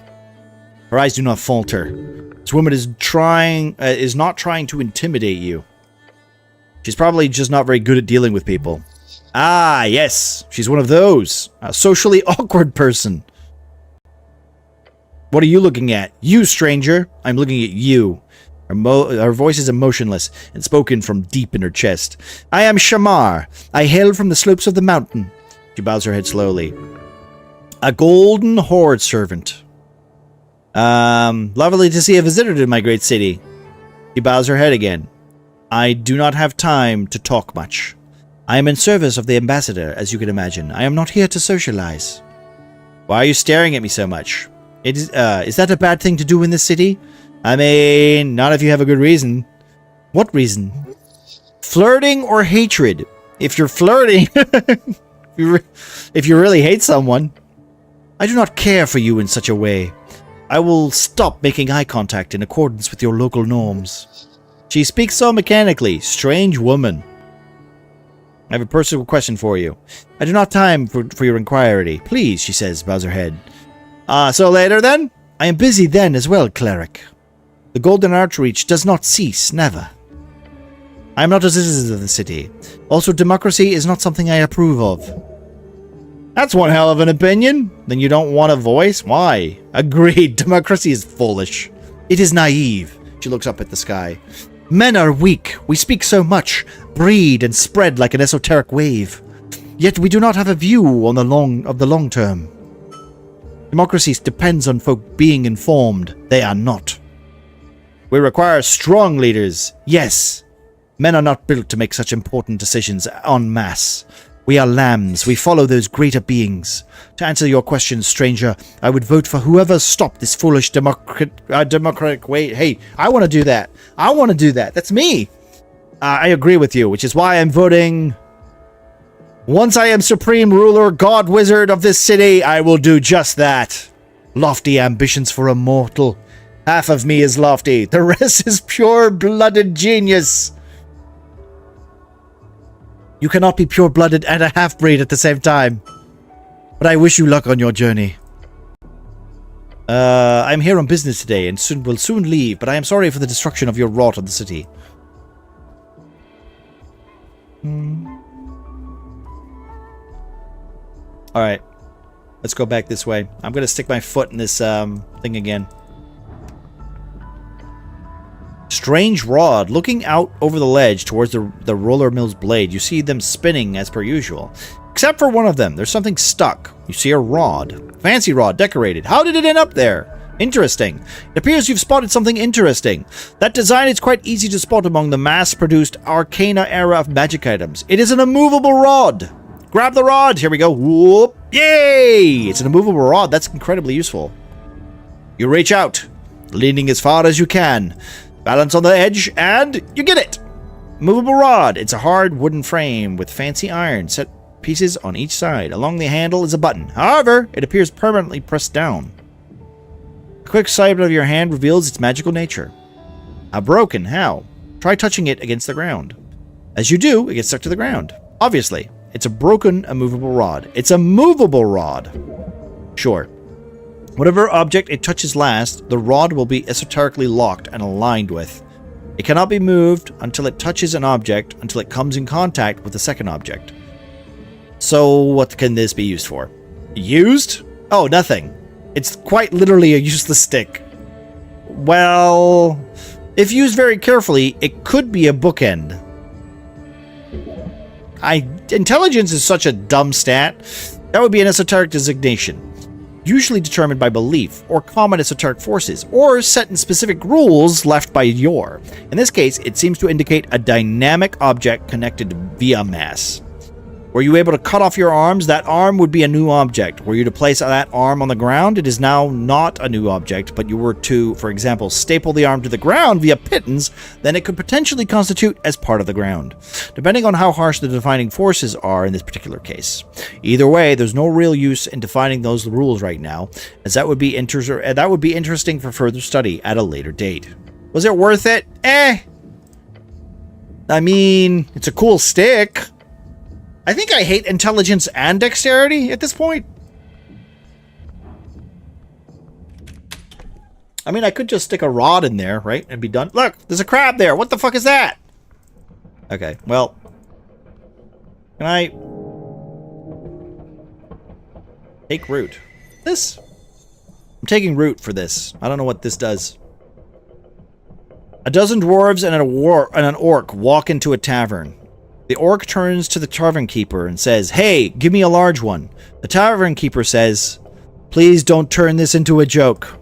Her eyes do not falter. This woman is not trying to intimidate you. She's probably just not very good at dealing with people. Ah, yes. She's one of those. A socially awkward person. What are you looking at? You, stranger. I'm looking at you. Her voice is emotionless and spoken from deep in her chest. I am Shamar. I hail from the slopes of the mountain. She bows her head slowly. A golden horde servant. Lovely to see a visitor to my great city. She bows her head again. I do not have time to talk much. I am in service of the ambassador, as you can imagine. I am not here to socialize. Why are you staring at me so much? Is that a bad thing to do in this city? I mean, not if you have a good reason. What reason? Flirting or hatred? If you're flirting, if you really hate someone. I do not care for you in such a way. I will stop making eye contact in accordance with your local norms. She speaks so mechanically. Strange woman. I have a personal question for you. I do not have time for your inquiry. Please, she says, bows her head. So later then? I am busy then as well, cleric. The golden archreach does not cease, never. I am not a citizen of the city. Also, democracy is not something I approve of. That's one hell of an opinion. Then you don't want a voice? Why? Agreed, democracy is foolish. It is naive. She looks up at the sky. Men are weak. We speak so much, breed and spread like an esoteric wave. Yet we do not have a view on the long term. Democracy depends on folk being informed. They are not. We require strong leaders. Yes. Men are not built to make such important decisions en masse. We are lambs. We follow those greater beings. To answer your question, stranger, I would vote for whoever stopped this foolish democratic way. Hey, I want to do that. I want to do that. That's me. I agree with you, which is why I'm voting. Once I am supreme ruler, god wizard of this city, I will do just that. Lofty ambitions for a mortal. Half of me is lofty, the rest is pure-blooded genius. You cannot be pure-blooded and a half-breed at the same time. But I wish you luck on your journey. I'm here on business today and will soon leave, but I am sorry for the destruction of your wrought on the city. Alright. Let's go back this way. I'm gonna stick my foot in this thing again. Strange rod. Looking out over the ledge towards the roller mill's blade, you see them spinning as per usual. Except for one of them, there's something stuck. You see a rod. Fancy rod, decorated. How did it end up there? Interesting. It appears you've spotted something interesting. That design is quite easy to spot among the mass-produced Arcana era of magic items. It is an immovable rod. Grab the rod. Here we go. Whoop. Yay! It's an immovable rod. That's incredibly useful. You reach out, leaning as far as you can. Balance on the edge, and you get it! Movable rod. It's a hard wooden frame with fancy iron set pieces on each side. Along the handle is a button. However, it appears permanently pressed down. A quick sight of your hand reveals its magical nature. How broken? How? Try touching it against the ground. As you do, it gets stuck to the ground. Obviously, it's a broken, immovable rod. It's a movable rod. Sure. Whatever object it touches last, the rod will be esoterically locked and aligned with. It cannot be moved until it touches an object, until it comes in contact with the second object. So what can this be used for? Used? Oh, nothing. It's quite literally a useless stick. Well, if used very carefully, it could be a bookend. Intelligence is such a dumb stat. That would be an esoteric designation. Usually determined by belief, or common esoteric forces, or set in specific rules left by Yor. In this case, it seems to indicate a dynamic object connected via mass. Were you able to cut off your arms, that arm would be a new object. Were you to place that arm on the ground, it is now not a new object, but you were to, for example, staple the arm to the ground via pittance, then it could potentially constitute as part of the ground, depending on how harsh the defining forces are in this particular case. Either way, there's no real use in defining those rules right now, as that would be interesting for further study at a later date. Was it worth it? I mean, it's a cool stick. I think I hate intelligence and dexterity at this point. I mean, I could just stick a rod in there, right? And be done. Look, there's a crab there. What the fuck is that? Okay, well. Can I take root? This? I'm taking root for this. I don't know what this does. A dozen dwarves and an orc walk into a tavern. The orc turns to the tavern keeper and says, "Hey, give me a large one." The tavern keeper says, "Please don't turn this into a joke.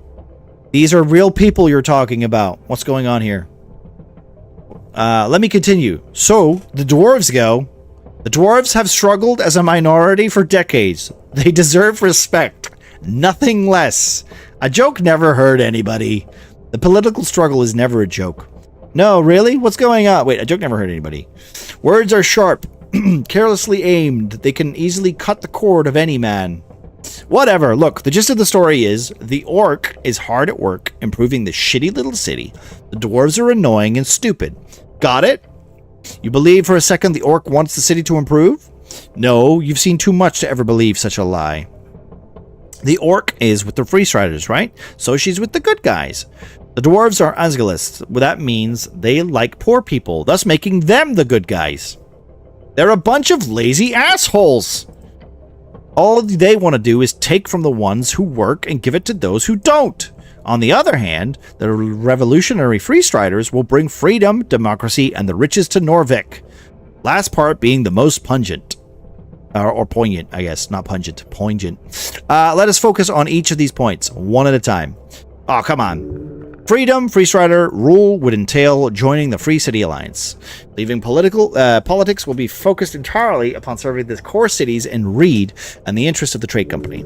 These are real people you're talking about. What's going on here?" Let me continue. So, the dwarves go, "The dwarves have struggled as a minority for decades. They deserve respect. Nothing less. A joke never hurt anybody. The political struggle is never a joke." No, really? What's going on? Wait, a joke never hurt anybody. Words are sharp, carelessly aimed. They can easily cut the cord of any man. Whatever. Look, the gist of the story is, the orc is hard at work improving the shitty little city. The dwarves are annoying and stupid. Got it? You believe for a second the orc wants the city to improve? No, you've seen too much to ever believe such a lie. The orc is with the Freestriders, right? So she's with the good guys. The dwarves are Asgalists. Well, that means they like poor people, thus making them the good guys. They're a bunch of lazy assholes. All they want to do is take from the ones who work and give it to those who don't. On the other hand, the revolutionary Freestriders will bring freedom, democracy, and the riches to Norvik. Last part being the most pungent. Or poignant, I guess. Not pungent. Poignant. Let us focus on each of these points, one at a time. Oh, come on. Freedom, Freestrider rule would entail joining the Free City Alliance. Leaving politics will be focused entirely upon serving the core cities in Reed and the interests of the trade company.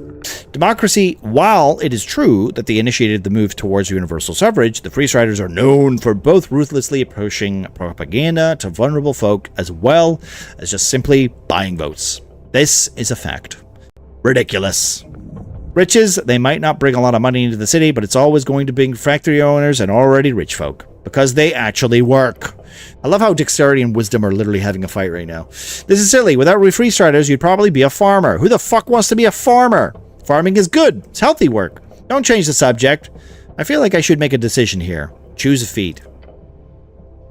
Democracy, while it is true that they initiated the move towards universal suffrage, the Freestriders are known for both ruthlessly pushing propaganda to vulnerable folk as well as just simply buying votes. This is a fact. Ridiculous. Riches, they might not bring a lot of money into the city, but it's always going to bring factory owners and already rich folk. Because they actually work. I love how dexterity and wisdom are literally having a fight right now. This is silly. Without free starters, you'd probably be a farmer. Who the fuck wants to be a farmer? Farming is good. It's healthy work. Don't change the subject. I feel like I should make a decision here. Choose a feat.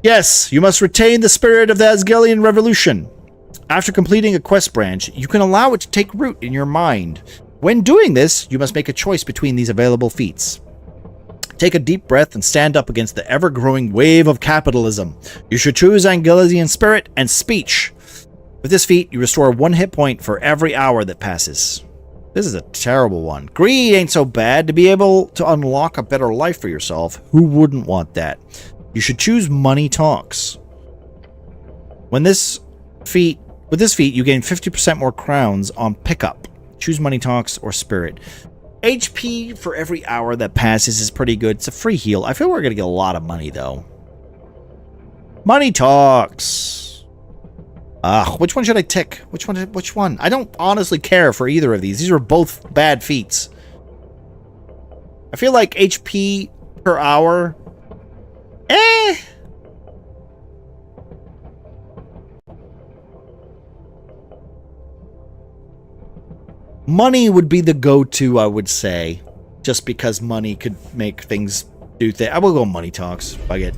Yes, you must retain the spirit of the Asgelian Revolution. After completing a quest branch, you can allow it to take root in your mind. When doing this, you must make a choice between these available feats. Take a deep breath and stand up against the ever-growing wave of capitalism. You should choose Asgelian Spirit and Speech. With this feat, you restore 1 hit point for every hour that passes. This is a terrible one. Greed ain't so bad. To be able to unlock a better life for yourself, who wouldn't want that? You should choose Money Talks. With this feat, you gain 50% more crowns on pickup. Choose Money Talks or Spirit. HP for every hour that passes is pretty good. It's a free heal. I feel we're going to get a lot of money, though. Money Talks. Which one should I tick? Which one? I don't honestly care for either of these. These are both bad feats. I feel like HP per hour. Money would be the go-to, I would say. Just because money could make things do things. I will go Money Talks. Fuck it.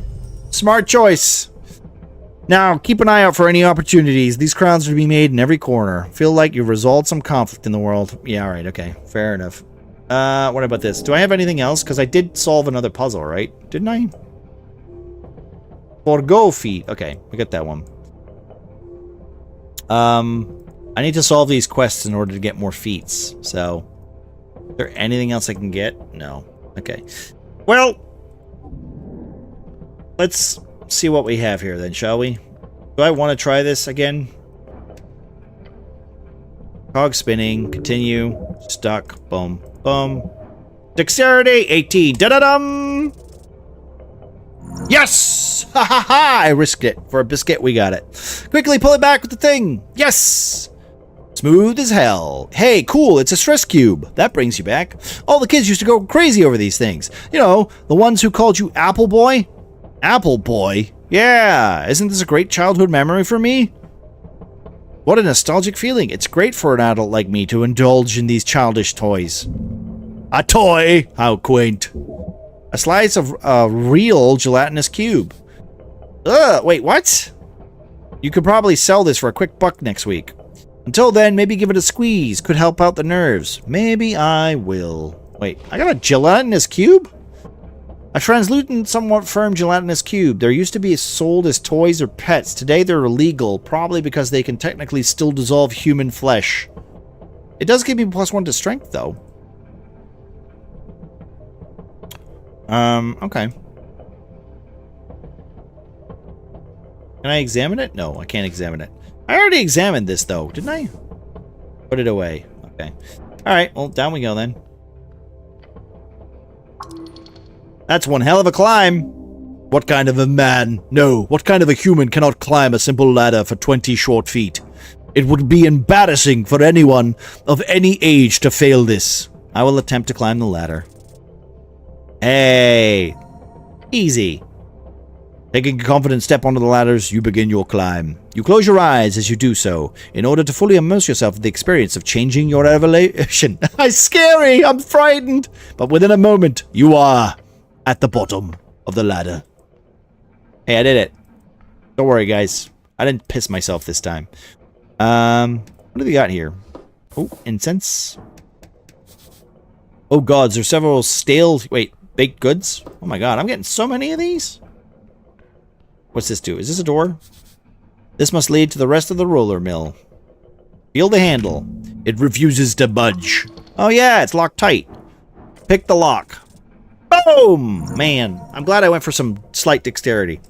Smart choice. Now, keep an eye out for any opportunities. These crowns are to be made in every corner. Feel like you've resolved some conflict in the world. Yeah, alright, okay. Fair enough. What about this? Do I have anything else? Because I did solve another puzzle, right? Didn't I? Forgo feat. Okay, we got that one. I need to solve these quests in order to get more feats. So, is there anything else I can get? No. Okay. Well, let's see what we have here then, shall we? Do I want to try this again? Cog spinning. Continue. Stuck. Boom. Boom. Dexterity. 18. Da-da-dum! Yes! Ha ha ha! I risked it. For a biscuit, we got it. Quickly pull it back with the thing. Yes! Smooth as hell. Hey, cool, it's a stress cube. That brings you back. All the kids used to go crazy over these things. You know, the ones who called you Apple Boy? Apple Boy? Yeah, isn't this a great childhood memory for me? What a nostalgic feeling. It's great for an adult like me to indulge in these childish toys. A toy? How quaint. A slice of a real gelatinous cube. Wait, what? You could probably sell this for a quick buck next week. Until then, maybe give it a squeeze. Could help out the nerves. Maybe I will. Wait, I got a gelatinous cube? A translucent, somewhat firm gelatinous cube. There used to be sold as toys or pets. Today they're illegal, probably because they can technically still dissolve human flesh. It does give me +1 to strength, though. Okay. Can I examine it? No, I can't examine it. I already examined this, though, didn't I? Put it away. Okay. Alright, well, down we go, then. That's one hell of a climb. What kind of a man? No, what kind of a human cannot climb a simple ladder for 20 short feet? It would be embarrassing for anyone of any age to fail this. I will attempt to climb the ladder. Hey. Easy. Taking a confident step onto the ladders, you begin your climb. You close your eyes as you do so, in order to fully immerse yourself in the experience of changing your evolution. It's scary! I'm frightened! But within a moment, you are at the bottom of the ladder. Hey, I did it. Don't worry, guys. I didn't piss myself this time. What do we got here? Oh, incense. Oh, gods, there's several stale... Wait, baked goods? Oh my god, I'm getting so many of these? What's this do? Is this a door? This must lead to the rest of the roller mill. Feel the handle. It refuses to budge. Oh yeah, it's locked tight. Pick the lock. Boom! Man, I'm glad I went for some slight dexterity.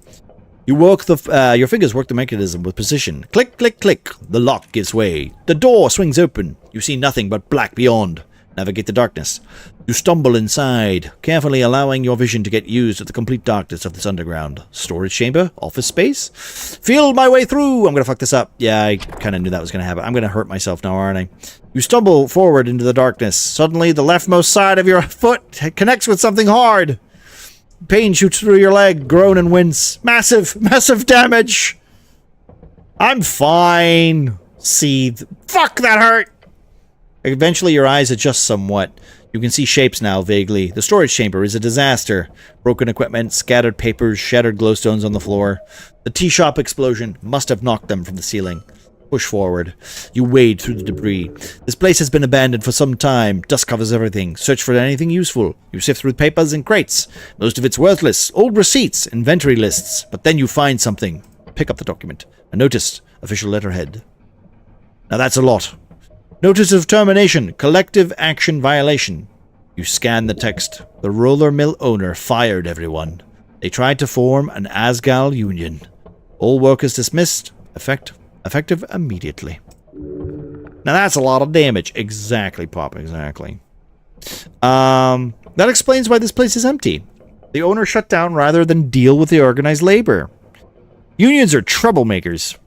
You work your fingers work the mechanism with precision. Click, click, click. The lock gives way. The door swings open. You see nothing but black beyond. Navigate the darkness. You stumble inside, carefully allowing your vision to get used to the complete darkness of this underground. Storage chamber? Office space? Feel my way through! I'm gonna fuck this up. Yeah, I kinda knew that was gonna happen. I'm gonna hurt myself now, aren't I? You stumble forward into the darkness. Suddenly, the leftmost side of your foot connects with something hard. Pain shoots through your leg. Groan and wince. Massive, massive damage! I'm fine. Seethe. Fuck, that hurt! Eventually, your eyes adjust somewhat. You can see shapes now, vaguely. The storage chamber is a disaster. Broken equipment, scattered papers, shattered glowstones on the floor. The tea shop explosion must have knocked them from the ceiling. Push forward. You wade through the debris. This place has been abandoned for some time. Dust covers everything. Search for anything useful. You sift through papers and crates. Most of it's worthless. Old receipts, inventory lists. But then you find something. Pick up the document. A notice. Official letterhead. Now that's a lot. Notice of termination. Collective action violation. You scan the text. The roller mill owner fired everyone. They tried to form an Asgal union. All workers dismissed. Effective immediately. Now that's a lot of damage. Exactly, Pop. Exactly. That explains why this place is empty. The owner shut down rather than deal with the organized labor. Unions are troublemakers.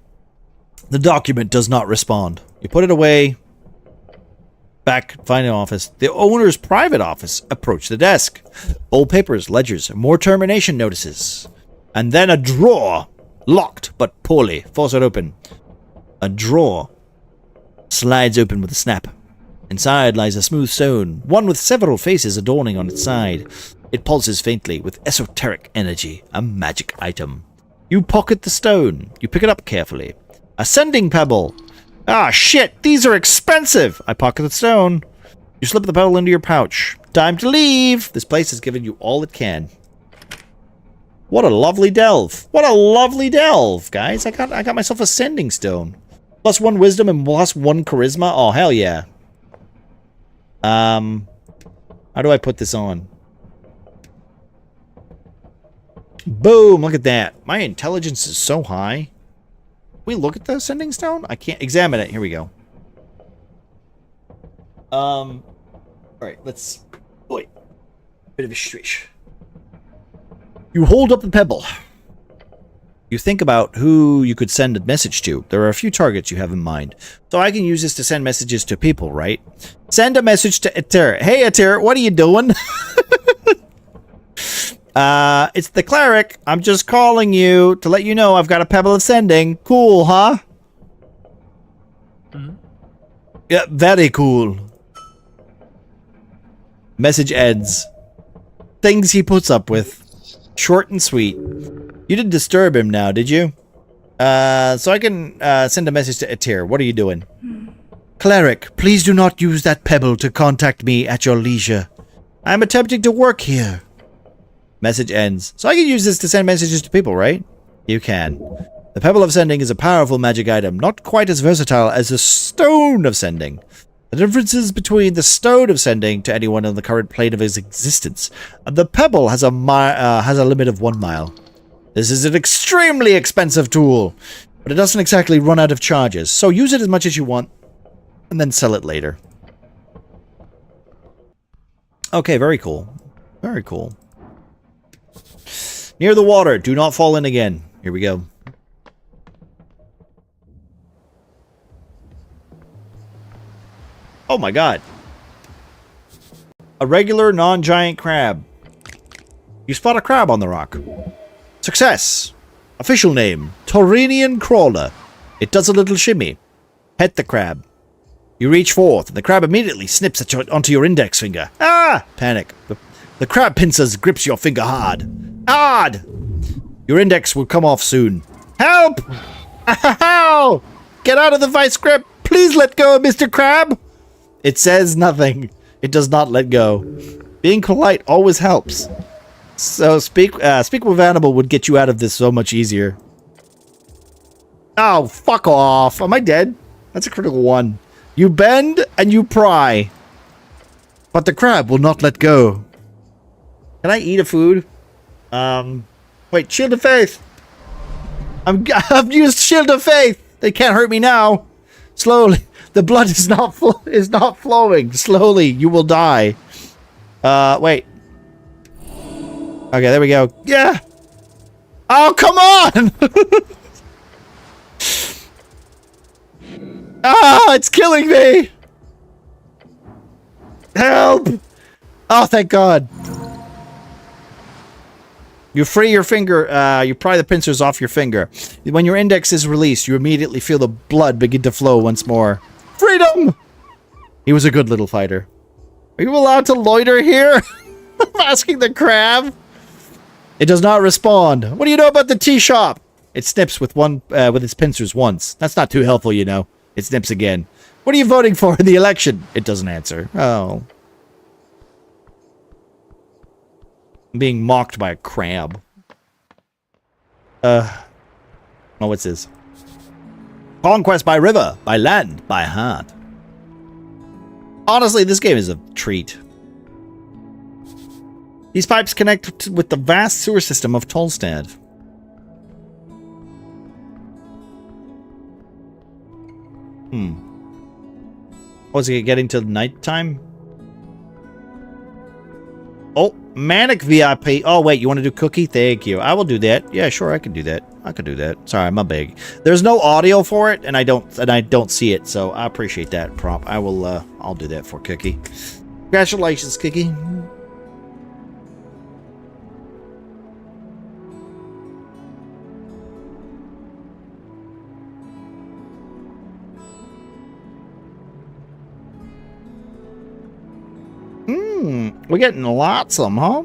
The document does not respond. You put it away. Back, find an office. The owner's private office. Approach the desk. Old papers, ledgers, more termination notices. And then a drawer. Locked, but poorly. Force it open. A drawer slides open with a snap. Inside lies a smooth stone, one with several faces adorning on its side. It pulses faintly with esoteric energy, a magic item. You pocket the stone. You pick it up carefully. A sending pebble. Ah, shit, these are expensive! I pocket the stone. You slip the pebble into your pouch. Time to leave! This place has given you all it can. What a lovely delve. What a lovely delve, guys. I got myself a sending stone. +1 wisdom and +1 charisma. Oh, hell yeah. How do I put this on? Boom, look at that. My intelligence is so high. We look at the sending stone? I can't examine it. Here we go. Alright, let's... Wait. Bit of a stretch. You hold up the pebble. You think about who you could send a message to. There are a few targets you have in mind. So I can use this to send messages to people, right? Send a message to Eter. Hey, Eter, what are you doing? It's the cleric. I'm just calling you to let you know I've got a pebble of sending. Cool, huh? Mm-hmm. Yeah, very cool. Message ends. Things he puts up with. Short and sweet. You didn't disturb him now, did you? So I can send a message to Etir. What are you doing? Cleric, please do not use that pebble to contact me at your leisure. I'm attempting to work here. Message ends. So I can use this to send messages to people, right? You can. The Pebble of Sending is a powerful magic item, not quite as versatile as the Stone of Sending. The differences between the Stone of Sending to anyone on the current plane of his existence. The Pebble has a limit of 1 mile. This is an extremely expensive tool, but it doesn't exactly run out of charges, so use it as much as you want, and then sell it later. Okay, very cool. Very cool. Near the water, do not fall in again. Here we go. Oh my god. A regular non-giant crab. You spot a crab on the rock. Success. Official name, Taurinian Crawler. It does a little shimmy. Pet the crab. You reach forth, and the crab immediately snips at onto your index finger. Ah! Panic. The crab pincers grips your finger hard. Hard! Your index will come off soon. Help! Ow! Get out of the vice grip! Please let go, Mr. Crab! It says nothing. It does not let go. Being polite always helps. So speak with animal would get you out of this so much easier. Oh, fuck off. Am I dead? That's a critical one. You bend and you pry. But the crab will not let go. Can I eat a food? Wait, Shield of Faith. I've used Shield of Faith. They can't hurt me now. Slowly. The blood is not flowing. Slowly, you will die. Wait. Okay, there we go. Yeah. Oh, come on! It's killing me! Help! Oh, thank God. You free your finger, you pry the pincers off your finger. When your index is released, you immediately feel the blood begin to flow once more. Freedom! He was a good little fighter. Are you allowed to loiter here? I'm asking the crab. It does not respond. What do you know about the tea shop? It snips with its pincers once. That's not too helpful, you know. It snips again. What are you voting for in the election? It doesn't answer. Oh. I'm being mocked by a crab. Oh, what's this? Conquest by river, by land, by heart. Honestly, this game is a treat. These pipes connect with the vast sewer system of Tolstad. Was it getting to nighttime? Oh, Manic VIP. Oh, wait, you want to do cookie? Thank you. I will do that. Yeah, sure, I can do that. I can do that. Sorry, I'm a big. There's no audio for it, and I don't see it, so I appreciate that prompt. I'll do that for Cookie. Congratulations, Cookie. We're getting lots of them, huh?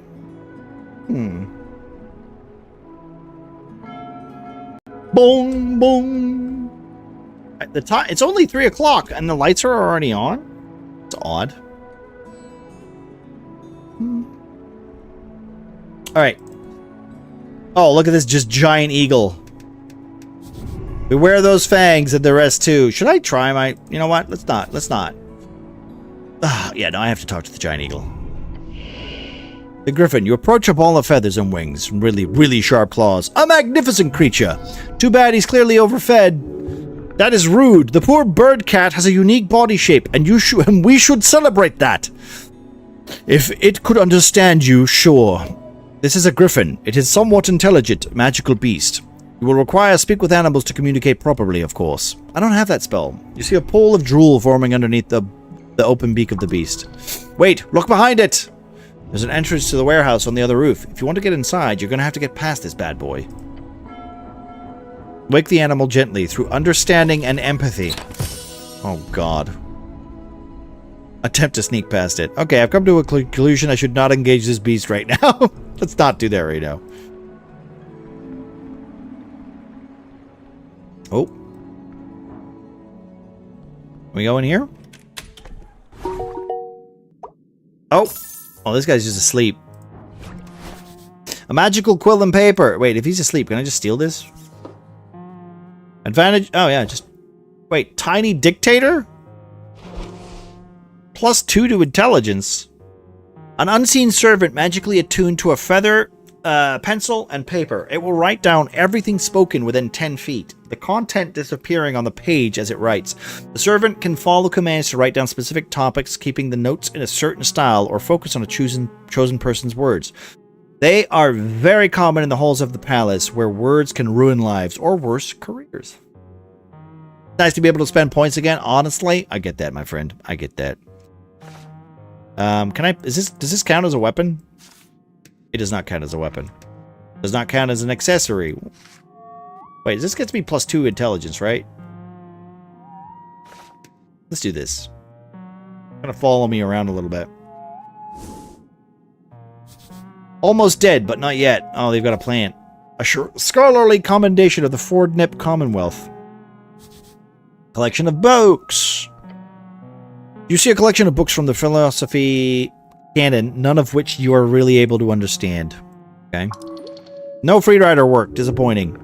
Boom, boom. At the time, it's only 3 o'clock, and the lights are already on. It's odd. All right. Oh, look at this just giant eagle. Beware those fangs and the rest too. Should I try my? You know what? Let's not. Let's not. Yeah, no, I have to talk to the giant eagle. The griffin, you approach a ball of feathers and wings, really, really sharp claws. A magnificent creature. Too bad he's clearly overfed. That is rude. The poor bird cat has a unique body shape, and we should celebrate that. If it could understand you, sure. This is a griffin. It is somewhat intelligent, magical beast. You will require to speak with animals to communicate properly, of course. I don't have that spell. You see a pool of drool forming underneath the open beak of the beast. Wait, look behind it! There's an entrance to the warehouse on the other roof. If you want to get inside, you're going to have to get past this bad boy. Wake the animal gently through understanding and empathy. Oh, God. Attempt to sneak past it. Okay, I've come to a conclusion. I should not engage this beast right now. Let's not do that right now. Oh. Can we go in here? Oh, this guy's just asleep. A magical quill and paper. Wait, if he's asleep, can I just steal this? Advantage? Oh, yeah, just... Wait, tiny dictator? +2 to intelligence. An unseen servant magically attuned to a feather, pencil, and paper. It will write down everything spoken within 10 feet. The content disappearing on the page as it writes. The servant can follow commands to write down specific topics, keeping the notes in a certain style or focus on a chosen person's words. They are very common in the halls of the palace, where words can ruin lives or worse, careers. Nice to be able to spend points again. Honestly, I get that, my friend. I get that. Does this count as a weapon? It does not count as a weapon. Does not count as an accessory. Wait, this gets me +2 intelligence, right? Let's do this. Gonna follow me around a little bit. Almost dead, but not yet. Oh, they've got a plant. A scholarly commendation of the Fordnip Commonwealth. Collection of books. You see a collection of books from the philosophy canon, none of which you are really able to understand. Okay. No free rider work. Disappointing.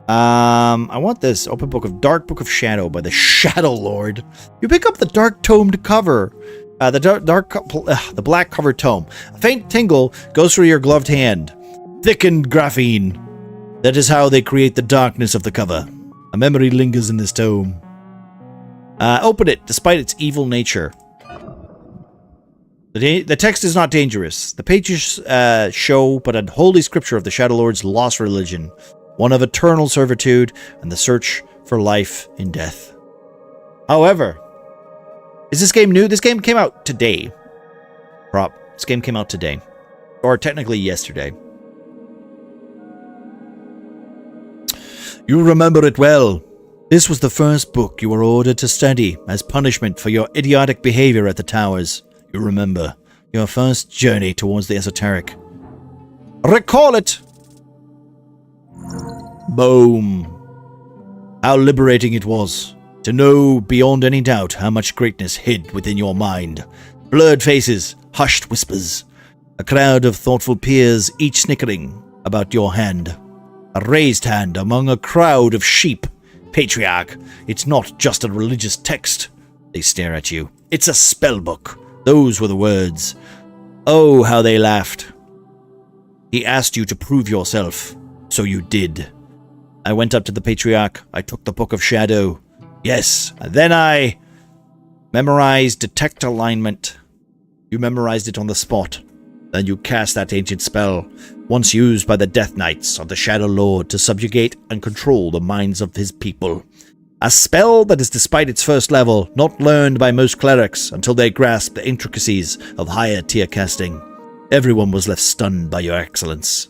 I want this. Open book of Dark Book of Shadow by the Shadow Lord. You pick up the dark tomed cover. The black covered tome. A faint tingle goes through your gloved hand. Thickened graphene. That is how they create the darkness of the cover. A memory lingers in this tome. Open it, despite its evil nature. The text is not dangerous. The pages show but a holy scripture of the Shadow Lord's lost religion, one of eternal servitude and the search for life in death. However, is this game new? This game came out today. This game came out today. Or technically yesterday. You remember it well. This was the first book you were ordered to study as punishment for your idiotic behavior at the towers. You remember your first journey towards the esoteric. Recall it! Boom. How liberating it was to know beyond any doubt how much greatness hid within your mind. Blurred faces, hushed whispers, a crowd of thoughtful peers each snickering about your hand. A raised hand among a crowd of sheep. Patriarch, it's not just a religious text. They stare at you. It's a spell book. Those were the words. Oh, how they laughed. He asked you to prove yourself, so you did. I went up to the Patriarch. I took the Book of Shadow. Yes, then I memorized Detect Alignment. You memorized it on the spot. Then you cast that ancient spell, once used by the Death Knights of the Shadow Lord to subjugate and control the minds of his people. A spell that is, despite its first level, not learned by most clerics until they grasp the intricacies of higher tier casting. Everyone was left stunned by your excellence.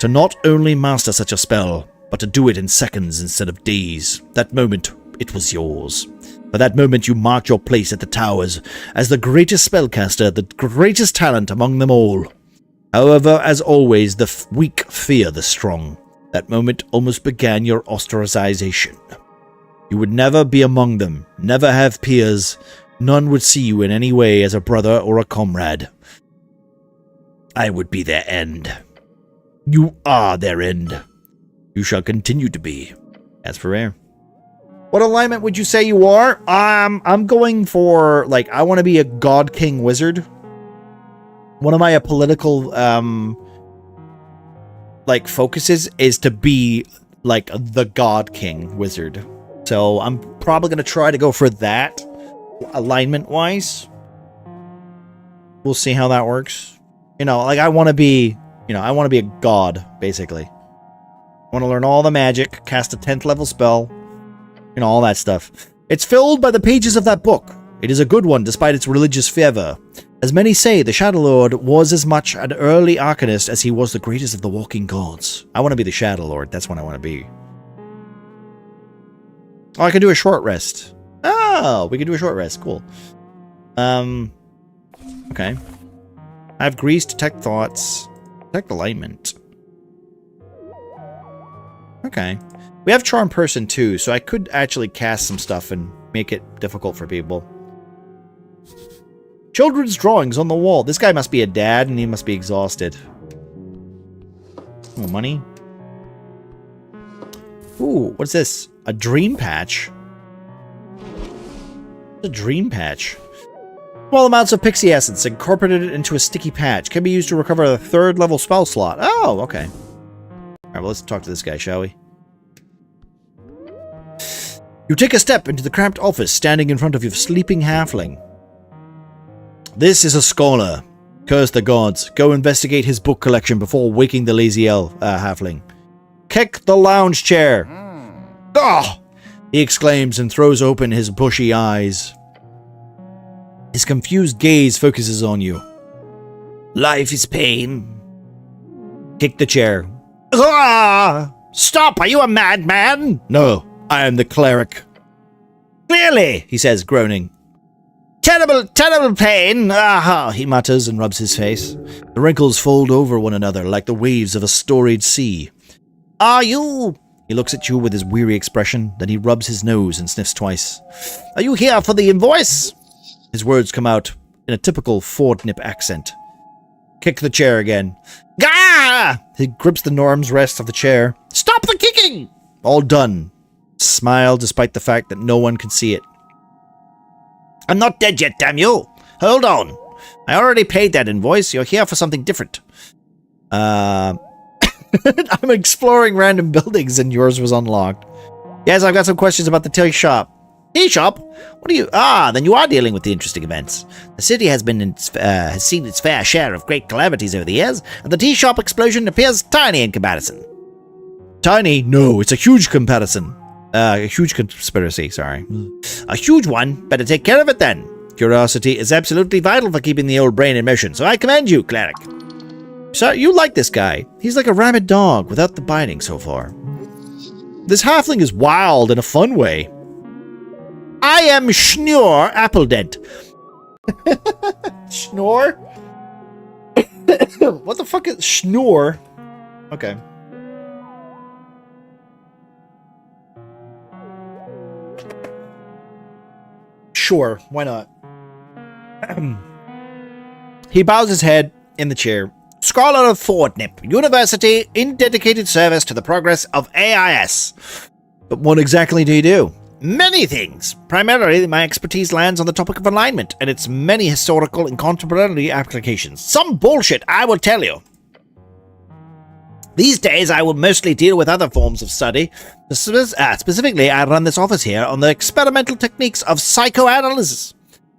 To not only master such a spell, but to do it in seconds instead of days. That moment, it was yours. For that moment you marked your place at the towers as the greatest spellcaster, the greatest talent among them all. However, as always, the weak fear the strong. That moment almost began your ostracization. You would never be among them, never have peers. None would see you in any way as a brother or a comrade. I would be their end. You are their end. You shall continue to be. As for Rare. What alignment would you say you are? I'm going for, like, I want to be a God King Wizard. One of my political, like, focuses is to be, like, the God King Wizard. So I'm probably going to try to go for that, alignment-wise. We'll see how that works. You know, like, I want to be, I want to be a god, basically. I want to learn all the magic, cast a 10th level spell, all that stuff. It's filled by the pages of that book. It is a good one, despite its religious fervor. As many say, the Shadow Lord was as much an early arcanist as he was the greatest of the walking gods. I want to be the Shadow Lord. That's what I want to be. Oh, I can do a short rest. Oh, we can do a short rest. Cool. Okay. I have Grease, Detect Thoughts, Detect Alignment. Okay. We have Charm Person too, so I could actually cast some stuff and make it difficult for people. Children's drawings on the wall. This guy must be a dad and he must be exhausted. Oh, money. Ooh, what's this? A dream patch? A dream patch. Small amounts of pixie essence incorporated into a sticky patch can be used to recover a 3rd level spell slot. Oh, okay. Alright, well, let's talk to this guy, shall we? You take a step into the cramped office, standing in front of your sleeping halfling. This is a scholar. Curse the gods. Go investigate his book collection before waking the lazy halfling. Kick the lounge chair. Ah! He exclaims and throws open his bushy eyes. His confused gaze focuses on you. Life is pain. Kick the chair. Ah! Stop! Are you a madman? No, I am the cleric. Clearly, he says, groaning. Terrible, terrible pain! Ah! He mutters and rubs his face. The wrinkles fold over one another like the waves of a storied sea. Are you... He looks at you with his weary expression, then he rubs his nose and sniffs twice. Are you here for the invoice? His words come out in a typical Ford-nip accent. Kick the chair again. Gah! He grips the norm's rest of the chair. Stop the kicking! All done. Smile despite the fact that no one can see it. I'm not dead yet, damn you! Hold on. I already paid that invoice. You're here for something different. I'm exploring random buildings and yours was unlocked. Yes, I've got some questions about the toy shop. Tea shop? What are you? Ah, then you are dealing with the interesting events. The city has seen its fair share of great calamities over the years, and the tea shop explosion appears tiny in comparison. Tiny? No, it's a huge comparison. A huge conspiracy, sorry. A huge one. Better take care of it then. Curiosity is absolutely vital for keeping the old brain in motion, so I commend you, cleric. So, you like this guy. He's like a rabid dog without the biting so far. This halfling is wild in a fun way. I am Schnur Appledent. Schnur? What the fuck is Schnur? Okay. Sure, why not? He bows his head in the chair. Scholar of Fordnip, University in dedicated service to the progress of AIS. But what exactly do you do? Many things. Primarily, my expertise lands on the topic of alignment and its many historical and contemporary applications. Some bullshit, I will tell you. These days, I will mostly deal with other forms of study. Specifically, I run this office here on the experimental techniques of psychoanalysis.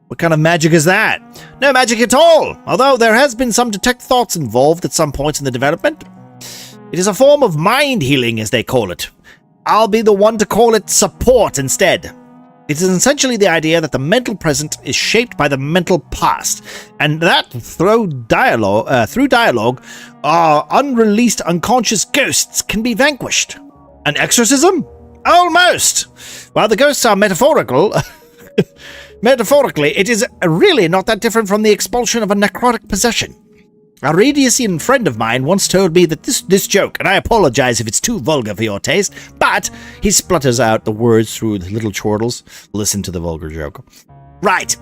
What kind of magic is that? No magic at all, although there has been some detect thoughts involved at some points in the development. It is a form of mind healing, as they call it. I'll be the one to call it support instead. It is essentially the idea that the mental present is shaped by the mental past, and that through dialogue, unreleased unconscious ghosts can be vanquished. An exorcism? Almost! While the ghosts are metaphorical, metaphorically, it is really not that different from the expulsion of a necrotic possession. A Radiusian friend of mine once told me that this joke, and I apologize if it's too vulgar for your taste, but he splutters out the words through the little chortles. Listen to the vulgar joke. Right.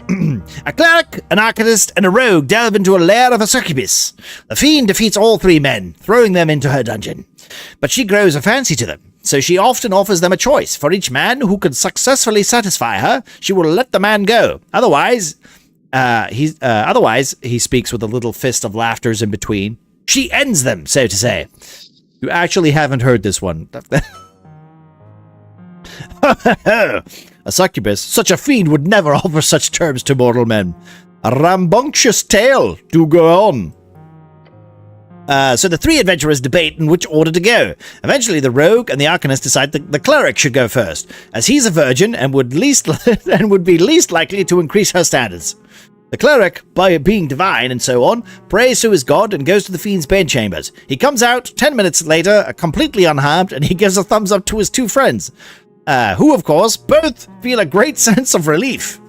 A cleric, an arcanist, and a rogue delve into a lair of a succubus. The fiend defeats all three men, throwing them into her dungeon. But she grows a fancy to them, so she often offers them a choice. For each man who can successfully satisfy her, she will let the man go. Otherwise, he speaks with a little fist of laughters in between. She ends them, so to say. You actually haven't heard this one. A succubus, such a fiend would never offer such terms to mortal men. A rambunctious tale. Do go on. So the three adventurers debate in which order to go. Eventually, the rogue and the arcanist decide the cleric should go first, as he's a virgin and would be least likely to increase her standards. The cleric, by being divine and so on, prays to his god and goes to the fiend's bedchambers. He comes out 10 minutes later, completely unharmed, and he gives a thumbs up to his two friends, who, of course, both feel a great sense of relief.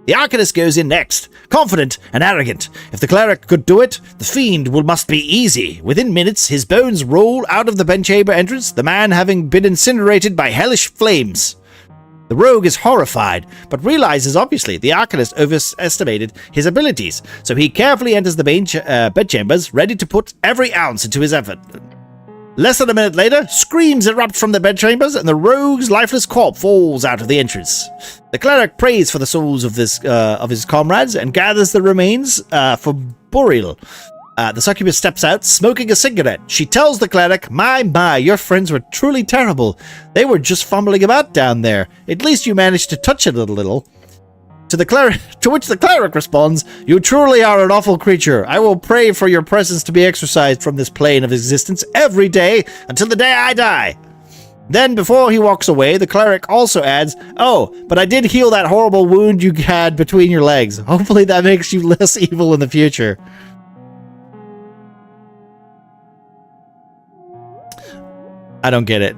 The arcanist goes in next, confident and arrogant. If the cleric could do it, the fiend must be easy. Within minutes, his bones roll out of the bedchamber entrance, the man having been incinerated by hellish flames. The rogue is horrified, but realizes, obviously, the arcanist overestimated his abilities, so he carefully enters the bedchambers, ready to put every ounce into his effort. Less than a minute later, screams erupt from the bedchambers, and the rogue's lifeless corpse falls out of the entrance. The cleric prays for the souls of his comrades and gathers the remains for burial. The succubus steps out, smoking a cigarette. She tells the cleric, My, your friends were truly terrible. They were just fumbling about down there. At least you managed to touch it a little. To which the cleric responds, You truly are an awful creature. I will pray for your presence to be exorcised from this plane of existence every day until the day I die. Then, before he walks away, the cleric also adds, Oh, but I did heal that horrible wound you had between your legs. Hopefully that makes you less evil in the future. I don't get it.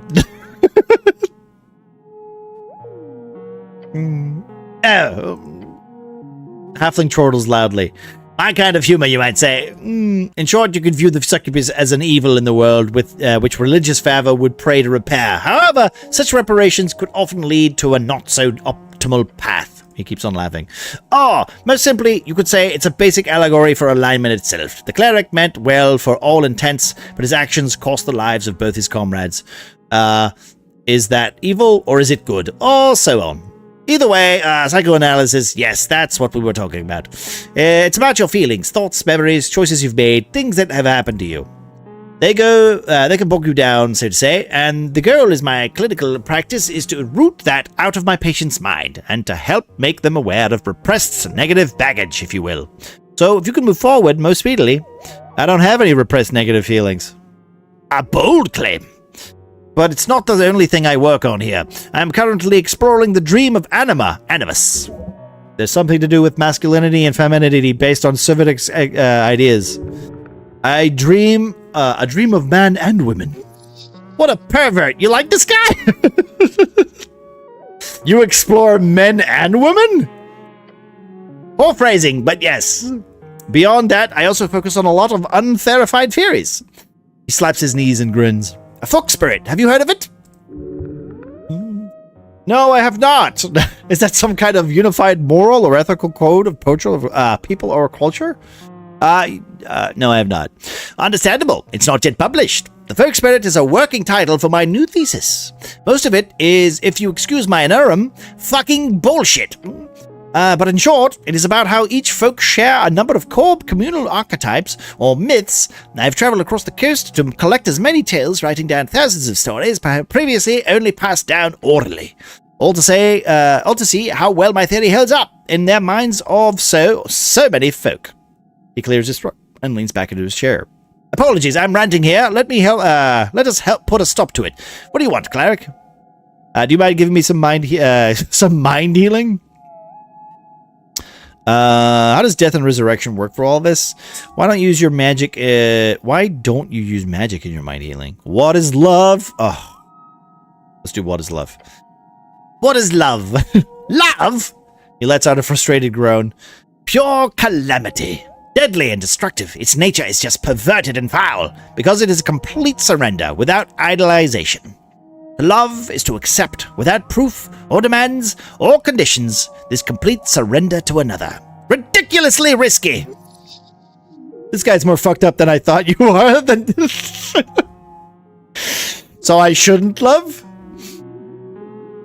Halfling chortles loudly. My kind of humor, you might say. In short, you could view the succubus as an evil in the world with which religious fervor would pray to repair. However, such reparations could often lead to a not-so-optimal path. He keeps on laughing. Most simply, you could say it's a basic allegory for alignment itself. The cleric meant well for all intents, but his actions cost the lives of both his comrades. Is that evil, or is it good? Or so on. Either way, psychoanalysis, yes, that's what we were talking about. It's about your feelings, thoughts, memories, choices you've made, things that have happened to you. They can bog you down, so to say, and the goal is my clinical practice is to root that out of my patient's mind and to help make them aware of repressed negative baggage, if you will. So if you can move forward most speedily, I don't have any repressed negative feelings. A bold claim. But it's not the only thing I work on here. I am currently exploring the dream of animus. There's something to do with masculinity and femininity based on Semitic ideas. I dream a dream of man and women. What a pervert! You like this guy? You explore men and women? Poor phrasing, but yes. Beyond that, I also focus on a lot of unverified theories. He slaps his knees and grins. A folk spirit, have you heard of it? No, I have not. Is that some kind of unified moral or ethical code of people or culture? No, I have not. Understandable. It's not yet published. The folk spirit is a working title for my new thesis. Most of it is, if you excuse my inerrum, fucking bullshit. But in short, it is about how each folk share a number of core communal archetypes or myths. I've traveled across the coast to collect as many tales, writing down thousands of stories previously only passed down orally. All to see how well my theory holds up in their minds of so many folk. He clears his throat and leans back into his chair. Apologies, I'm ranting here. Let us help put a stop to it. What do you want, cleric? Do you mind giving me some mind healing? How does death and resurrection work for all this? Why don't you use your magic? Why don't you use magic in your mind healing? What is love? Oh, let's do what is love. What is love? Love? He lets out a frustrated groan. Pure calamity. Deadly and destructive. Its nature is just perverted and foul, because it is a complete surrender without idolization. To love is to accept, without proof or demands or conditions, this complete surrender to another. Ridiculously risky! This guy's more fucked up than I thought you are. So I shouldn't love?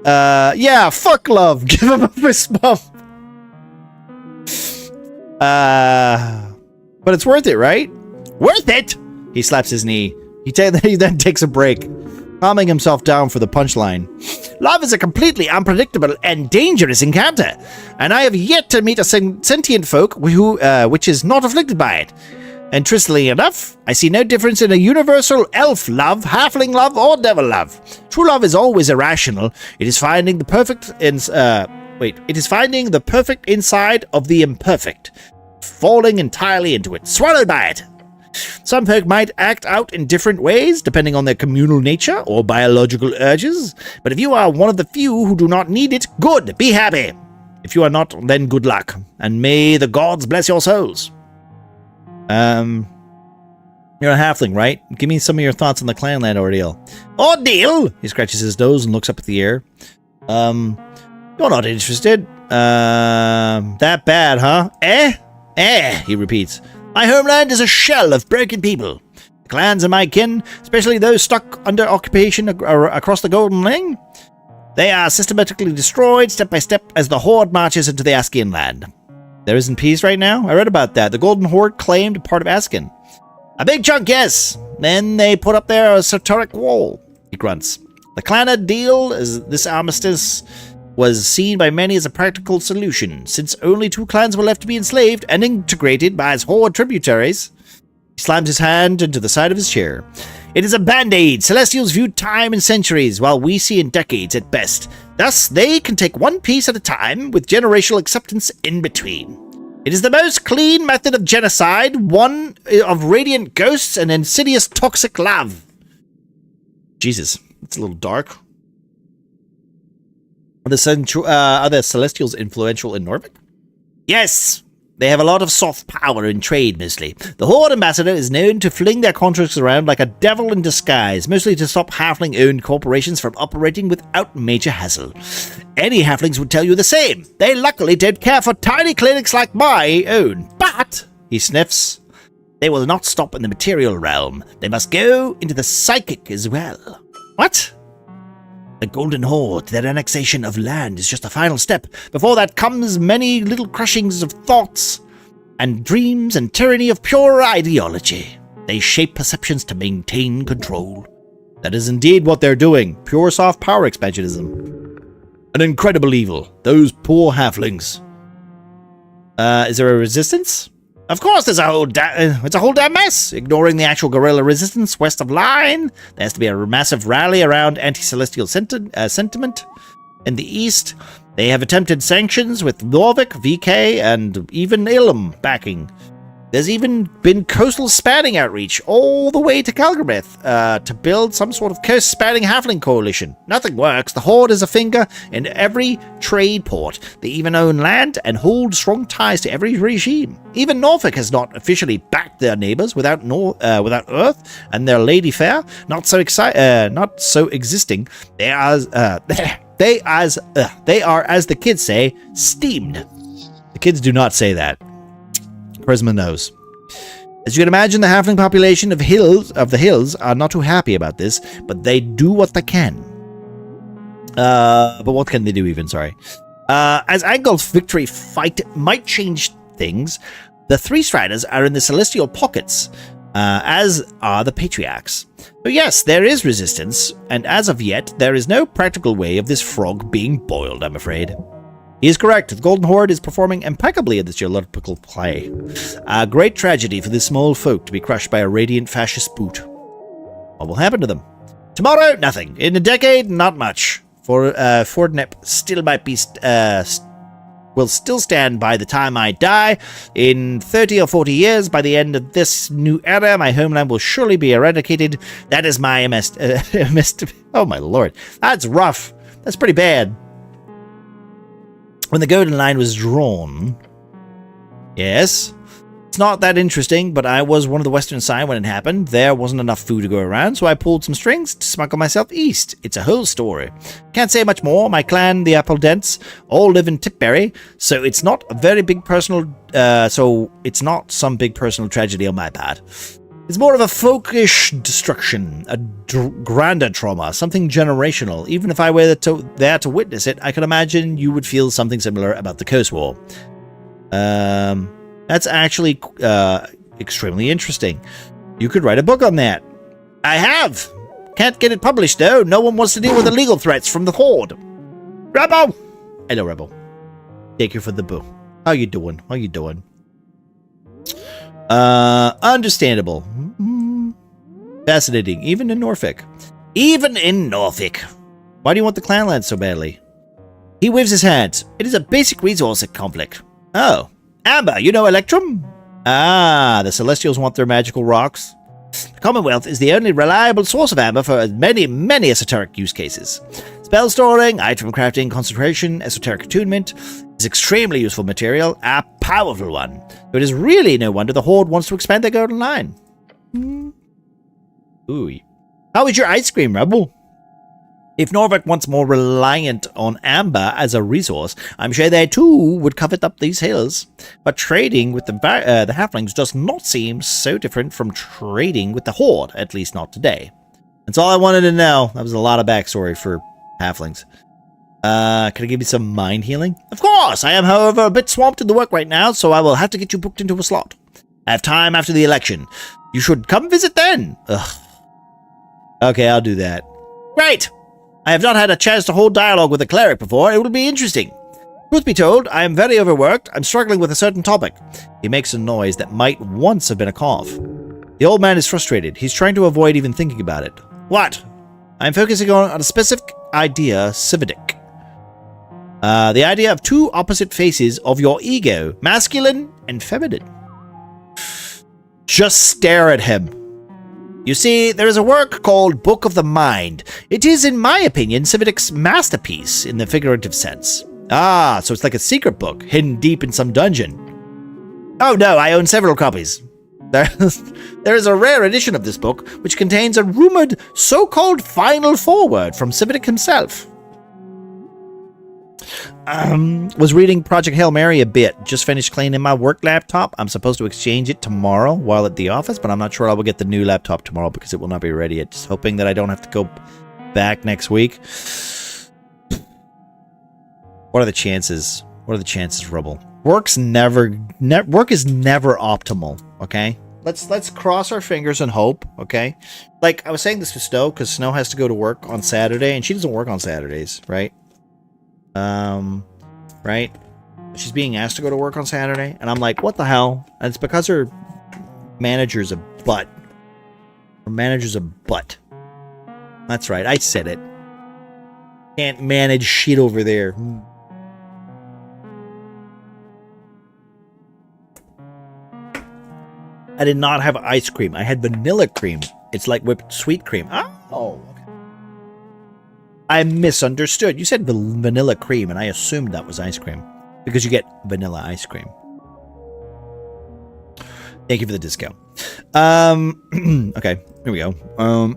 Yeah, fuck love. Give him a fist bump. But it's worth it, right? Worth it? He slaps his knee. He then takes a break, calming himself down for the punchline. Love is a completely unpredictable and dangerous encounter, and I have yet to meet a sentient folk which is not afflicted by it. Interestingly enough, I see no difference in a universal elf love, halfling love, or devil love. True love is always irrational. It is finding the perfect inside of the imperfect, falling entirely into it, swallowed by it. Some folk might act out in different ways, depending on their communal nature or biological urges, but if you are one of the few who do not need it, good, be happy. If you are not, then good luck, and may the gods bless your souls. You're a halfling, right? Give me some of your thoughts on the Clanland ordeal. Ordeal? He scratches his nose and looks up at the air. You're not interested. That bad, huh? He repeats. My homeland is a shell of broken people. The clans of my kin, especially those stuck under occupation across the Golden Ring, they are systematically destroyed step by step as the Horde marches into the Askian land. There isn't peace right now? I read about that. The Golden Horde claimed part of Askin. A big chunk, yes. Then they put up their Esoteric wall, he grunts. The Clanad deal, as this armistice, was seen by many as a practical solution, since only 2 clans were left to be enslaved and integrated by his Horde tributaries. He slams his hand into the side of his chair. It is a band-aid. Celestials view time in centuries, while we see in decades at best. Thus, they can take one piece at a time, with generational acceptance in between. It is the most clean method of genocide, one of radiant ghosts and insidious toxic love. Jesus, it's a little dark. Are the Celestials influential in Norvik? Yes! They have a lot of soft power in trade, mostly. The Horde Ambassador is known to fling their contracts around like a devil in disguise, mostly to stop halfling-owned corporations from operating without major hassle. Any halflings would tell you the same. They luckily don't care for tiny clinics like my own. But, he sniffs, they will not stop in the material realm. They must go into the psychic as well. What? The Golden Horde, their annexation of land, is just the final step. Before that comes many little crushings of thoughts and dreams and tyranny of pure ideology. They shape perceptions to maintain control. That is indeed what they're doing. Pure soft power expansionism. An incredible evil. Those poor halflings. Is there a resistance? Of course, there's it's a whole damn mess. Ignoring the actual guerrilla resistance west of Line, there has to be a massive rally around anti-celestial sentiment. In the east, they have attempted sanctions with Norvik, VK, and even Ilum backing. There's even been coastal spanning outreach all the way to Calgareth to build some sort of coast-spanning halfling coalition. Nothing works. The Horde is a finger in every trade port. They even own land and hold strong ties to every regime. Even Norfolk has not officially backed their neighbors without Earth and their Lady Fair. Not so existing. They are, as the kids say, steamed. The kids do not say that. Prisma knows. As you can imagine, the halfling population of the hills are not too happy about this, but they do what they can. But what can they do even, sorry? As Angol's victory fight might change things, the three Striders are in the celestial pockets, as are the Patriarchs. So yes, there is resistance, and as of yet, there is no practical way of this frog being boiled, I'm afraid. He is correct. The Golden Horde is performing impeccably in this geological play. A great tragedy for the small folk to be crushed by a radiant fascist boot. What will happen to them? Tomorrow, nothing. In a decade, not much. For Fordnep still might be will still stand by the time I die. In 30 or 40 years, by the end of this new era, my homeland will surely be eradicated. That is my oh my lord. That's rough. That's pretty bad. When the Golden Line was drawn, yes, it's not that interesting, but I was one of the western side when it happened. There wasn't enough food to go around, so I pulled some strings to smuggle myself east. It's a whole story. Can't say much more. My clan, the Appledents, all live in Tipberry, so it's not a very big personal. So it's not some big personal tragedy on my part. It's more of a folkish destruction, a grander trauma, something generational. Even if I were there to witness it, I can imagine you would feel something similar about the Coast War. That's actually extremely interesting. You could write a book on that. I have. Can't get it published, though. No one wants to deal with the legal threats from the Horde. Rebel! Hello, Rebel. Thank you for the book. How you doing? How you doing? Understandable. Fascinating. Even in Norfolk. Even in Norfolk. Why do you want the clanland so badly? He waves his hands. It is a basic resource at conflict. Oh. Amber, you know Electrum? Ah, the Celestials want their magical rocks. The Commonwealth is the only reliable source of amber for many, many esoteric use cases. Spell storing, item crafting, concentration, esoteric attunement is extremely useful material, a powerful one. So it is really no wonder the Horde wants to expand their Golden Line. Ooh. How is your ice cream, Rebel? If Norvik wants more reliant on amber as a resource, I'm sure they too would covet up these hills. But trading with the halflings does not seem so different from trading with the Horde, at least not today. That's all I wanted to know. That was a lot of backstory for halflings. Can I give you some mind healing? Of course! I am, however, a bit swamped in the work right now, so I will have to get you booked into a slot. I have time after the election. You should come visit then. Ugh. Okay, I'll do that. Great! I have not had a chance to hold dialogue with a cleric before. It will be interesting. Truth be told, I am very overworked. I'm struggling with a certain topic. He makes a noise that might once have been a cough. The old man is frustrated. He's trying to avoid even thinking about it. What? I'm focusing on a specific idea, Civic. The idea of two opposite faces of your ego, masculine and feminine. Just stare at him. You see, there is a work called Book of the Mind. It is, in my opinion, Civic's masterpiece in the figurative sense. Ah, so it's like a secret book, hidden deep in some dungeon. Oh no, I own several copies. There is a rare edition of this book, which contains a rumored so-called final foreword from Civic himself. Was reading Project Hail Mary a bit. Just finished cleaning my work laptop. I'm supposed to exchange it tomorrow while at the office, but I'm not sure I will get the new laptop tomorrow because it will not be ready yet. Just hoping that I don't have to go back next week. What are the chances? What are the chances, Rebel? Work is never optimal, okay? let's cross our fingers and hope, okay? Like I was saying this to Snow because Snow has to go to work on Saturday and she doesn't work on Saturdays, right? Right? She's being asked to go to work on Saturday, and I'm like, what the hell? And it's because her manager's a butt. Her manager's a butt. That's right, I said it. Can't manage shit over there. I did not have ice cream. I had vanilla cream. It's like whipped sweet cream. Oh. I misunderstood. You said vanilla cream, and I assumed that was ice cream. Because you get vanilla ice cream. Thank you for the discount. Okay, here we go.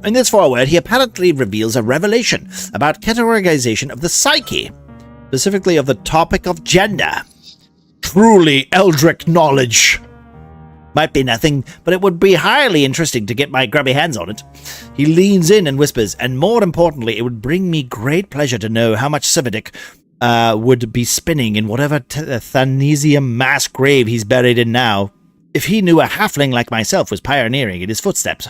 In this foreword, he apparently reveals a revelation about categorization of the psyche, specifically of the topic of gender. Truly eldritch knowledge. Might be nothing, but it would be highly interesting to get my grubby hands on it. He leans in and whispers, and more importantly, it would bring me great pleasure to know how much Cividic would be spinning in whatever Thanesium mass grave he's buried in now, if he knew a halfling like myself was pioneering in his footsteps.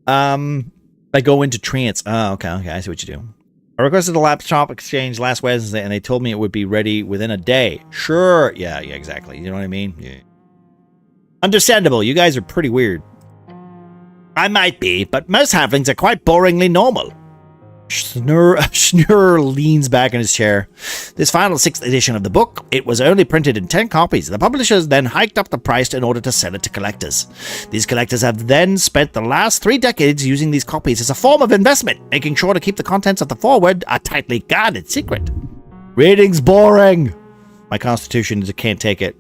I go into trance. Oh, okay, I see what you do. I requested a laptop exchange last Wednesday, and they told me it would be ready within a day. Sure. Yeah, exactly. You know what I mean? Yeah. Understandable. You guys are pretty weird. I might be, but most halflings are quite boringly normal. Schnurr leans back in his chair. This final 6th edition of the book, it was only printed in 10 copies. The publishers then hiked up the price in order to sell it to collectors. These collectors have then spent the last 3 decades using these copies as a form of investment, making sure to keep the contents of the foreword a tightly guarded secret. Reading's boring. My constitution can't take it.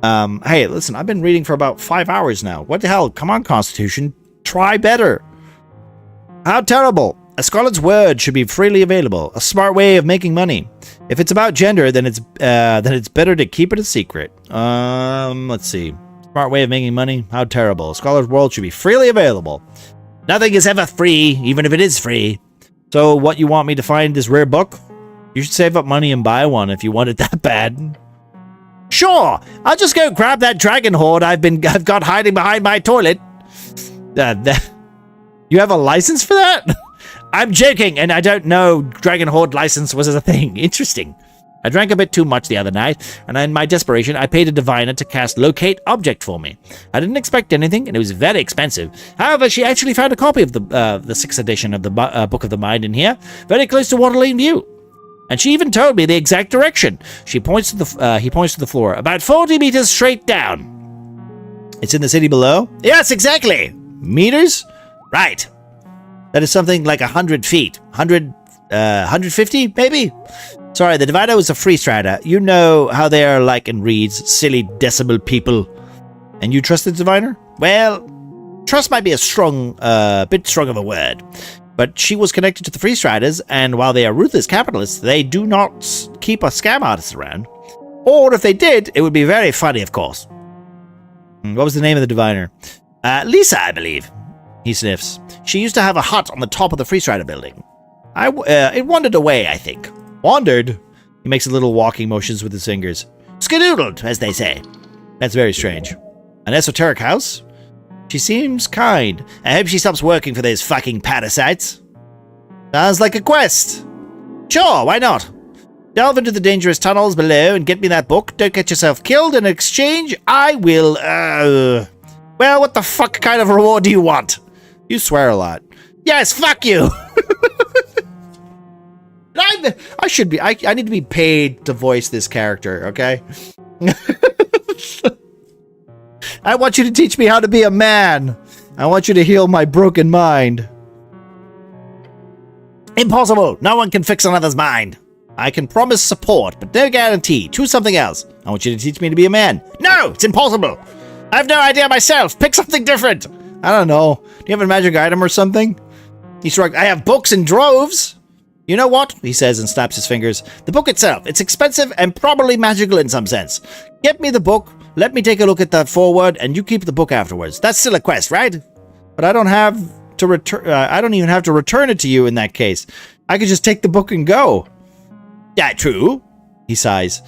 Hey, listen, I've been reading for about 5 hours now. What the hell? Come on, Constitution. Try better. How terrible. A scholar's word should be freely available. A smart way of making money. If it's about gender, then it's better to keep it a secret. Let's see. Smart way of making money? How terrible. A scholar's word should be freely available. Nothing is ever free, even if it is free. So what, you want me to find this rare book? You should save up money and buy one if you want it that bad. Sure, I'll just go grab that dragon horde I've got hiding behind my toilet. You have a license for that? I'm joking, and I don't know Dragon Horde license was a thing. Interesting. I drank a bit too much the other night, and in my desperation, I paid a diviner to cast Locate Object for me. I didn't expect anything, and it was very expensive. However, she actually found a copy of the 6th edition of the Book of the Mind in here, very close to Waterlane View. And she even told me the exact direction. He points to the floor, about 40 meters straight down. It's in the city below? Yes, exactly. Meters? Right. That is something like 100 feet. 150, maybe? Sorry, the Diviner was a free strider. You know how they are like in reads, silly decimal people. And you trust the Diviner? Well, trust might be a bit strong of a word. But she was connected to the free striders, and while they are ruthless capitalists, they do not keep a scam artist around. Or if they did, it would be very funny, of course. What was the name of the Diviner? Lisa, I believe. He sniffs. She used to have a hut on the top of the Freestrider building. It wandered away, I think. Wandered? He makes a little walking motions with his fingers. Skedoodled, as they say. That's very strange. An esoteric house? She seems kind. I hope she stops working for those fucking parasites. Sounds like a quest. Sure, why not? Delve into the dangerous tunnels below and get me that book. Don't get yourself killed. In exchange, I will, well, what the fuck kind of reward do you want? You swear a lot. Yes, fuck you! I need to be paid to voice this character, okay? I want you to teach me how to be a man. I want you to heal my broken mind. Impossible! No one can fix another's mind. I can promise support, but no guarantee. Choose something else. I want you to teach me to be a man. No! It's impossible! I have no idea myself. Pick something different. I don't know. Do you have a magic item or something? He shrugged. I have books in droves. You know what? He says and snaps his fingers. The book itself. It's expensive and probably magical in some sense. Get me the book. Let me take a look at that foreword, and you keep the book afterwards. That's still a quest, right? But I don't have to return. I don't even have to return it to you in that case. I could just take the book and go. Yeah, true. He sighs.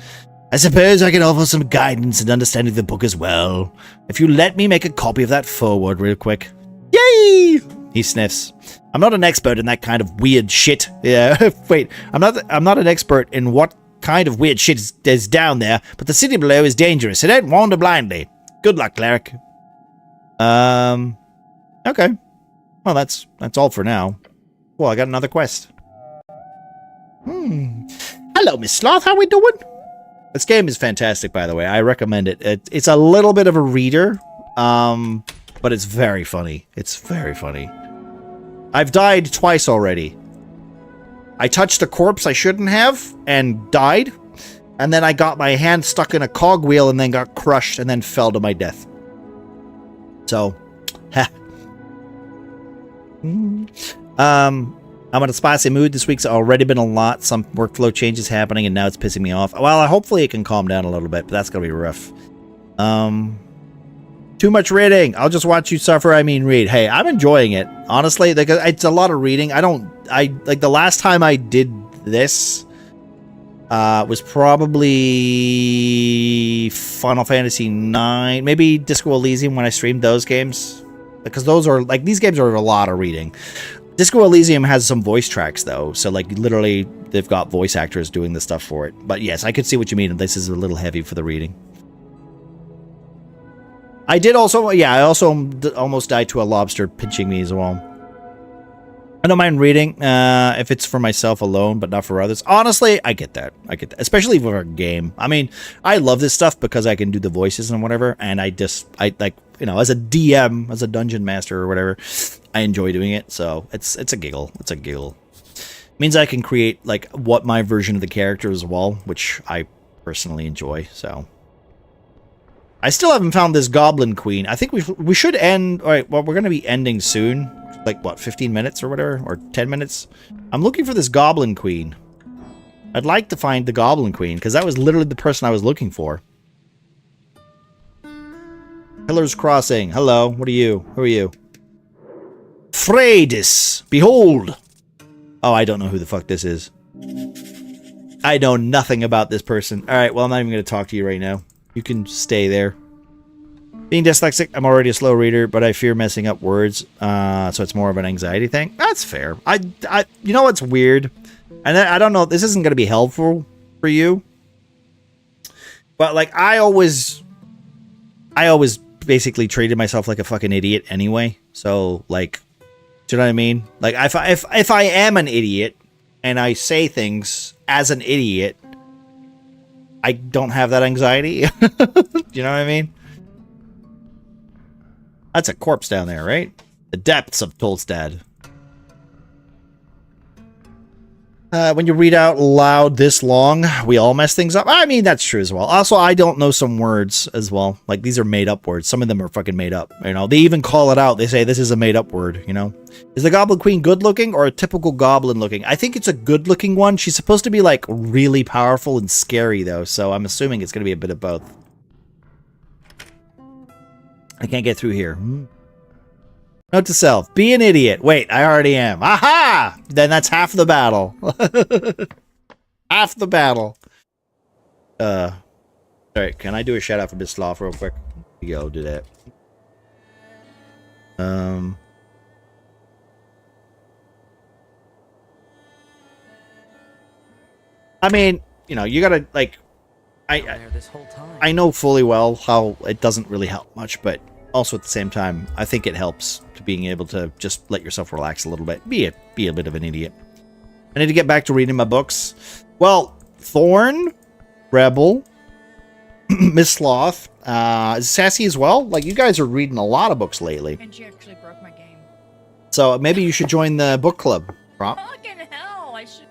I suppose I can offer some guidance and understanding of the book as well. If you let me make a copy of that foreword real quick. Yay! He sniffs. I'm not an expert in that kind of weird shit. Yeah, wait. I'm not an expert in what kind of weird shit is down there, but the city below is dangerous, so don't wander blindly. Good luck, cleric. Okay. Well, that's all for now. Well, I got another quest. Hello, Miss Sloth. How we doing? This game is fantastic, by the way. I recommend it. It's a little bit of a reader, but it's very funny. It's very funny. I've died twice already. I touched a corpse I shouldn't have and died, and then I got my hand stuck in a cogwheel and then got crushed and then fell to my death. So, I'm in a spicy mood. This week's already been a lot. Some workflow changes happening, and now it's pissing me off. Well, hopefully it can calm down a little bit, but that's gonna be rough. Too much reading. I'll just watch you suffer. I mean, read. Hey, I'm enjoying it. Honestly, like, it's a lot of reading. I like the last time I did this was probably Final Fantasy 9, maybe Disco Elysium when I streamed those games, because those are like, these games are a lot of reading. Disco Elysium has some voice tracks though, so like literally they've got voice actors doing the stuff for it. But yes, I could see what you mean. This is a little heavy for the reading. I did also, yeah, I also almost died to a lobster pinching me as well. I don't mind reading if it's for myself alone, but not for others. Honestly, I get that. I get that, especially for a game. I mean, I love this stuff because I can do the voices and whatever, and I like, you know, as a DM, as a dungeon master or whatever, I enjoy doing it. So it's a giggle. It's a giggle. It means I can create like what my version of the character as well, which I personally enjoy. So. I still haven't found this Goblin Queen. I think we should end... Alright, well, we're going to be ending soon. Like, what, 15 minutes or whatever? Or 10 minutes? I'm looking for this Goblin Queen. I'd like to find the Goblin Queen, because that was literally the person I was looking for. Pillars Crossing. Hello, what are you? Who are you? Freydis! Behold! Oh, I don't know who the fuck this is. I know nothing about this person. Alright, well, I'm not even going to talk to you right now. You can stay there. Being dyslexic, I'm already a slow reader, but I fear messing up words, so it's more of an anxiety thing. That's fair. You know what's weird? And I don't know, this isn't going to be helpful for you, but like I always basically treated myself like a fucking idiot anyway. So like, do you know what I mean? Like if I am an idiot and I say things as an idiot, I don't have that anxiety. You know what I mean? That's a corpse down there, right? The depths of Tolstad. When you read out loud this long, we all mess things up. I mean, that's true as well. Also, I don't know some words as well. Like, these are made up words. Some of them are fucking made up. You know, they even call it out. They say this is a made up word, you know? Is the Goblin Queen good looking or a typical goblin looking? I think it's a good looking one. She's supposed to be like really powerful and scary though, so I'm assuming it's going to be a bit of both. I can't get through here. Note to self, be an idiot. Wait, I already am. Aha! Then that's half the battle. Half the battle. Alright, can I do a shout out for Miss Sloth real quick? Here you go, do that. I mean, you know, you gotta, like, I know fully well how it doesn't really help much, but also at the same time, I think it helps to being able to just let yourself relax a little bit. Be a bit of an idiot. I need to get back to reading my books. Well, Thorn, Rebel, Miss Sloth, Sassy as well. Like, you guys are reading a lot of books lately. And she actually broke my game. So maybe you should join the book club, Prop. Fucking hell, I should.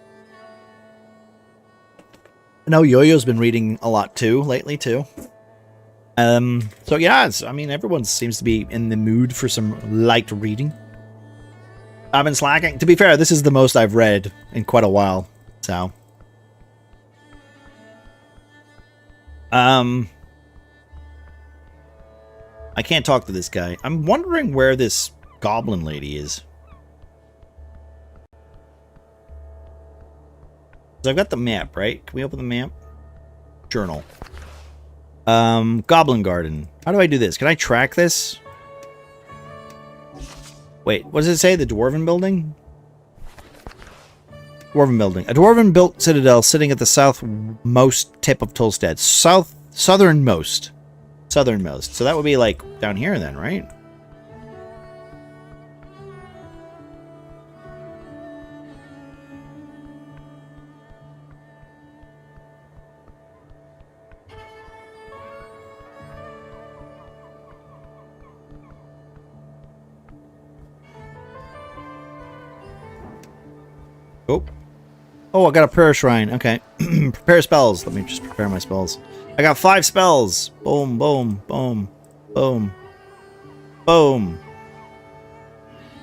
I know Yo-Yo's been reading a lot too, lately too. So yeah, I mean, everyone seems to be in the mood for some light reading. I've been slacking. To be fair, this is the most I've read in quite a while, so. I can't talk to this guy. I'm wondering where this goblin lady is. So I've got the map, right? Can we open the map? Journal. Goblin Garden. How do I do this? Can I track this? Wait, what does it say? The Dwarven Building? Dwarven Building. A dwarven-built citadel sitting at the southmost tip of Tolstad. Southernmost. Southernmost. So that would be, like, down here then, right? Oh, I got a prayer shrine. Okay. Prepare spells. Let me just prepare my spells. I got 5 spells. Boom, boom, boom, boom, boom.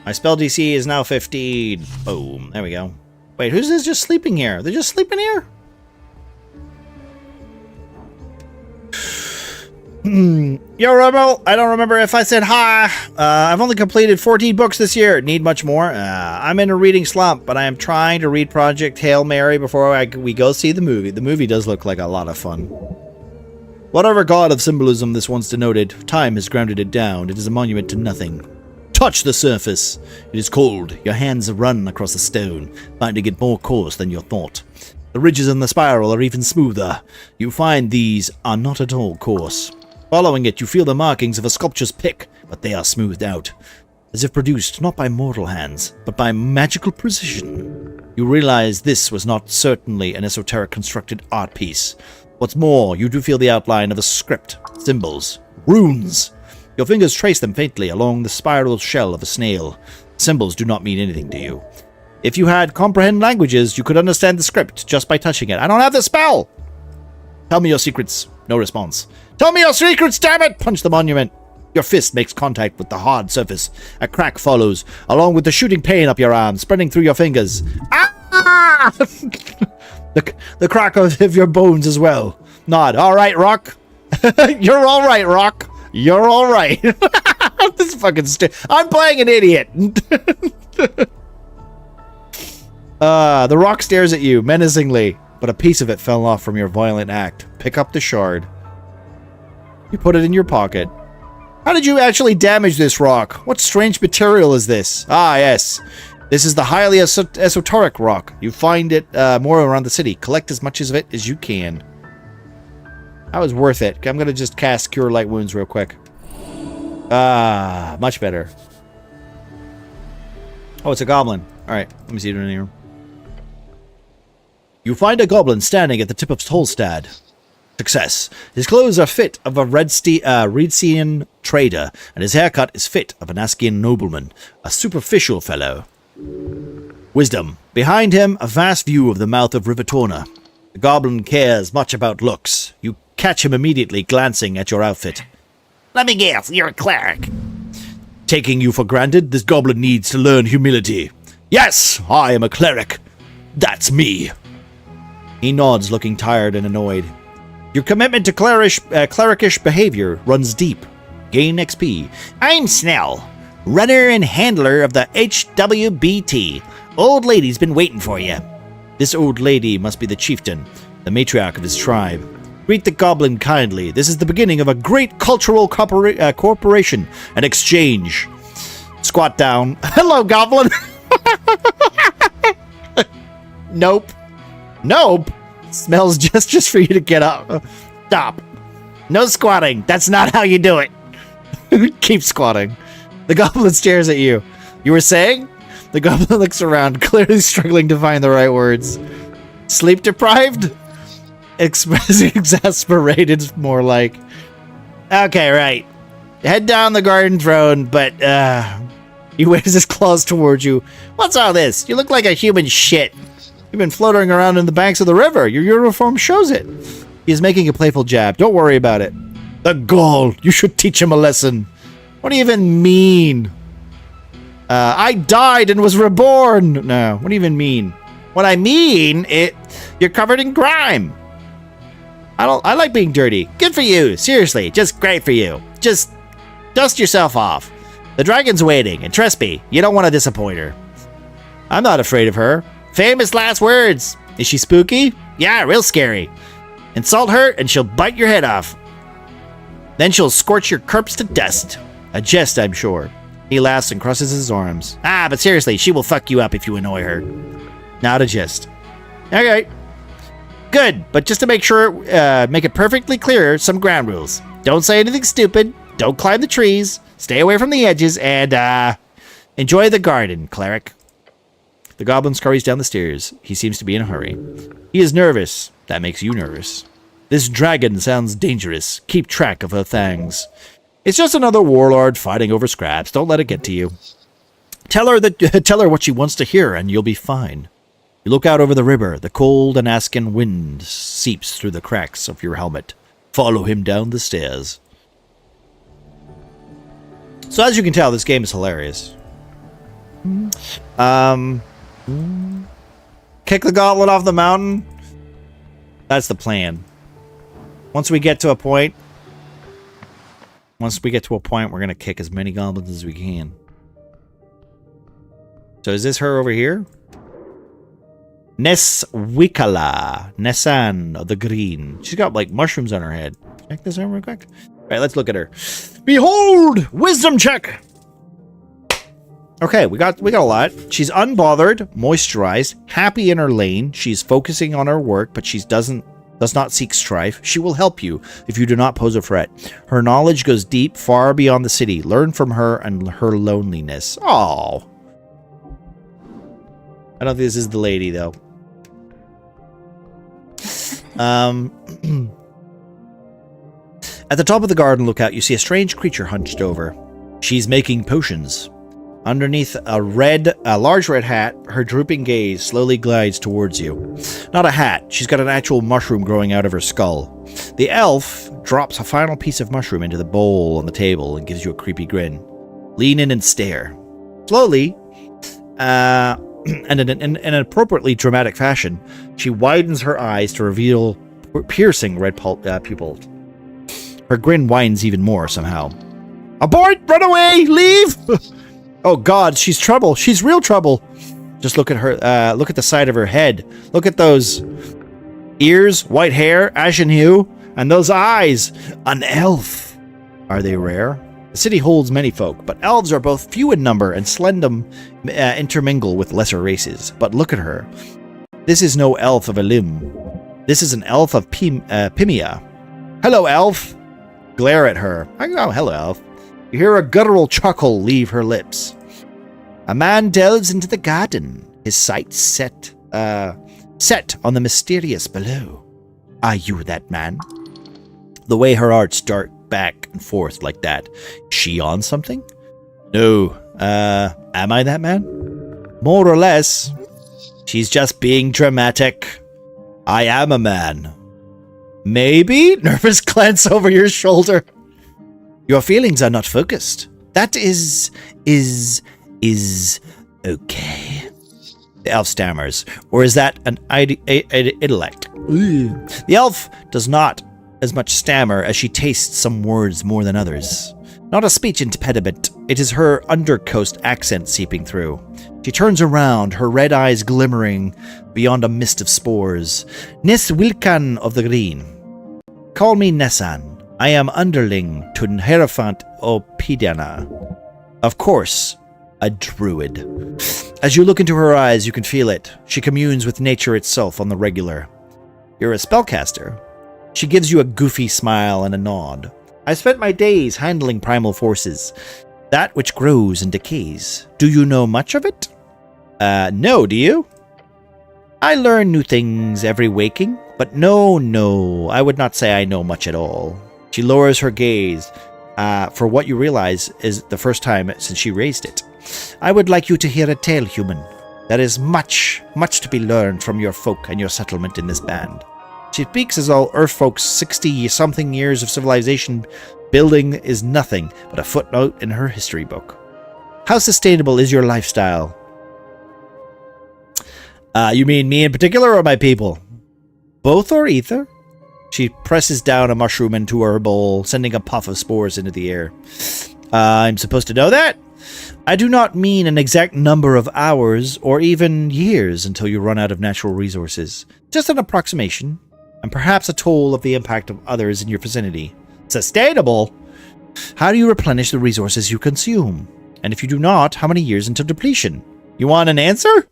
My spell DC is now 15. Boom. There we go. Wait, who's this just sleeping here? They're just sleeping here? Yo, Rebel, I don't remember if I said hi. I've only completed 14 books this year. Need much more? I'm in a reading slump, but I am trying to read Project Hail Mary before we go see the movie. The movie does look like a lot of fun. Whatever god of symbolism this once denoted, time has grounded it down. It is a monument to nothing. Touch the surface. It is cold. Your hands run across the stone, finding it more coarse than you thought. The ridges in the spiral are even smoother. You find these are not at all coarse. Following it, you feel the markings of a sculpture's pick, but they are smoothed out, as if produced not by mortal hands, but by magical precision. You realize this was not certainly an esoteric constructed art piece. What's more, you do feel the outline of a script, symbols, runes. Your fingers trace them faintly along the spiral shell of a snail. Symbols do not mean anything to you. If you had comprehend languages, you could understand the script just by touching it. I don't have the spell! Tell me your secrets. No response. Tell me your secrets, damn it! Punch the monument. Your fist makes contact with the hard surface. A crack follows, along with the shooting pain up your arm, spreading through your fingers. Ah! the crack of your bones as well. Nod. All right, Rock. You're all right, Rock. You're all right. This fucking I'm playing an idiot. The Rock stares at you menacingly, but a piece of it fell off from your violent act. Pick up the shard. You put it in your pocket. How did you actually damage this rock? What strange material is this? Ah, yes. This is the highly esoteric rock. You find it more around the city. Collect as much of it as you can. That was worth it. I'm going to just cast Cure Light Wounds real quick. Ah, much better. Oh, it's a goblin. Alright, let me see it in here. You find a goblin standing at the tip of Tolstad. Success. His clothes are fit of a Redsian trader, and his haircut is fit of an Askian nobleman, a superficial fellow. Wisdom. Behind him, a vast view of the mouth of River Torna. The goblin cares much about looks. You catch him immediately glancing at your outfit. Let me guess, you're a cleric. Taking you for granted, this goblin needs to learn humility. Yes, I am a cleric. That's me. He nods, looking tired and annoyed. Your commitment to clerikish behavior runs deep. Gain XP. I'm Snell, runner and handler of the HWBT. Old lady's been waiting for you. This old lady must be the chieftain, the matriarch of his tribe. Greet the goblin kindly. This is the beginning of a great cultural cooperation and exchange. Squat down. Hello, goblin. Nope. Nope. Smells just for you to get up. Stop. No squatting. That's not how you do it. Keep squatting. The goblin stares at you. You were saying? The goblin looks around, clearly struggling to find the right words. Sleep deprived? Exasperated, more like. Okay, right. Head down the garden throne, but, he waves his claws towards you. What's all this? You look like a human shit. You've been floating around in the banks of the river. Your uniform shows it. He is making a playful jab. Don't worry about it. The gall. You should teach him a lesson. What do you even mean? I died and was reborn. No, what do you even mean? What I mean, you're covered in grime. I like being dirty. Good for you. Seriously, just great for you. Just dust yourself off. The dragon's waiting, and trust me, you don't want to disappoint her. I'm not afraid of her. Famous last words. Is she spooky? Yeah, real scary. Insult her, and she'll bite your head off. Then she'll scorch your corpse to dust. A jest, I'm sure. He laughs and crosses his arms. Ah, but seriously, she will fuck you up if you annoy her. Not a jest. Okay. Good, but just to make sure, make it perfectly clear, some ground rules. Don't say anything stupid. Don't climb the trees. Stay away from the edges, and, enjoy the garden, cleric. The goblin scurries down the stairs. He seems to be in a hurry. He is nervous. That makes you nervous. This dragon sounds dangerous. Keep track of her fangs. It's just another warlord fighting over scraps. Don't let it get to you. Tell her what she wants to hear, and you'll be fine. You look out over the river. The cold and asking wind seeps through the cracks of your helmet. Follow him down the stairs. So as you can tell, this game is hilarious. Kick the gauntlet off the mountain. That's the plan. Once we get to a point, we're going to kick as many goblins as we can. So is this her over here? Neswikala. Nessan of the Green. She's got, like, mushrooms on her head. Check this out real quick. All right, let's look at her. Behold! Wisdom check! Okay, we got a lot. She's unbothered, moisturized, happy in her lane. She's focusing on her work, but she does not seek strife. She will help you if you do not pose a threat. Her knowledge goes deep, far beyond the city. Learn from her and her loneliness. Oh. I don't think this is the lady, though. At the top of the garden lookout, you see a strange creature hunched over. She's making potions. Underneath a large red hat, her drooping gaze slowly glides towards you. Not a hat, she's got an actual mushroom growing out of her skull. The elf drops a final piece of mushroom into the bowl on the table and gives you a creepy grin. Lean in and stare. Slowly, and in an appropriately dramatic fashion, she widens her eyes to reveal piercing red pupils. Her grin widens even more somehow. Abort! Run away! Leave! Oh God, she's trouble. She's real trouble. Just look at her. Look at the side of her head. Look at those ears, white hair, ashen hue, and those eyes. An elf. Are they rare? The city holds many folk, but elves are both few in number and seldom intermingle with lesser races. But look at her. This is no elf of Elim. This is an elf of Pimia. Hello, elf. Glare at her. Oh, hello, elf. You hear a guttural chuckle leave her lips. A man delves into the garden, his sights set on the mysterious below. Are you that man? The way her arts dart back and forth like that. Is she on something? No. Am I that man? More or less. She's just being dramatic. I am a man. Maybe? Nervous glance over your shoulder. Your feelings are not focused. That is okay. The elf stammers. Or is that an intellect? The elf does not as much stammer as she tastes some words more than others. Not a speech impediment. It is her undercoast accent seeping through. She turns around, her red eyes glimmering beyond a mist of spores. Nis Wilkan of the Green. Call me Nessan. I am underling to Hierophant Opidana. Of course, a druid. As you look into her eyes, you can feel it. She communes with nature itself on the regular. You're a spellcaster. She gives you a goofy smile and a nod. I spent my days handling primal forces. That which grows and decays. Do you know much of it? No, do you? I learn new things every waking, but no, I would not say I know much at all. She lowers her gaze, for what you realize is the first time since she raised it. I would like you to hear a tale, human. There is much to be learned from your folk and your settlement in this band. She speaks as though Earth folks' 60-something years of civilization building is nothing but a footnote in her history book. How sustainable is your lifestyle? You mean me in particular or my people? Both or either? She presses down a mushroom into her bowl, sending a puff of spores into the air. I'm supposed to know that? I do not mean an exact number of hours or even years until you run out of natural resources. Just an approximation. and perhaps a toll of the impact of others in your vicinity. Sustainable? How do you replenish the resources you consume? And if you do not, how many years until depletion? You want an answer?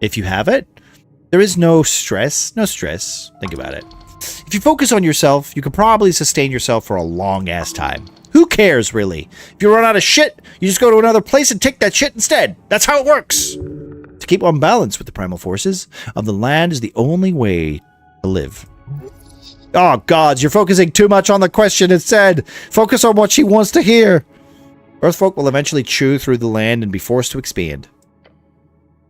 If you have it? There is no stress. No stress. Think about it. If you focus on yourself, you can probably sustain yourself for a long-ass time. Who cares, really? If you run out of shit, you just go to another place and take that shit instead. That's how it works. To keep on balance with the primal forces of the land is the only way to live. Oh, gods, you're focusing too much on the question instead. Focus on what she wants to hear. Earthfolk will eventually chew through the land and be forced to expand.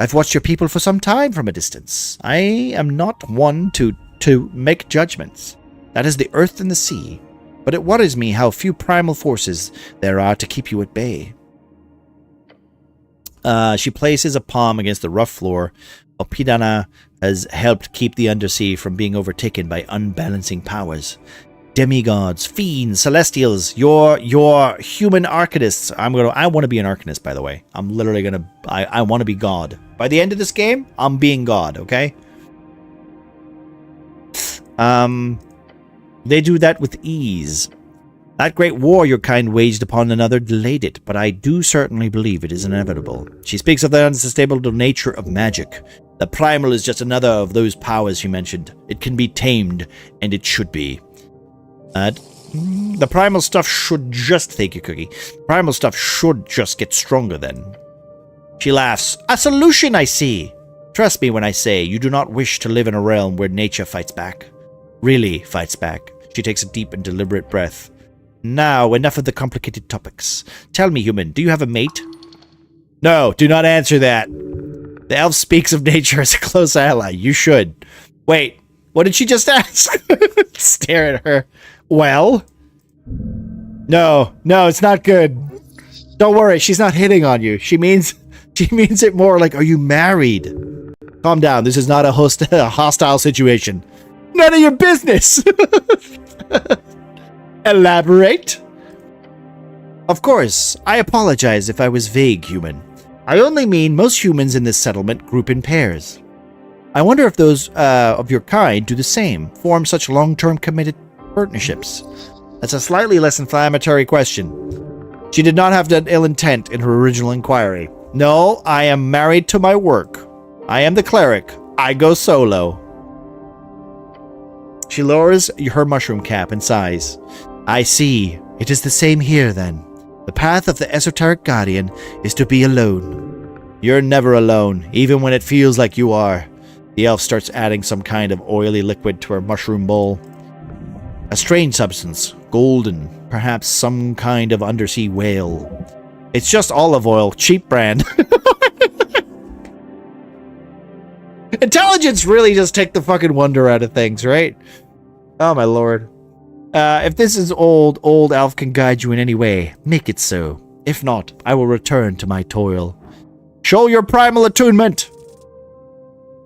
I've watched your people for some time from a distance. I am not one to make judgments. That is the earth and the sea. But it worries me how few primal forces there are to keep you at bay. She places a palm against the rough floor. Opidana has helped keep the undersea from being overtaken by unbalancing powers. Demigods, fiends, celestials, your human arcanists. I want to be an arcanist, by the way. I'm literally gonna I want to be God. By the end of this game, I'm being God, okay? They do that with ease. That great war your kind waged upon another delayed it, but I do certainly believe it is inevitable. She speaks of the unsustainable nature of magic. The primal is just another of those powers you mentioned. It can be tamed, and it should be. The primal stuff should just... Thank you, Cookie. Primal stuff should just get stronger then. She laughs. A solution, I see. Trust me when I say you do not wish to live in a realm where nature fights back. Really fights back. She takes a deep and deliberate breath. Now, enough of the complicated topics. Tell me, human, do you have a mate? No, do not answer that. The elf speaks of nature as a close ally. You should. Wait, what did she just ask? Stare at her. Well? No, it's not good. Don't worry, she's not hitting on you. She means it more like, are you married? Calm down, this is not a hostile situation. None of your business! Elaborate? Of course, I apologize if I was vague, human. I only mean most humans in this settlement group in pairs. I wonder if those of your kind do the same, form such long-term committed partnerships. That's a slightly less inflammatory question. She did not have an ill intent in her original inquiry. No, I am married to my work. I am the cleric. I go solo. She lowers her mushroom cap and sighs. I see. It is the same here, then. The path of the Esoteric Guardian is to be alone. You're never alone, even when it feels like you are. The elf starts adding some kind of oily liquid to her mushroom bowl. A strange substance, golden, perhaps some kind of undersea whale. It's just olive oil, cheap brand. Intelligence really just take the fucking wonder out of things, right? Oh my lord. If this is old elf can guide you in any way, make it so. If not, I will return to my toil. Show your primal attunement!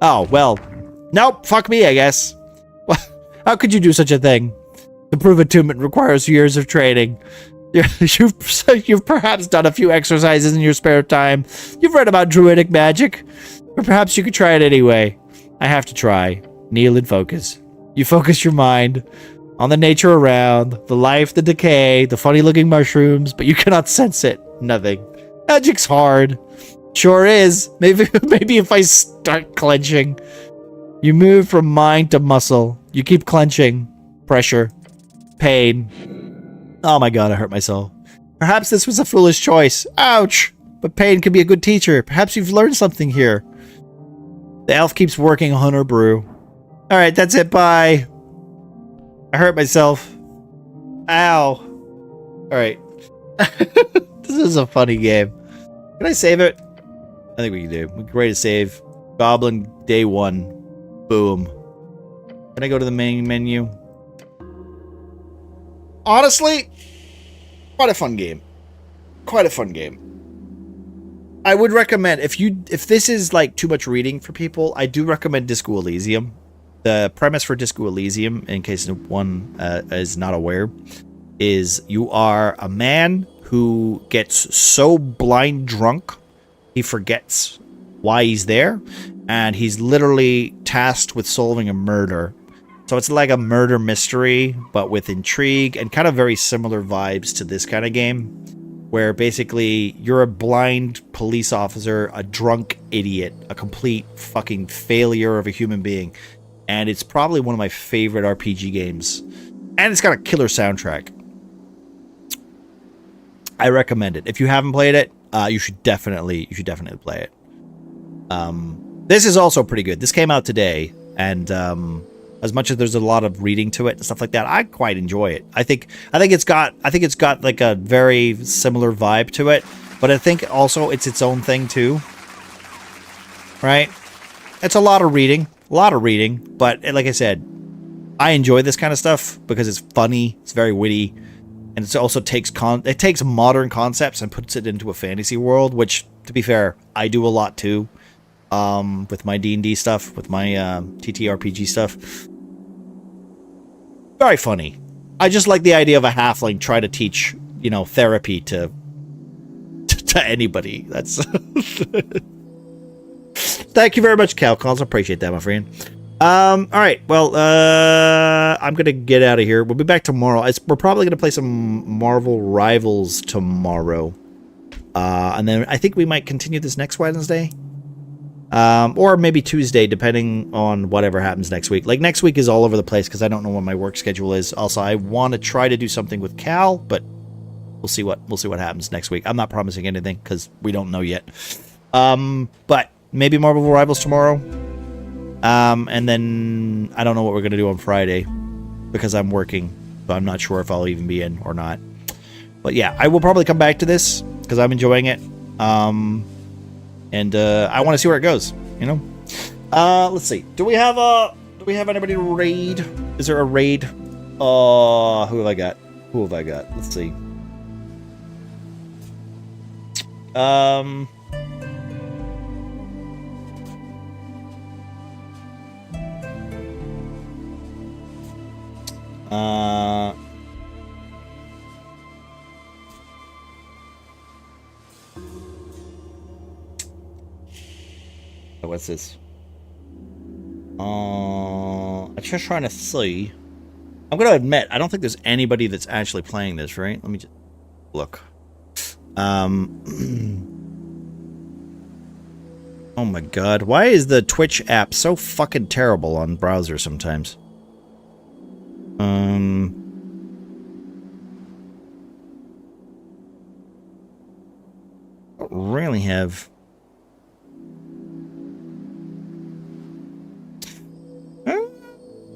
Oh, well. Nope, fuck me, I guess. How could you do such a thing? To prove attunement requires years of training. You've perhaps done a few exercises in your spare time. You've read about druidic magic. Or perhaps you could try it anyway. I have to try. Kneel and focus. You focus your mind on the nature around, the life, the decay, the funny-looking mushrooms, but you cannot sense it. Nothing. Magic's hard. Sure is. Maybe if I start clenching. You move from mind to muscle. You keep clenching. Pressure. Pain. Oh my god, I hurt myself. Perhaps this was a foolish choice. Ouch! But pain can be a good teacher. Perhaps you've learned something here. The elf keeps working on her brew. Alright, that's it. Bye. I hurt myself. Ow. Alright. This is a funny game. Can I save it? I think we can do. We can ready to save. Goblin Day 1. Boom. Can I go to the main menu? Honestly, quite a fun game. Quite a fun game. I would recommend, if this is like too much reading for people, I do recommend Disco Elysium. The premise for Disco Elysium, in case one is not aware, is you are a man who gets so blind drunk he forgets why he's there, and he's literally tasked with solving a murder. So it's like a murder mystery, but with intrigue and kind of very similar vibes to this kind of game, where basically you're a blind police officer, a drunk idiot, a complete fucking failure of a human being. And it's probably one of my favorite RPG games. And it's got a killer soundtrack. I recommend it. If you haven't played it, you should definitely play it. This is also pretty good. This came out today, and as much as there's a lot of reading to it and stuff like that, I quite enjoy it. I think it's got like a very similar vibe to it, but I think also it's its own thing too. Right? It's a lot of reading, but like I said, I enjoy this kind of stuff because it's funny, it's very witty, and it also takes modern concepts and puts it into a fantasy world, which, to be fair, I do a lot too. With my D&D stuff, with my TTRPG stuff. Very funny. I just like the idea of a halfling try to teach, therapy to anybody. That's Thank you very much, Calcons. I appreciate that, my friend. All right. Well, I'm gonna get out of here. We'll be back tomorrow. We're probably gonna play some Marvel Rivals tomorrow, and then I think we might continue this next Wednesday. Or maybe Tuesday, depending on whatever happens next week. Like, next week is all over the place because I don't know what my work schedule is. Also, I want to try to do something with Cal, but we'll see what happens next week. I'm not promising anything because we don't know yet. But maybe Marvel Rivals tomorrow. And then I don't know what we're gonna do on Friday because I'm working, so I'm not sure if I'll even be in or not. But yeah, I will probably come back to this because I'm enjoying it. And I want to see where it goes, Let's see. Do we have anybody to raid? Is there a raid? Who have I got? Let's see. What's this? I'm just trying to see. I'm gonna admit, I don't think there's anybody that's actually playing this, right? Let me just look. Oh my god, why is the Twitch app so fucking terrible on browsers sometimes? I don't really have.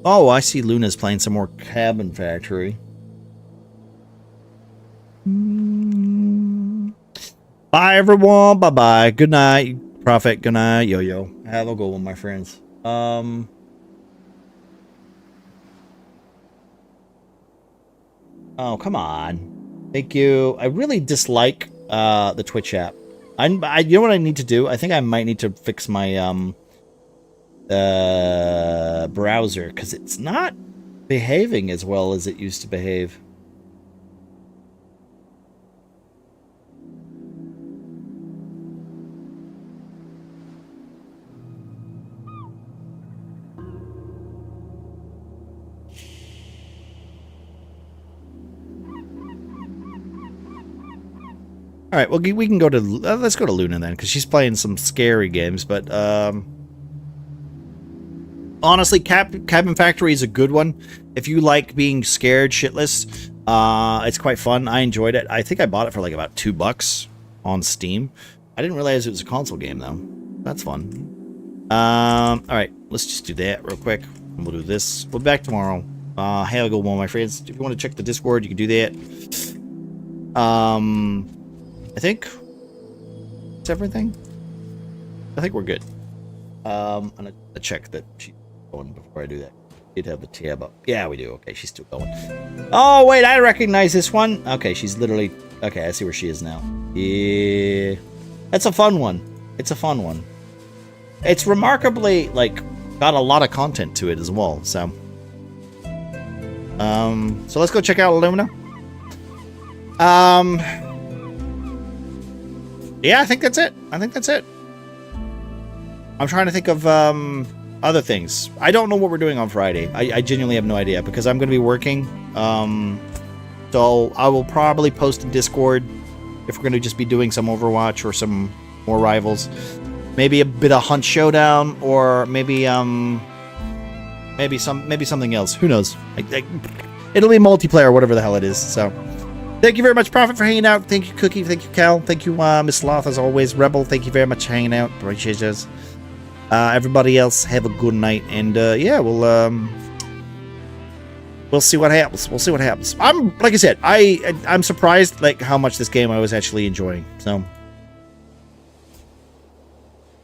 Oh, I see Luna's playing some more Cabin Factory. Bye, everyone. Bye-bye. Good night, Prophet. Good night, Yo-Yo. Have a good one, my friends. Oh, come on. Thank you. I really dislike the Twitch app. You know what I need to do? I think I might need to fix my browser because it's not behaving as well as it used to behave. All right, well, we can go to let's go to Luna then because she's playing some scary games, but honestly, Cabin Factory is a good one. If you like being scared shitless, it's quite fun. I enjoyed it. I think I bought it for like about $2 on Steam. I didn't realize it was a console game though. That's fun. All right, let's just do that real quick. And we'll do this. We'll be back tomorrow. Have a good one, my friends. If you want to check the Discord, you can do that. I think that's everything. I think we're good. I'm gonna check that she's going before I do that. Did have the tab up? Yeah, we do. Okay, she's still going. Oh wait, I recognize this one. Okay, she's literally. Okay, I see where she is now. Yeah, that's a fun one. It's a fun one. It's remarkably got a lot of content to it as well. So, so let's go check out Illumina. Yeah, I think that's it. I'm trying to think of other things. I don't know what we're doing on Friday. I genuinely have no idea because I'm going to be working. So I will probably post in Discord if we're going to just be doing some Overwatch or some more Rivals. Maybe a bit of Hunt Showdown, or maybe something else. Who knows? It'll be multiplayer, whatever the hell it is. So, thank you very much, Prophet, for hanging out. Thank you, Cookie. Thank you, Cal. Thank you, Miss Sloth, as always. Rebel, thank you very much for hanging out. Appreciate it. Everybody else, have a good night, and yeah, we'll see what happens. We'll see what happens. Like I said, I'm surprised like how much this game I was actually enjoying. So.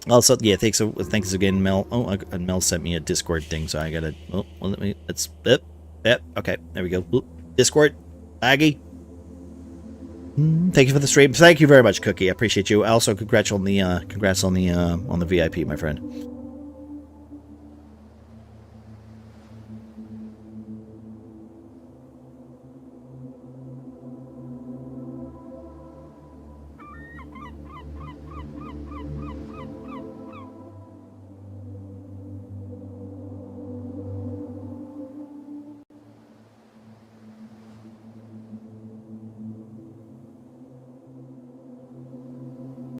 Also, yeah, thanks again, Mel. Oh, and Mel sent me a Discord thing, so I gotta. Oh, well, let's. Yep. Okay, there we go. Oop, Discord, Aggie. Thank you for the stream. Thank you very much, Cookie. I appreciate you. Also, congrats on the VIP, my friend.